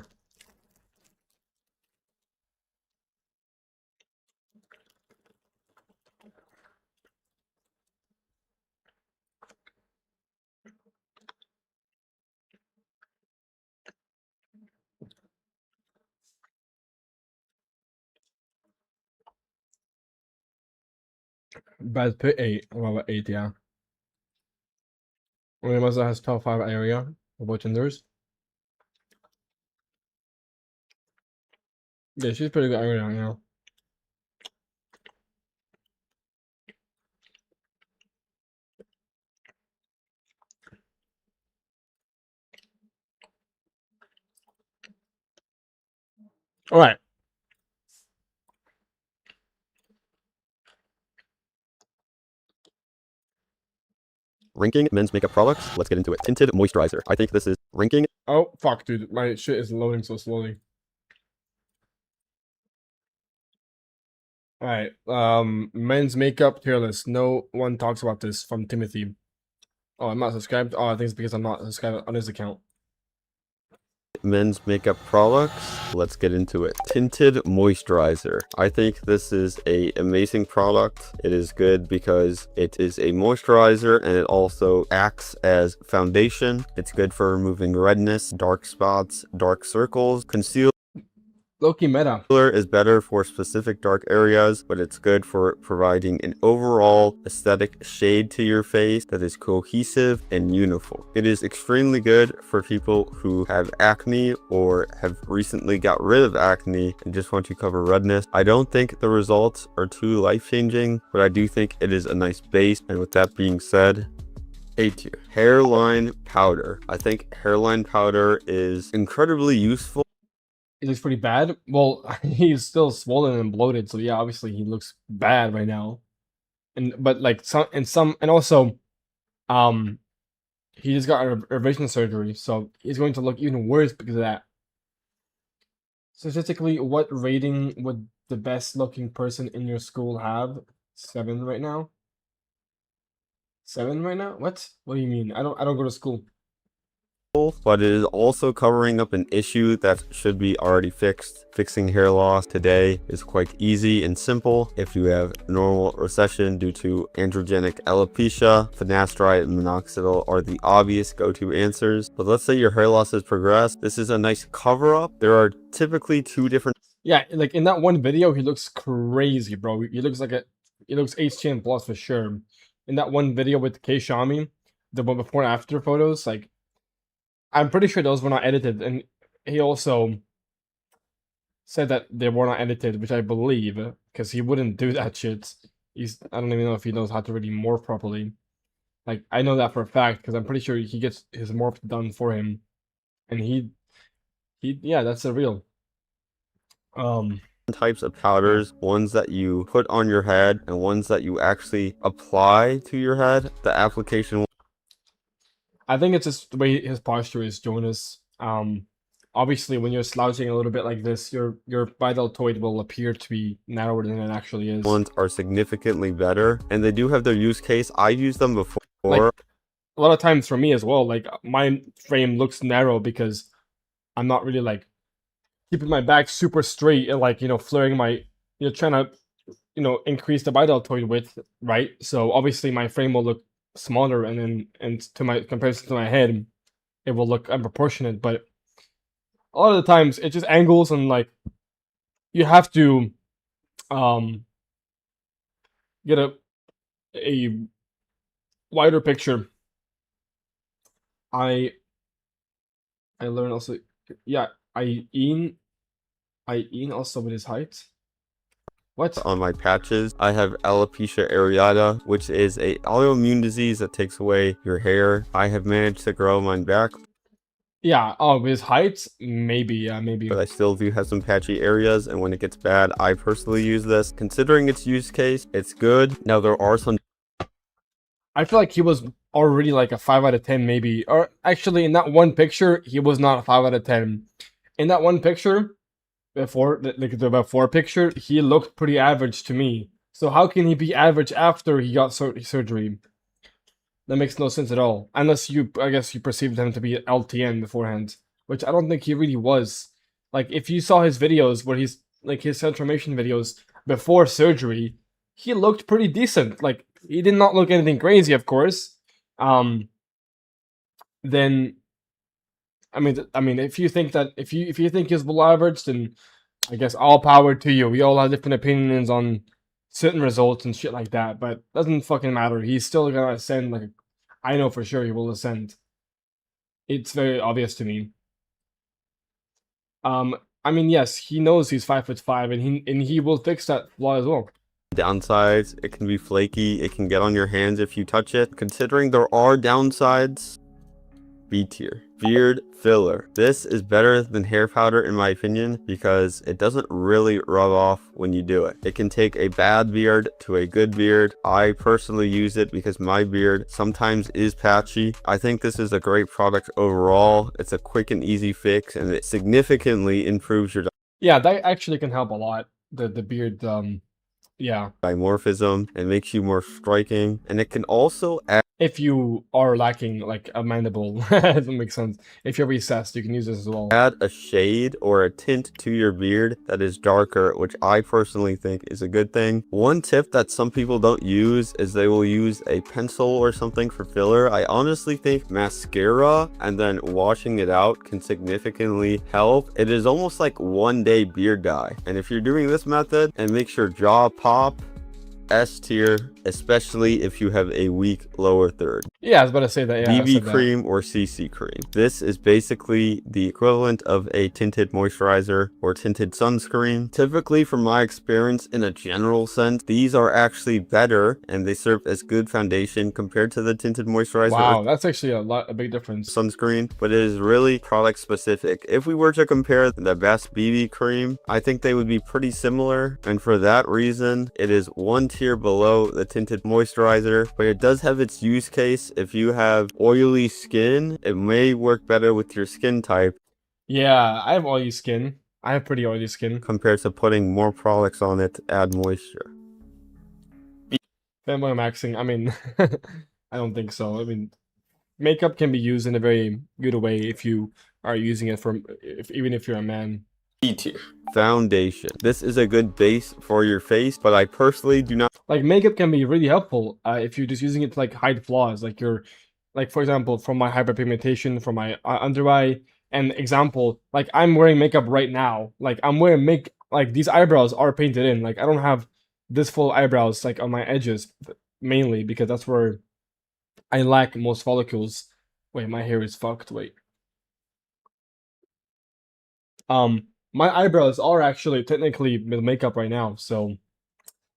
Bad pit 8. Well, 8, yeah. Only Mazda has top 5 area. About genders. Yeah, she's pretty good area now. Alright. Rinking men's makeup products. Let's get into it. Tinted moisturizer. I think this is rinking. Oh, fuck, dude. My shit is loading so slowly. Alright. Men's makeup tier list. No one talks about this from Timothy. Oh, I'm not subscribed. Oh, I think it's because I'm not subscribed on his account. Men's makeup products. Let's get into it. Tinted moisturizer. I think this is a amazing product. It is good because it is a moisturizer and it also acts as foundation. It's good for removing redness, dark spots, dark circles, conceal. Low-key meta. Concealer is better for specific dark areas, but it's good for providing an overall aesthetic shade to your face that is cohesive and uniform. It is extremely good for people who have acne or have recently got rid of acne and just want to cover redness. I don't think the results are too life-changing, but I do think it is a nice base. And with that being said, A tier. Hairline powder. I think hairline powder is incredibly useful. He looks pretty bad. Well, he's still swollen and bloated, so yeah, obviously he looks bad right now. But like and also, he just got a revision surgery, so he's going to look even worse because of that. Statistically, what rating would the best looking person in your school have? 7 right now. 7 right now? What? What do you mean? I don't go to school. But it is also covering up an issue that should be already fixed. Fixing hair loss today is quite easy and simple. If you have normal recession due to androgenic alopecia, finasteride and minoxidil are the obvious go-to answers. But let's say your hair loss has progressed. This is a nice cover-up. There are typically 2 different... Yeah, like in that one video, he looks crazy, bro. He looks HTN plus for sure. In that one video with K Shami, the one before and after photos, like, I'm pretty sure those were not edited, and he also said that they were not edited, which I believe, because he wouldn't do that shit. I don't even know if he knows how to really morph properly. Like, I know that for a fact, because I'm pretty sure he gets his morph done for him. And yeah, that's a real. Types of powders, ones that you put on your head and ones that you actually apply to your head. The application, I think it's just the way his posture is, Jonas. Obviously, when you're slouching a little bit like this, your bideltoid will appear to be narrower than it actually is. ones are significantly better, and they do have their use case. I used them before. Like, a lot of times for me as well, like, my frame looks narrow because I'm not really, like, keeping my back super straight and, like, you know, flaring my, you know, trying to, you know, increase the bideltoid width, right? So obviously my frame will look smaller, and to my comparison to my head, it will look unproportionate. But a lot of the times it's just angles, and like, you have to get a wider picture. I learned also, yeah, Ian also with his height. What? On my patches, I have alopecia areata, which is a autoimmune disease that takes away your hair. I have managed to grow mine back. Yeah, oh, with his height, maybe, yeah, maybe. But I still do have some patchy areas, and when it gets bad, I personally use this. Considering its use case, it's good. Now, there are some... I feel like he was already like a 5 out of 10, maybe. Or actually, in that one picture, he was not a 5 out of 10. In that one picture, like the before picture, he looked pretty average to me. So how can he be average after he got surgery? That makes no sense at all. Unless I guess you perceived him to be LTN beforehand, which I don't think he really was. Like, if you saw his videos where he's, like, his transformation videos before surgery, he looked pretty decent. Like, he did not look anything crazy, of course. Then, I mean, if you think he's below average, then I guess all power to you. We all have different opinions on certain results and shit like that, but doesn't fucking matter. He's still gonna ascend. Like, I know for sure he will ascend. It's very obvious to me. I mean, yes, he knows he's 5'5", and he will fix that flaw as well. Downsides, it can be flaky, it can get on your hands if you touch it. Considering there are downsides, B tier. Beard filler. This is better than hair powder in my opinion because it doesn't really rub off when you do it. It can take a bad beard to a good beard. I personally use it because my beard sometimes is patchy. I think this is a great product overall. It's a quick and easy fix, and it significantly improves your... Yeah, that actually can help a lot. The beard, yeah. dimorphism. It makes you more striking, and it can also add if you are lacking like a mandible, that makes sense. If you're recessed, you can use this as well. Add a shade or a tint to your beard that is darker, which I personally think is a good thing. One tip that some people don't use is they will use a pencil or something for filler. I honestly think mascara and then washing it out can significantly help. It is almost like 1-day beard dye. And if you're doing this method, and makes your jaw pop, S tier, especially if you have a weak lower third. Yeah, I was about to say that. Yeah, BB cream or CC cream. This is basically the equivalent of a tinted moisturizer or tinted sunscreen. Typically, from my experience, in a general sense, these are actually better and they serve as good foundation compared to the tinted moisturizer. Wow, that's actually a big difference. Sunscreen, but it is really product specific. If we were to compare the best BB cream, I think they would be pretty similar, and for that reason, it is one tier below the tinted moisturizer, but it does have its use case. If you have oily skin, it may work better with your skin type. Yeah, I have oily skin. I have pretty oily skin. Compared to putting more products on it to add moisture. Maxing, I mean, I don't think so. I mean, makeup can be used in a very good way if you are using it for, even if you're a man. E tier. Foundation. This is a good base for your face, but I personally do not like makeup can be really helpful if you're just using it to like hide flaws, like for example, from my hyperpigmentation, from my under eye, and example, like I'm wearing makeup right now, like I'm wearing like these eyebrows are painted in, like I don't have this full eyebrows like on my edges, mainly because that's where I lack most follicles. Wait, my hair is fucked. Wait. My eyebrows are actually technically with makeup right now, so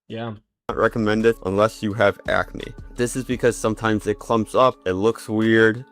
yeah. Not recommend it unless you have acne. This is because sometimes it clumps up, it looks weird.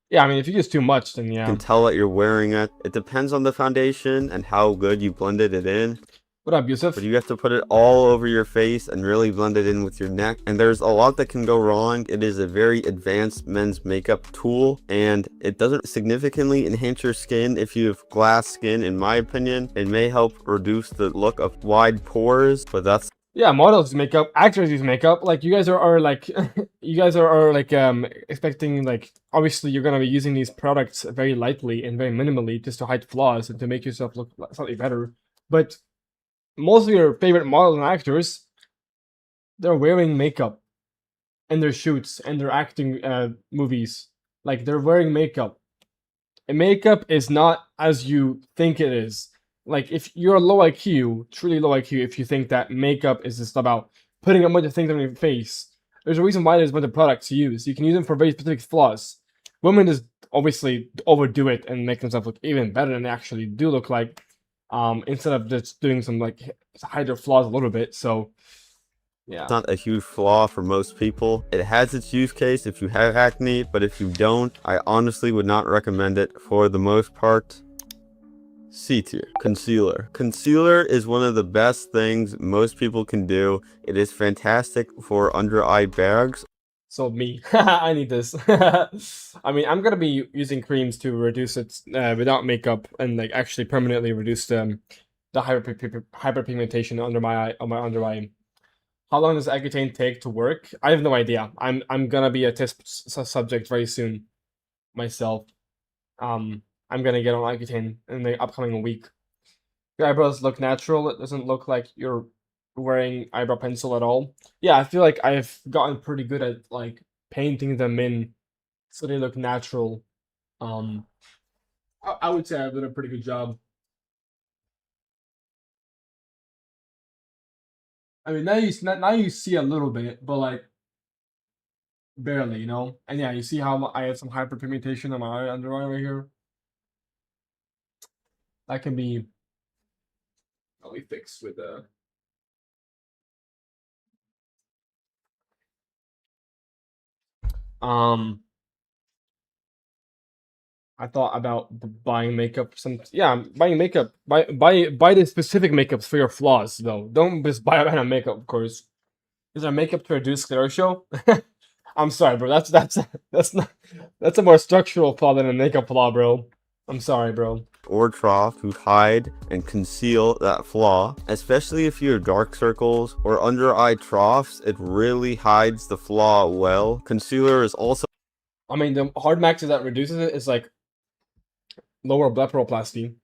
Yeah, I mean, if you use too much, then yeah. You can tell that you're wearing it. It depends on the foundation and how good you blended it in. What up, Yusuf? But you have to put it all over your face and really blend it in with your neck. And there's a lot that can go wrong. It is a very advanced men's makeup tool, and it doesn't significantly enhance your skin if you have glass skin, in my opinion. It may help reduce the look of wide pores, but that's... Yeah, models use makeup, actors use makeup. Like, you guys are like, you guys are like, expecting, like, obviously you're gonna be using these products very lightly and very minimally just to hide flaws and to make yourself look slightly better. But most of your favorite models and actors, they're wearing makeup in their shoots and their acting movies. Like, they're wearing makeup. And makeup is not as you think it is. Like, if you're low IQ, truly low IQ, if you think that makeup is just about putting a bunch of things on your face, there's a reason why there's a bunch of products to use. You can use them for very specific flaws. Women just obviously overdo it and make themselves look even better than they actually do look like. Instead of just doing some like hide their flaws a little bit. So yeah, it's not a huge flaw for most people. It has its use case if you have acne, but if you don't, I honestly would not recommend it for the most part. C tier. Concealer. Concealer is one of the best things most people can do. It is fantastic for under eye bags. So me, I need this. I mean, I'm gonna be using creams to reduce it without makeup and like actually permanently reduce the hyperpigmentation under my eye, on my under eye. How long does Accutane take to work? I have no idea. I'm gonna be a test subject very soon myself. I'm gonna get on Accutane in the upcoming week. Your eyebrows look natural. It doesn't look like you're wearing eyebrow pencil at all. Yeah, I feel like I've gotten pretty good at like painting them in so they look natural. I would say I've done a pretty good job. I mean, now you see a little bit, but like barely, you know. And yeah, you see how I have some hyperpigmentation on my under eye right here. That can be probably fixed with I thought about buying makeup. Buying makeup. Buy the specific makeups for your flaws, though. Don't just buy random makeup, of course. Is there makeup to reduce sclerotia? I'm sorry, bro. That's a more structural flaw than a makeup flaw, bro. I'm sorry, bro. or trough to hide and conceal that flaw. Especially if you have dark circles or under eye troughs, it really hides the flaw well. Concealer is also, I mean, the hard maxes that reduces it is like lower blepharoplasty,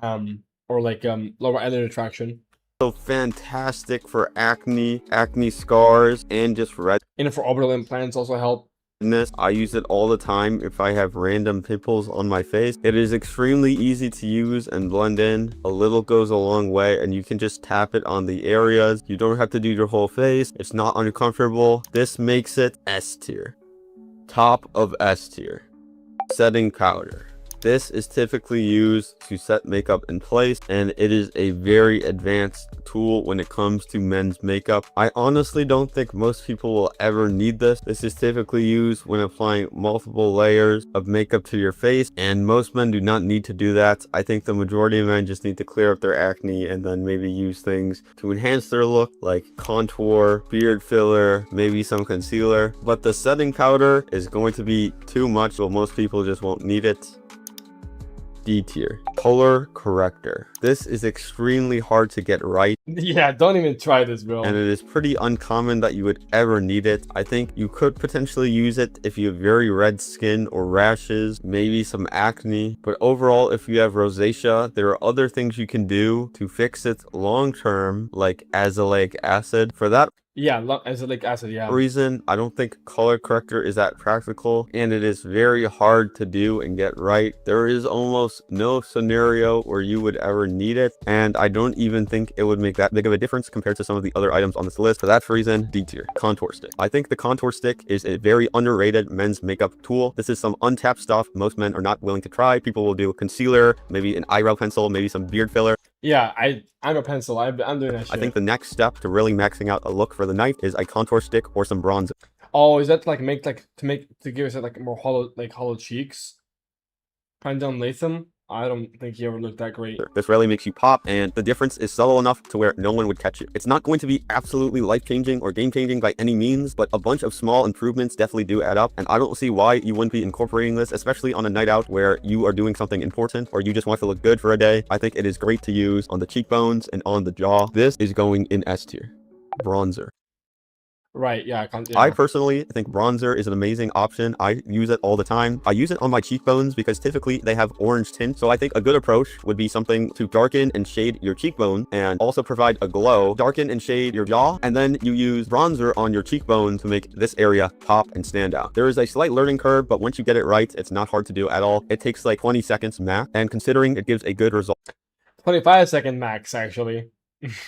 or like lower eyelid retraction. so fantastic for acne, acne scars, and just red. And for orbital implants also help. I use it all the time if I have random pimples on my face. It is extremely easy to use and blend in. A little goes a long way, and you can just tap it on the areas. You don't have to do your whole face. It's not uncomfortable. This makes it S tier. Top of S tier. Setting powder. This is typically used to set makeup in place, and it is a very advanced tool when it comes to men's makeup. I honestly don't think most people will ever need this. This is typically used when applying multiple layers of makeup to your face, and most men do not need to do that. I think the majority of men just need to clear up their acne and then maybe use things to enhance their look, like contour, beard filler, maybe some concealer. But the setting powder is going to be too much, so most people just won't need it. D tier. Color corrector. This is extremely hard to get right. Yeah, don't even try this, bro. And it is pretty uncommon that you would ever need it. I think you could potentially use it if you have very red skin or rashes, maybe some acne. But overall, if you have rosacea, there are other things you can do to fix it long term, like azelaic acid. For that Yeah, azelaic acid, yeah. reason, I don't think color corrector is that practical, and it is very hard to do and get right. There is almost no scenario where you would ever need it, and I don't even think it would make that big of a difference compared to some of the other items on this list. For that reason, D tier. Contour stick. I think the contour stick is a very underrated men's makeup tool. This is some untapped stuff most men are not willing to try. People will do concealer, maybe an eyebrow pencil, maybe some beard filler. Yeah, I'm a pencil. I'm doing that shit. I think the next step to really maxing out a look for the night is a contour stick or some bronzer. Oh, is that like to give us like more hollow cheeks? Prendon Latham? I don't think he ever looked that great. This really makes you pop, and the difference is subtle enough to where no one would catch it. It's not going to be absolutely life-changing or game-changing by any means, but a bunch of small improvements definitely do add up, and I don't see why you wouldn't be incorporating this, especially on a night out where you are doing something important or you just want to look good for a day. I think it is great to use on the cheekbones and on the jaw. This is going in S tier. Bronzer. Right, yeah, I personally think bronzer is an amazing option. I use it all the time. I use it on my cheekbones because typically they have orange tint. So I think a good approach would be something to darken and shade your cheekbone and also provide a glow. Darken and shade your jaw, and then you use bronzer on your cheekbone to make this area pop and stand out. There is a slight learning curve, but once you get it right, it's not hard to do at all. It takes like 20 seconds max, and considering it gives a good result. 25-second max, actually.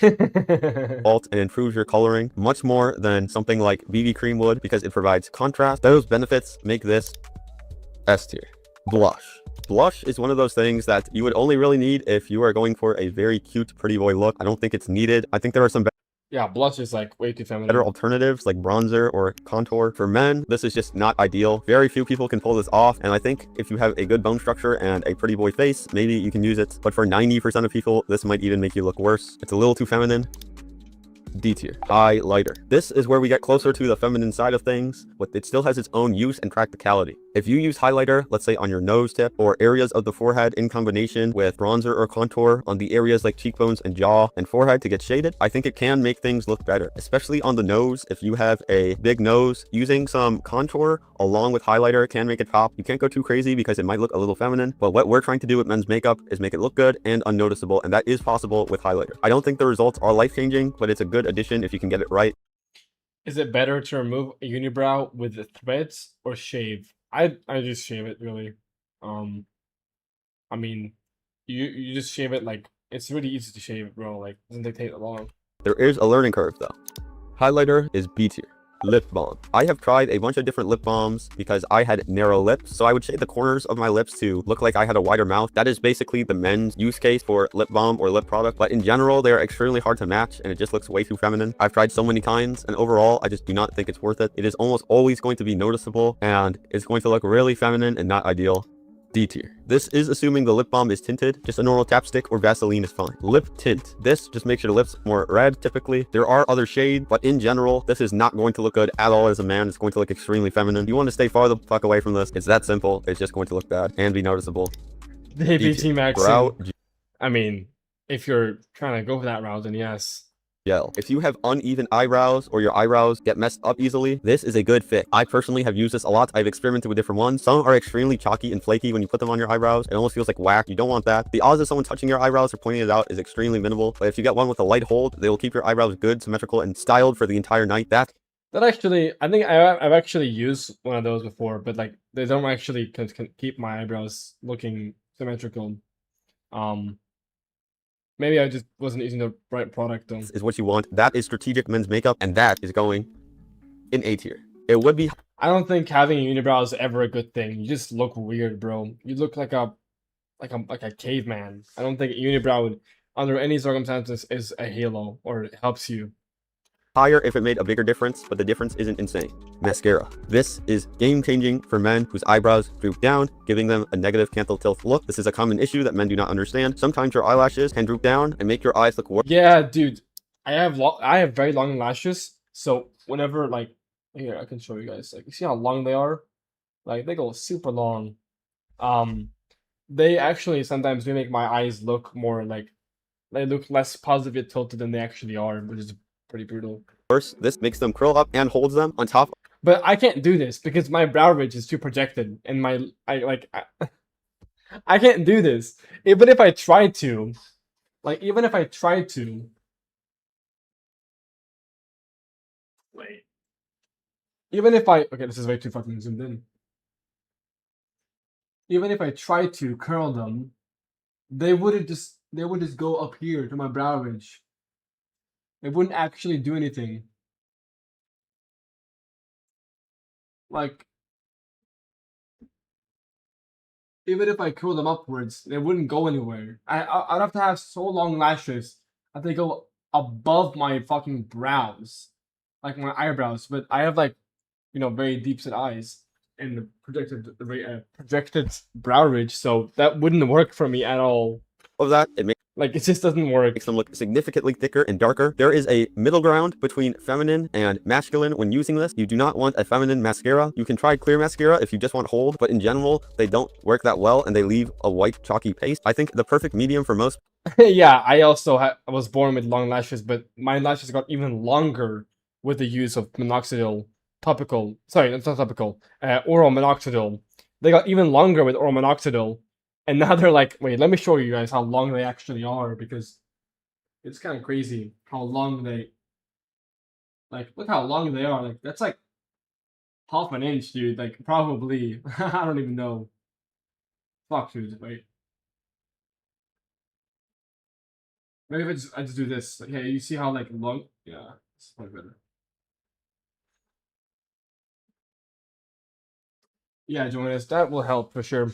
And improves your coloring much more than something like BB cream would, because it provides contrast. Those benefits make this S tier. Blush. Blush is one of those things that you would only really need if you are going for a very cute pretty boy look. I don't think it's needed. I think there are some yeah, blush is like way too feminine. better alternatives like bronzer or contour. For men, this is just not ideal. Very few people can pull this off, and I think if you have a good bone structure and a pretty boy face, maybe you can use it. But for 90% of people, this might even make you look worse. It's a little too feminine. D tier. Highlighter. This is where we get closer to the feminine side of things, but it still has its own use and practicality. If you use highlighter, let's say on your nose tip or areas of the forehead in combination with bronzer or contour on the areas like cheekbones and jaw and forehead to get shaded, I think it can make things look better, especially on the nose. If you have a big nose, using some contour along with highlighter can make it pop. You can't go too crazy because it might look a little feminine, but what we're trying to do with men's makeup is make it look good and unnoticeable, and that is possible with highlighter. I don't think the results are life-changing, but it's a good addition if you can get it right. Is it better to remove a unibrow with the threads or shave? I just shave it, really. I mean, you just shave it, like, it's really easy to shave, bro. Like, it doesn't take that long. There is a learning curve though. Highlighter is B tier. Lip balm. I have tried a bunch of different lip balms because I had narrow lips, so I would shade the corners of my lips to look like I had a wider mouth. That is basically the men's use case for lip balm or lip product, but in general, they are extremely hard to match and it just looks way too feminine. I've tried so many kinds, and overall, I just do not think it's worth it. It is almost always going to be noticeable, and it's going to look really feminine and not ideal. D tier. This is assuming the lip balm is tinted. Just a normal chapstick or Vaseline is fine. Lip tint. This just makes your lips more red typically. There are other shades, but in general, this is not going to look good at all as a man. It's going to look extremely feminine. You want to stay far the fuck away from this. It's that simple. It's just going to look bad and be noticeable. They be D tier. T-maxing. Brow I mean, if you're trying to go for that route, then yes. gel. If you have uneven eyebrows or your eyebrows get messed up easily, this is a good fit. I personally have used this a lot. I've experimented with different ones. Some are extremely chalky and flaky when you put them on your eyebrows. It almost feels like whack. You don't want that. The odds of someone touching your eyebrows or pointing it out is extremely minimal. But if you get one with a light hold, they will keep your eyebrows good, symmetrical, and styled for the entire night. That actually, I think I've actually used one of those before, but like they don't actually can keep my eyebrows looking symmetrical. Maybe I just wasn't using the right product though. Is what you want. That is strategic men's makeup, and that is going in A tier. It would be. I don't think having a unibrow is ever a good thing. You just look weird, bro. You look like a caveman. I don't think a unibrow would, under any circumstances, is a halo or it helps you. Higher if it made a bigger difference, but the difference isn't insane. Mascara. This is game-changing for men whose eyebrows droop down, giving them a negative canthal tilt look. This is a common issue that men do not understand. Sometimes your eyelashes can droop down and make your eyes look worse. Yeah, dude. I have very long lashes, so whenever like here I can show you guys. Like you see how long they are? Like they go super long. They actually sometimes do make my eyes look more like they look less positively tilted than they actually are, which is pretty brutal. First, this makes them curl up and holds them on top. But I can't do this because my brow ridge is too projected, and I can't do this. Even if I tried to, wait. Even if I okay, this is way too fucking zoomed in. Even if I tried to curl them, they would just go up here to my brow ridge. It wouldn't actually do anything. Like, even if I curl them upwards, they wouldn't go anywhere. I'd have to have so long lashes that they go above my fucking brows, like my eyebrows. But I have like, you know, very deep set eyes and projected brow ridge, so that wouldn't work for me at all. Of that, it just doesn't work. Makes them look significantly thicker and darker. There is a middle ground between feminine and masculine when using this. You do not want a feminine mascara. You can try clear mascara if you just want hold, but in general, they don't work that well and they leave a white chalky paste. I think the perfect medium for most. Yeah, I also was born with long lashes, but my lashes got even longer with the use of minoxidil topical. Sorry, it's not topical. Oral minoxidil. They got even longer with oral minoxidil. And now they're like, wait, let me show you guys how long they actually are, because it's kind of crazy how long they, like, look how long they are. Like, that's like half an inch, dude. Like, probably. I don't even know. Fuck, dude. Wait. Maybe if I just do this. Like, hey, you see how, like, long? Yeah, it's probably better. Yeah, join us. That will help for sure.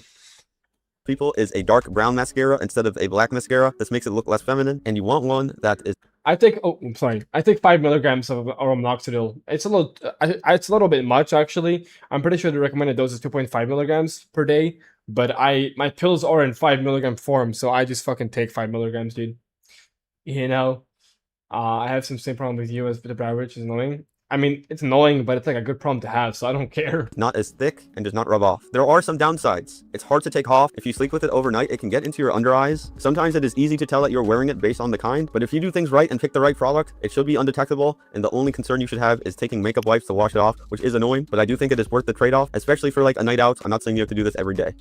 People is a dark brown mascara instead of a black mascara. This makes it look less feminine, and you want one that is. I take 5 milligrams of oral minoxidil. It's a little bit much actually. I'm pretty sure the recommended dose is 2.5 milligrams per day, but my pills are in 5 milligram form, so I just fucking take 5 milligrams, dude. You know, I have some same problem with you as the brow ridge is annoying. I mean, it's annoying, but it's like a good problem to have, so I don't care. Not as thick and does not rub off. There are some downsides. It's hard to take off. If you sleep with it overnight, it can get into your under eyes. Sometimes it is easy to tell that you're wearing it based on the kind, but if you do things right and pick the right product, it should be undetectable, and the only concern you should have is taking makeup wipes to wash it off, which is annoying, but I do think it is worth the trade-off, especially for like a night out. I'm not saying you have to do this every day.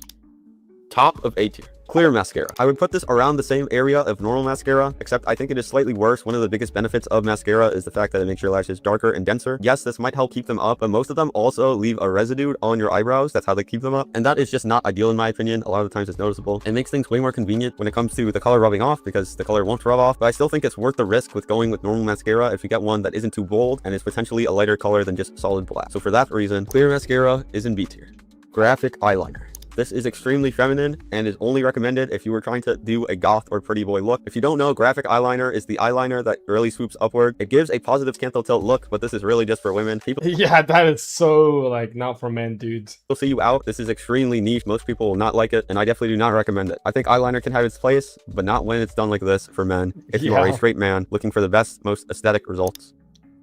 Top of A tier. Clear mascara. I would put this around the same area of normal mascara, except I think it is slightly worse. One of the biggest benefits of mascara is the fact that it makes your lashes darker and denser. Yes, this might help keep them up, but most of them also leave a residue on your eyebrows. That's how they keep them up, and that is just not ideal in my opinion. A lot of the times it's noticeable. It makes things way more convenient when it comes to the color rubbing off, because the color won't rub off, but I still think it's worth the risk with going with normal mascara if you get one that isn't too bold and is potentially a lighter color than just solid black. So for that reason, clear mascara is in B tier. Graphic eyeliner. This is extremely feminine and is only recommended if you were trying to do a goth or pretty boy look. If you don't know, graphic eyeliner is the eyeliner that really swoops upward. It gives a positive canthal tilt look, but this is really just for women. Yeah, that is so, like, not for men, dudes. Will see you out. This is extremely niche. Most people will not like it, and I definitely do not recommend it. I think eyeliner can have its place, but not when it's done like this for men. If you are a straight man looking for the best, most aesthetic results.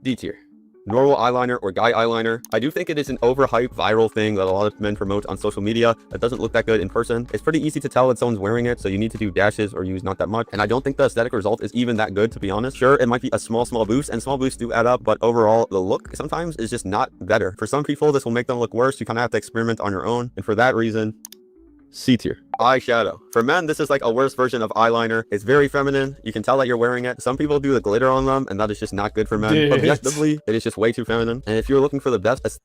D tier. normal eyeliner or guy eyeliner. I do think it is an overhyped viral thing that a lot of men promote on social media that doesn't look that good in person. It's pretty easy to tell when someone's wearing it, so you need to do dashes or use not that much. And I don't think the aesthetic result is even that good, to be honest. Sure, it might be a small boost, and small boosts do add up, but overall, the look sometimes is just not better. For some people, this will make them look worse. You kind of have to experiment on your own. And for that reason, C tier. Eyeshadow. For men, this is like a worse version of eyeliner. It's very feminine. You can tell that you're wearing it. Some people do the glitter on them, and that is just not good for men. Dude. Objectively, it is just way too feminine. And if you're looking for the best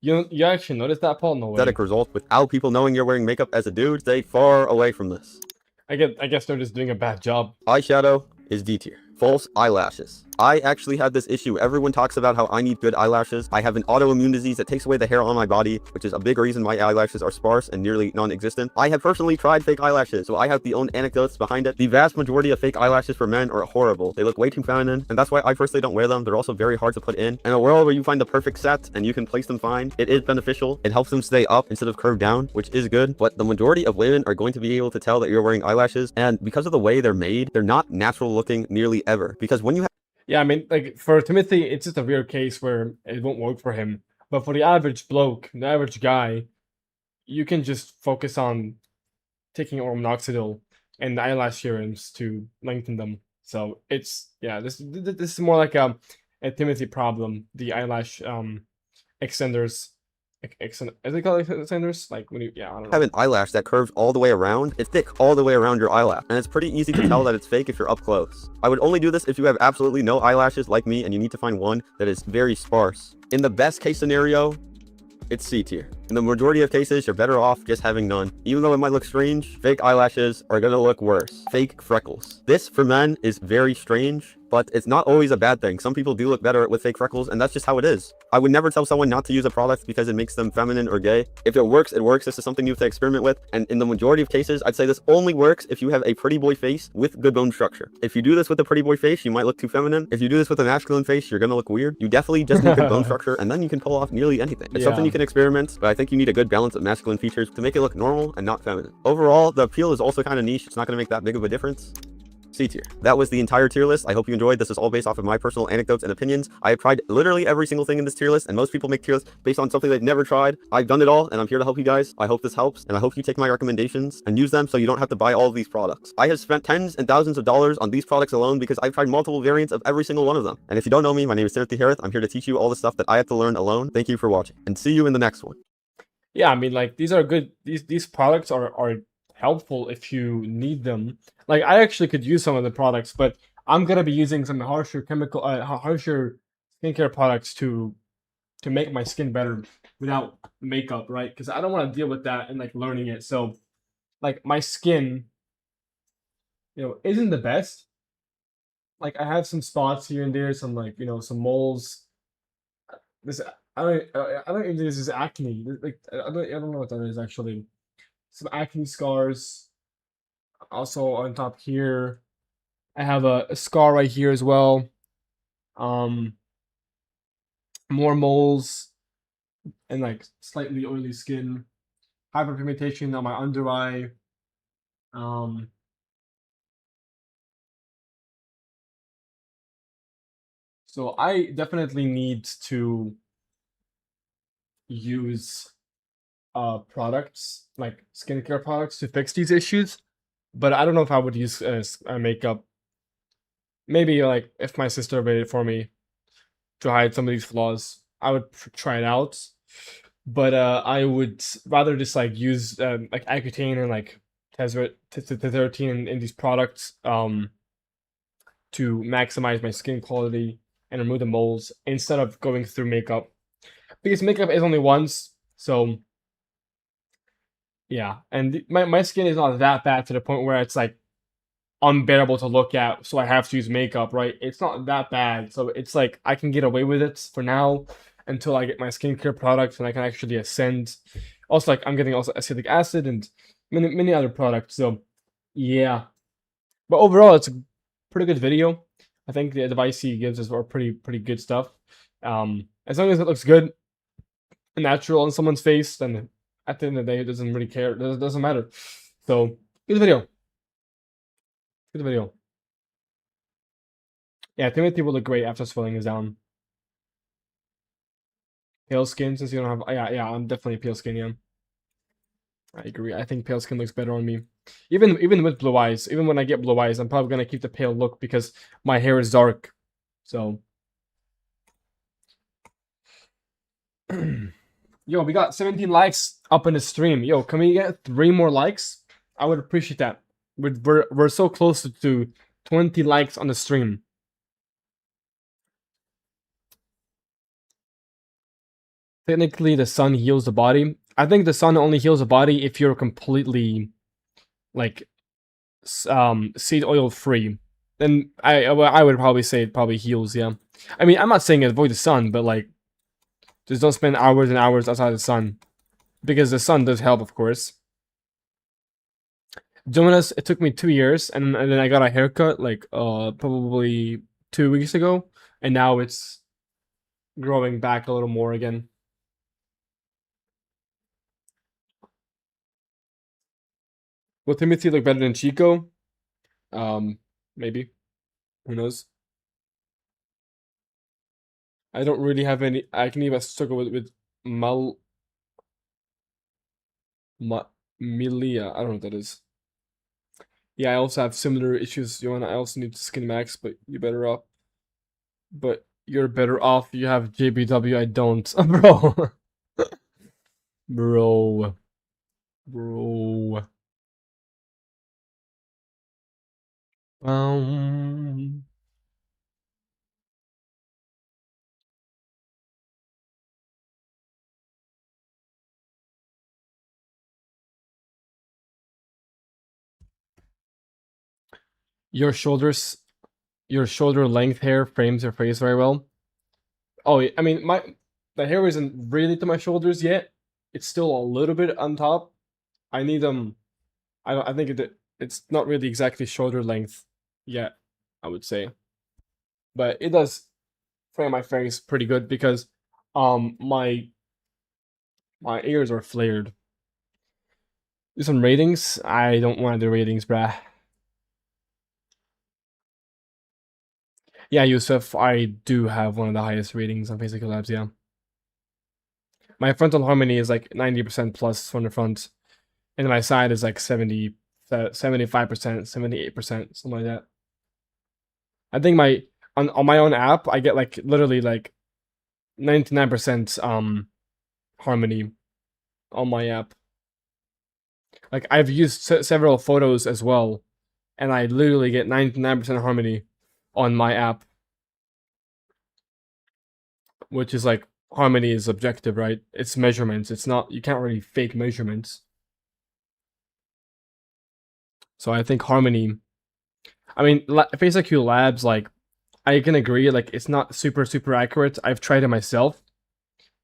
You actually noticed that, Paul? No way. aesthetic result without people knowing you're wearing makeup as a dude, stay far away from this. I guess they're just doing a bad job. Eyeshadow is D tier. False eyelashes. I actually had this issue. Everyone talks about how I need good eyelashes. I have an autoimmune disease that takes away the hair on my body, which is a big reason my eyelashes are sparse and nearly non-existent. I have personally tried fake eyelashes, so I have the own anecdotes behind it. The vast majority of fake eyelashes for men are horrible. They look way too feminine, and that's why I personally don't wear them. They're also very hard to put in. In a world where you find the perfect set and you can place them fine, it is beneficial. It helps them stay up instead of curved down, which is good, but the majority of women are going to be able to tell that you're wearing eyelashes, and because of the way they're made, they're not natural looking nearly ever. Because when you Yeah, I mean, like, for Timothy, it's just a weird case where it won't work for him. But for the average bloke, the average guy, you can just focus on taking minoxidil and the eyelash serums to lengthen them. So it's, yeah, this is more like a Timothy problem. The eyelash extenders. Is it called extenders? Like, when you, yeah, I don't know. have an eyelash that curves all the way around, it's thick all the way around your eyelash, and it's pretty easy to tell that it's fake if you're up close. I would only do this if you have absolutely no eyelashes like me and you need to find one that is very sparse. In the best case scenario, it's C tier. In the majority of cases, you're better off just having none. Even though it might look strange, fake eyelashes are gonna look worse. Fake freckles. This, for men, is very strange, but it's not always a bad thing. Some people do look better with fake freckles, and that's just how it is. I would never tell someone not to use a product because it makes them feminine or gay. If it works, it works. This is something you have to experiment with, and in the majority of cases, I'd say this only works if you have a pretty boy face with good bone structure. If you do this with a pretty boy face, you might look too feminine. If you do this with a masculine face, you're gonna look weird. You definitely just need good bone structure, and then you can pull off nearly anything. It's something you can experiment, but I think you need a good balance of masculine features to make it look normal and not feminine. Overall, the appeal is also kind of niche. It's not gonna make that big of a difference. C tier. That was the entire tier list. I hope you enjoyed. This is all based off of my personal anecdotes and opinions. I have tried literally every single thing in this tier list, and most people make tier lists based on something they've never tried. I've done it all, and I'm here to help you guys. I hope this helps, and I hope you take my recommendations and use them so you don't have to buy all of these products. I have spent tens and thousands of dollars on these products alone because I've tried multiple variants of every single one of them. And if you don't know me, my name is Timothy Harris. I'm here to teach you all the stuff that I have to learn alone. Thank you for watching, and see you in the next one. Yeah, I mean, like, these are good. These products are helpful if you need them. Like, I actually could use some of the products, but I'm gonna be using some harsher harsher skincare products to make my skin better without makeup, right? Because I don't want to deal with that and like learning it. So, like, my skin, isn't the best. Like, I have some spots here and there, some, like, some moles. This I don't even think this is acne. Like, I don't know what that is actually. Some acne scars. Also on top here, I have a scar right here as well. More moles and like slightly oily skin. Hyperpigmentation on my under eye. So I definitely need to use products like skincare products to fix these issues, but I don't know if I would use makeup. Maybe like if my sister made it for me to hide some of these flaws, I would try it out. But I would rather just like use like Accutane and like Tazarotene in these products to maximize my skin quality and remove the moles instead of going through makeup, because makeup is only once. So yeah, and my skin is not that bad to the point where it's like unbearable to look at, so I have to use makeup, right? It's not that bad, so it's like I can get away with it for now until I get my skincare products and I can actually ascend. Also, like, I'm getting also acetic acid and many other products. So yeah, but overall, it's a pretty good video. I think the advice he gives us are pretty good stuff. As long as it looks good and natural on someone's face, then at the end of the day, it doesn't really care. It doesn't matter. So good video. Good video. Yeah, Timothy will look great after swelling is down. Pale skin, since you don't have. Yeah, I'm definitely pale skin. Yeah, I agree. I think pale skin looks better on me. Even with blue eyes, even when I get blue eyes, I'm probably gonna keep the pale look because my hair is dark. So. Yo, we got 17 likes up in the stream. Yo, can we get 3 more likes? I would appreciate that. We're so close to 20 likes on the stream. Technically, the sun heals the body. I think the sun only heals the body if you're completely, like, seed oil free. Then I would probably say it probably heals. Yeah. I mean, I'm not saying avoid the sun, but like, just don't spend hours and hours outside the sun, because the sun does help, of course. Jonas, it took me 2 years, and then I got a haircut like probably 2 weeks ago, and now it's growing back a little more again. Will Timothy look better than Chico? Maybe. Who knows? I don't really have any. I can even struggle with Milia. I don't know what that is. Yeah, I also have similar issues, Joanna. I also need Skin Max, but you're better off. But you're better off. You have JBW. I don't, bro. Bro. Um. Your shoulders, your shoulder length hair frames your face very well. Oh, I mean, the hair isn't really to my shoulders yet. It's still a little bit on top. I need I think it's not really exactly shoulder length yet, I would say. But it does frame my face pretty good because my ears are flared. Do some ratings? I don't want to do ratings, bruh. Yeah, Yusuf, I do have one of the highest ratings on Basic Labs, yeah. My frontal harmony is like 90% plus from the front, and my side is like 75%, 78%, something like that. I think on my own app, I get like literally like 99% harmony on my app. Like I've used several photos as well, and I literally get 99% harmony on my app, which is like harmony is objective, right? It's measurements. It's not, you can't really fake measurements. So I think harmony, I mean, Face IQ Labs, like, I can agree, like, it's not super accurate. I've tried it myself,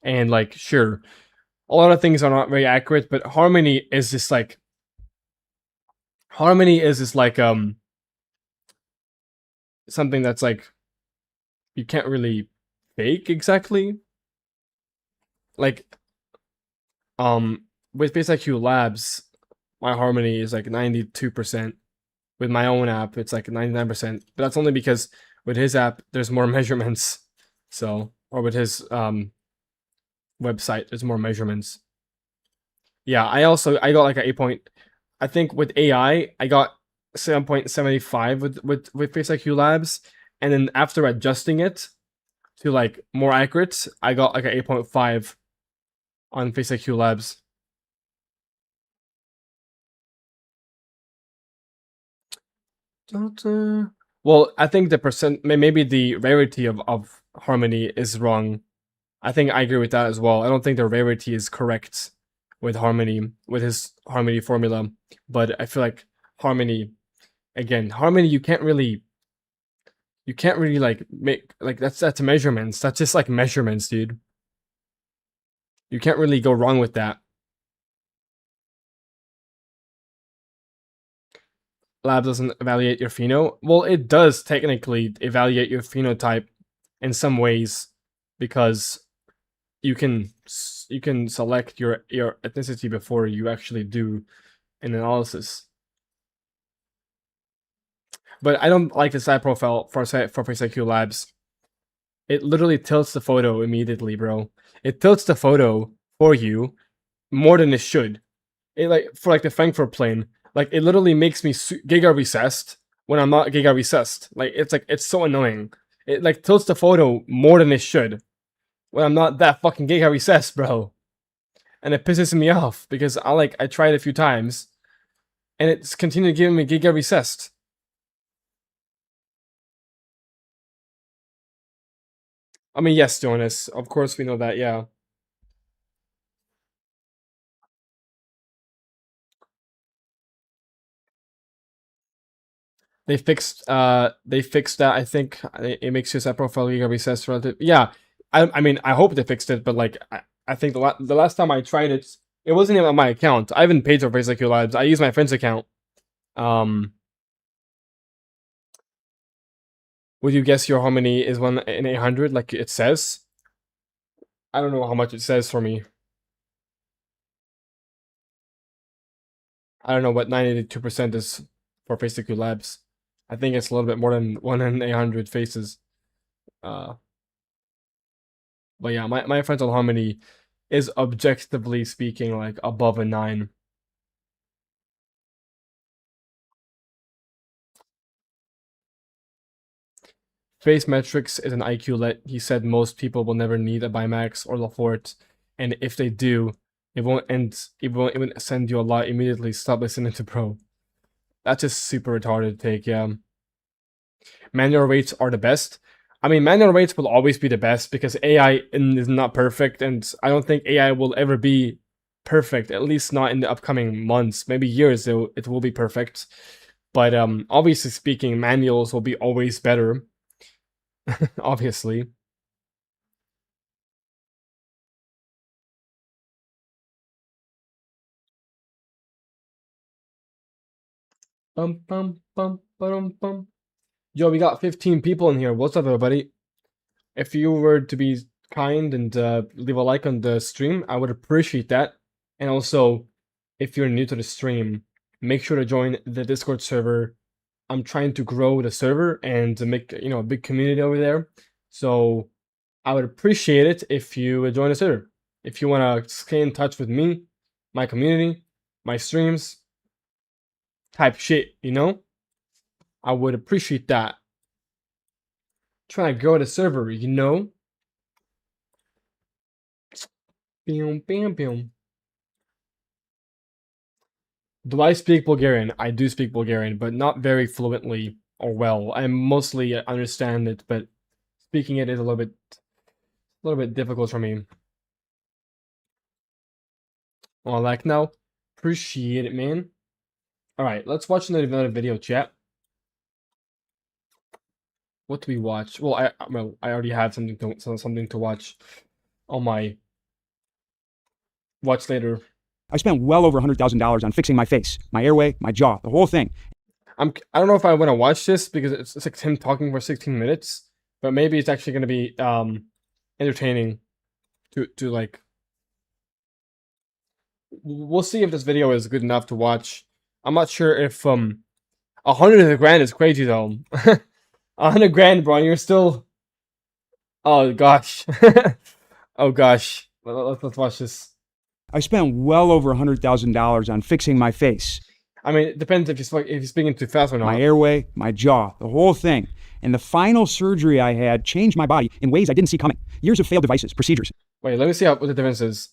and like, sure, a lot of things are not very accurate, but harmony is just like something that's like you can't really fake exactly. Like, with Face IQ Labs, my harmony is like 92%. With my own app, it's like 99%. But that's only because with his app, there's more measurements. So, or with his website, there's more measurements. Yeah, I got like an 8 point. I think with AI, I got 7.75 with Face IQ Labs, and then after adjusting it to like more accurate, I got like an 8.5 on Face IQ Labs. Well, I think the percent, maybe the rarity of harmony is wrong. I think I agree with that as well. I don't think the rarity is correct with harmony, with his harmony formula. But I feel like harmony, again, harmony, you can't really like make, like, that's measurements. That's just like measurements, dude. You can't really go wrong with that. Lab doesn't evaluate your pheno. Well, it does technically evaluate your phenotype in some ways, because you can select your ethnicity before you actually do an analysis. But I don't like the side profile for Face IQ Labs. it literally tilts the photo immediately, bro. It tilts the photo for you more than it should. It like for like the Frankfurt plane, like it literally makes me giga recessed when I'm not giga recessed. Like it's so annoying. It like tilts the photo more than it should when I'm not that fucking giga recessed, bro. And it pisses me off because I tried a few times and it's continued giving me giga recessed. I mean, yes, Jonas, of course we know that, yeah. They fixed that. I think it makes your set profile giga recessed relative. Yeah, I mean, I hope they fixed it, but like I think the last time I tried it, it wasn't even on my account. I haven't paid for Basic Labs. I use my friend's account. Would you guess your harmony is 1 in 800 like it says? I don't know how much it says for me. I don't know what 92% is for Basic Labs. I think it's a little bit more than 1 in 800 faces. But yeah, my frontal harmony is objectively speaking like above a 9. Face metrics is an IQ let. He said most people will never need a Bimax or Lafort, and if they do, it won't even send you a lot immediately. Stop listening to bro. That's just super retarded take, yeah. Manual rates are the best. I mean, manual rates will always be the best because AI is not perfect, and I don't think AI will ever be perfect, at least not in the upcoming months. Maybe years it will be perfect. But obviously speaking, manuals will be always better. Obviously. Bum bum bum bum bum. Yo, we got 15 people in here. What's up, everybody? If you were to be kind and leave a like on the stream, I would appreciate that. And also, if you're new to the stream, make sure to join the Discord server. I'm trying to grow the server and make a big community over there. So I would appreciate it if you join the server. If you want to stay in touch with me, my community, my streams, type shit, I would appreciate that. Trying to grow the server, Bam, bam, bam. Do I speak Bulgarian? I do speak Bulgarian, but not very fluently or well. I mostly understand it, but speaking it is a little bit difficult for me. Well, like now, appreciate it, man. All right, let's watch another video, chat. What do we watch? Well, I already have something to watch on my watch later. I spent well over $100,000 on fixing my face, my airway, my jaw, the whole thing. I don't know if I want to watch this because it's like him talking for 16 minutes, but maybe it's actually going to be entertaining to like. We'll see if this video is good enough to watch. I'm not sure if 100 grand is crazy though. 100 grand, bro. You're still. Oh gosh. Oh gosh. Let's watch this. I spent well over $100,000 on fixing my face. I mean, it depends if you're speaking too fast or not. My airway, my jaw, the whole thing. And the final surgery I had changed my body in ways I didn't see coming. Years of failed devices, procedures. Wait, let me see what the difference is.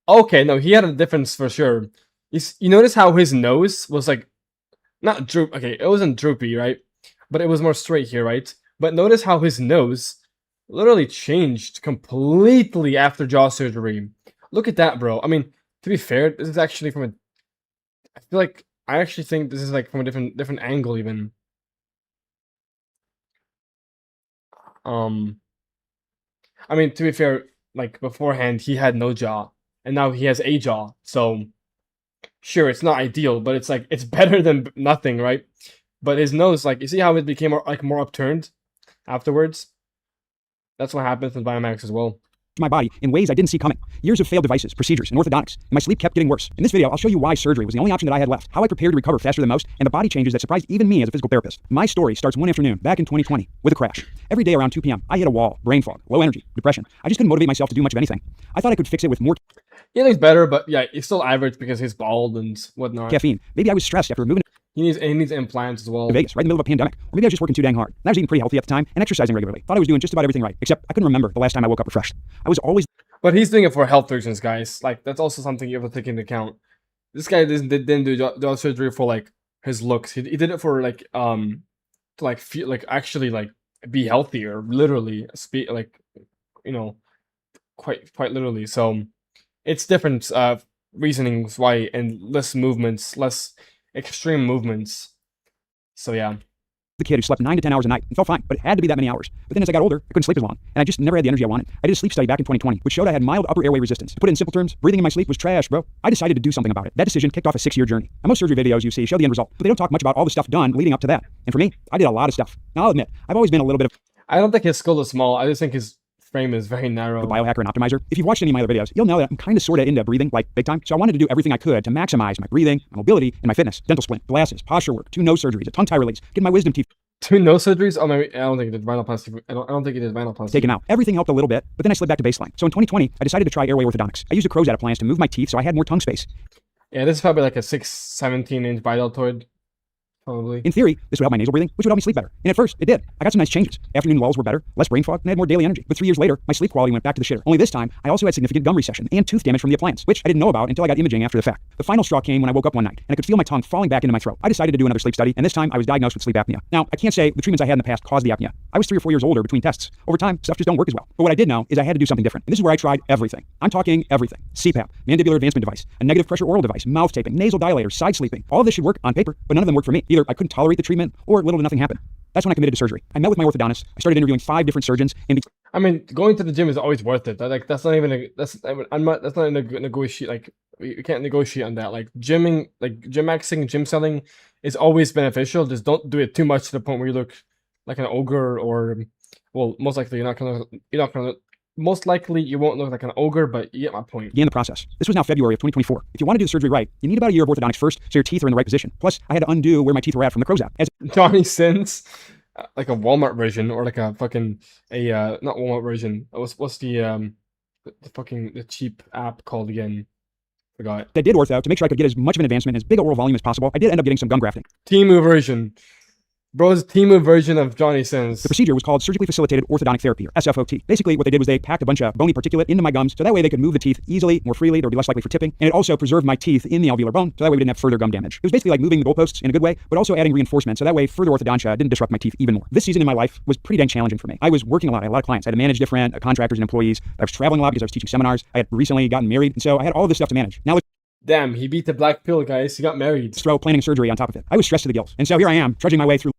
Okay, no, he had a difference for sure. You notice how his nose was like, not droop. Okay, it wasn't droopy, right? But it was more straight here, right? But notice how his nose literally changed completely after jaw surgery. Look at that, bro. I mean, to be fair, this is actually from a. I feel like I actually think this is like from a different angle even. I mean, to be fair, like beforehand he had no jaw, and now he has a jaw. So, sure, it's not ideal, but it's like it's better than nothing, right? But his nose, like, you see how it became more upturned afterwards? That's what happens with Biomax as well. my body in ways I didn't see coming. Years of failed devices, procedures, and orthodontics, and my sleep kept getting worse. In this video, I'll show you why surgery was the only option that I had left, how I prepared to recover faster than most, and the body changes that surprised even me as a physical therapist. My story starts one afternoon back in 2020 with a crash. Every day around 2 p.m., I hit a wall, brain fog, low energy, depression. I just couldn't motivate myself to do much of anything. I thought I could fix it with more He looks better, but yeah, he's still average because he's bald and whatnot. caffeine. Maybe I was stressed after moving He needs implants as well. to Vegas right in the middle of a pandemic. Or maybe I was just working too dang hard. And I was eating pretty healthy at the time and exercising regularly. Thought I was doing just about everything right, except I couldn't remember the last time I woke up refreshed. I was always But he's doing it for health reasons, guys. Like, that's also something you have to take into account. This guy didn't do jaw surgery for like his looks. He did it for like to like feel like actually like be healthier, literally speak like, you know, quite literally. So it's different reasonings why, and less movements, less extreme movements. So yeah. the kid who slept 9 to 10 hours a night and felt fine, but it had to be that many hours. But then as I got older, I couldn't sleep as long, and I just never had the energy I wanted. I did a sleep study back in 2020, which showed I had mild upper airway resistance. To put it in simple terms, breathing in my sleep was trash, bro. I decided to do something about it. That decision kicked off a 6-year journey. Now, most surgery videos you see show the end result, but they don't talk much about all the stuff done leading up to that. And for me, I did a lot of stuff. Now, I'll admit, I've always been a little bit of I don't think his skull is small. I just think his frame is very narrow. a biohacker and optimizer. If you've watched any of my other videos, you'll know that I'm kind of sort of into breathing, like big time. So I wanted to do everything I could to maximize my breathing, my mobility, and my fitness. Dental splint, glasses, posture work, 2 nose surgeries, a tongue tie release, getting my wisdom teeth 2 nose surgeries? Oh, maybe I don't think he did rhinoplasty. I don't think he did rhinoplasty. taken out. Everything helped a little bit, but then I slid back to baseline. So in 2020, I decided to try airway orthodontics. I used a crow's appliance to move my teeth so I had more tongue space. Yeah, this is probably like a 17-inch bideltoid. Probably. In theory, this would help my nasal breathing, which would help me sleep better. And at first, it did. I got some nice changes. Afternoon lulls were better, less brain fog, and I had more daily energy. But 3 years later, my sleep quality went back to the shitter. Only this time, I also had significant gum recession and tooth damage from the appliance, which I didn't know about until I got imaging after the fact. The final straw came when I woke up one night, and I could feel my tongue falling back into my throat. I decided to do another sleep study, and this time I was diagnosed with sleep apnea. Now, I can't say the treatments I had in the past caused the apnea. I was 3 or 4 years older between tests. Over time, stuff just don't work as well. But what I did know is I had to do something different. And this is where I tried everything. I'm talking everything. CPAP, mandibular advancement device, a negative pressure oral device, mouth taping, nasal dilators, side sleeping. All of this should work on paper, but none of them worked for me. Either I couldn't tolerate the treatment, or little to nothing happened. That's when I committed to surgery. I met with my orthodontist. I started interviewing 5 different surgeons. And I mean, going to the gym is always worth it. Like that's not even a that's I'm not that's not a negotiate. Like you can't negotiate on that. Like gymming, like Gymmaxxing, gym selling is always beneficial. Just don't do it too much to the point where you look like an ogre, or well, most likely most likely you won't look like an ogre, but you get my point. began the process. This was now February of 2024. If you want to do the surgery right, you need about a year of orthodontics first, so your teeth are in the right position. Plus, I had to undo where my teeth were at from the crow's app. As Johnny Sins, like a Walmart version, or like a fucking not Walmart version. What's the cheap app called again? Forgot. I did ortho to make sure I could get as much of an advancement, as big a oral volume as possible. I did end up getting some gum grafting. Timu version. Bro's Timu version of Johnny Sins. The procedure was called surgically facilitated orthodontic therapy, or SFOT. Basically, what they did was they packed a bunch of bony particulate into my gums, so that way they could move the teeth easily, more freely, there would be less likely for tipping, and it also preserved my teeth in the alveolar bone, so that way we didn't have further gum damage. It was basically like moving the goalposts in a good way, but also adding reinforcement, so that way further orthodontia didn't disrupt my teeth even more. This season in my life was pretty dang challenging for me. I was working a lot. I had a lot of clients. I had to manage different contractors and employees. I was traveling a lot because I was teaching seminars. I had recently gotten married, and so I had all this stuff to manage. Now Damn, he beat the black pill, guys. He got married. throw planning surgery on top of it. I was stressed to the gills, and so here I am, trudging my way through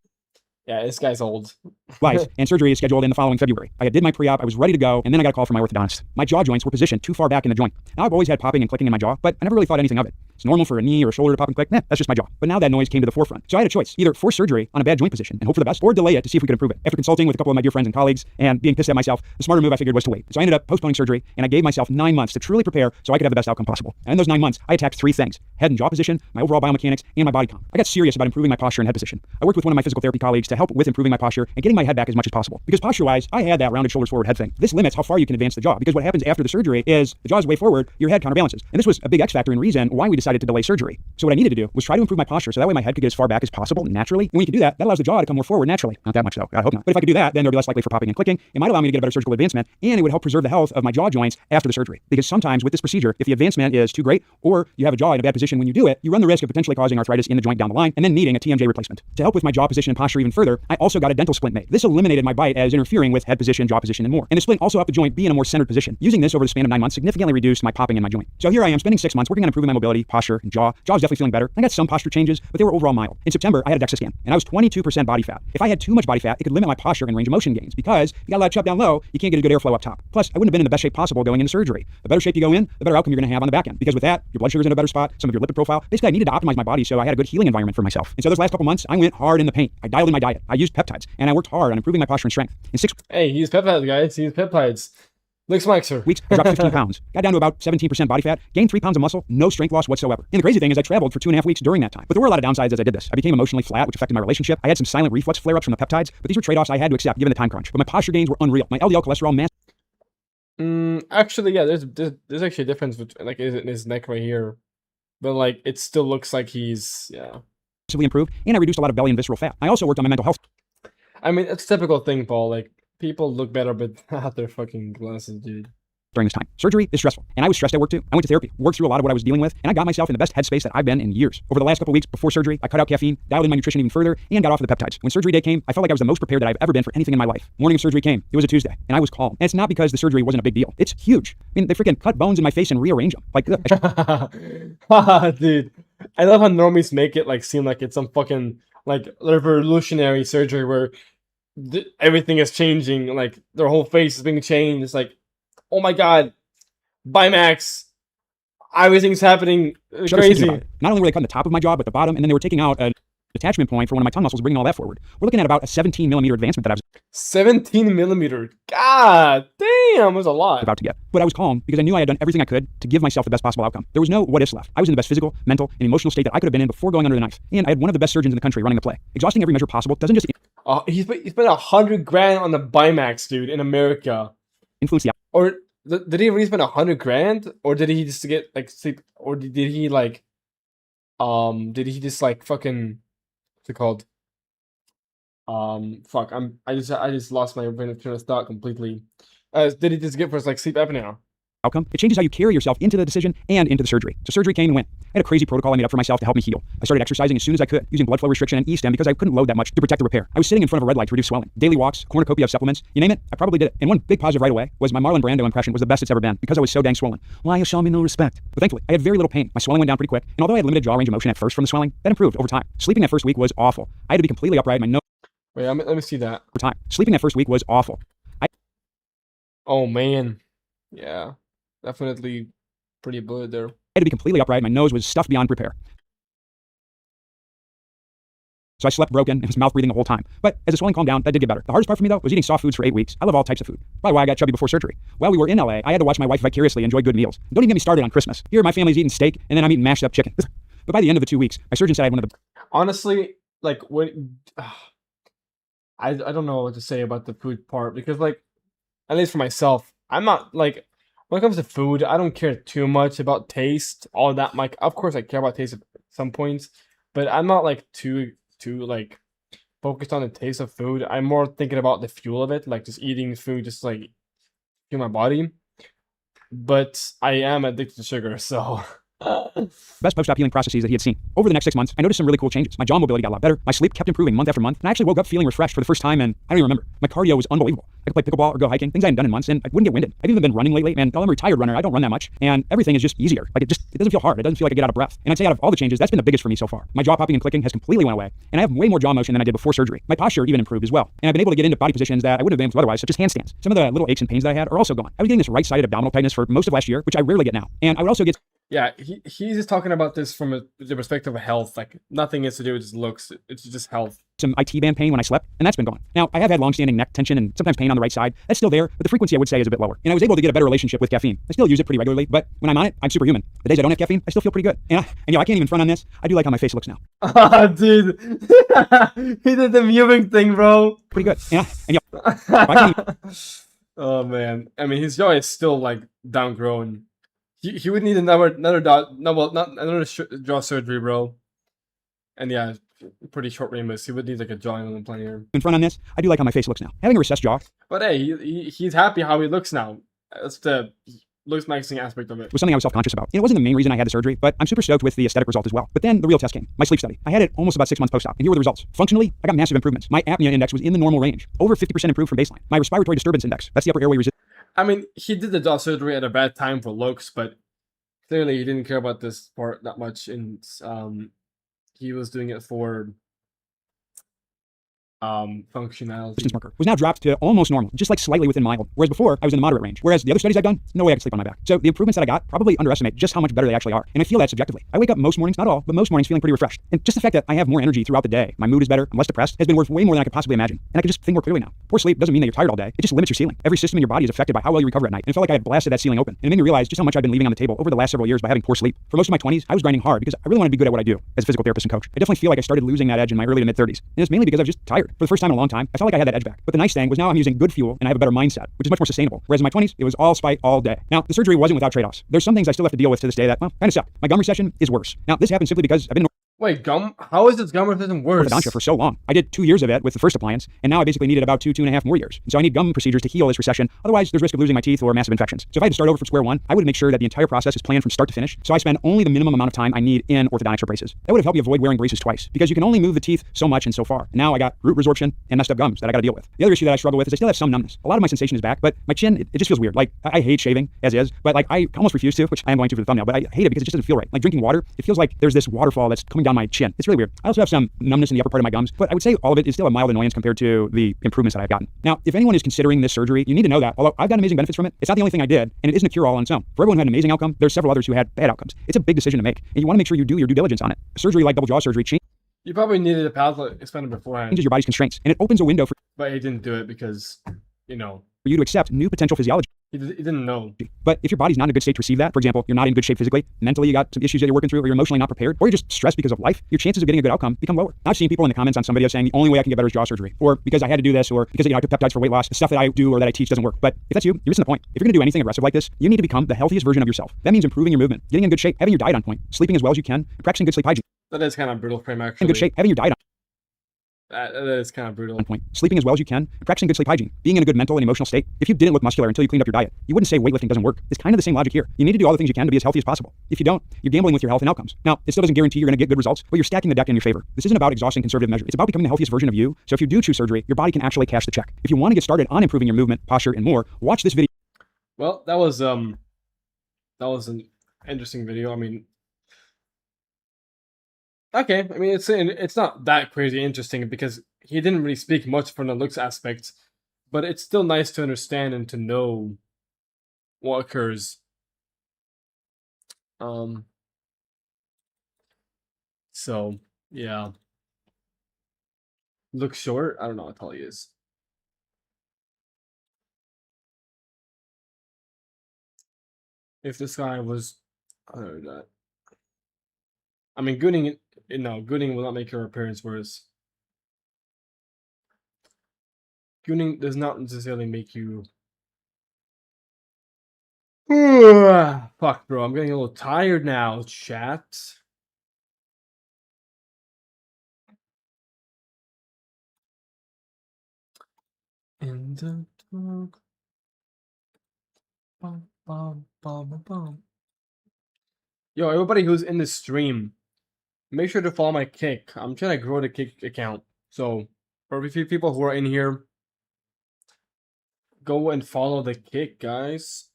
Yeah, this guy's old. life, and surgery is scheduled in the following February. I did my pre-op, I was ready to go, and then I got a call from my orthodontist. My jaw joints were positioned too far back in the joint. Now, I've always had popping and clicking in my jaw, but I never really thought anything of it. It's normal for a knee or a shoulder to pop and click. That's just my jaw. But now that noise came to the forefront. So I had a choice. Either force surgery on a bad joint position and hope for the best, or delay it to see if we could improve it. After consulting with a couple of my dear friends and colleagues and being pissed at myself, the smarter move I figured was to wait. So I ended up postponing surgery, and I gave myself 9 months to truly prepare so I could have the best outcome possible. And in those 9 months, I attacked 3 things: head and jaw position, my overall biomechanics, and my body comp. I got serious about improving my posture and head position. I worked with one of my physical therapy colleagues to help with improving my posture and getting my head back as much as possible. Because posture-wise, I had that rounded shoulders forward head thing. This limits how far you can advance the jaw, because what happens after the surgery is the jaw's way forward, your head counterbalances. And this was a big X factor and reason why we decided to delay surgery. So what I needed to do was try to improve my posture so that way my head could get as far back as possible naturally. And when you can do that, that allows the jaw to come more forward naturally. Not that much though, I hope not. But if I could do that, then there'd be less likely for popping and clicking. It might allow me to get a better surgical advancement, and it would help preserve the health of my jaw joints after the surgery. Because sometimes with this procedure, if the advancement is too great, or you have a jaw in a bad position when you do it, you run the risk of potentially causing arthritis in the joint down the line and then needing a TMJ replacement. To help with my jaw position and posture even further, I also got a dental splint made. This eliminated my bite as interfering with head position, jaw position, and more. And the splint also helped the joint be in a more centered position. Using this over the span of 9 months significantly reduced my popping in my joint. So here I am spending 6 months working on improving my mobility, posture, and jaw. Jaw's definitely feeling better. I got some posture changes, but they were overall mild. In September, I had a DEXA scan, and I was 22% body fat. If I had too much body fat, it could limit my posture and range of motion gains, because you got a lot of chub down low, you can't get a good airflow up top. Plus, I wouldn't have been in the best shape possible going into surgery. The better shape you go in, the better outcome you're going to have on the back end, because with that, your blood sugar's in a better spot, some of your lipid profile. Basically, I needed to optimize my body so I had a good healing environment for myself. And so those last couple months, I went hard in the paint. I dialed in my diet. I used peptides, and I worked hard on improving my posture and strength. In 6 Hey, he used peptides, guys. He used peptides. Looksmaxxing. weeks, I dropped 15 pounds, got down to about 17% body fat, gained 3 pounds of muscle, no strength loss whatsoever. And the crazy thing is I traveled for 2.5 weeks during that time. But there were a lot of downsides as I did this. I became emotionally flat, which affected my relationship. I had some silent reflux flare-ups from the peptides, but these were trade-offs I had to accept given the time crunch. But my posture gains were unreal. My LDL cholesterol mass Actually, yeah, there's actually a difference between like in his neck right here, but like it still looks like he's massively improved, and I reduced a lot of belly and visceral fat. I also worked on my mental health. I mean, it's a typical thing, Paul. Like people look better without their fucking glasses, dude. During this time. Surgery is stressful, and I was stressed at work too. I went to therapy, worked through a lot of what I was dealing with, and I got myself in the best headspace that I've been in years. Over the last couple weeks before surgery, I cut out caffeine, dialed in my nutrition even further, and got off of the peptides. When surgery day came, I felt like I was the most prepared that I've ever been for anything in my life. Morning of surgery came. It was a Tuesday, and I was calm. And it's not because the surgery wasn't a big deal. It's huge. I mean, they freaking cut bones in my face and rearrange them. Like, dude, I love how normies make it like seem like it's some fucking like revolutionary surgery where everything is changing. Like their whole face is being changed. It's like, oh my god. Bimax, everything's happening crazy. Not only were they cutting the top of my jaw, but the bottom, and then they were taking out an attachment point for one of my tongue muscles, bringing all that forward. We're looking at about a 17mm advancement that I was 17mm. God damn, was a lot. About to get. But I was calm because I knew I had done everything I could to give myself the best possible outcome. There was no what ifs left. I was in the best physical, mental, and emotional state that I could have been in before going under the knife. And I had one of the best surgeons in the country running the play. Exhausting every measure possible doesn't just he spent $100,000 on the Bimax, dude, in America. Influence the or did he really spend $100,000, or did he just get like sleep, or did he like did he just like fucking what's it called? Fuck, I just lost my train of thought completely. Did he just get for like sleep apnea? Outcome. It changes how you carry yourself into the decision and into the surgery. So surgery came and went. I had a crazy protocol I made up for myself to help me heal. I started exercising as soon as I could, using blood flow restriction and E-stem because I couldn't load that much to protect the repair. I was sitting in front of a red light to reduce swelling. Daily walks, cornucopia of supplements, you name it, I probably did it. And one big positive right away was my Marlon Brando impression was the best it's ever been because I was so dang swollen. Why you show me no respect? But thankfully, I had very little pain. My swelling went down pretty quick, and although I had limited jaw range of motion at first from the swelling, that improved over time. Sleeping that first week was awful. I had to be completely upright. My nose. Wait, let me see that. Over time. Sleeping that first week was awful. Oh man, yeah, definitely pretty blurred there. I had to be completely upright. My nose was stuffed beyond repair. So I slept broken and was mouth breathing the whole time. But as the swelling calmed down, that did get better. The hardest part for me, though, was eating soft foods for 8 weeks. I love all types of food. Probably why I got chubby before surgery. While we were in LA, I had to watch my wife vicariously enjoy good meals. Don't even get me started on Christmas. Here, my family's eating steak, and then I'm eating mashed up chicken. But by the end of the 2 weeks, my surgeon said I had one of the... Honestly, like, when... I don't know what to say about the food part, because, like, at least for myself, I'm not, like... When it comes to food, I don't care too much about taste, all that. Like, of course, I care about taste at some points, but I'm not like too like focused on the taste of food. I'm more thinking about the fuel of it, like just eating food, just like fuel my body. But I am addicted to sugar, so. Best post-op healing processes that he had seen. Over the next 6 months, I noticed some really cool changes. My jaw mobility got a lot better. My sleep kept improving month after month, and I actually woke up feeling refreshed for the first time, and I don't even remember. My cardio was unbelievable. I could play pickleball or go hiking, things I hadn't done in months, and I wouldn't get winded. I've even been running lately, and though I'm a retired runner, I don't run that much, and everything is just easier. Like, it doesn't feel hard. It doesn't feel like I get out of breath. And I'd say out of all the changes, that's been the biggest for me so far. My jaw popping and clicking has completely went away, and I have way more jaw motion than I did before surgery. My posture even improved as well, and I've been able to get into body positions that I wouldn't have been able to otherwise, such as handstands. Some of the little aches and pains that I had are also gone. I was getting this right-sided abdominal tightness for most of last year, which I rarely get now, and I would also get... Yeah, he's just talking about this from the perspective of health. Like, nothing is to do with his looks. It's just health. Some IT band pain when I slept, and that's been gone. Now, I have had long-standing neck tension and sometimes pain on the right side. That's still there, but the frequency I would say is a bit lower. And I was able to get a better relationship with caffeine. I still use it pretty regularly, but when I'm on it, I'm superhuman. The days I don't have caffeine, I still feel pretty good. And I can't even front on this. I do like how my face looks now. Ah, dude. He did the mewing thing, bro. Pretty good. Oh, man. I mean, his jaw is still, like, downgrown. He would need another jaw surgery, bro. And yeah, pretty short rainbows. He would need like a jaw implant here. In front on this, I do like how my face looks now. Having a recessed jaw. But hey, he's happy how he looks now. That's the Looksmaxxing aspect of it. Was something I was self-conscious about. It wasn't the main reason I had the surgery, but I'm super stoked with the aesthetic result as well. But then the real test came. My sleep study. I had it almost about 6 months post-op, and here were the results. Functionally, I got massive improvements. My apnea index was in the normal range, over 50% improved from baseline. My respiratory disturbance index, that's the upper airway resistance. I mean, he did the jaw surgery at a bad time for looks, but clearly he didn't care about this part that much, and he was doing it for functionality. Distance marker was now dropped to almost normal, just like slightly within mild. Whereas before, I was in the moderate range. Whereas the other studies I've done, no way I could sleep on my back. So the improvements that I got probably underestimate just how much better they actually are. And I feel that subjectively. I wake up most mornings, not all, but most mornings feeling pretty refreshed. And just the fact that I have more energy throughout the day, my mood is better, I'm less depressed, has been worth way more than I could possibly imagine. And I can just think more clearly now. Poor sleep doesn't mean that you're tired all day. It just limits your ceiling. Every system in your body is affected by how well you recover at night. And it felt like I had blasted that ceiling open. And it made me realize just how much I've been leaving on the table over the last several years by having poor sleep. For most of my 20s, I was grinding hard because I really wanted to be good at what I do as a physical therapist and coach. I definitely feel like I started losing that edge in my early to mid 30s. And it's mainly because I was just tired. For the first time in a long time, I felt like I had that edge back. But the nice thing was now I'm using good fuel and I have a better mindset, which is much more sustainable. Whereas in my 20s, it was all spite all day. Now, the surgery wasn't without trade-offs. There's some things I still have to deal with to this day that, well, kind of suck. My gum recession is worse. Now, this happened simply because I've been Wait, gum? How is this gum recession worse? orthodontia for so long. I did 2 years of it with the first appliance, and now I basically needed about 2.5 more years. And so I need gum procedures to heal this recession. Otherwise, there's risk of losing my teeth or massive infections. So if I had to start over from square one, I would make sure that the entire process is planned from start to finish. So I spend only the minimum amount of time I need in orthodontics or braces. That would have helped me avoid wearing braces twice, because you can only move the teeth so much and so far. And now I got root resorption and messed up gums that I got to deal with. The other issue that I struggle with is I still have some numbness. A lot of my sensation is back, but my chin, it just feels weird. Like, I hate shaving as is, but like I almost refuse to, which I am going to for the thumbnail, but I hate it because it just doesn't feel right. Like drinking water, it feels like there's this waterfall that's coming down my chin. It's really weird. I also have some numbness in the upper part of my gums, but I would say all of it is still a mild annoyance compared to the improvements that I've gotten. Now, if anyone is considering this surgery, you need to know that, although I've gotten amazing benefits from it, it's not the only thing I did, and it isn't a cure-all on its own. For everyone who had an amazing outcome, there's several others who had bad outcomes. It's a big decision to make, and you want to make sure you do your due diligence on it. A surgery like double jaw surgery You probably needed a palate expander beforehand. changes your body's constraints, and it opens a window for But he didn't do it because, you know, you to accept new potential physiology. he didn't know. But if your body's not in a good state to receive that, for example, you're not in good shape physically, mentally you got some issues that you're working through, or you're emotionally not prepared, or you're just stressed because of life, your chances of getting a good outcome become lower. I've seen people in the comments on some videos saying the only way I can get better is jaw surgery, or because I had to do this, or because I took peptides for weight loss, the stuff that I do or that I teach doesn't work. But if that's you, you're missing the point. If you're gonna do anything aggressive like this, you need to become the healthiest version of yourself. That means improving your movement, getting in good shape, having your diet on point, sleeping as well as you can, and practicing good sleep hygiene. That is kind of brutal frame, actually. In good shape, having your diet That is kind of brutal. on point, sleeping as well as you can, and practicing good sleep hygiene, being in a good mental and emotional state. If you didn't look muscular until you cleaned up your diet, you wouldn't say weightlifting doesn't work. It's kind of the same logic here. You need to do all the things you can to be as healthy as possible. If you don't, you're gambling with your health and outcomes. Now, it still doesn't guarantee you're going to get good results, but you're stacking the deck in your favor. This isn't about exhausting conservative measures. It's about becoming the healthiest version of you. So if you do choose surgery, your body can actually cash the check. If you want to get started on improving your movement, posture, and more, watch this video. Well, that was an interesting video. I mean, okay. I mean, it's not that crazy interesting because he didn't really speak much from the looks aspect, but it's still nice to understand and to know what occurs. So yeah, looks short. I don't know how tall he is. If this guy was, I don't know that. I mean, gooning. No, gooning will not make your appearance worse. Gooning does not necessarily make you. Fuck, bro. I'm getting a little tired now, chat. In the dark. Bum, bum, bum, bum. Yo, everybody who's in the stream, make sure to follow my Kick. I'm trying to grow the Kick account. So, for a few people who are in here, go and follow the Kick, guys.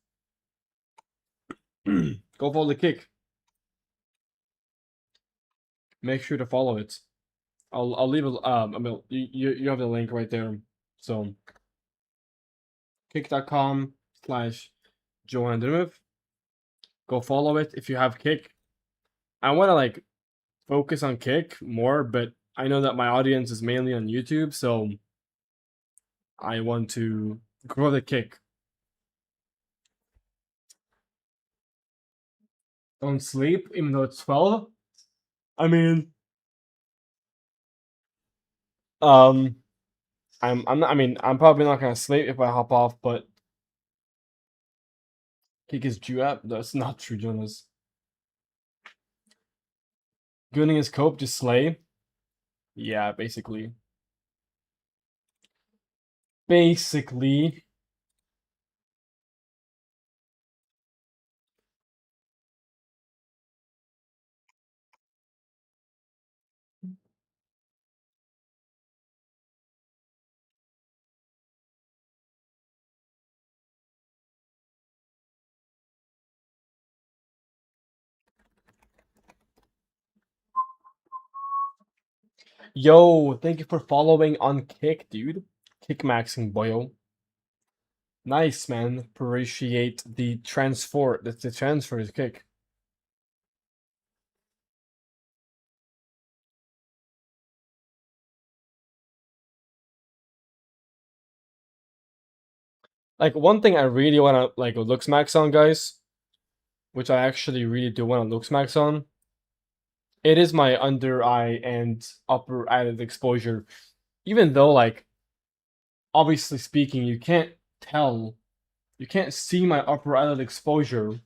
Go follow the Kick. Make sure to follow it. I'll leave a I mean you have the link right there. So kick.com/Johan. Go follow it if you have Kick. I want to like focus on Kick more, but I know that my audience is mainly on YouTube, so I want to grow the Kick. Don't sleep, even though it's 12. I mean, I'm not. I mean, I'm probably not gonna sleep if I hop off, but Kick is due up. That's not true, Jonas. Gooning is cope to slay. Yeah, basically. Basically. Yo, thank you for following on Kick, dude. Kickmaxxing, boyo. Nice, man. Appreciate the transfer. That's the transfer is Kick. Like one thing I really wanna like Looksmaxx on, guys, which I actually really do want to Looksmaxx on. It is my under eye and upper eyelid exposure. Even though, like, obviously speaking, you can't tell, you can't see my upper eyelid exposure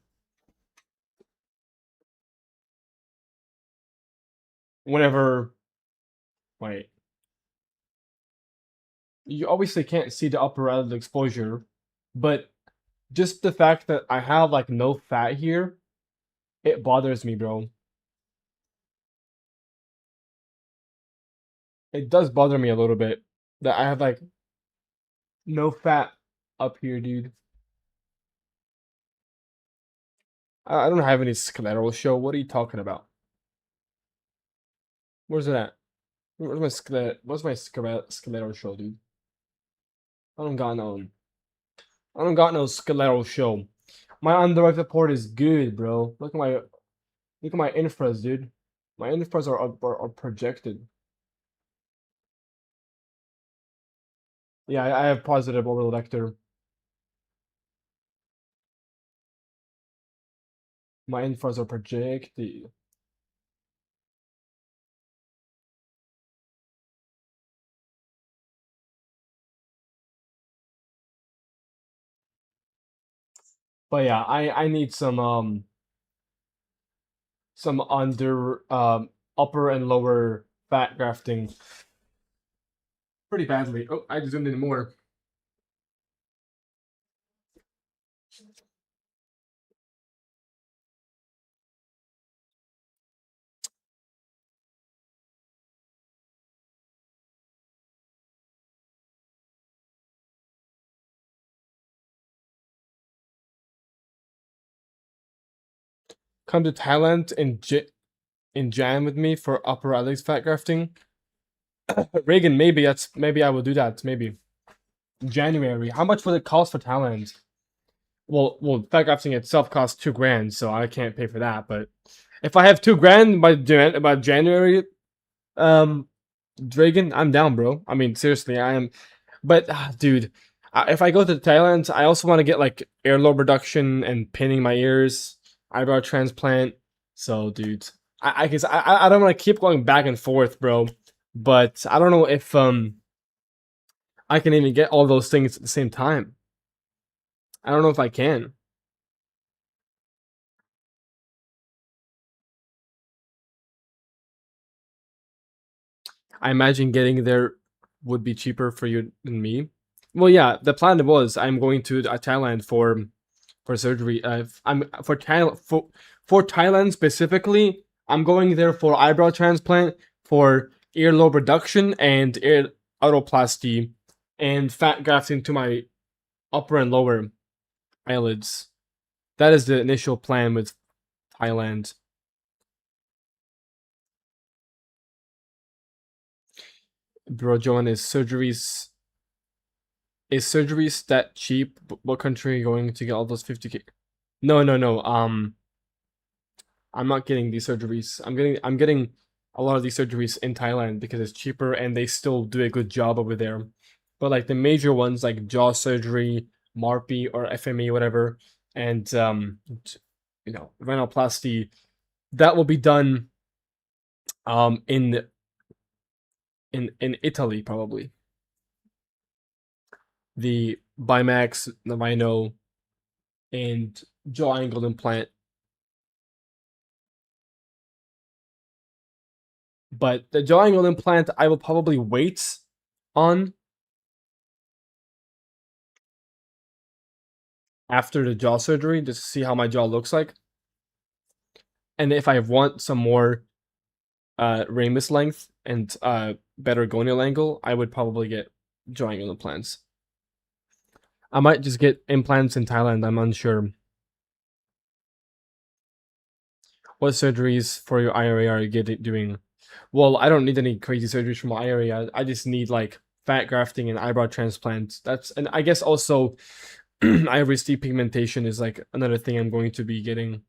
whenever, wait, you obviously can't see the upper eyelid exposure, but just the fact that I have like no fat here, it bothers me, bro. It does bother me a little bit that I have like no fat up here, dude. I don't have any scleral show. What are you talking about? Where's it at? Where's my scleral show, dude? I don't got no. I don't got no scleral show. My under eye support is good, bro. Look at my infras, dude. My infras are projected. Yeah, I have positive orbital vector. My infras are projected. But yeah, I need some under upper and lower fat grafting pretty badly. Oh, I just zoomed in more. Come to Thailand and jam with me for upper eyelids fat grafting. Reagan, maybe I will do that. Maybe January. How much would it cost for Thailand? Well, fat grafting itself costs $2,000, so I can't pay for that. But if I have $2,000 by January, Dragon, I'm down, bro. I mean, seriously, I am. But dude, if I go to Thailand, I also want to get like earlobe reduction and pinning my ears, eyebrow transplant. So, dude, I guess I don't want to keep going back and forth, bro. But I don't know if I can even get all those things at the same time. I don't know if I can. I imagine getting there would be cheaper for you than me. Well, yeah, the plan was I'm going to Thailand for surgery. I'm for Thailand specifically. I'm going there for eyebrow transplant, for earlobe reduction, and ear autoplasty, and fat grafting to my upper and lower eyelids. That is the initial plan with Thailand. Bro, Joan, is surgeries that cheap? What country are you going to get all those 50K? No. I'm not getting these surgeries. I'm getting a lot of these surgeries in Thailand because it's cheaper and they still do a good job over there. But like the major ones like jaw surgery, MARPI or FME, whatever, and rhinoplasty, that will be done in Italy probably. The Bimax, the Rhino, and jaw angle implant. But the jaw angle implant, I will probably wait on after the jaw surgery just to see how my jaw looks like. And if I want some more ramus length and better gonial angle, I would probably get jaw angle implants. I might just get implants in Thailand, I'm unsure. What surgeries for your IRA are you doing? Well, I don't need any crazy surgeries for my area. I just need like fat grafting and eyebrow transplants. And I guess also iris depigmentation is like another thing I'm going to be getting.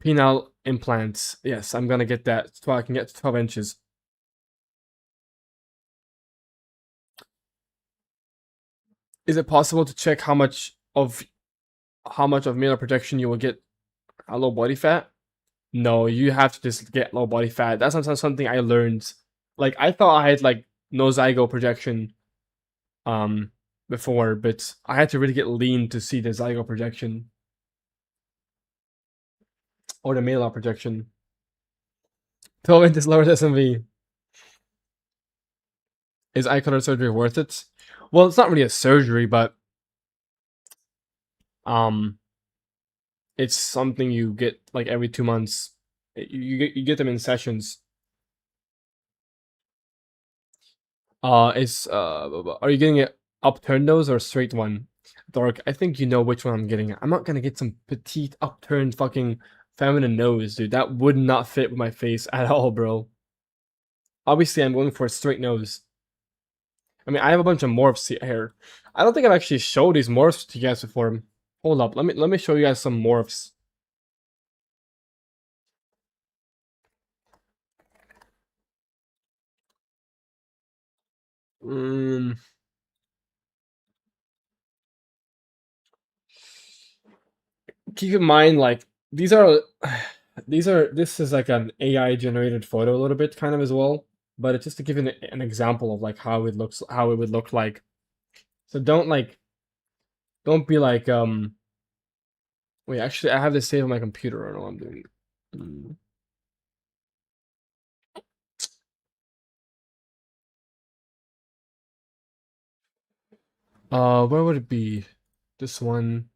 Penile implants. Yes, I'm gonna get that so I can get to 12 inches. Is it possible to check how much of male projection you will get a low body fat? No, you have to just get low body fat. That's not something I learned. Like I thought I had like no zygo projection before, but I had to really get lean to see the zygo projection. Or the malar projection. 12 inches lower than SMV. Is eye color surgery worth it? Well, it's not really a surgery, but it's something you get like every 2 months. You get them in sessions. Are you getting it upturned nose or a straight one? Dark, I think you know which one I'm getting. I'm not gonna get some petite upturned fucking feminine nose, dude. That would not fit with my face at all, bro. Obviously, I'm going for a straight nose. I mean, I have a bunch of morphs here. I don't think I've actually showed these morphs to you guys before. Hold up, let me show you guys some morphs. Keep in mind, like this is like an AI generated photo a little bit, kind of as well. But it's just to give you an example of like how it would look like. So don't be like wait, actually I have this saved on my computer. I don't know what I'm doing. Where would it be? This one.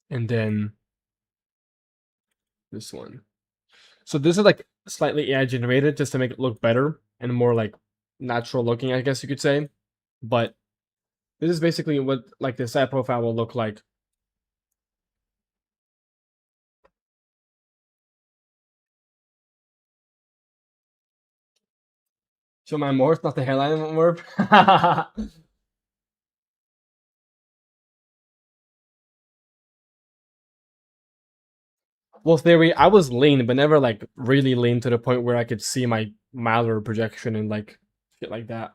And then this one. So this is like slightly AI generated just to make it look better and more like natural looking, I guess you could say. But this is basically what like the side profile will look like. So my morph, not the hairline morph. Well, theory, I was lean, but never like really lean to the point where I could see my malar projection and like shit like that.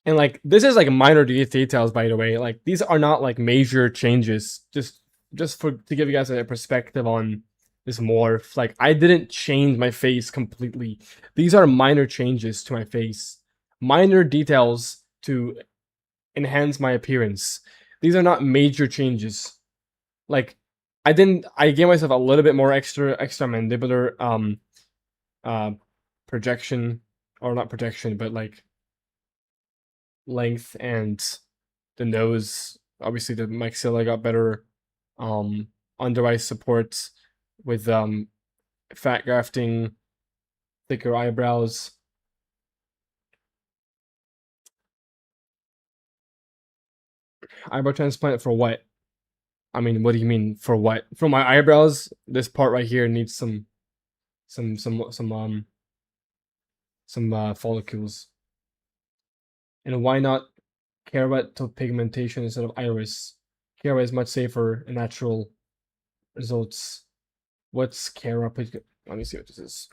And like this is like minor details, by the way. Like these are not like major changes. Just to give you guys a perspective on this morph. Like I didn't change my face completely. These are minor changes to my face, minor details to enhance my appearance. These are not major changes. Like I gave myself a little bit more extra mandibular projection, or not projection, but like length, and the nose. Obviously the maxilla got better. Under eye support with fat grafting, thicker eyebrows. Eyebrow transplant for what? I mean, what do you mean for what? For my eyebrows, this part right here needs some follicles. And why not kerato pigmentation instead of iris? Kera is much safer and natural results. What's kera? Let me see what this is.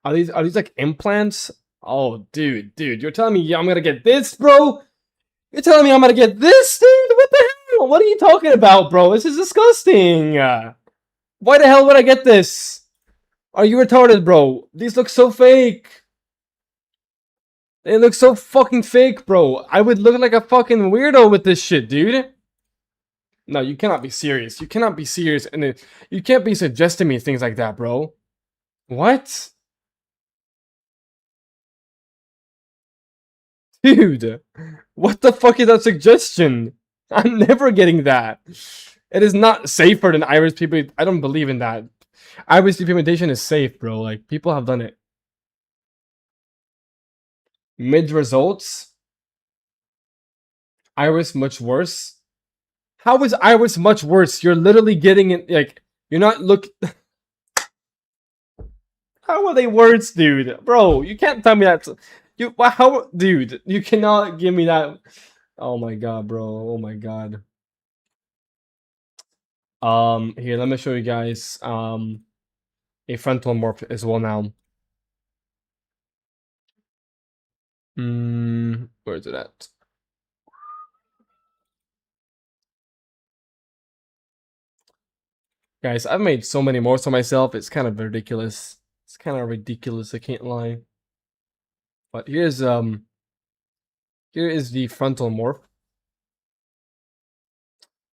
Are these like implants? Oh, dude, you're telling me I'm gonna get this, bro? You're telling me I'm gonna get this, dude? What the hell? What are you talking about, bro? This is disgusting. Why the hell would I get this? Are you retarded, bro? These look so fake. They look so fucking fake, bro. I would look like a fucking weirdo with this shit, dude. No, you cannot be serious. You cannot be serious, and you can't be suggesting me things like that, bro. What? Dude, what the fuck is that suggestion? I'm never getting that. It is not safer than iris pigmentation. I don't believe in that. Iris pigmentation is safe, bro. Like, people have done it. Mid results. Iris much worse. How is iris much worse? You're literally getting it, like, you're not look. How are they words, dude? Bro, you can't tell me that. How, dude? You cannot give me that. Oh my god, bro. Oh my god. Here, let me show you guys a frontal morph as well now. Where is it at? Guys, I've made so many morphs on myself. It's kind of ridiculous. It's kind of ridiculous. I can't lie. But here is the frontal morph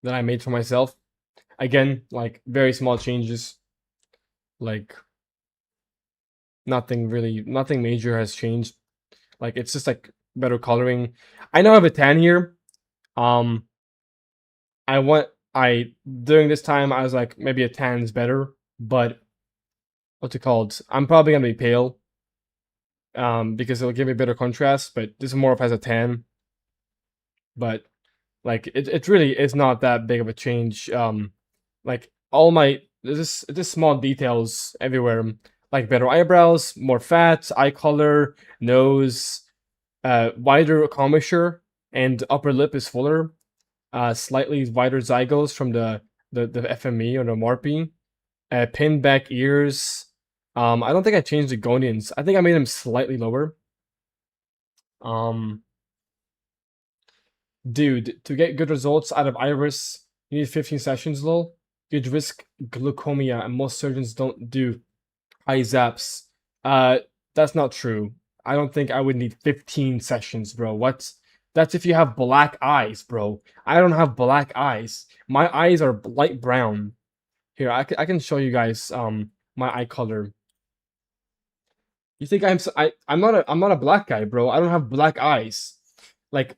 that I made for myself. Again, like very small changes. Like nothing major has changed. Like it's just like better coloring. I know I have a tan here. During this time I was like maybe a tan is better, but what's it called? I'm probably gonna be pale. Because it'll give me better contrast, but this is more of as a tan. But like it really is not that big of a change. Like all my there's just small details everywhere. Like better eyebrows, more fat, eye color, nose, wider commissure, and upper lip is fuller. Slightly wider zygos from the FME or the Morphe. Pinned back ears. I don't think I changed the Gonians. I think I made them slightly lower. Dude, to get good results out of iris, you need 15 sessions, lol. You'd risk glaucomia, and most surgeons don't do eye zaps. That's not true. I don't think I would need 15 sessions, bro. What? That's if you have black eyes, bro. I don't have black eyes. My eyes are light brown. Here, I can show you guys my eye color. You think I'm not a black guy, bro. I don't have black eyes. Like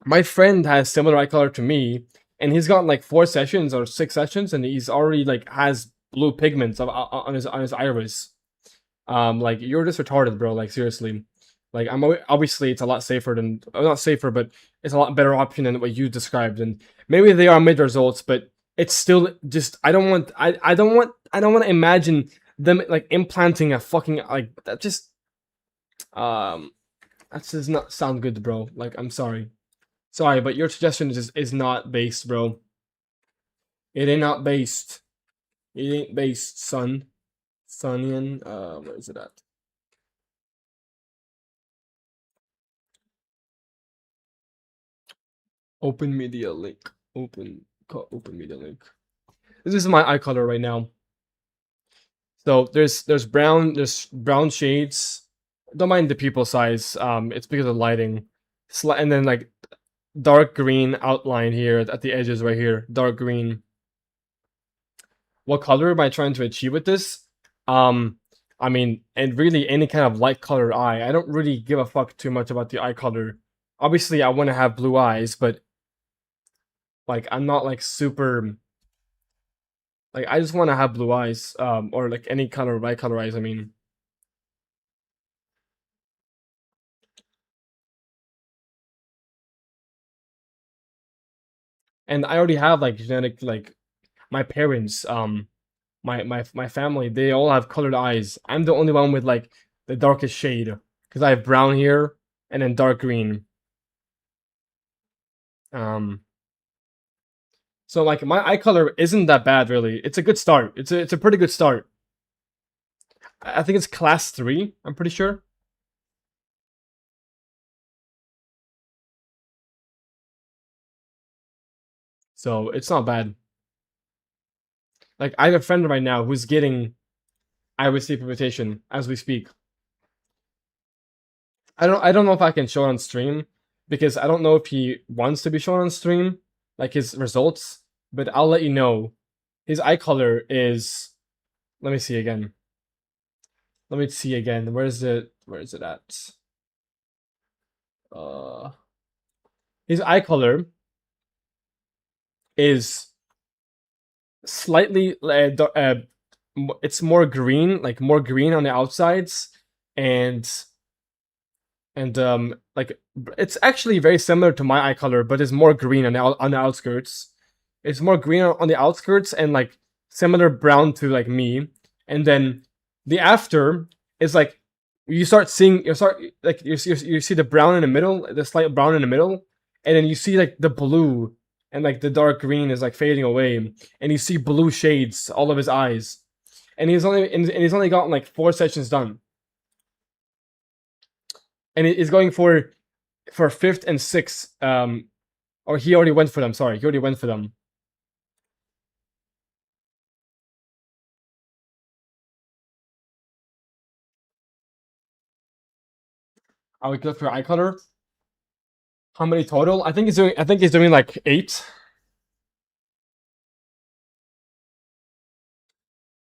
my friend has similar eye color to me, and he's got like 4 sessions or 6 sessions, and he's already like has blue pigments on his iris. Like you're just retarded, bro. Like seriously. Like obviously it's a lot safer than not safer, but it's a lot better option than what you described. And maybe they are mid results, but it's still just I don't want to imagine them like implanting a fucking like that just that does not sound good, bro. Like I'm sorry, but your suggestion is not based, bro. It ain't not based. It ain't based, son. Sonian, where is it at? Open media link. Open media link. This is my eye color right now. So there's brown shades. Don't mind the pupil size. It's because of lighting. And then like dark green outline here at the edges right here. Dark green. What color am I trying to achieve with this? I mean, and really any kind of light colored eye. I don't really give a fuck too much about the eye color. Obviously, I want to have blue eyes, but like I'm not like super. Like I just want to have blue eyes, or like any color of eye color eyes. I mean. And I already have like genetic, like my parents, my family, they all have colored eyes. I'm the only one with like the darkest shade because I have brown here and then dark green. So like my eye color isn't that bad really. It's a good start. It's a pretty good start. I think it's class 3, I'm pretty sure. So it's not bad. Like I have a friend right now who's getting iris pigmentation as we speak. I don't know if I can show it on stream because I don't know if he wants to be shown on stream. like his results, but I'll let you know. His eye color is. Let me see again. Let me see again. Where is it at? His eye color is slightly it's more green, like more green on the outsides, and like it's actually very similar to my eye color, but it's more green on the outskirts. It's more green on the outskirts and like similar brown to like me, and then the after is like you see the brown in the middle, the slight brown in the middle, and then you see like the blue and like the dark green is like fading away, and you see blue shades all of his eyes, and he's only gotten like 4 sessions done, and he's going for 5th and 6th, or he already went for them. Sorry, he already went for them. I would go for eye color. How many total? I think he's doing like 8.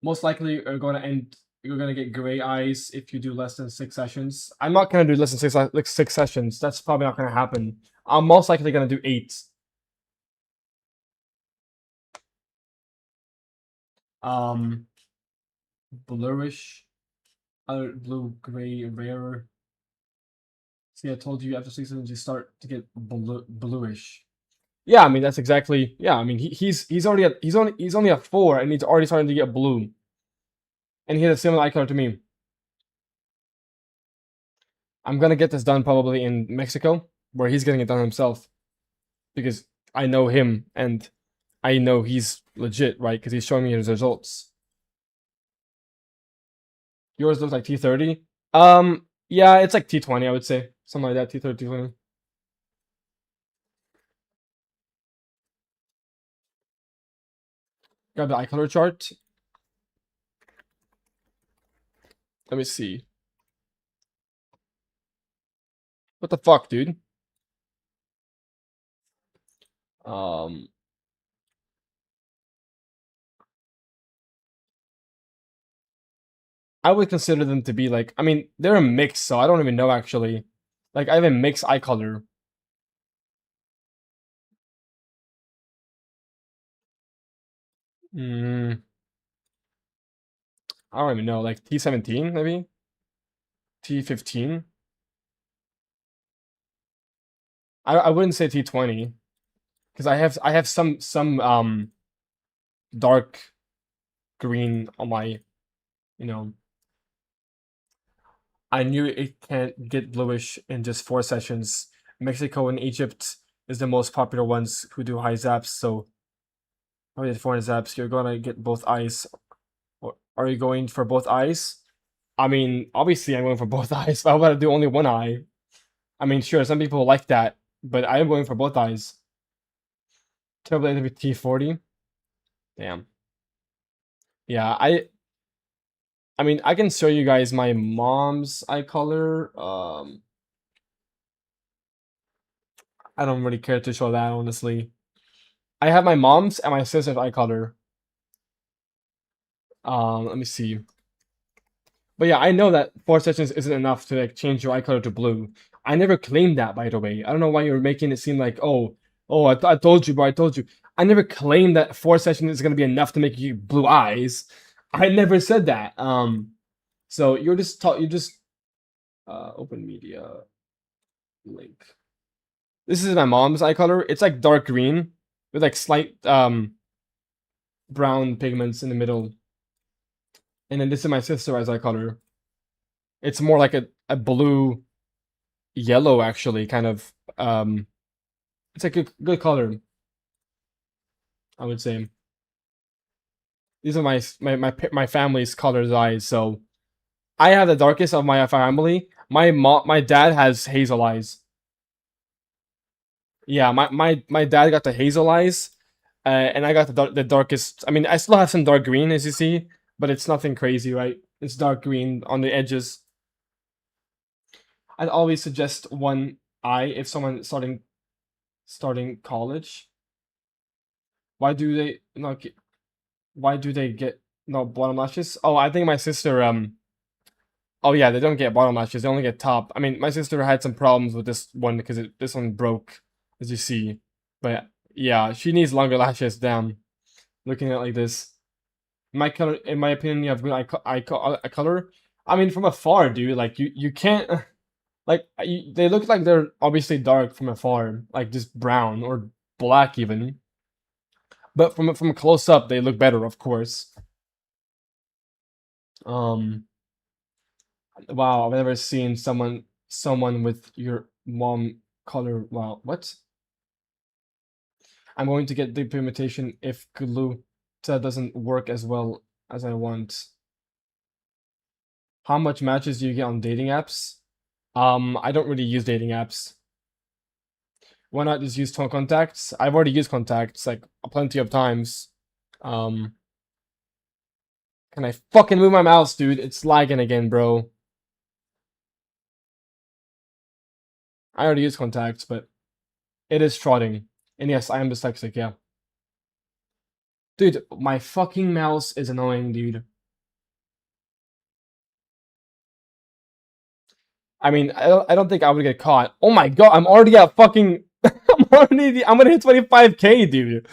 Most likely you're gonna get gray eyes if you do less than 6 sessions. I'm not gonna do less than 6 sessions. That's probably not gonna happen. I'm most likely gonna do 8. Bluish, blue, gray, rare. See, I told you after 6 sessions you start to get bluish. Yeah, I mean that's exactly. Yeah, I mean he's only at 4 and he's already starting to get blue, and he has a similar eye color to me. I'm gonna get this done probably in Mexico, where he's getting it done himself, because I know him and I know he's legit, right? Because he's showing me his results. Yours looks like T30. Yeah, it's like T20, I would say, something like that. T30, T20. Grab the eye color chart. Let me see. What the fuck, dude? I would consider them to be like, I mean, they're a mix, so I don't even know actually. Like, I have a mixed eye color. I don't even know, like T17 maybe? T15? I wouldn't say T20, because I have some dark green on my, you know. I knew it can't get bluish in just 4 sessions. Mexico and Egypt is the most popular ones who do high zaps, so I did 4 zaps. You're gonna get both eyes. Or are you going for both eyes? I mean, obviously I'm going for both eyes. Why would I do only one eye? I mean, sure, some people like that, but I am going for both eyes. Turbo T40. Damn. Yeah, I mean, I can show you guys my mom's eye color. I don't really care to show that, honestly. I have my mom's and my sister's eye color. Let me see. But yeah, I know that 4 sessions isn't enough to like change your eye color to blue. I never claimed that, by the way. I don't know why you're making it seem like, oh, I told you, bro, I told you. I never claimed that 4 sessions is gonna be enough to make you blue eyes. I never said that. So you're just open media link. This is my mom's eye color. It's like dark green with like slight brown pigments in the middle. And then this is my sister's eye color. It's more like a blue yellow, actually, kind of. It's like a good color, I would say. These are my family's colored eyes. So I have the darkest of my family. My dad has hazel eyes. Yeah, my dad got the hazel eyes, and I got the darkest. I mean, I still have some dark green, as you see, but it's nothing crazy, right? It's dark green on the edges. I'd always suggest one eye if someone starting college. Why do they not get? Why do they get no bottom lashes? Oh, I think my sister Oh yeah, they don't get bottom lashes. They only get top. I mean, my sister had some problems with this one because this one broke, as you see. But yeah, she needs longer lashes. Damn, looking at it like this. My color, in my opinion, you have good eye color. I mean, from afar, dude. Like you can't. Like they look like they're obviously dark from afar, like just brown or black even. But from close up, they look better, of course. Wow, I've never seen someone with your mom color. Wow, what? I'm going to get the implementation if Gluta doesn't work as well as I want. How much matches do you get on dating apps? I don't really use dating apps. Why not just use contacts? I've already used contacts like plenty of times. Can I fucking move my mouse, dude? It's lagging again, bro. I already used contacts, but it is trotting. And yes, I am dyslexic, yeah. Dude, my fucking mouse is annoying, dude. I mean, I don't think I would get caught. Oh my god, I'm already at fucking... I'm gonna hit 25k, dude.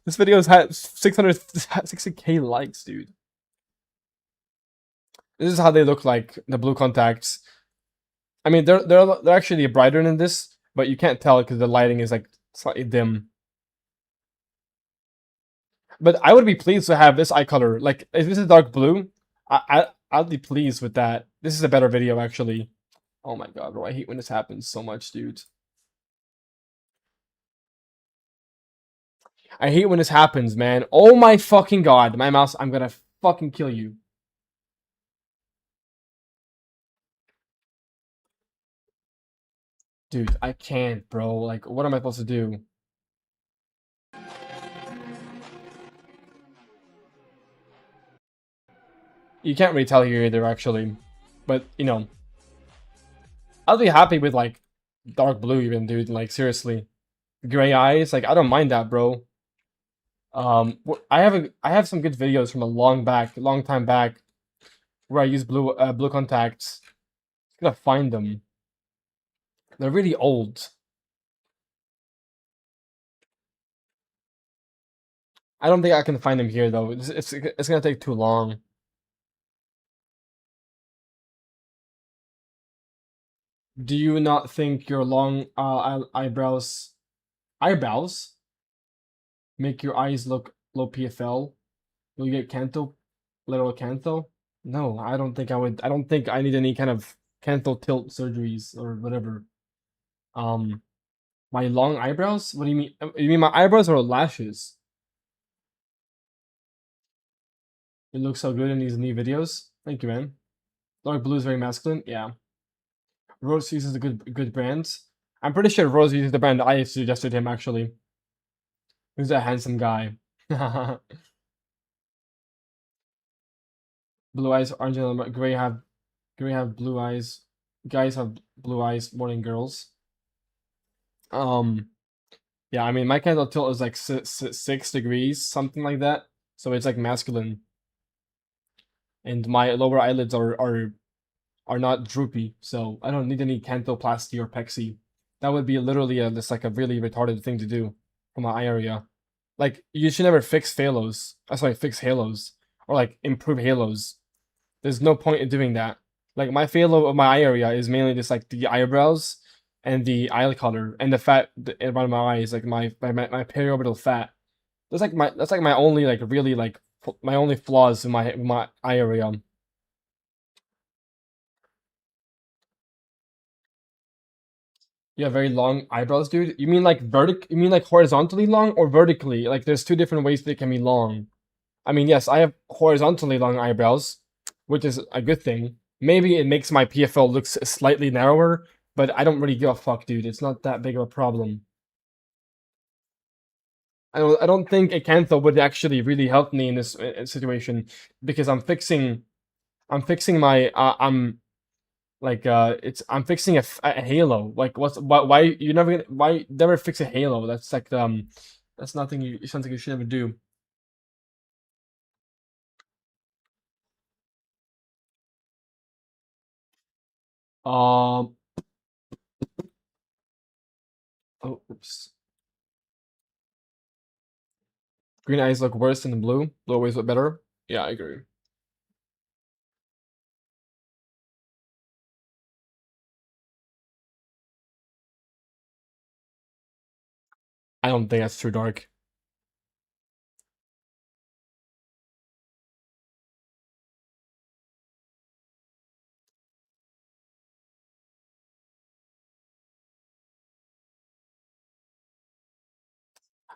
This video's had 60k likes, dude. This is how they look like, the blue contacts. I mean, they're actually brighter than this, but you can't tell because the lighting is like slightly dim. But I would be pleased to have this eye color. Like, if this is dark blue, I'd be pleased with that. This is a better video, actually. Oh my god, bro, I hate when this happens so much, dude. I hate when this happens, man. Oh my fucking god, my mouse, I'm gonna fucking kill you. Dude, I can't, bro. Like, what am I supposed to do? You can't really tell here either, actually. But, you know. I'll be happy with, like, dark blue even, dude. Like, seriously. Gray eyes, like, I don't mind that, bro. I have some good videos from a long time back, where I use blue contacts. I'm gonna find them. They're really old. I don't think I can find them here though. It's gonna take too long. Do you not think your long eyebrows make your eyes look low PFL? Will you get lateral canto? No, I don't think I would. I don't think I need any kind of canto tilt surgeries or whatever. My long eyebrows? What do you mean? You mean my eyebrows or lashes? It looks so good in these new videos. Thank you, man. Dark blue is very masculine. Yeah. Rose uses a good brand. I'm pretty sure Rose uses the brand I suggested him, actually. He's a handsome guy. Blue eyes, orange and gray have blue eyes. Guys have blue eyes more than girls. Yeah, I mean, my candle tilt is like 6 degrees, something like that. So it's like masculine. And my lower eyelids are not droopy, so I don't need any cantoplasty or pexy. That would be literally just like a really retarded thing to do for my eye area. Like, you should never fix halos. Fix halos. Or like improve halos. There's no point in doing that. Like, my halo of my eye area is mainly just like the eyebrows and the eye color and the fat around my eyes, like my periorbital fat. That's like my only like really like my only flaws in my eye area. You have very long eyebrows, dude. You mean like You mean like horizontally long or vertically? Like, there's two different ways they can be long. I mean, yes, I have horizontally long eyebrows, which is a good thing. Maybe it makes my PFL look slightly narrower, but I don't really give a fuck, dude. It's not that big of a problem. I don't think a cantho would actually really help me in this situation because I'm fixing my I'm fixing a halo. Like, why you never fix a halo? That's like That's nothing you something you should never do. Um. Oh, oops. Green eyes look worse than the blue. Blue always look better. Yeah, I agree. I don't think that's too dark.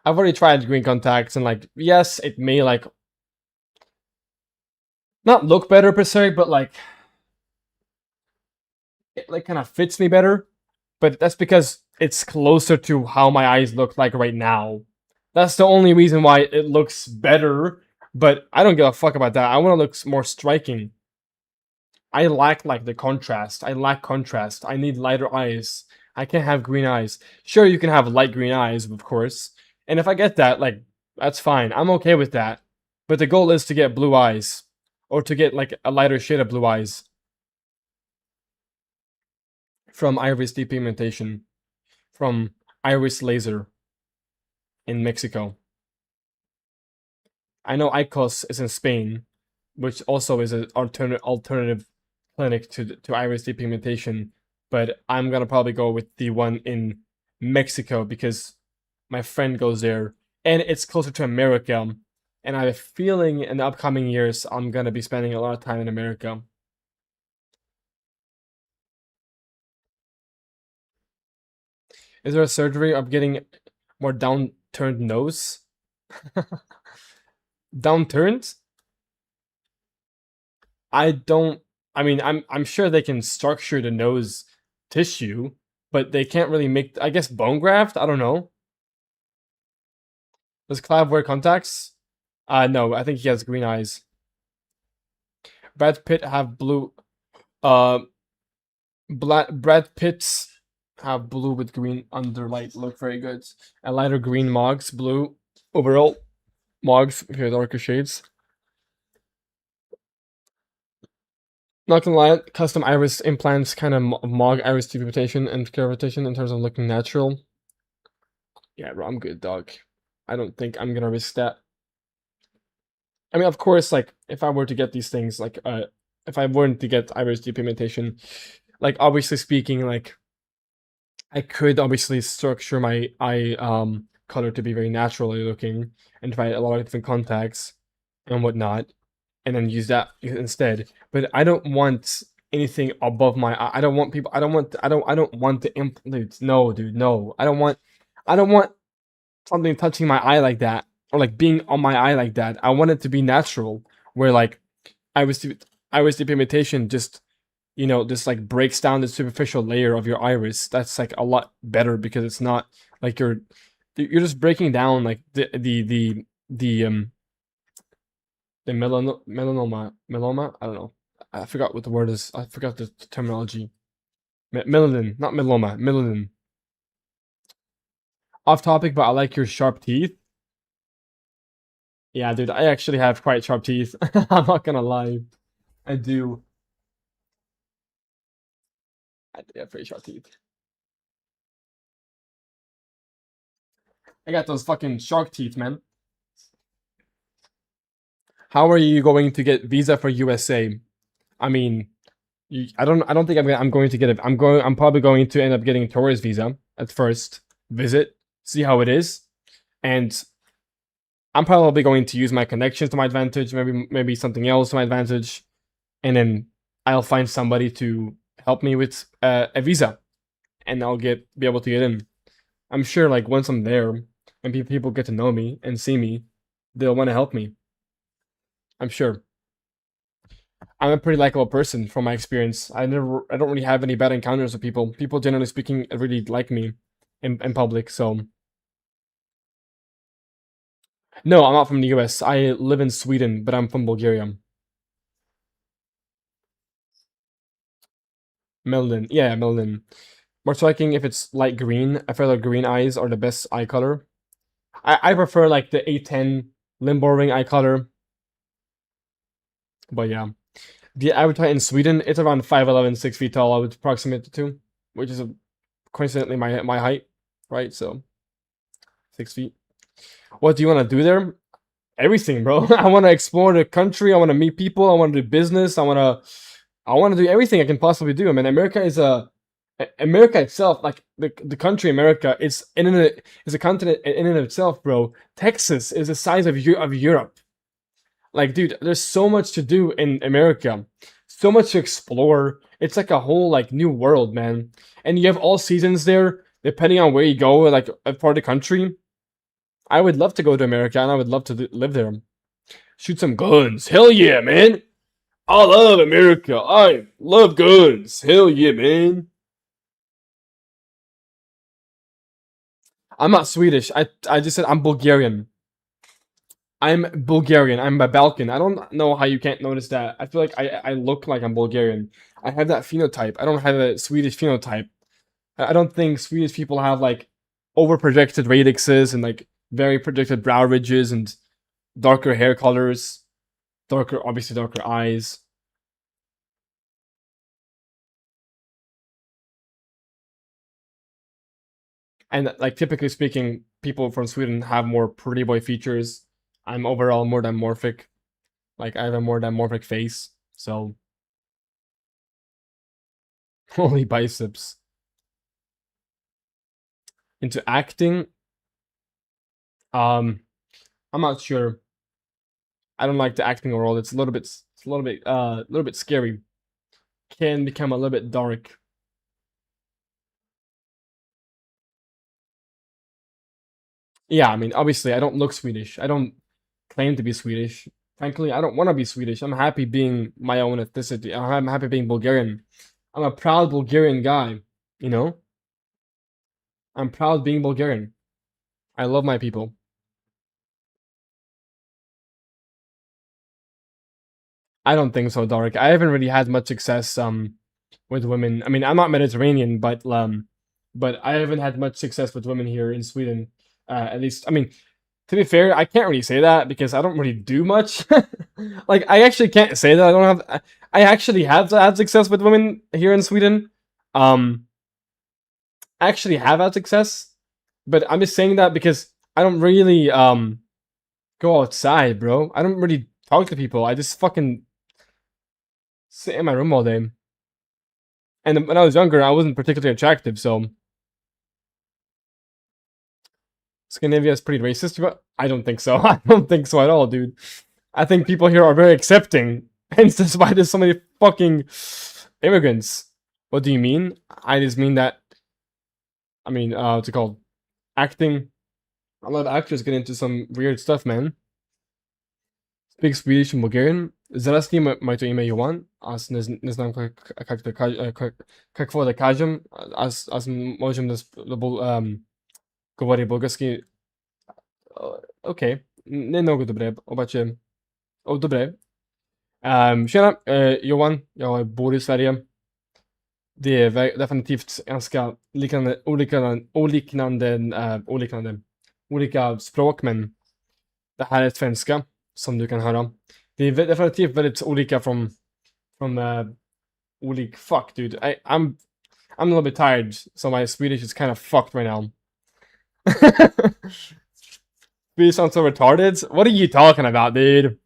I've already tried green contacts and like, yes, it may like not look better per se, but like it like kind of fits me better. But that's because it's closer to how my eyes look like right now. That's the only reason why it looks better. But I don't give a fuck about that. I want to look more striking. I lack like the contrast. I lack contrast. I need lighter eyes. I can't have green eyes. Sure, you can have light green eyes, of course. And if I get that, like, that's fine. I'm okay with that. But the goal is to get blue eyes. Or to get like a lighter shade of blue eyes. From iris depigmentation. From iris laser. In Mexico. I know ICOS is in Spain. Which also is an alternative clinic to iris depigmentation. But I'm gonna probably go with the one in Mexico because my friend goes there and it's closer to America. And I have a feeling in the upcoming years I'm gonna be spending a lot of time in America. Is there a surgery of getting more downturned nose? Downturned? I don't. I mean, I'm sure they can structure the nose tissue, but they can't really make. I guess bone graft. I don't know. Does Clive wear contacts? No. I think he has green eyes. Brad Pitt have blue. Uh, Brad Pitt's have blue with green underlight. Look very good. A lighter green Moggs blue overall. Moggs if you have darker shades. Not gonna lie, custom iris implants kind of mog iris depigmentation and curvatation in terms of looking natural. Yeah, bro, I'm good, dog. I don't think I'm gonna risk that. I mean, of course, like if I were to get these things, like if I weren't to get iris depigmentation, like obviously speaking, like I could obviously structure my eye color to be very naturally looking and try a lot of different contacts and whatnot, and then use that instead. But I don't want anything above my eye. I don't want people. I don't want the implant. No, dude, no. I don't want something touching my eye like that or like being on my eye like that. I want it to be natural, where like iris depigmentation just just like breaks down the superficial layer of your iris. That's like a lot better because it's not like you're just breaking down like the melanoma. I don't know. I forgot what the word is. I forgot the terminology. Melanin, not melanoma. Melanin. Off topic, but I like your sharp teeth. Yeah, dude, I actually have quite sharp teeth. I'm not gonna lie. I do. I do have pretty sharp teeth. I got those fucking shark teeth, man. How are you going to get visa for USA? I mean, I don't think I'm going to get it. I'm probably going to end up getting a tourist visa at first. Visit, see how it is, and I'm probably going to use my connections to my advantage, maybe something else to my advantage, and then I'll find somebody to help me with a visa, and I'll be able to get in. I'm sure, like once I'm there and people get to know me and see me, they'll want to help me. I'm sure. I'm a pretty likable person from my experience. I don't really have any bad encounters with people. People generally speaking really like me in public, so. No, I'm not from the US. I live in Sweden, but I'm from Bulgaria. Melanin. Yeah, melanin. More striking if it's light green. I feel like green eyes are the best eye color. I prefer like the 810 limbo ring eye color. But yeah. The average height in Sweden, it's around 5'11", 6 feet tall, I would approximate it to, which is coincidentally my height, right? So 6 feet. What do you want to do there? Everything, bro. I want to explore the country. I want to meet people. I want to do business. I want to do everything I can possibly do. I mean, America itself, like the country America, it's a continent in and of itself, bro. Texas is the size of Europe. Like, dude, there's so much to do in America, so much to explore. It's like a whole like new world, man. And you have all seasons there, depending on where you go, like a part of the country. I would love to go to America, and I would love to live there. Shoot some guns, hell yeah, man! I love America. I love guns, hell yeah, man. I'm not Swedish. I just said I'm Bulgarian. I'm Bulgarian. I'm a Balkan. I don't know how you can't notice that. I feel like I look like I'm Bulgarian. I have that phenotype. I don't have a Swedish phenotype. I don't think Swedish people have like over projected radixes and like very projected brow ridges and darker hair colors, obviously darker eyes. And like typically speaking, people from Sweden have more pretty boy features. I'm overall more dimorphic. Like I have a more dimorphic face, so holy biceps. Into acting, I'm not sure. I don't like the acting world. It's a little bit scary. Can become a little bit dark. Yeah, I mean, obviously, I don't look Swedish. I don't claim to be Swedish. Frankly, I don't want to be Swedish. I'm happy being my own ethnicity. I'm happy being Bulgarian. I'm a proud Bulgarian guy, you know? I'm proud being Bulgarian. I love my people. I don't think so, Dark. I haven't really had much success with women. I mean, I'm not Mediterranean, but I haven't had much success with women here in Sweden. At least, I mean, to be fair, I can't really say that because I don't really do much. Like, I actually can't say that I don't have. I actually have had success with women here in Sweden. I actually have had success, but I'm just saying that because I don't really go outside, bro. I don't really talk to people. I just fucking sit in my room all day. And when I was younger, I wasn't particularly attractive, so Scandinavia is pretty racist, but I don't think so. I don't think so at all, dude. I think people here are very accepting, hence that's why there's so many fucking immigrants. What do you mean? I just mean that, I mean, what's it called? Acting. A lot of actors get into some weird stuff, man. Speak Swedish and Bulgarian. Zaraz моето име Йован. Аз не знам какво да кажем. Аз можем да говори български. Окей. Не много добре, обаче... О, добре. Tjena, Johan. Jag bor i Sverige. Det är definitivt ganska olika språk, men det här är svenska, som du kan höra. Det är definitivt väldigt olika från fuck, dude. I'm a little bit tired, so my Swedish is kind of fucked right now. Swedish sounds so retarded. What are you talking about, dude?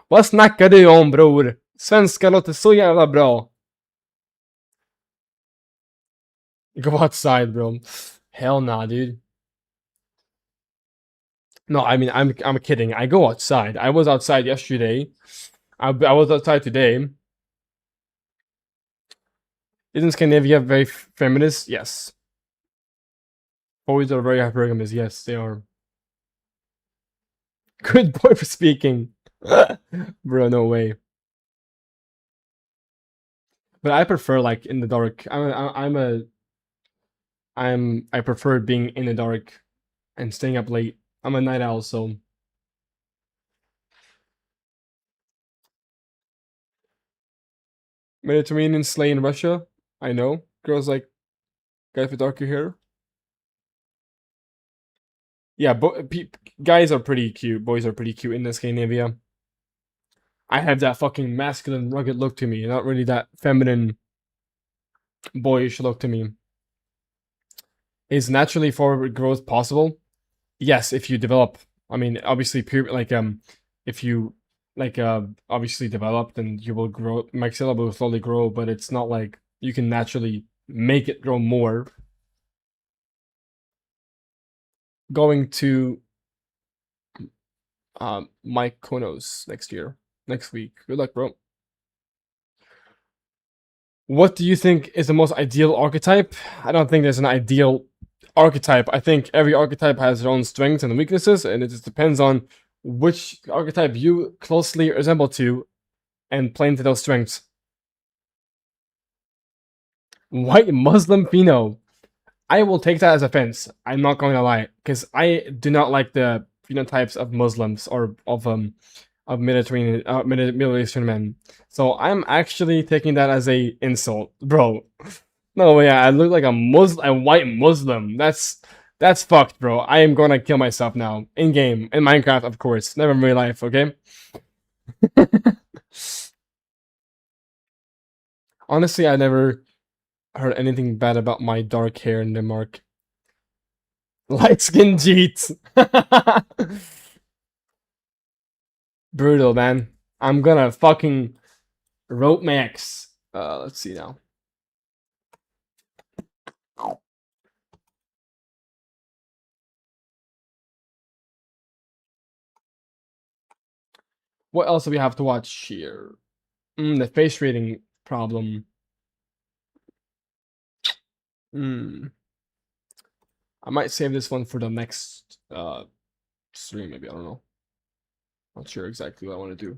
Vad snackar du om, bror? Svenska låter så jävla bra. Go outside, bro. Hell nah, dude. No, I mean, I'm kidding. I go outside. I was outside yesterday. I was outside today. Isn't Scandinavia very feminist? Yes. Boys are very hypergamous. Yes, they are. Good boy for speaking. Bro, no way. But I prefer like in the dark. I prefer being in the dark and staying up late. I'm a night owl, so Mediterranean slay in Russia. I know. Girls like guys with darker hair. Yeah, guys are pretty cute. Boys are pretty cute in Scandinavia. I have that fucking masculine, rugged look to me, not really that feminine, boyish look to me. Is naturally forward growth possible? Yes, if you develop. I mean, obviously, if you obviously develop, then you will grow. Maxilla will slowly grow, but it's not like you can naturally make it grow more. Going to Mike Konos next week. Good luck, bro. What do you think is the most ideal archetype? I don't think there's an ideal archetype. I think every archetype has their own strengths and weaknesses, and it just depends on which archetype you closely resemble to and play into those strengths. White Muslim Pheno. I will take that as offense. I'm not going to lie, because I do not like the phenotypes of Muslims or of Mediterranean Middle Eastern men. So I'm actually taking that as a insult, bro. No way, I look like a white Muslim. That's fucked, bro. I am gonna kill myself now in game in Minecraft, of course. Never in real life, okay? Honestly, I never heard anything bad about my dark hair in Denmark. Light skin Jeet. Brutal, man. I'm gonna fucking rope max. Let's see now. What else do we have to watch here? The face rating problem. I might save this one for the next stream, maybe. I don't know. Not sure exactly what I want to do.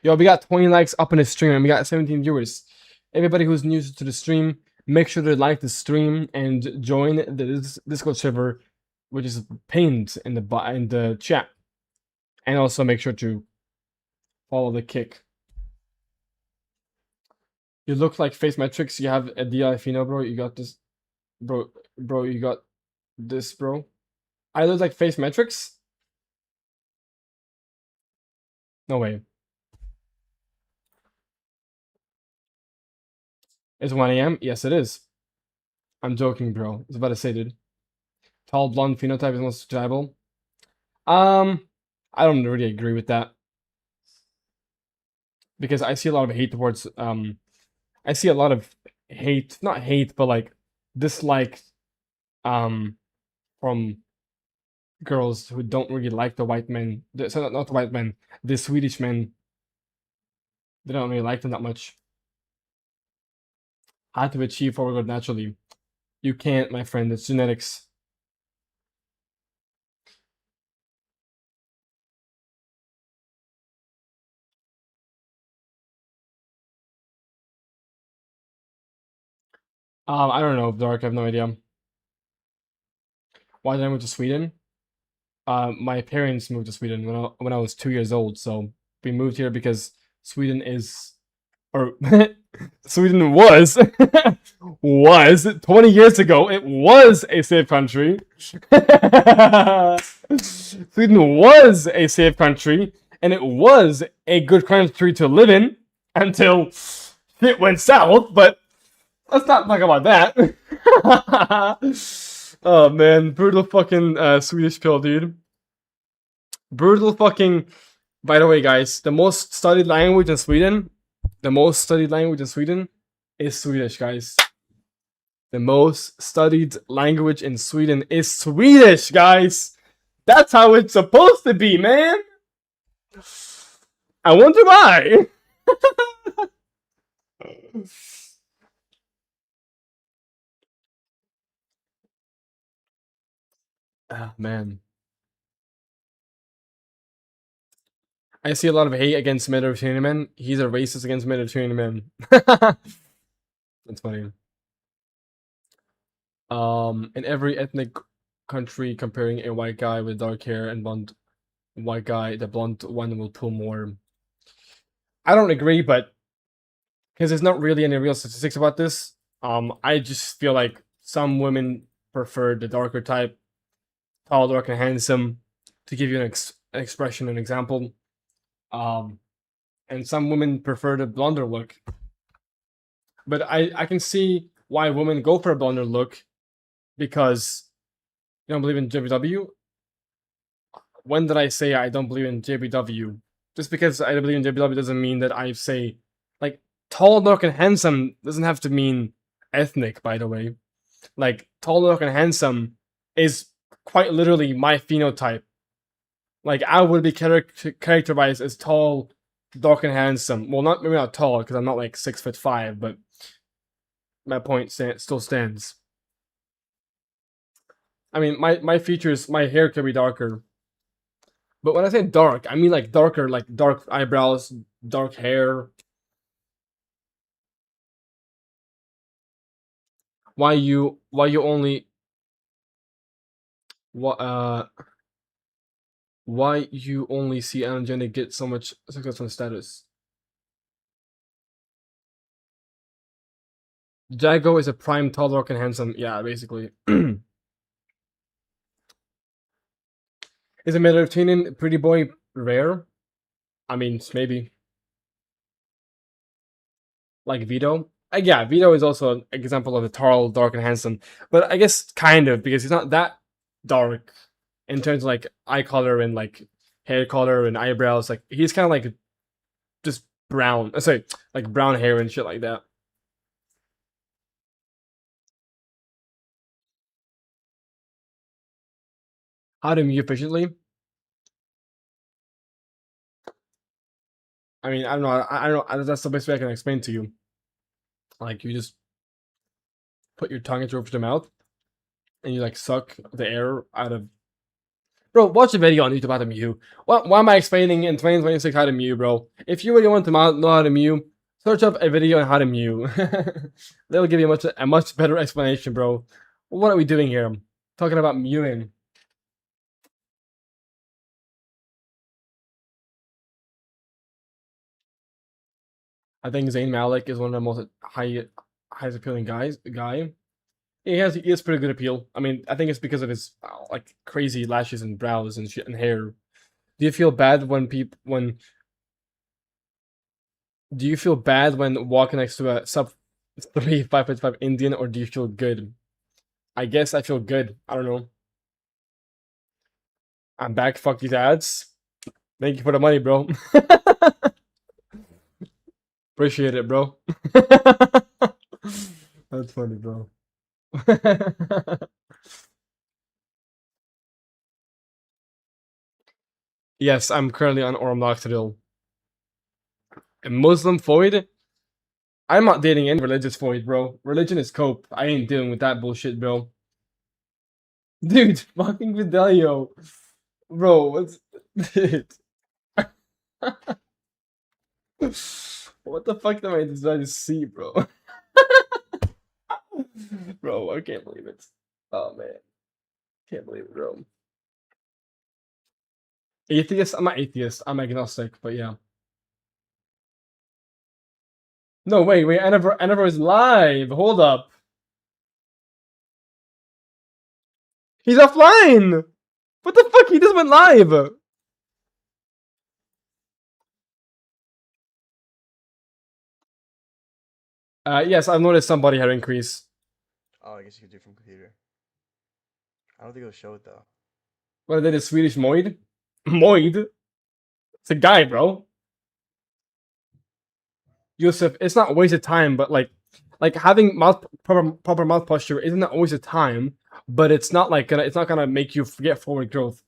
Yo, we got 20 likes up in the stream and we got 17 viewers. Everybody who's new to the stream, make sure to like the stream and join the Discord server, which is pinned in the chat. And also make sure to follow the kick. You look like Face Metrics. You have a DI Fino, bro. You got this, bro. Bro, you got this, bro. I look like Face Metrics. No way. It's 1 a.m. Yes, it is. I'm joking, bro. I was about to say, dude. Tall blonde phenotype is most desirable. I don't really agree with that. Because I see a lot of hate towards I see a lot of hate, not hate, but like dislike from girls who don't really like the white men. So not the white men, the Swedish men. They don't really like them that much. How to achieve forward growth naturally. You can't, my friend. It's genetics. I don't know, Dark. I have no idea. Why did I move to Sweden? My parents moved to Sweden when I was 2 years old. So we moved here because Sweden is, or Sweden was 20 years ago. It was a safe country. Sweden was a safe country, and it was a good country to live in until it went south. But let's not talk about that. Oh man, brutal fucking Swedish pill, dude. Brutal fucking. By the way, guys, the most studied language in Sweden. The most studied language in Sweden is Swedish, guys. The most studied language in Sweden is Swedish, guys. That's how it's supposed to be, man. I wonder why. Ah, man. I see a lot of hate against Mediterranean men. He's a racist against Mediterranean men. That's funny. In every ethnic country, comparing a white guy with dark hair and blonde white guy, the blonde one will pull more. I don't agree, but because there's not really any real statistics about this. I just feel like some women prefer the darker type, tall, dark, and handsome, to give you an expression, an example. And some women prefer the blonder look. But I can see why women go for a blonder look, because you don't believe in JBW. When did I say I don't believe in JBW? Just because I don't believe in JBW doesn't mean that I say, like, tall, dark, and handsome doesn't have to mean ethnic, by the way. Like, tall, dark, and handsome is quite literally my phenotype. Like, I would be characterized as tall, dark, and handsome. Well, maybe not tall, because I'm not like 6'5", but my point still stands. I mean, my features, my hair can be darker. But when I say dark, I mean like darker, like dark eyebrows, dark hair. Why you only why you only see Anagenic get so much success and status? Jago is a prime, tall, dark, and handsome. Yeah, basically. Is a Mediterranean pretty boy rare? I mean, maybe. Like Vito? Yeah, Vito is also an example of a tall, dark, and handsome. But I guess kind of, because he's not that dark in terms of like eye color and like hair color and eyebrows. Like, he's kind of like just brown. Sorry, like brown hair and shit like that. How to mute efficiently? I mean, I don't know. I don't know. That's the best way I can explain to you. Like, you just put your tongue into your mouth and you like suck the air out of. Bro, watch a video on YouTube how to mute. Why am I explaining in 2026 how to mute, bro? If you really want to know how to mute, search up a video on how to mute. They'll give you a much better explanation, bro. What are we doing here? Talking about muting. I think Zayn Malik is one of the most highest appealing guy. He has pretty good appeal. I mean, I think it's because of his like crazy lashes and brows and shit and hair. Do you feel bad when Do you feel bad when walking next to a sub 5'5" Indian, or do you feel good? I guess I feel good. I don't know. I'm back. Fuck these ads. Thank you for the money, bro. Appreciate it, bro. That's funny, bro. Yes, I'm currently on Oromloxodil. A Muslim Foyd? I'm not dating any religious Foyd, bro. Religion is cope. I ain't dealing with that bullshit, bro. Dude, fucking Fidelio. Bro, what's... Dude. What the fuck am I trying to see, bro? Bro, I can't believe it. Oh, man. Can't believe it, bro. Atheist? I'm not atheist. I'm agnostic, but yeah. No, wait, Endeavor is live. Hold up. He's offline. What the fuck? He just went live. Yes, I've noticed somebody had increase. Oh, I guess you could do it from computer. I don't think it'll show it though. What are they, the Swedish Moid? Moid? It's a guy, bro. Yusuf, it's not a waste of time, but like having proper mouth posture isn't a waste of time, but it's not gonna make you forget forward growth.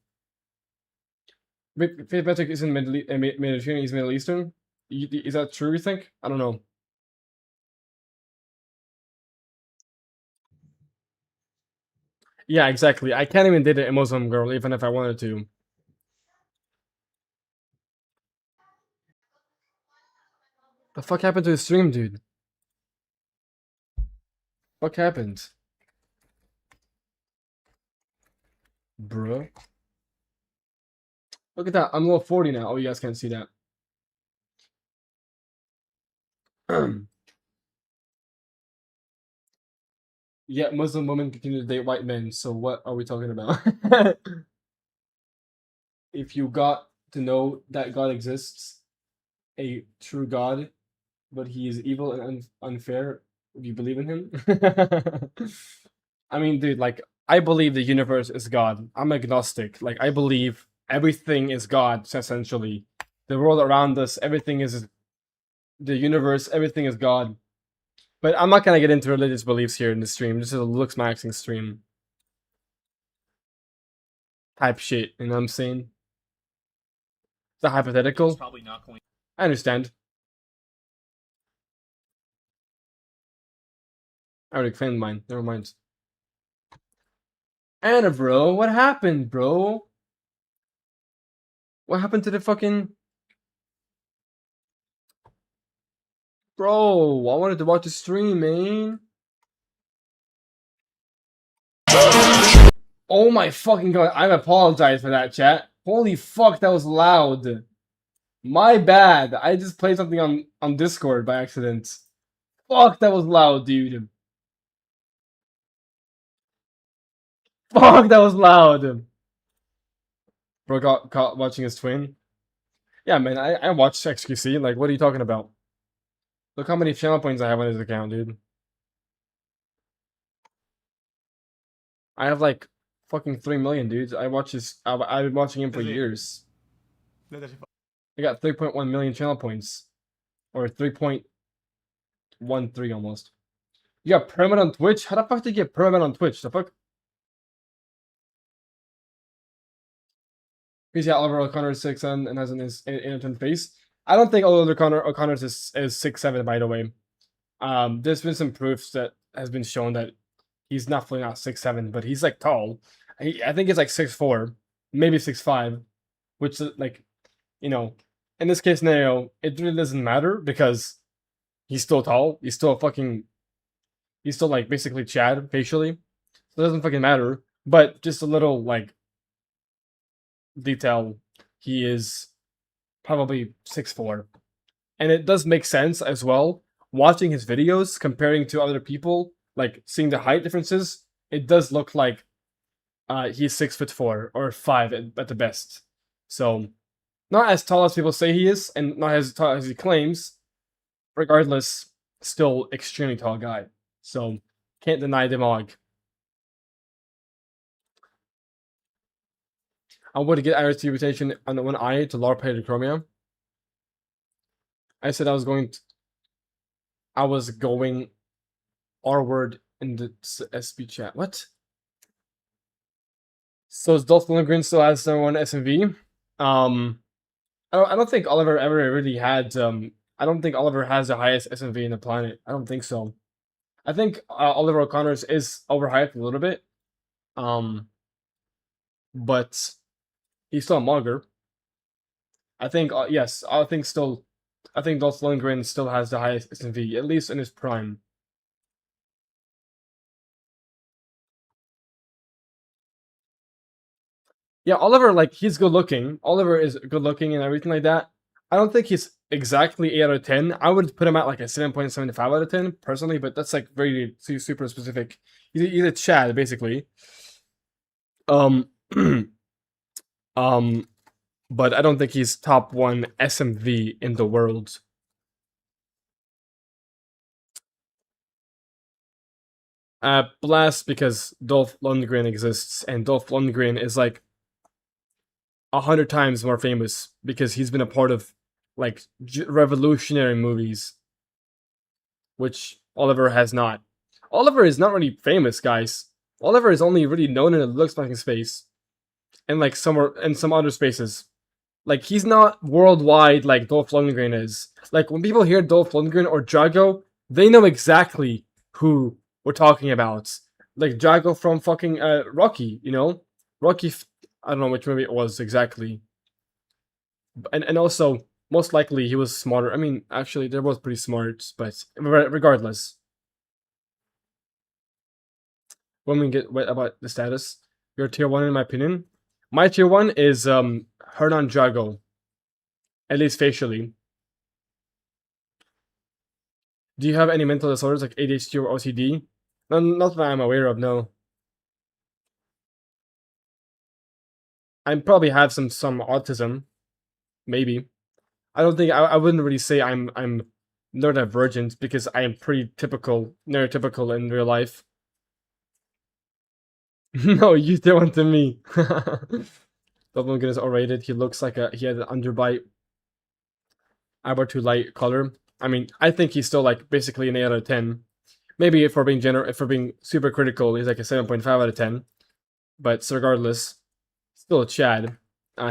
Patrick isn't Mediterranean, he's Middle Eastern. Is that true, you think? I don't know. Yeah, exactly. I can't even date a Muslim girl, even if I wanted to. The fuck happened to the stream, dude? What happened? Bruh. Look at that. I'm level 40 now. Oh, you guys can't see that. Yet Muslim women continue to date white men. So what are we talking about? If you got to know that God exists, a true God, but he is evil and unfair, do you believe in him? I mean, dude, like, I believe the universe is God. I'm agnostic. Like, I believe everything is God, essentially. The world around us, everything is the universe, everything is God. But I'm not gonna get into religious beliefs here in the stream. This is a Looksmaxxing stream. Type shit, you know what I'm saying? It's a hypothetical. Probably not going. I understand. I already claimed mine. Never mind. Anna, bro, what happened, bro? What happened to the fucking... Bro, I wanted to watch the stream, man. Oh my fucking god, I apologize for that, chat. Holy fuck, that was loud. My bad. I just played something on Discord by accident. Fuck, that was loud, dude. Fuck, that was loud. Bro got caught watching his twin. Yeah, man, I watched XQC. Like, what are you talking about? Look how many channel points I have on his account, dude. I have like fucking 3 million, dudes. I've been watching him for years. I got 3.1 million channel points. Or 3.13 almost. You got permit on Twitch? How the fuck did you get permit on Twitch? The fuck? He's got Oliver O'Connor is 6'7" and has an innocent face. I don't think Oliver O'Connor is 6'7", by the way. There's been some proofs that has been shown that he's definitely not 6'7", but he's like tall. I think it's like 6'4", maybe 6'5", which is like, you know, in this case scenario, it really doesn't matter because he's still tall. He's still like basically Chad facially. So it doesn't fucking matter. But just a little like detail, he is probably 6'4". And it does make sense as well. Watching his videos, comparing to other people, like seeing the height differences, it does look like he's 6'4" or 5 at the best. So not as tall as people say he is, and not as tall as he claims. Regardless, still extremely tall guy. So can't deny the mog. I would get iris mutation on the one eye to lower pedichromia. I said I was going R-word in the SB chat. What? So Dolph Lundgren still has number 1 SMV. I don't think Oliver ever really had. I don't think Oliver has the highest SMV in the planet. I don't think so. I think Oliver O'Connor's is overhyped a little bit. But he's still a mugger. I think yes. I think Dolph Lundgren still has the highest SMV, at least in his prime. Yeah, Oliver, like, he's good looking. Oliver is good looking and everything like that. I don't think he's exactly 8 out of 10. I would put him at like a 7.75 out of 10 personally, but that's like very super specific. He's a Chad basically. But I don't think he's top 1 SMV in the world. Blast because Dolph Lundgren exists, and Dolph Lundgren is like 100 times more famous because he's been a part of like revolutionary movies, which Oliver has not. Oliver is not really famous, guys. Oliver is only really known in the Looksmaxxing space, and like somewhere in some other spaces. Like, he's not worldwide like Dolph Lundgren is. Like, when people hear Dolph Lundgren or Drago, they know exactly who we're talking about. Like Drago from fucking Rocky, you know? Rocky, I don't know which movie it was exactly. And also, most likely he was smarter. I mean, actually, they're both pretty smart, but regardless. When we get about the status, your tier 1 in my opinion. My tier 1 is Hernan Drago. At least facially. Do you have any mental disorders like ADHD or OCD? Not that I'm aware of, no. I probably have some autism, maybe. I don't think I wouldn't really say I'm neurodivergent because I am pretty neurotypical in real life. No, you did one to me. Dublin is R-rated. He looks like he had an underbite. Eyebrow too light color. I mean, I think he's still like basically an 8 out of 10. Maybe if we're being super critical, he's like a 7.5 out of 10. But regardless, still a Chad.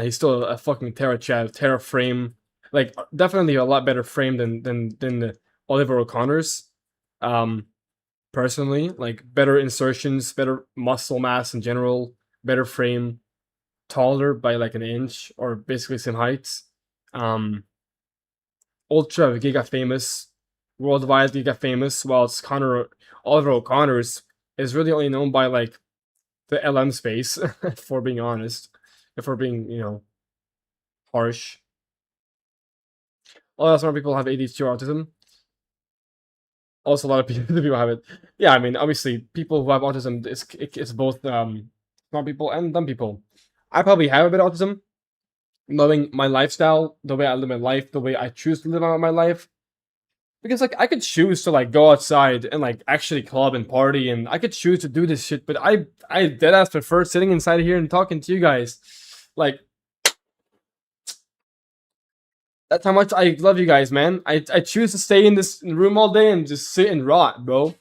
He's still a fucking Terra Chad, Terra frame. Like definitely a lot better frame than Oliver O'Connor's. Personally, like better insertions, better muscle mass in general, better frame, taller by like an inch or basically same height. Ultra giga famous, worldwide giga famous, whilst Oliver O'Connor's is really only known by like the LM space, for being honest. If we're being, harsh. A lot of smart people have ADHD or autism. Also, a lot of people have it. Yeah, I mean, obviously, people who have autism, it's both smart people and dumb people. I probably have a bit of autism, knowing my lifestyle, the way I live my life, the way I choose to live my life. Because like I could choose to like go outside and like actually club and party, and I could choose to do this shit, but I deadass prefer sitting inside here and talking to you guys. Like that's how much I love you guys, man. I choose to stay in this room all day and just sit and rot, bro.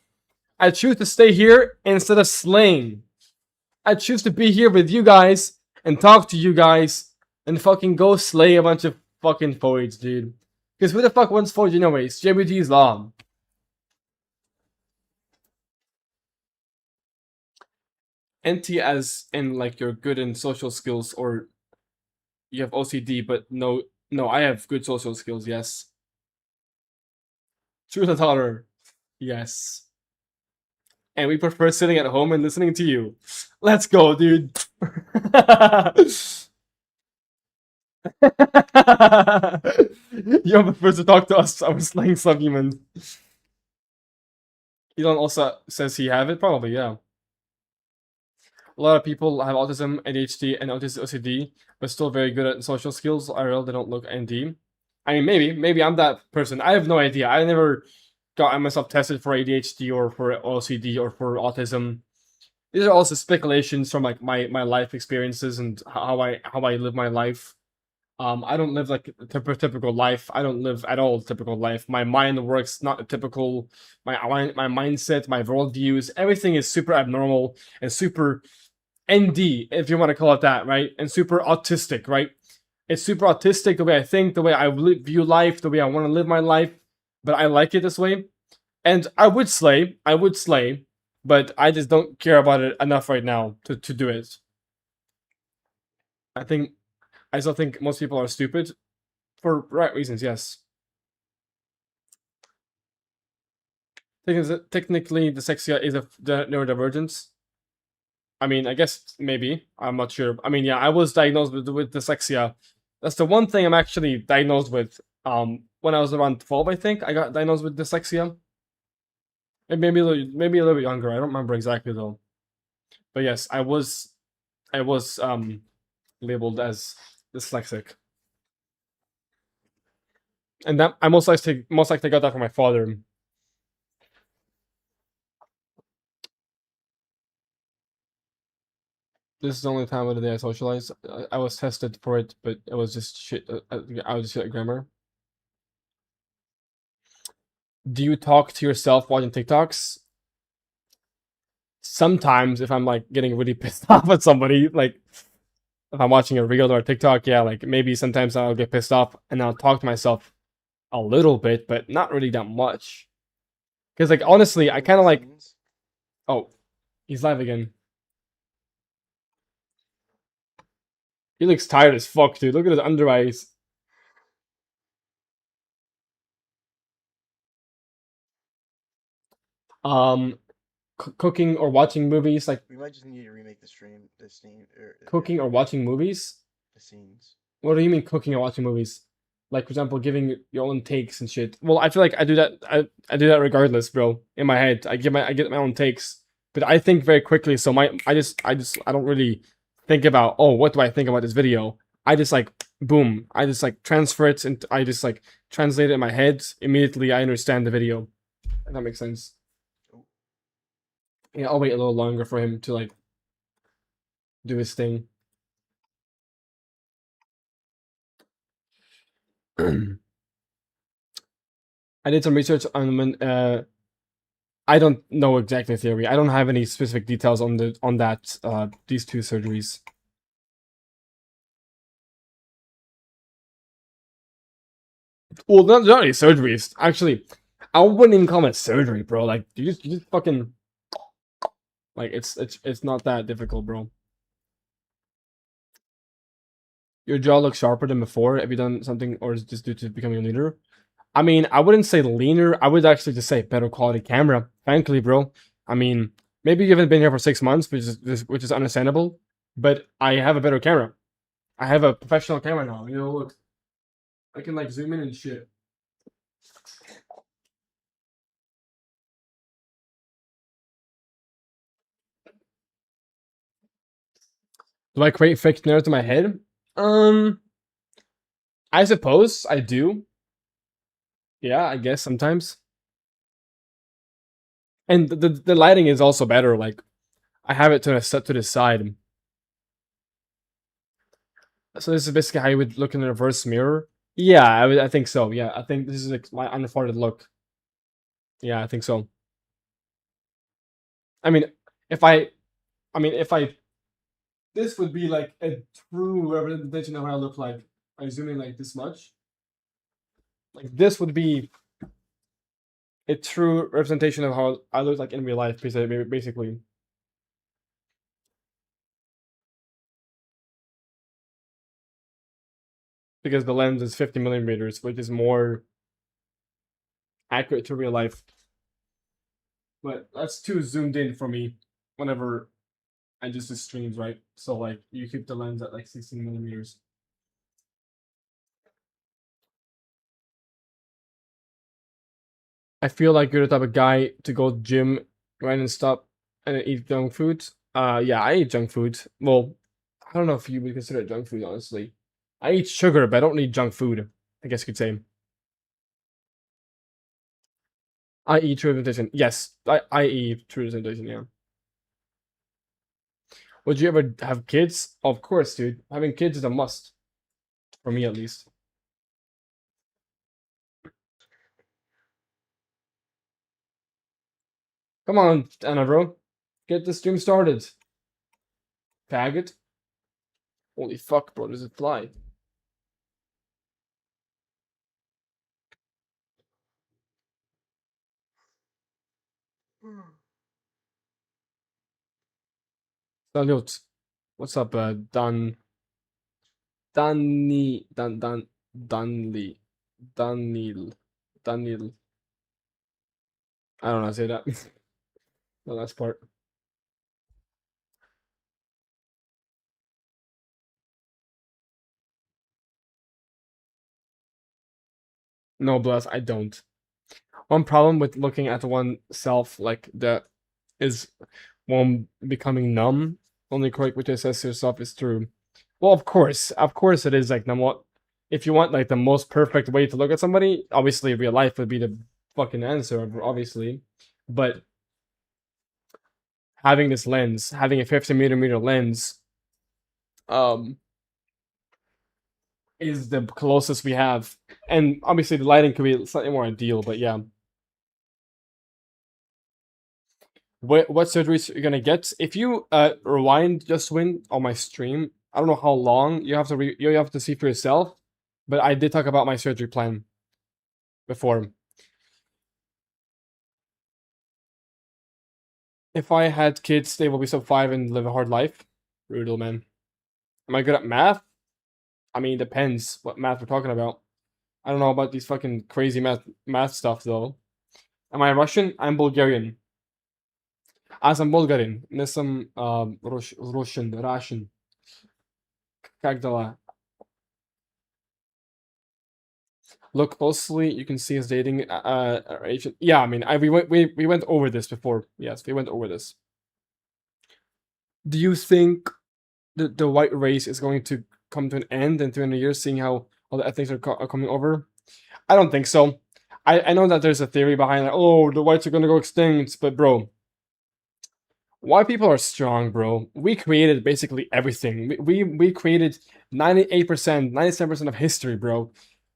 I choose to stay here instead of slaying. I choose to be here with you guys and talk to you guys and fucking go slay a bunch of fucking Foids, dude. Because who the fuck wants Foid anyways? JBT's law. NT as in like you're good in social skills or you have OCD, but no, I have good social skills, yes. Truth or taller, yes. And we prefer sitting at home and listening to you. Let's go, dude. You prefer to talk to us. I was slaying subhumans. Elon also says he have it. Probably, yeah. A lot of people have autism, ADHD, and OCD, but still very good at social skills. IRL, they don't look ND. I mean, maybe I'm that person. I have no idea. I never got myself tested for ADHD or for OCD or for autism. These are also speculations from like my life experiences and how I live my life. I don't live like a typical life. I don't live at all typical life. My mind works not typical. My mindset, my worldviews, everything is super abnormal and super ND, if you want to call it that, right? And super autistic, right? It's super autistic the way I think, the way I view life, the way I want to live my life. But I like it this way. And I would slay, but I just don't care about it enough right now to do it. I still think most people are stupid for right reasons, yes. Technically, dyslexia is a neurodivergence. I mean, I guess maybe. I'm not sure. I mean, yeah, I was diagnosed with dyslexia. That's the one thing I'm actually diagnosed with. When I was around 12, I think I got diagnosed with dyslexia. And maybe a little bit younger. I don't remember exactly though. But yes, I was labeled as dyslexic. And that I most likely got that from my father. This is the only time of the day I socialize. I was tested for it, but it was just shit. I was just shit at grammar. Do you talk to yourself watching TikToks? Sometimes, if I'm like getting really pissed off at somebody, like if I'm watching a reel or a TikTok, yeah, like maybe sometimes I'll get pissed off and I'll talk to myself a little bit, but not really that much. Because like honestly, I kind of like. Oh, he's live again. He looks tired as fuck, dude. Look at his under eyes. Cooking or watching movies, like We might just need to remake the scene, cooking or watching movies. the scenes. What do you mean cooking or watching movies? Like, for example, giving your own takes and shit. Well, I feel like I do that. I do that regardless, bro. In my head, I get my own takes, but I think very quickly. So I don't really think about, oh, what do I think about this video? I just like boom. I just like transfer it and I just like translate it in my head. Immediately, I understand the video. If that makes sense. Yeah, I'll wait a little longer for him to like do his thing. I did some research on when I don't know exactly theory. I don't have any specific details on these two surgeries. Well, not really surgeries. Actually, I wouldn't even call it surgery, bro. Like you just fucking like it's not that difficult, bro. Your jaw looks sharper than before. Have you done something, or is it just due to becoming leaner? I mean, I wouldn't say leaner. I would actually just say better quality camera. Frankly, bro. I mean, maybe you haven't been here for 6 months, which is understandable. But I have a better camera. I have a professional camera now. You know, look, I can like zoom in and shit. Do I create fake scenarios in my head? I suppose I do. Yeah, I guess sometimes. And the lighting is also better. Like, I have it to the side. So this is basically how you would look in the reverse mirror. Yeah, I think so. Yeah, I think this is like my unfarted look. Yeah, I think so. I mean, if I, this would be like a true representation of how I look like. I zoom in like this much. Like this would be a true representation of how I look like in real life, basically. Because the lens is 50 millimeters, which is more accurate to real life. But that's too zoomed in for me whenever I just do streams, right? So like you keep the lens at like 16 millimeters. I feel like you're the type of guy to go gym, right, and stop and eat junk food. Yeah, I eat junk food. Well, I don't know if you would consider it junk food, honestly. I eat sugar, but I don't eat junk food, I guess you could say. I eat true representation. Yes, I eat true representation, yeah. Would you ever have kids? Of course, dude. Having kids is a must. For me, at least. Come on, Anna, bro. Get the stream started. Faggot. Holy fuck, bro. Does it fly? Salut. What's up, Danny, Danil, Daniel. I don't know how to say that. The last part. No, bless, I don't. One problem with looking at oneself like that is one becoming numb. Only correct way to assess yourself is through. Well, of course it is like what if you want like the most perfect way to look at somebody, obviously real life would be the fucking answer, obviously. But having this lens, having a 50 millimeter lens, is the closest we have. And obviously the lighting could be slightly more ideal, but yeah. What surgeries you're gonna get? If you rewind just win on my stream, I don't know how long you have to see for yourself, but I did talk about my surgery plan before. If I had kids, they will be sub 5 and live a hard life. Brutal, man. Am I good at math? I mean, depends what math we're talking about. I don't know about these fucking crazy math stuff though. Am I Russian? I'm Bulgarian. As I'm Bulgarian. Nesam Russian. Как дела? Look closely, you can see his dating agent. Yeah, I mean, we went over this before. Yes, we went over this. Do you think the white race is going to come to an end in 200 years, seeing how all the ethnics are coming over? I don't think so. I know that there's a theory behind like, oh, the whites are gonna go extinct, but bro, white people are strong, bro. We created basically everything. We created 98%, 97% of history, bro.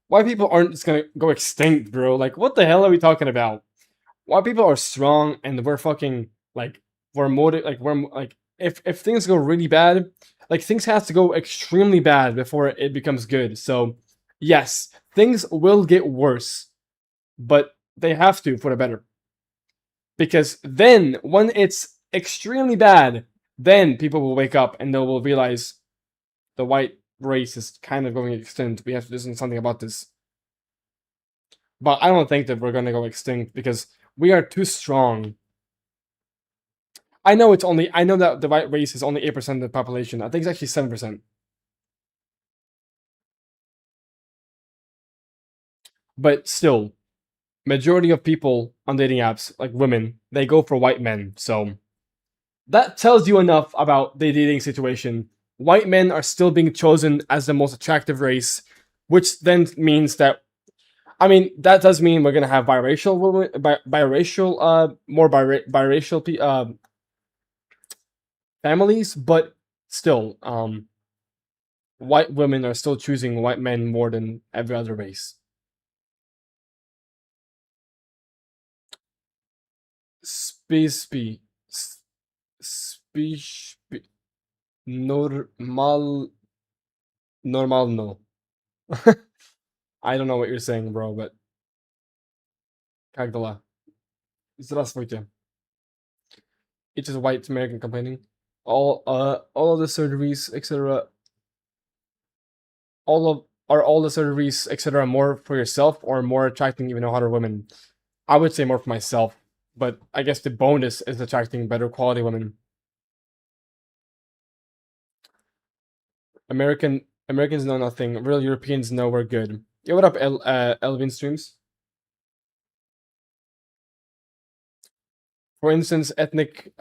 White people aren't just gonna go extinct, bro. Like, what the hell are we talking about? White people are strong, and we're fucking like if things go really bad, like things have to go extremely bad before it becomes good. So yes, things will get worse, but they have to for the better. Because then, when it's extremely bad, then people will wake up and they will realize the white race is kind of going extinct. We have to do something about this. But I don't think that we're gonna go extinct because we are too strong. I know that the white race is only 8% of the population. I think it's actually 7%. But still, majority of people on dating apps, like women, they go for white men. So that tells you enough about the dating situation. White men are still being chosen as the most attractive race, which then means that, I mean, that does mean we're gonna have biracial women, biracial families, but still, white women are still choosing white men more than every other race. Normal no. I don't know what you're saying, bro, but как дела? Здравствуйте. It's just white American complaining. All of the surgeries, etc. All the surgeries, etc. more for yourself or more attracting even hotter women? I would say more for myself, but I guess the bonus is attracting better quality women. Americans know nothing. Real Europeans know we're good. Yo, what up, Elvin Streams? For instance, ethnic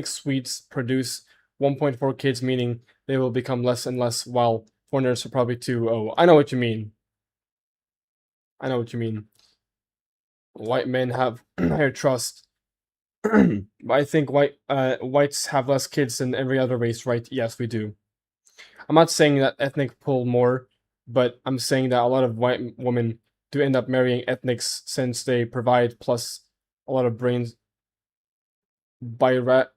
Swedes produce 1.4 kids, meaning they will become less and less, while foreigners are probably 2. Oh, I know what you mean. I know what you mean. White men have higher trust. But I think whites have less kids than every other race, right? Yes, we do. I'm not saying that ethnic pull more, but I'm saying that a lot of white women do end up marrying ethnics since they provide, plus a lot of brains biracials.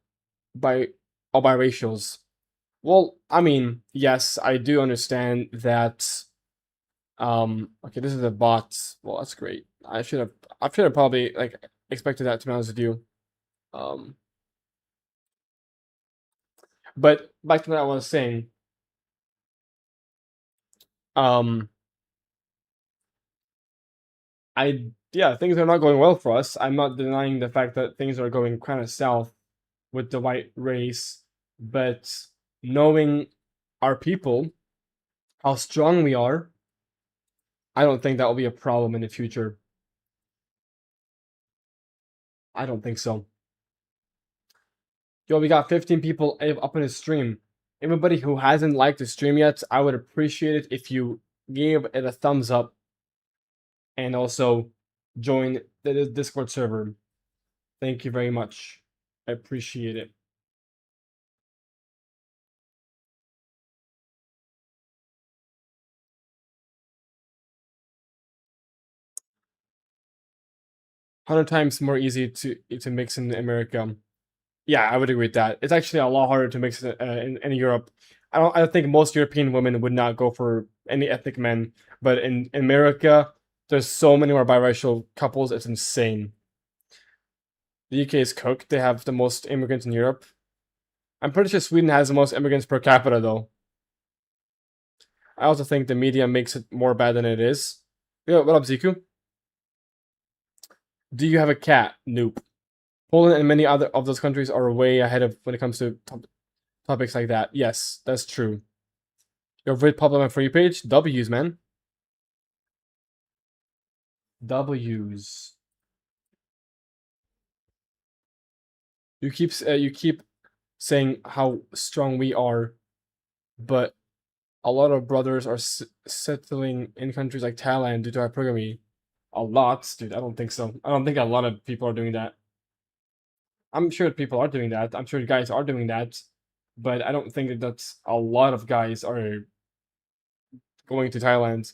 Well, I mean, yes, I do understand that. Okay, this is a bot. Well, that's great. I should have probably like expected that, to be honest with you. But back to what I was saying. Yeah, things are not going well for us. I'm not denying the fact that things are going kind of south with the white race, but knowing our people, how strong we are, I don't think that will be a problem in the future. I don't think so. Yo, we got 15 people up in the stream. Everybody who hasn't liked the stream yet, I would appreciate it if you gave it a thumbs up and also join the Discord server. Thank you very much. I appreciate it. Hundred times more easy to mix in America. Yeah, I would agree with that. It's actually a lot harder to mix in Europe. I don't think most European women would not go for any ethnic men, but in America, there's so many more biracial couples. It's insane. The UK is cooked. They have the most immigrants in Europe. I'm pretty sure Sweden has the most immigrants per capita, though. I also think the media makes it more bad than it is. Yo, what up, Ziku? Do you have a cat? Nope. Poland and many other of those countries are way ahead of when it comes to topics like that. Yes, that's true. Your vid pop up on For You page? W's, man. W's. You keep saying how strong we are, but a lot of brothers are settling in countries like Thailand due to hypergamy. A lot, dude. I don't think so. I don't think a lot of people are doing that. I'm sure people are doing that. I'm sure guys are doing that, but I don't think that a lot of guys are going to Thailand.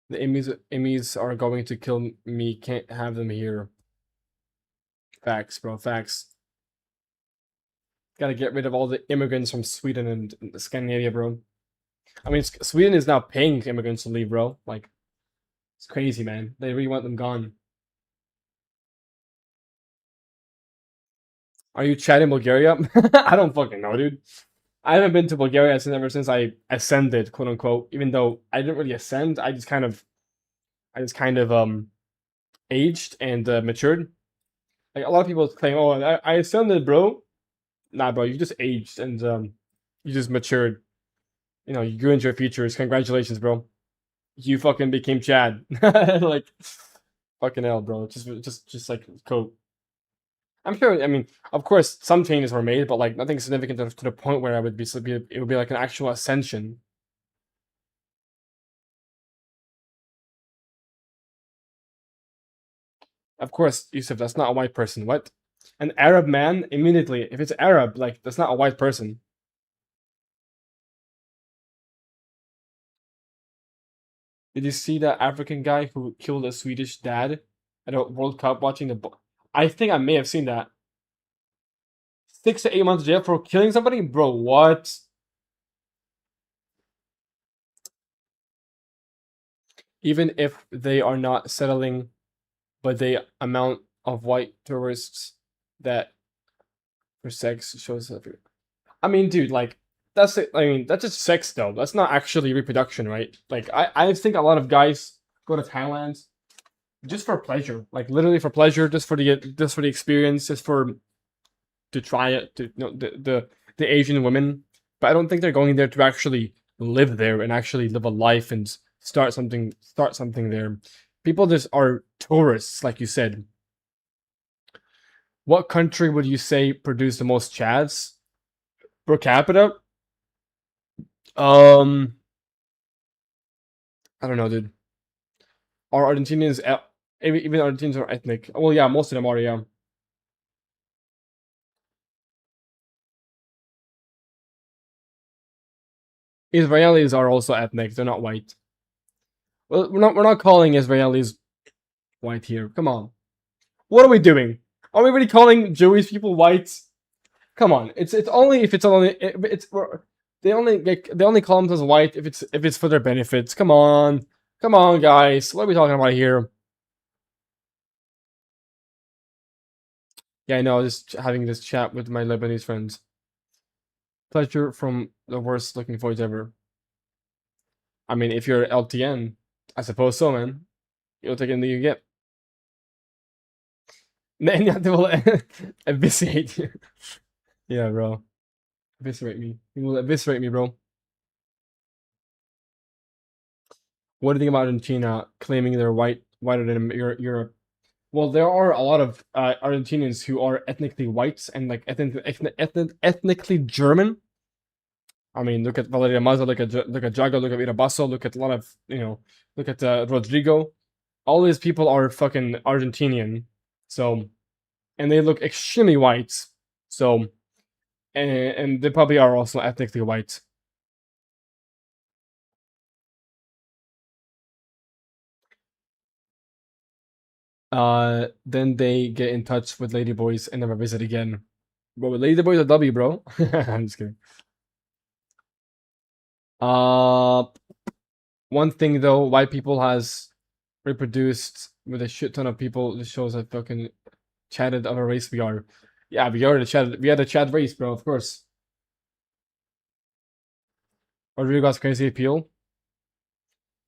The Emmys are going to kill me. Can't have them here. Facts, bro. Facts. Gotta get rid of all the immigrants from Sweden and Scandinavia, bro. I mean, Sweden is now paying immigrants to leave, bro. Like, it's crazy, man. They really want them gone. Are you chatting Bulgaria? I don't fucking know, dude. I haven't been to Bulgaria ever since I ascended, quote unquote. Even though I didn't really ascend, I just kind of aged and matured. Like a lot of people claim, "Oh, I ascended, bro." Nah, bro, you just aged and you just matured. You know, you grew into your features. Congratulations, bro. You fucking became Chad. Like, fucking hell, bro. Just like cool. I'm sure. I mean, of course, some changes were made, but like nothing significant to the point where I would be. It would be like an actual ascension. Of course, Yusuf, that's not a white person. What? An Arab man? Immediately, if it's Arab, like that's not a white person. Did you see that African guy who killed a Swedish dad at a World Cup watching the? I think I may have seen that. 6 to 8 months jail for killing somebody, bro. What? Even if they are not settling, but the amount of white tourists that for sex shows up. I mean, dude, like that's it. I mean, that's just sex though. That's not actually reproduction, right? Like I think a lot of guys go to Thailand just for pleasure, like literally for pleasure, just for the experience, just for to try it, to the Asian women. But I don't think they're going there to actually live there and actually live a life and start something there. People just are tourists, like you said. What country would you say produced the most Chads per capita? I don't know, dude. Are Argentinians even Argentinians are ethnic? Well, yeah, most of them are. Yeah. Israelis are also ethnic. They're not white. Well, we're not calling Israelis white here. Come on. What are we doing? Are we really calling Jewish people white? Come on. It's only if it's only they only call them as white if it's for their benefits. Come on. Come on, guys. What are we talking about here? Yeah, I know. Just having this chat with my Lebanese friends. Pleasure from the worst looking voice ever. I mean, if you're LTN, I suppose so, man. You'll take anything you get. Then they will eviscerate you. Yeah, bro. Eviscerate me. You will eviscerate me, bro. What do you think about Argentina claiming they're whiter than Europe? Well, there are a lot of Argentinians who are ethnically white and like ethnically German. I mean, look at Valeria Mazza, look at Jago, look at Irabasso, look at a lot of look at Rodrigo. All these people are fucking Argentinian, so and they look extremely white. So, and they probably are also ethnically white. Then they get in touch with Ladyboys and never visit again. Bro, Ladyboys are W, bro. I'm just kidding. One thing though, white people has reproduced with a shit ton of people. This shows how fucking chatted of a race we are. Yeah, we are the chat. We are the chat race, bro. Of course. Rodrigo's crazy appeal.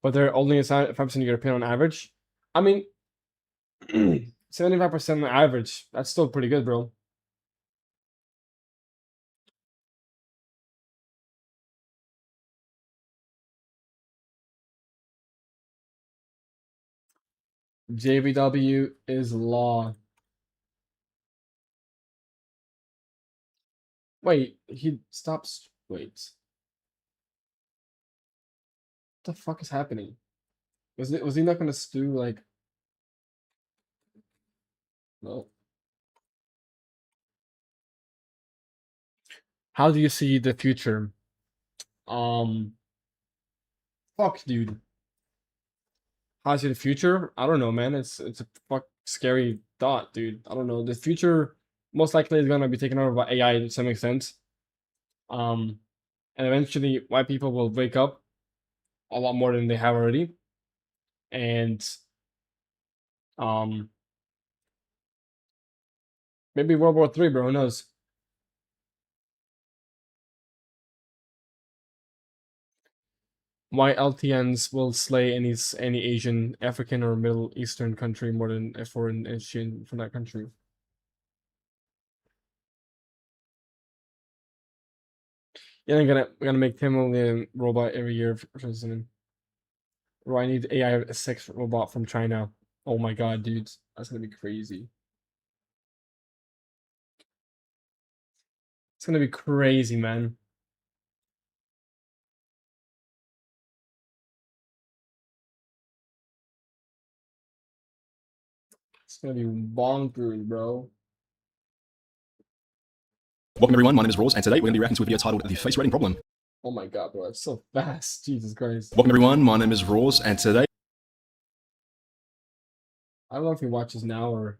but they're only 5% European on average. I mean, 75% on average. That's still pretty good, bro. JVW is law. Wait, he stops. Wait. What the fuck is happening? Was he not gonna stew like? No. How do you see the future? Fuck, dude. How do you see the future? I don't know, man. It's a fuck scary thought, dude. I don't know. The future most likely is gonna be taken over by AI to some extent. And eventually, white people will wake up a lot more than they have already, and um, maybe World War III, bro. Who knows? Why LTNs will slay any Asian, African, or Middle Eastern country more than a foreign Asian from that country. Yeah, I'm gonna make Tim only a robot every year for listening. Or I need AI sex robot from China. Oh my god, dude, that's gonna be crazy. It's gonna be crazy, man. It's gonna be bonkers, bro. Welcome everyone, my name is Rawls, and today we're going to be reacting to a video titled The Face Rating Problem. Oh my god, bro, it's so fast. Jesus Christ. Welcome everyone, my name is Rawls, and today... I don't know if he watches now or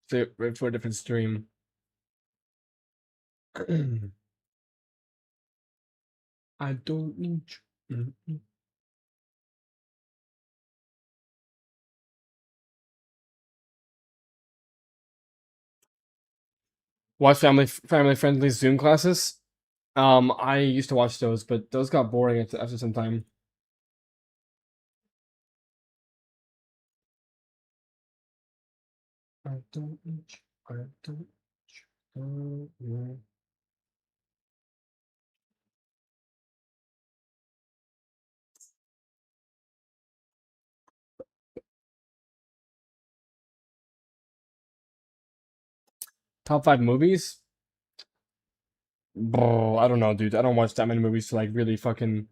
for a different stream. I don't need you. Watch family friendly Zoom classes. I used to watch those, but those got boring after some time. I don't need you. I don't need you. Top 5 movies? Bro, I don't know, dude. I don't watch that many movies to like really fucking.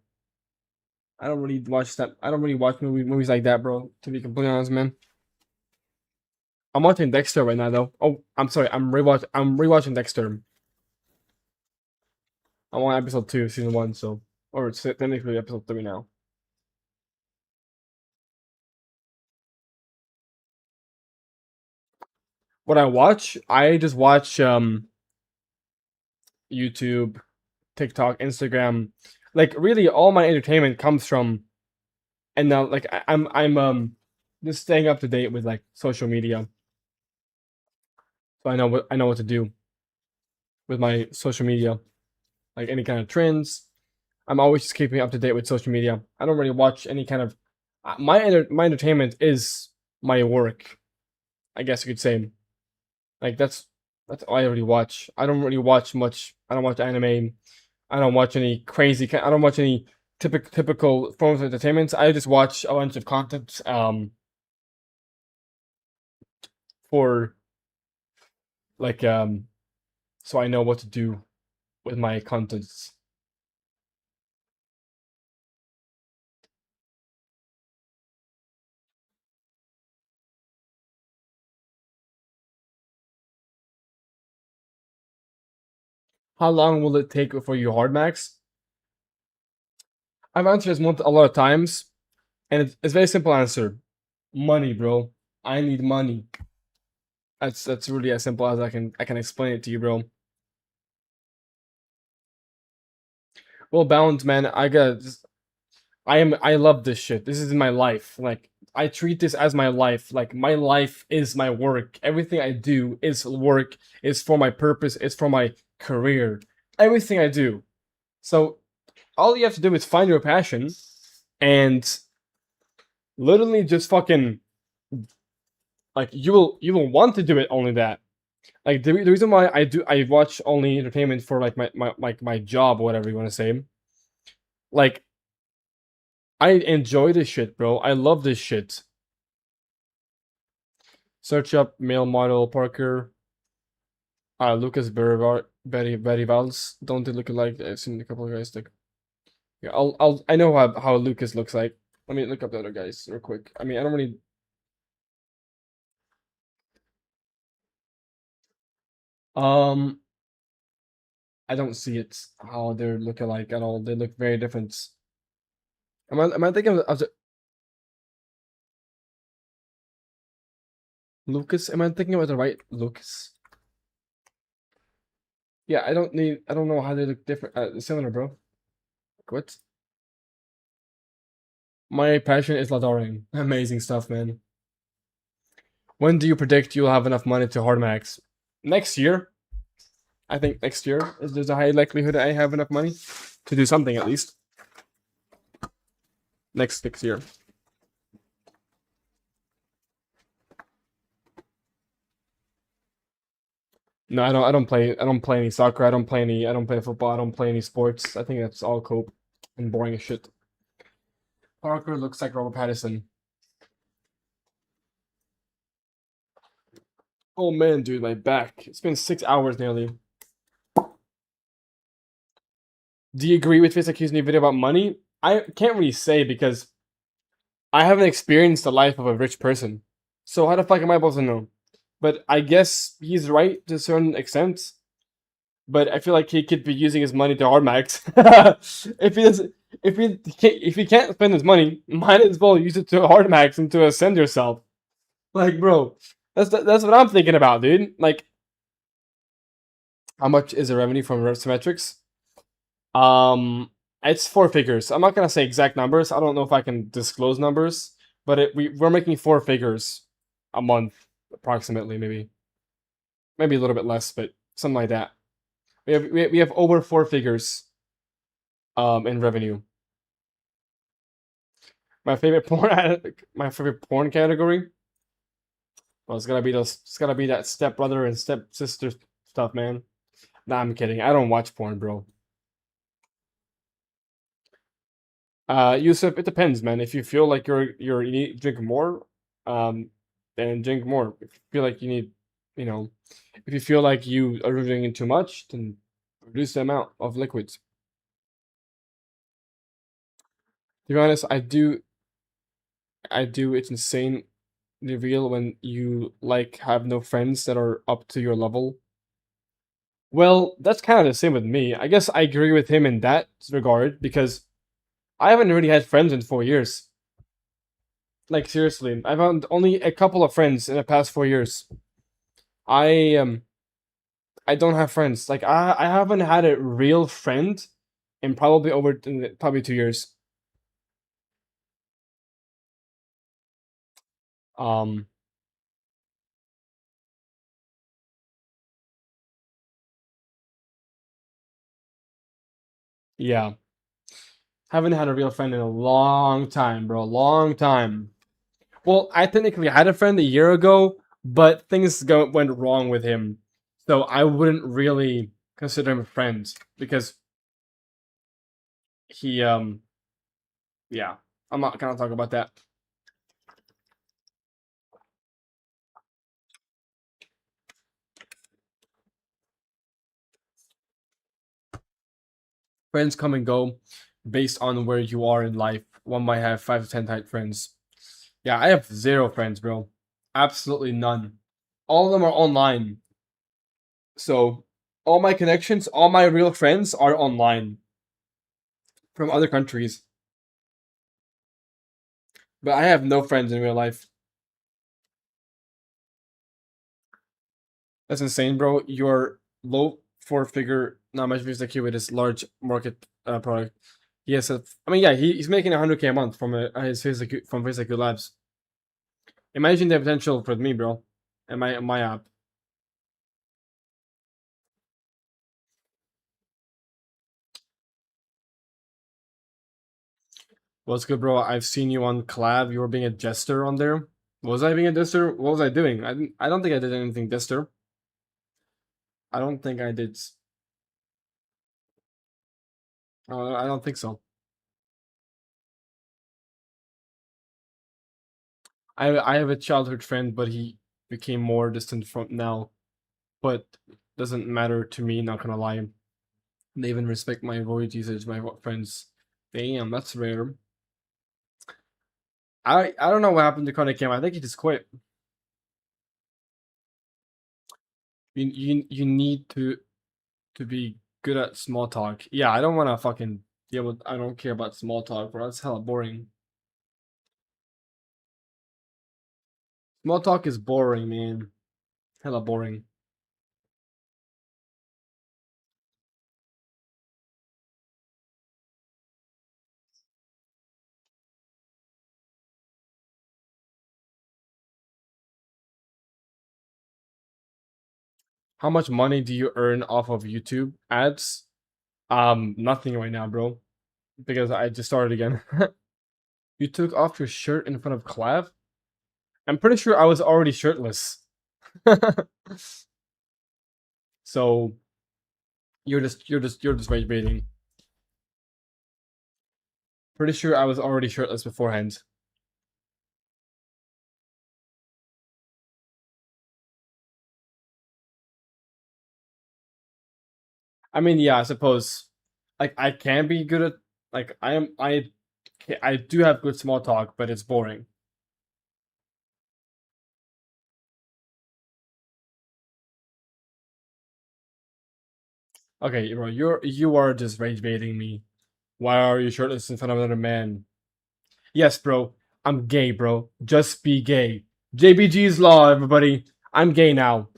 I don't really watch that. I don't really watch movies like that, bro. To be completely honest, man. I'm watching Dexter right now, though. Oh, I'm sorry. I'm rewatching Dexter. I'm on episode 2, season 1. So, or it's technically episode 3 now. What I watch, I just watch YouTube, TikTok, Instagram. Like really, all my entertainment comes from. And now, like I'm just staying up to date with like social media. So I know what to do with my social media, like any kind of trends. I'm always just keeping up to date with social media. I don't really watch any kind of my entertainment is my work, I guess you could say. Like that's all I really watch. I don't really watch much. I don't watch anime. I don't watch any crazy. I don't watch any typical forms of entertainment. I just watch a bunch of content for like so I know what to do with my contents. How long will it take before you hard max? I've answered this one a lot of times, and it's a very simple answer. Money, bro. I need money. That's really as simple as I can explain it to you, bro. Well, balance, man. I love this shit. This is my life. Like I treat this as my life. Like my life is my work. Everything I do is work. It's for my purpose. It's for my career. Everything I do. So all you have to do is find your passion and literally just fucking like you will want to do it only that. Like the reason why I watch only entertainment for like my job or whatever you want to say. Like I enjoy this shit, bro. I love this shit. Search up male model Parker. Lucas Berry Valls. Don't they look alike? I've seen a couple of guys like. Yeah, I know how Lucas looks like. Let me look up the other guys real quick. I mean, I don't really. I don't see it how they're look alike at all. They look very different. Am I thinking of Lucas? Am I thinking about the right Lucas? Yeah, I don't know how they look different. Similar, bro. What? My passion is Ladaring. Amazing stuff, man. When do you predict you'll have enough money to hard max? Next year. I think next year there's a high likelihood I have enough money to do something at least. Next year. No, I don't play any soccer. I don't play football. I don't play any sports. I think that's all cope and boring as shit. Parker looks like Robert Pattinson. Oh man, dude, my back. It's been 6 hours nearly. Do you agree with FaceIQ's new video about money? I can't really say because I haven't experienced the life of a rich person. So how the fuck am I supposed to know? But I guess he's right to a certain extent. But I feel like he could be using his money to hard max. If he can't spend his money, might as well use it to hard max and to ascend yourself. Like, bro, that's what I'm thinking about, dude. Like, how much is the revenue from Symmetrics? It's 4 figures. I'm not gonna say exact numbers. I don't know if I can disclose numbers, but we're making 4 figures a month, approximately, maybe a little bit less, but something like that. We have over 4 figures in revenue. My favorite porn category. Well, it's gotta be that stepbrother and stepsister stuff, man. Nah, I'm kidding. I don't watch porn, bro. Yusuf, it depends, man. If you feel like you need to drink more, then drink more. If you feel like you need, if you feel like you are drinking too much, then reduce the amount of liquids. To be honest, I do. It's insane reveal when you like have no friends that are up to your level. Well, that's kind of the same with me. I guess I agree with him in that regard because I haven't really had friends in 4 years. Like seriously, I've found only a couple of friends in the past 4 years. I don't have friends. Like I haven't had a real friend in probably 2 years. Yeah. Haven't had a real friend in a long time, bro. Long time. Well, I technically had a friend a year ago, but things went wrong with him. So I wouldn't really consider him a friend because he yeah. I'm not gonna talk about that. Friends come and go based on where you are in life. One might have 5 to 10 tight friends. Yeah, I have 0 friends, bro. Absolutely none. All of them are online. So, all my connections, all my real friends are online from other countries. But I have no friends in real life. That's insane, bro. Your low 4-figure not much music here with his large market product. Yes, I mean, yeah, he's making 100K a month from his from FaceIQ Labs. Imagine the potential for me, bro, and my app. What's good, bro? I've seen you on collab. You were being a jester on there. Was I being a jester? What was I doing? I don't think I did anything jester. I don't think I did. I don't think so. I have a childhood friend, but he became more distant from now. But doesn't matter to me. Not gonna lie. They even respect my voice usage. My friends. Damn, that's rare. I don't know what happened to Connor Cam. I think he just quit. You need to be good at small talk. Yeah, I don't want to fucking deal with. I don't care about small talk, bro. That's hella boring. Small talk is boring, man. Hella boring. How much money do you earn off of YouTube ads? Nothing right now, bro. Because I just started again. You took off your shirt in front of Clav? I'm pretty sure I was already shirtless. So you're just rage baiting. Pretty sure I was already shirtless beforehand. I mean, yeah, I suppose. Like, I can be good at, like, I do have good small talk, but it's boring. Okay, bro, you are just rage baiting me. Why are you shirtless in front of another man? Yes, bro, I'm gay, bro. Just be gay. JBG's law, everybody. I'm gay now.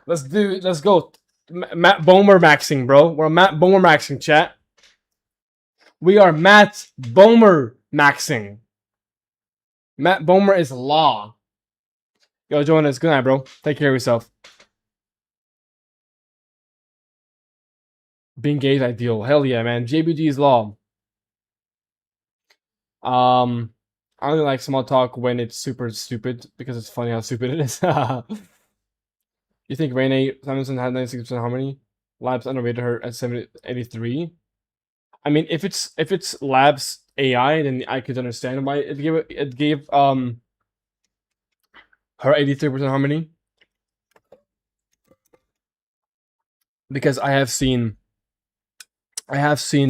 Let's go. Matt Bomer maxing, bro. We're Matt Bomer maxing, chat. We are Matt Bomer maxing. Matt Bomer is law. Yo, Jonas, good night, bro. Take care of yourself. Being gay is ideal. Hell yeah, man. JBG's law. I only like small talk when it's super stupid because it's funny how stupid it is. You think Renee Simonson had 96% harmony? Labs underrated her at 83. I mean, if it's Labs AI, then I could understand why it gave her 83% harmony. Because I have seen what's it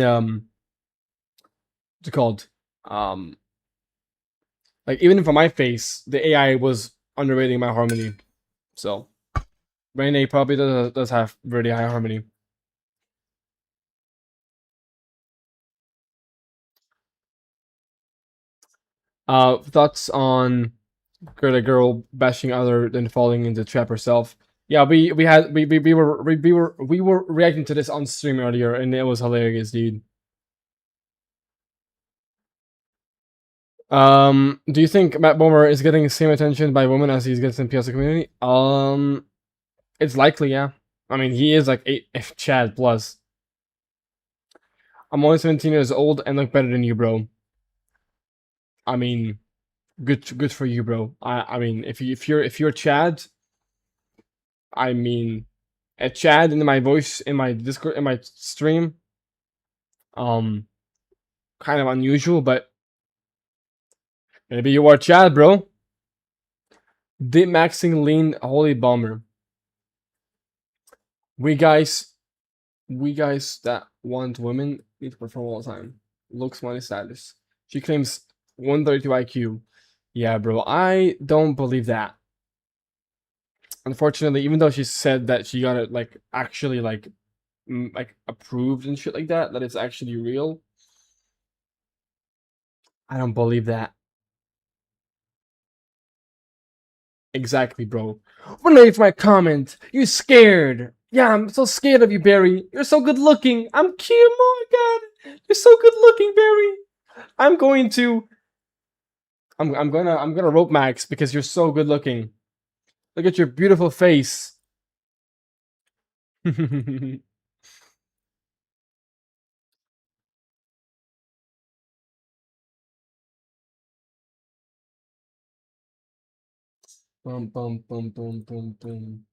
called? Like, even for my face, the AI was underrating my harmony. So Renee probably does have really high harmony. Thoughts on girl bashing other than falling into the trap herself? Yeah, we were reacting to this on stream earlier, and it was hilarious, dude. Do you think Matt Bomer is getting the same attention by women as he's getting in the PS community? It's likely, yeah. I mean, he is like 8 Chad plus. I'm only 17 years old and look better than you, bro. I mean, good for you, bro. I mean, if you're Chad, I mean, a Chad in my voice in my Discord in my stream, kind of unusual, but maybe you are Chad, bro. Dip maxing lean holy bomber. We guys that want women need to perform all the time. Looks money status. She claims 132 IQ. Yeah, bro, I don't believe that. Unfortunately, even though she said that she got it like actually like approved and shit like that it's actually real, I don't believe that. Exactly, bro. When I leave my comment, you're scared. Yeah, I'm so scared of you, Barry. You're so good looking. I'm cute. Oh my god, you're so good looking, Barry. I'm gonna rope Max because you're so good looking. Look at your beautiful face. Boom, boom, boom, boom, boom, boom.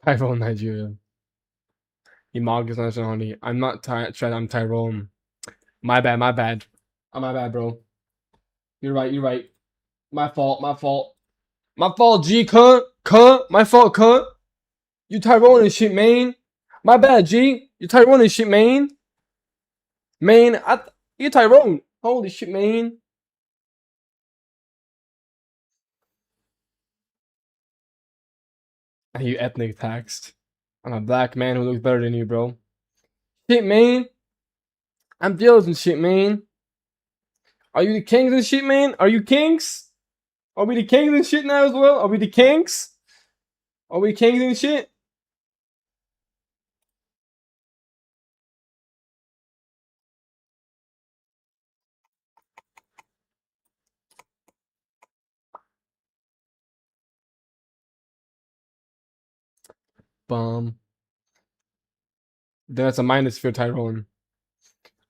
Tyrone, Nigeria. Imagus nationality. I'm not Chad, I'm Tyrone. My bad, my bad. Oh, my bad, bro. You're right, you're right. My fault, my fault. My fault, G, cunt. Cunt. My fault, cunt. You Tyrone and shit, man. My bad, G. You Tyrone and shit, man. Man, you Tyrone. Holy shit, man. And you ethnic taxed. I'm a black man who looks better than you, bro. Shit, man. I'm jealous and shit, man. Are you the kings and shit, man? Are you kings? Are we the kings and shit now as well? Are we the kings? Are we kings and shit? Bum. That's a minus for Tyrone.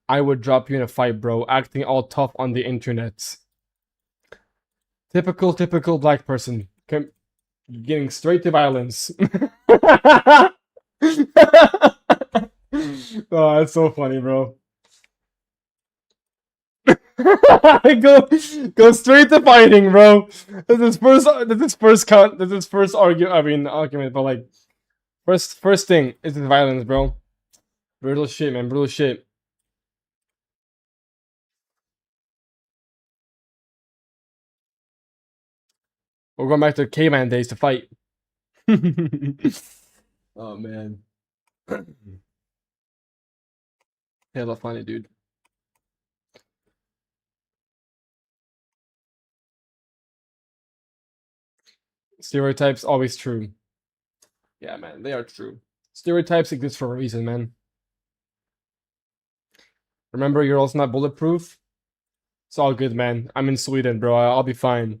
I would drop you in a fight, bro. Acting all tough on the internet. Typical black person. Getting straight to violence. Oh, that's so funny, bro. go straight to fighting, bro. This is first argument, but like first thing is the violence, bro. Brutal shit, man, brutal shit. We're going back to caveman days to fight. Oh man. Hella funny, dude. Stereotypes always true. Yeah, man, they are true. Stereotypes exist for a reason, man. Remember, you're also not bulletproof. It's all good, man. I'm in Sweden, bro. I'll be fine.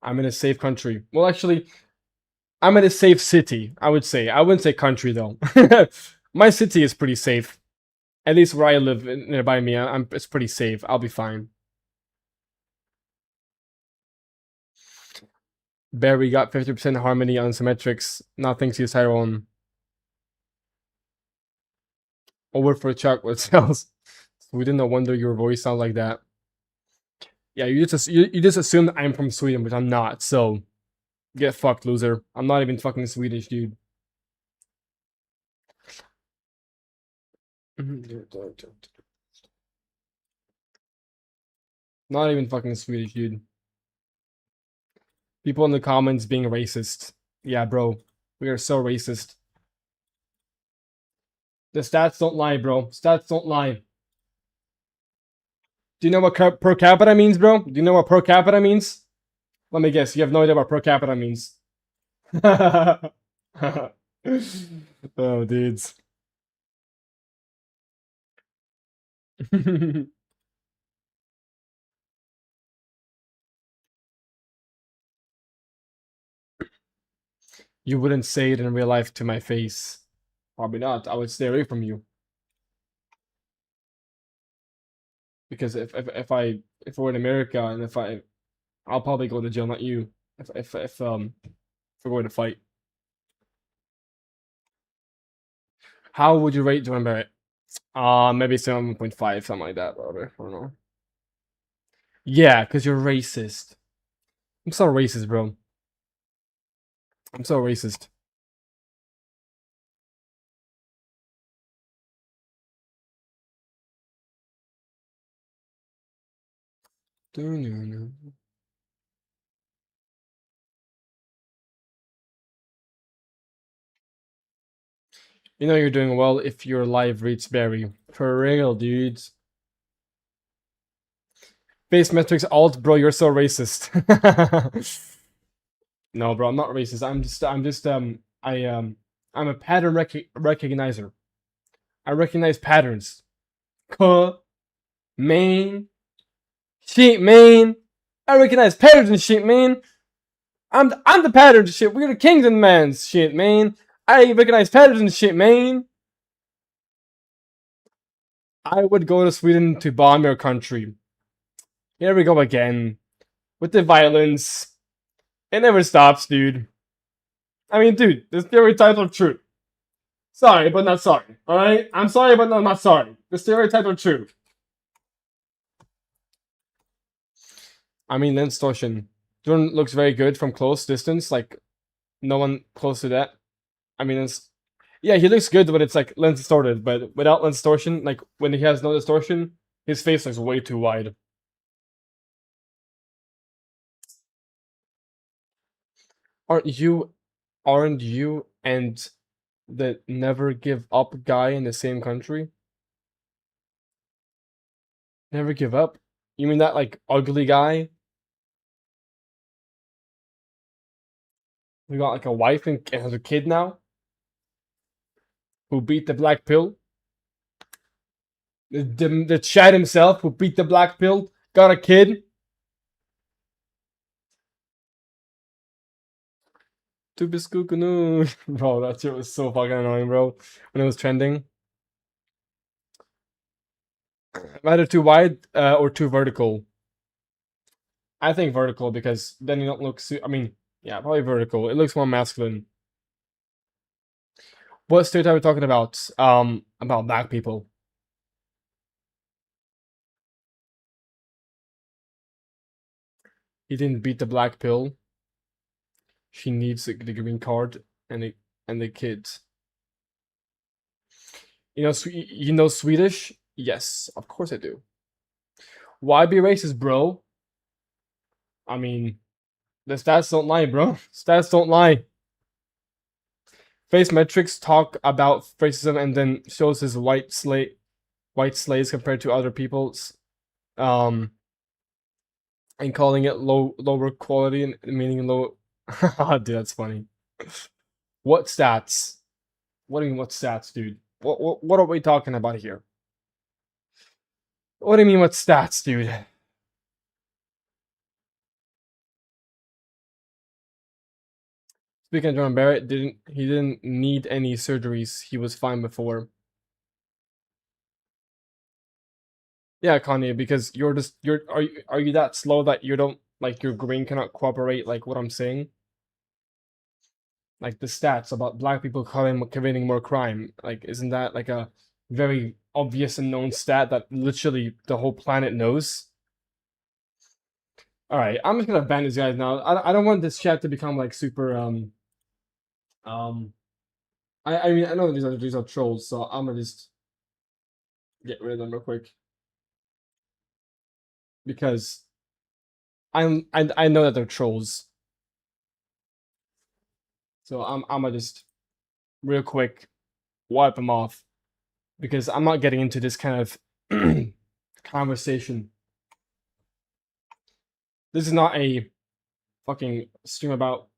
I'm in a safe country. Well, actually, I'm in a safe city, I would say. I wouldn't say country, though. My city is pretty safe. At least where I live nearby me, it's pretty safe. I'll be fine. Barry got 50% harmony on symmetrics. Not thanks to Tyrone. Over for chocolate cells. Sweden, no wonder your voice sounds like that. Yeah, you just assumed I'm from Sweden, but I'm not, so get fucked, loser. I'm not even fucking Swedish, dude. Not even fucking Swedish, dude. People in the comments being racist. Yeah, bro. We are so racist. The stats don't lie, bro. Stats don't lie. Do you know what per capita means, bro? Do you know what per capita means? Let me guess. You have no idea what per capita means. Oh, dudes. You wouldn't say it in real life to my face. Probably not. I would stay away from you. Because if we're in America and I'll probably go to jail, not you. If we're going to fight. How would you rate Jordan Barrett? Maybe 7.5, something like that, whatever. I don't know. Yeah, because you're racist. I'm so racist, bro. I'm so racist. You know you're doing well if your live reads Barry. For real, dudes. Base metrics alt, bro, you're so racist. No, bro, I'm not racist. I'm a pattern recognizer. I recognize patterns. Main. Shit, man. I recognize patterns and shit, man. I'm the patterns and shit. We're the kings and mans, shit, man. I recognize patterns and shit, man. I would go to Sweden to bomb your country. Here we go again. With the violence. It never stops, dude. I mean, dude, the stereotypes are true. Sorry, but not sorry. Alright? I'm sorry, but I'm not sorry. The stereotypes are true. I mean, lens distortion. Jordan looks very good from close distance. Like, no one close to that. I mean, it's... Yeah, he looks good when it's, like, lens distorted. But without lens distortion, like, when he has no distortion, his face looks way too wide. Aren't you and the never give up guy in the same country? Never give up? You mean that, like, ugly guy? We got, like, a wife and has a kid now? Who beat the black pill? The Chad himself who beat the black pill? Got a kid? Tubiskukunoo. Bro, that shit was so fucking annoying, bro. When it was trending. Either too wide or too vertical. I think vertical because then you don't look I mean, yeah, probably vertical. It looks more masculine. What stereotype are we talking about? About black people. He didn't beat the black pill. She needs the green card and the kids. You know Swedish? Yes, of course I do. Why be racist, bro? I mean, the stats don't lie, bro. Stats don't lie. Face metrics talk about racism and then shows his white slaves compared to other people's, and calling it lower quality and meaning low. Dude, that's funny. What stats? What do you mean, what stats, dude? What are we talking about here? What do you mean, what stats, dude? Speaking of John Barrett, he didn't need any surgeries. He was fine before. Yeah, Kanye, because are you that slow that you don't like your brain cannot cooperate like what I'm saying? Like the stats about black people committing more crime. Like, isn't that like a very obvious and known stat that literally the whole planet knows? All right, I'm just gonna ban these guys now. I don't want this chat to become like super I mean I know these are trolls, so I'm gonna just get rid of them real quick because I know that they're trolls. So I'm gonna just real quick wipe them off because I'm not getting into this kind of conversation. This is not a fucking stream about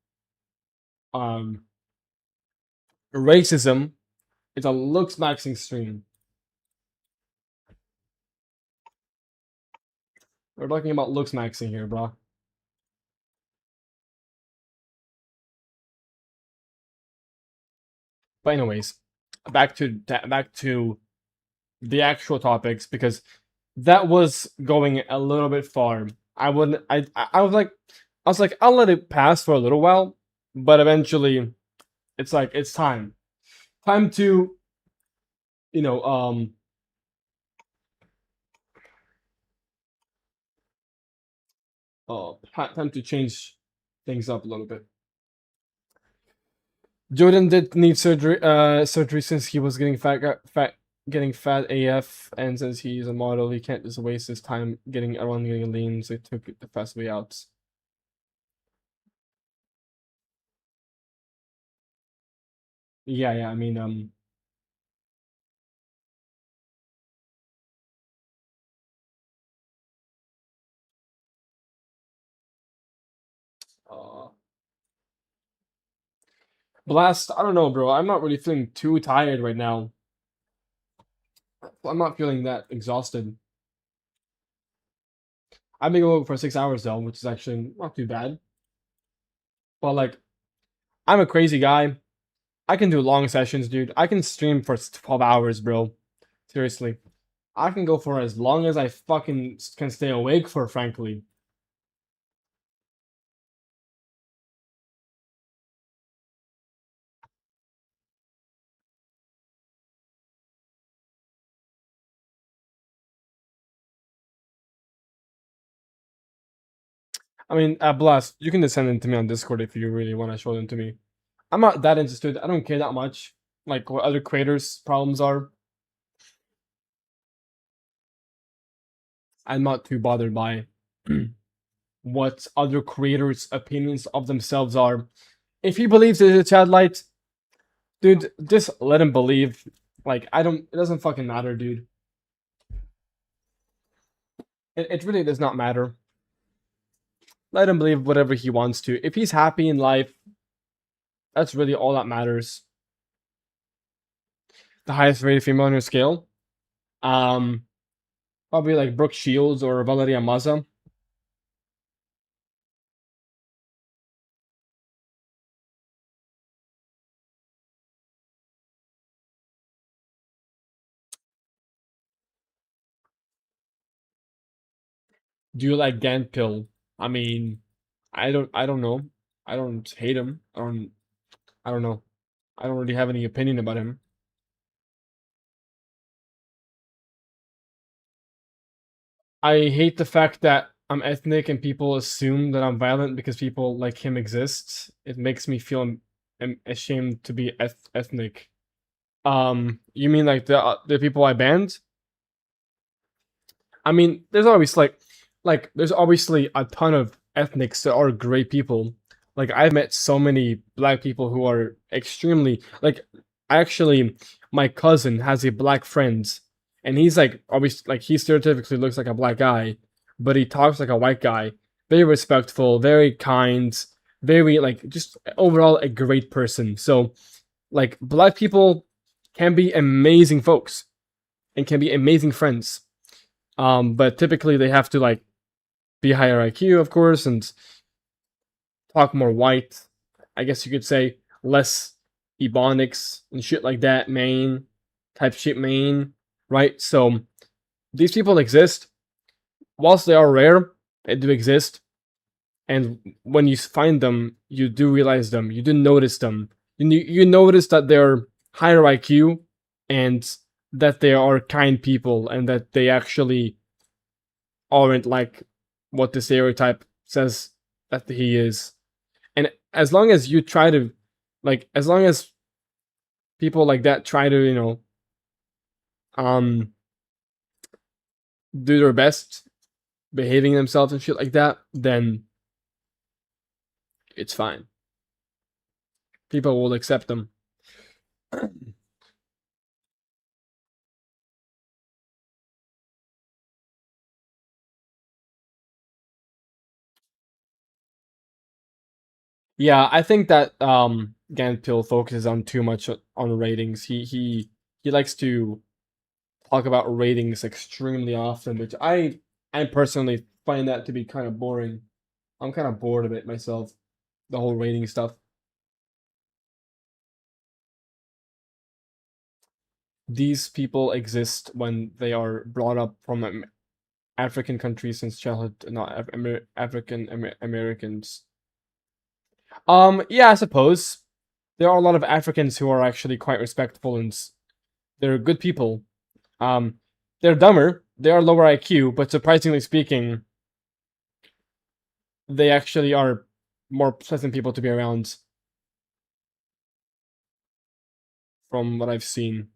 racism. It's a Looksmaxxing stream. We're talking about Looksmaxxing here, bro. But anyways, back to the actual topics because that was going a little bit far. I was like I'll let it pass for a little while, but eventually it's like it's time to time to change things up a little bit. Jordan did need surgery since he was getting getting fat AF, and since he's a model, he can't just waste his time getting lean, so he took the fast way out. Yeah, I mean, Blast, I don't know, bro. I'm not really feeling too tired right now. I'm not feeling that exhausted. I've been going for 6 hours though, which is actually not too bad. But like, I'm a crazy guy. I can do long sessions, dude. I can stream for 12 hours, bro. Seriously. I can go for as long as I fucking can stay awake for, frankly. I mean, Blast, you can just send them to me on Discord if you really want to show them to me. I'm not that interested. I don't care that much, like what other creators' problems are. I'm not too bothered by what other creators' opinions of themselves are. If he believes there's a Chad light, dude, just let him believe. Like, it doesn't fucking matter, dude. It really does not matter. Let him believe whatever he wants to. If he's happy in life, that's really all that matters. The highest rated female on your scale? Probably like Brooke Shields or Valeria Maza. Do you like Ganpill? I mean, I don't know. I don't hate him. I don't know. I don't really have any opinion about him. I hate the fact that I'm ethnic and people assume that I'm violent because people like him exist. It makes me feel ashamed to be ethnic. You mean like the people I banned? I mean, there's always there's obviously a ton of ethnics that are great people. Like I've met so many black people who are extremely like actually my cousin has a black friend and he's like obviously like he stereotypically looks like a black guy, but he talks like a white guy. Very respectful, very kind, very like just overall a great person. So like black people can be amazing folks and can be amazing friends. But typically they have to like be higher IQ, of course, and talk more white. I guess you could say less ebonics and shit like that, main type shit, main, right? So these people exist. Whilst they are rare, they do exist. And when you find them, you do realize them. You do notice them. You notice that they're higher IQ and that they are kind people and that they actually aren't like what the stereotype says that he is. And as long as you try to, like, as long as people like that try to, you know, do their best, behaving themselves and shit like that, then it's fine. People will accept them. Yeah, I think that Ganpill focuses on too much on ratings. He likes to talk about ratings extremely often, which I personally find that to be kind of boring. I'm kind of bored of it myself, the whole rating stuff. These people exist when they are brought up from African countries since childhood, not African Americans. Yeah, I suppose there are a lot of Africans who are actually quite respectful and they're good people. They're dumber, they are lower IQ, but surprisingly speaking, they actually are more pleasant people to be around. From what I've seen.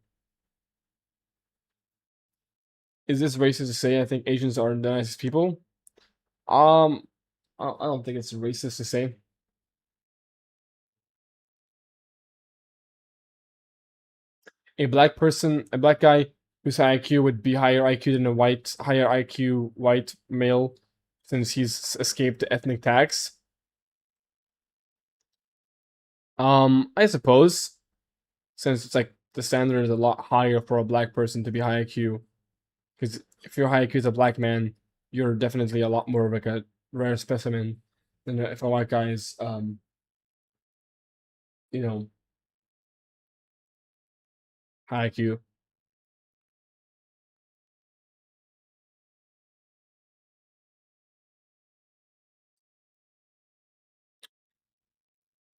Is this racist to say I think Asians are the nicest people? I don't think it's racist to say. A black guy whose IQ would be higher IQ than a higher IQ white male, since he's escaped the ethnic tax. I suppose, since it's like the standard is a lot higher for a black person to be high IQ, because if you're high IQ as a black man, you're definitely a lot more of like a rare specimen than if a white guy is, you know, high IQ.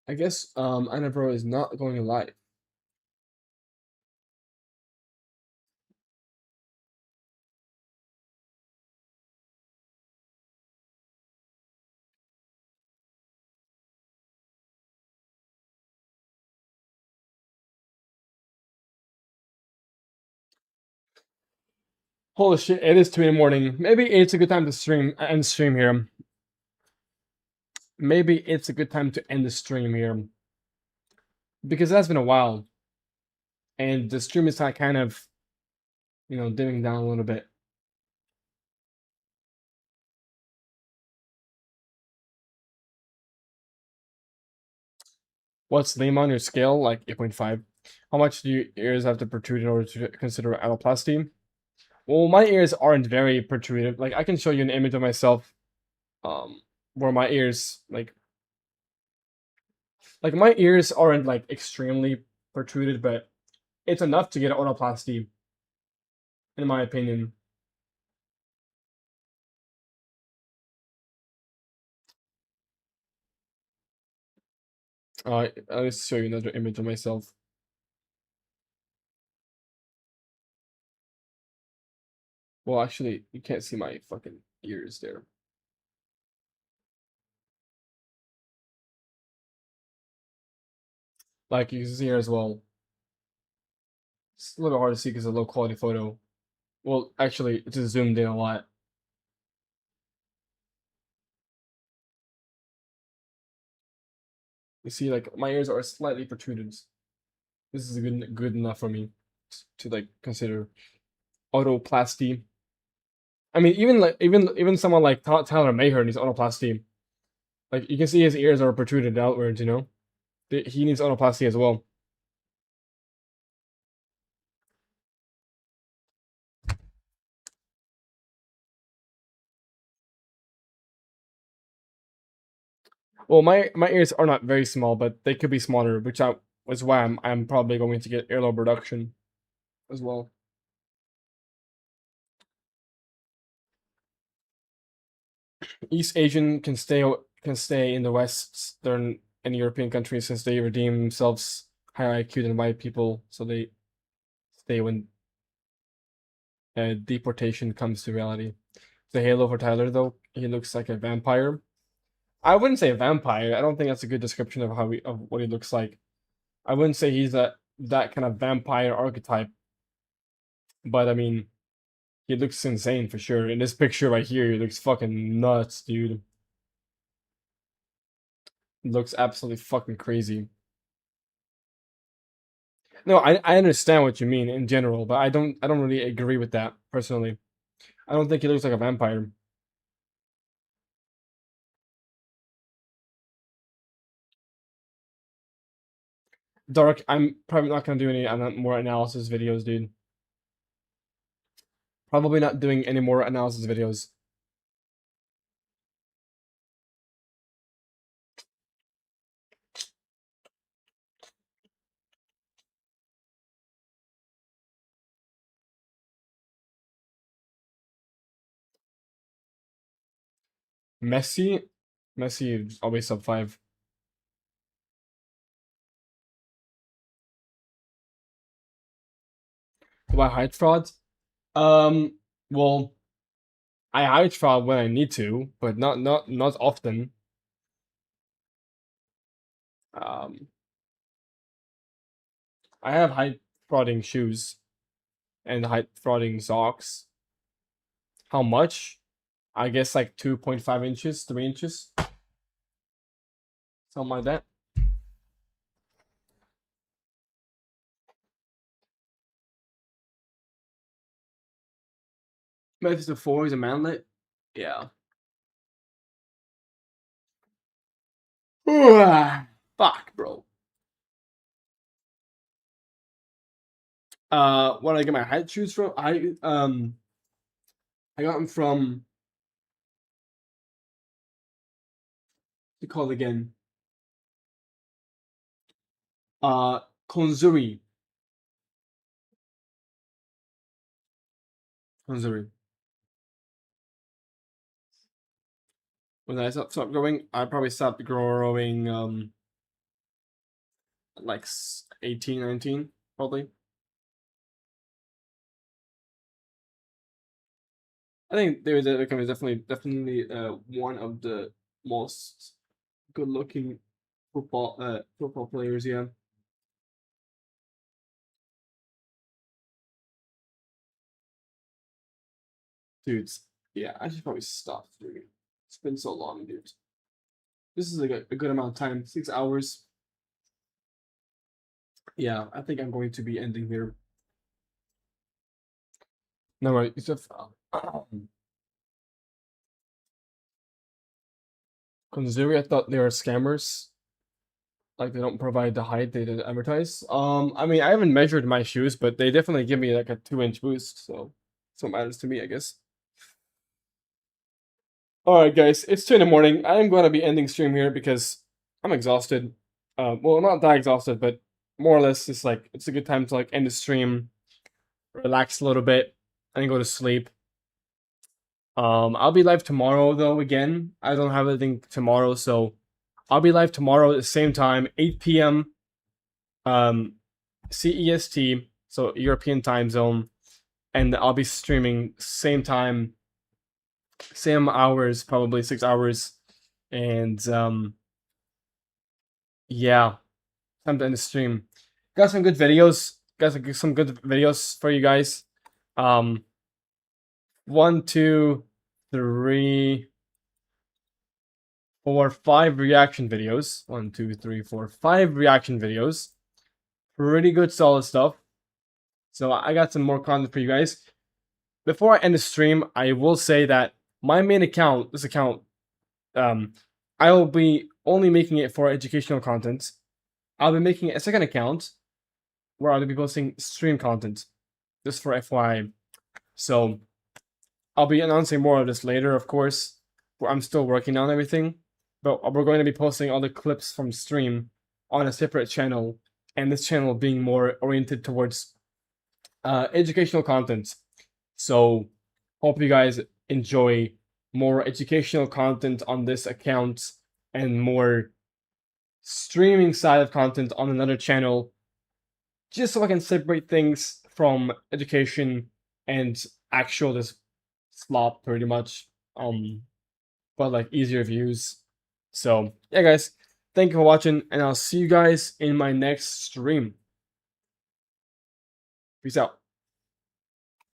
I guess Annabro is not going live. Holy shit, it is 2 in the morning. Maybe it's a good time to end stream here. Maybe it's a good time to end the stream here. Because it has been a while. And the stream is kind of, dimming down a little bit. What's the name on your scale? Like 8.5. How much do your ears have to protrude in order to consider alloplasty? Well, my ears aren't very protrusive. Like, I can show you an image of myself, where my ears, like my ears aren't, like, extremely protruded, but it's enough to get an otoplasty, in my opinion. I'll just show you another image of myself. Well, actually, you can't see my fucking ears there. Like, you can see here as well. It's a little hard to see because of a low quality photo. Well, actually, it's just zoomed in a lot. You see, like, my ears are slightly protruded. This is good enough for me to, like, consider otoplasty. I mean, even someone like Tyler Mayher needs otoplasty. Like, you can see his ears are protruded outwards, you know? He needs otoplasty as well. Well, my ears are not very small, but they could be smaller, which is why I'm probably going to get earlobe reduction as well. East Asian can stay in the Western and European countries since they redeem themselves higher IQ than white people, so they stay when deportation comes to reality. The halo for Tyler, though, he looks like a vampire. I wouldn't say a vampire. I don't think that's a good description of what he looks like. I wouldn't say he's that kind of vampire archetype. But I mean, he looks insane for sure. In this picture right here, he looks fucking nuts, dude. Looks absolutely fucking crazy. No, I understand what you mean in general, but I don't really agree with that personally. I don't think he looks like a vampire. Dark, I'm probably not gonna do any more analysis videos, dude. Probably not doing any more analysis videos. Messi is always sub 5. About height fraud? Well, I height fraud when I need to, but not often. I have height frauding shoes and height frauding socks. How much? I guess like 2.5 inches, 3 inches. Something like that. Memphis the 4 is a manlet. Yeah. Fuck, bro. Where did I get my height shoes from? I got them from, what's it called again? Konzuri. Missouri. When I stopped growing, I probably stopped growing like 18, 19, probably. I think David Beckham is definitely one of the most good-looking football players. Yeah. Dudes, yeah, I should probably stop streaming. It's been so long, dude. This is like a good amount of time, 6 hours. Yeah, I think I'm going to be ending here. No, right, it's just Konzuri, I thought they were scammers. Like they don't provide the height they did advertise. I mean, I haven't measured my shoes, but they definitely give me like a 2-inch boost, so that's what matters to me, I guess. Alright guys, it's 2 in the morning. I am gonna be ending stream here because I'm exhausted. Well, not that exhausted, but more or less it's like it's a good time to like end the stream, relax a little bit, and go to sleep. I'll be live tomorrow though again. I don't have anything tomorrow, so I'll be live tomorrow at the same time, 8 p.m. CEST, so European time zone, and I'll be streaming same time, same hours, probably 6 hours, and yeah, time to end the stream. Got some good videos. Got some good videos for you guys. 1, 2, 3, 4, 5 reaction videos. 1, 2, 3, 4, 5 reaction videos. Pretty good, solid stuff. So I got some more content for you guys. Before I end the stream, I will say that my main account, this account, I will be only making it for educational content. I'll be making a second account where I'll be posting stream content, just for FYI. So I'll be announcing more of this later, of course. I'm still working on everything, but we're going to be posting all the clips from stream on a separate channel, and this channel being more oriented towards educational content. So hope you guys enjoy more educational content on this account and more streaming side of content on another channel, just so I can separate things from education and actual just slop pretty much, but like easier views. So yeah guys, thank you for watching, and I'll see you guys in my next stream. Peace out.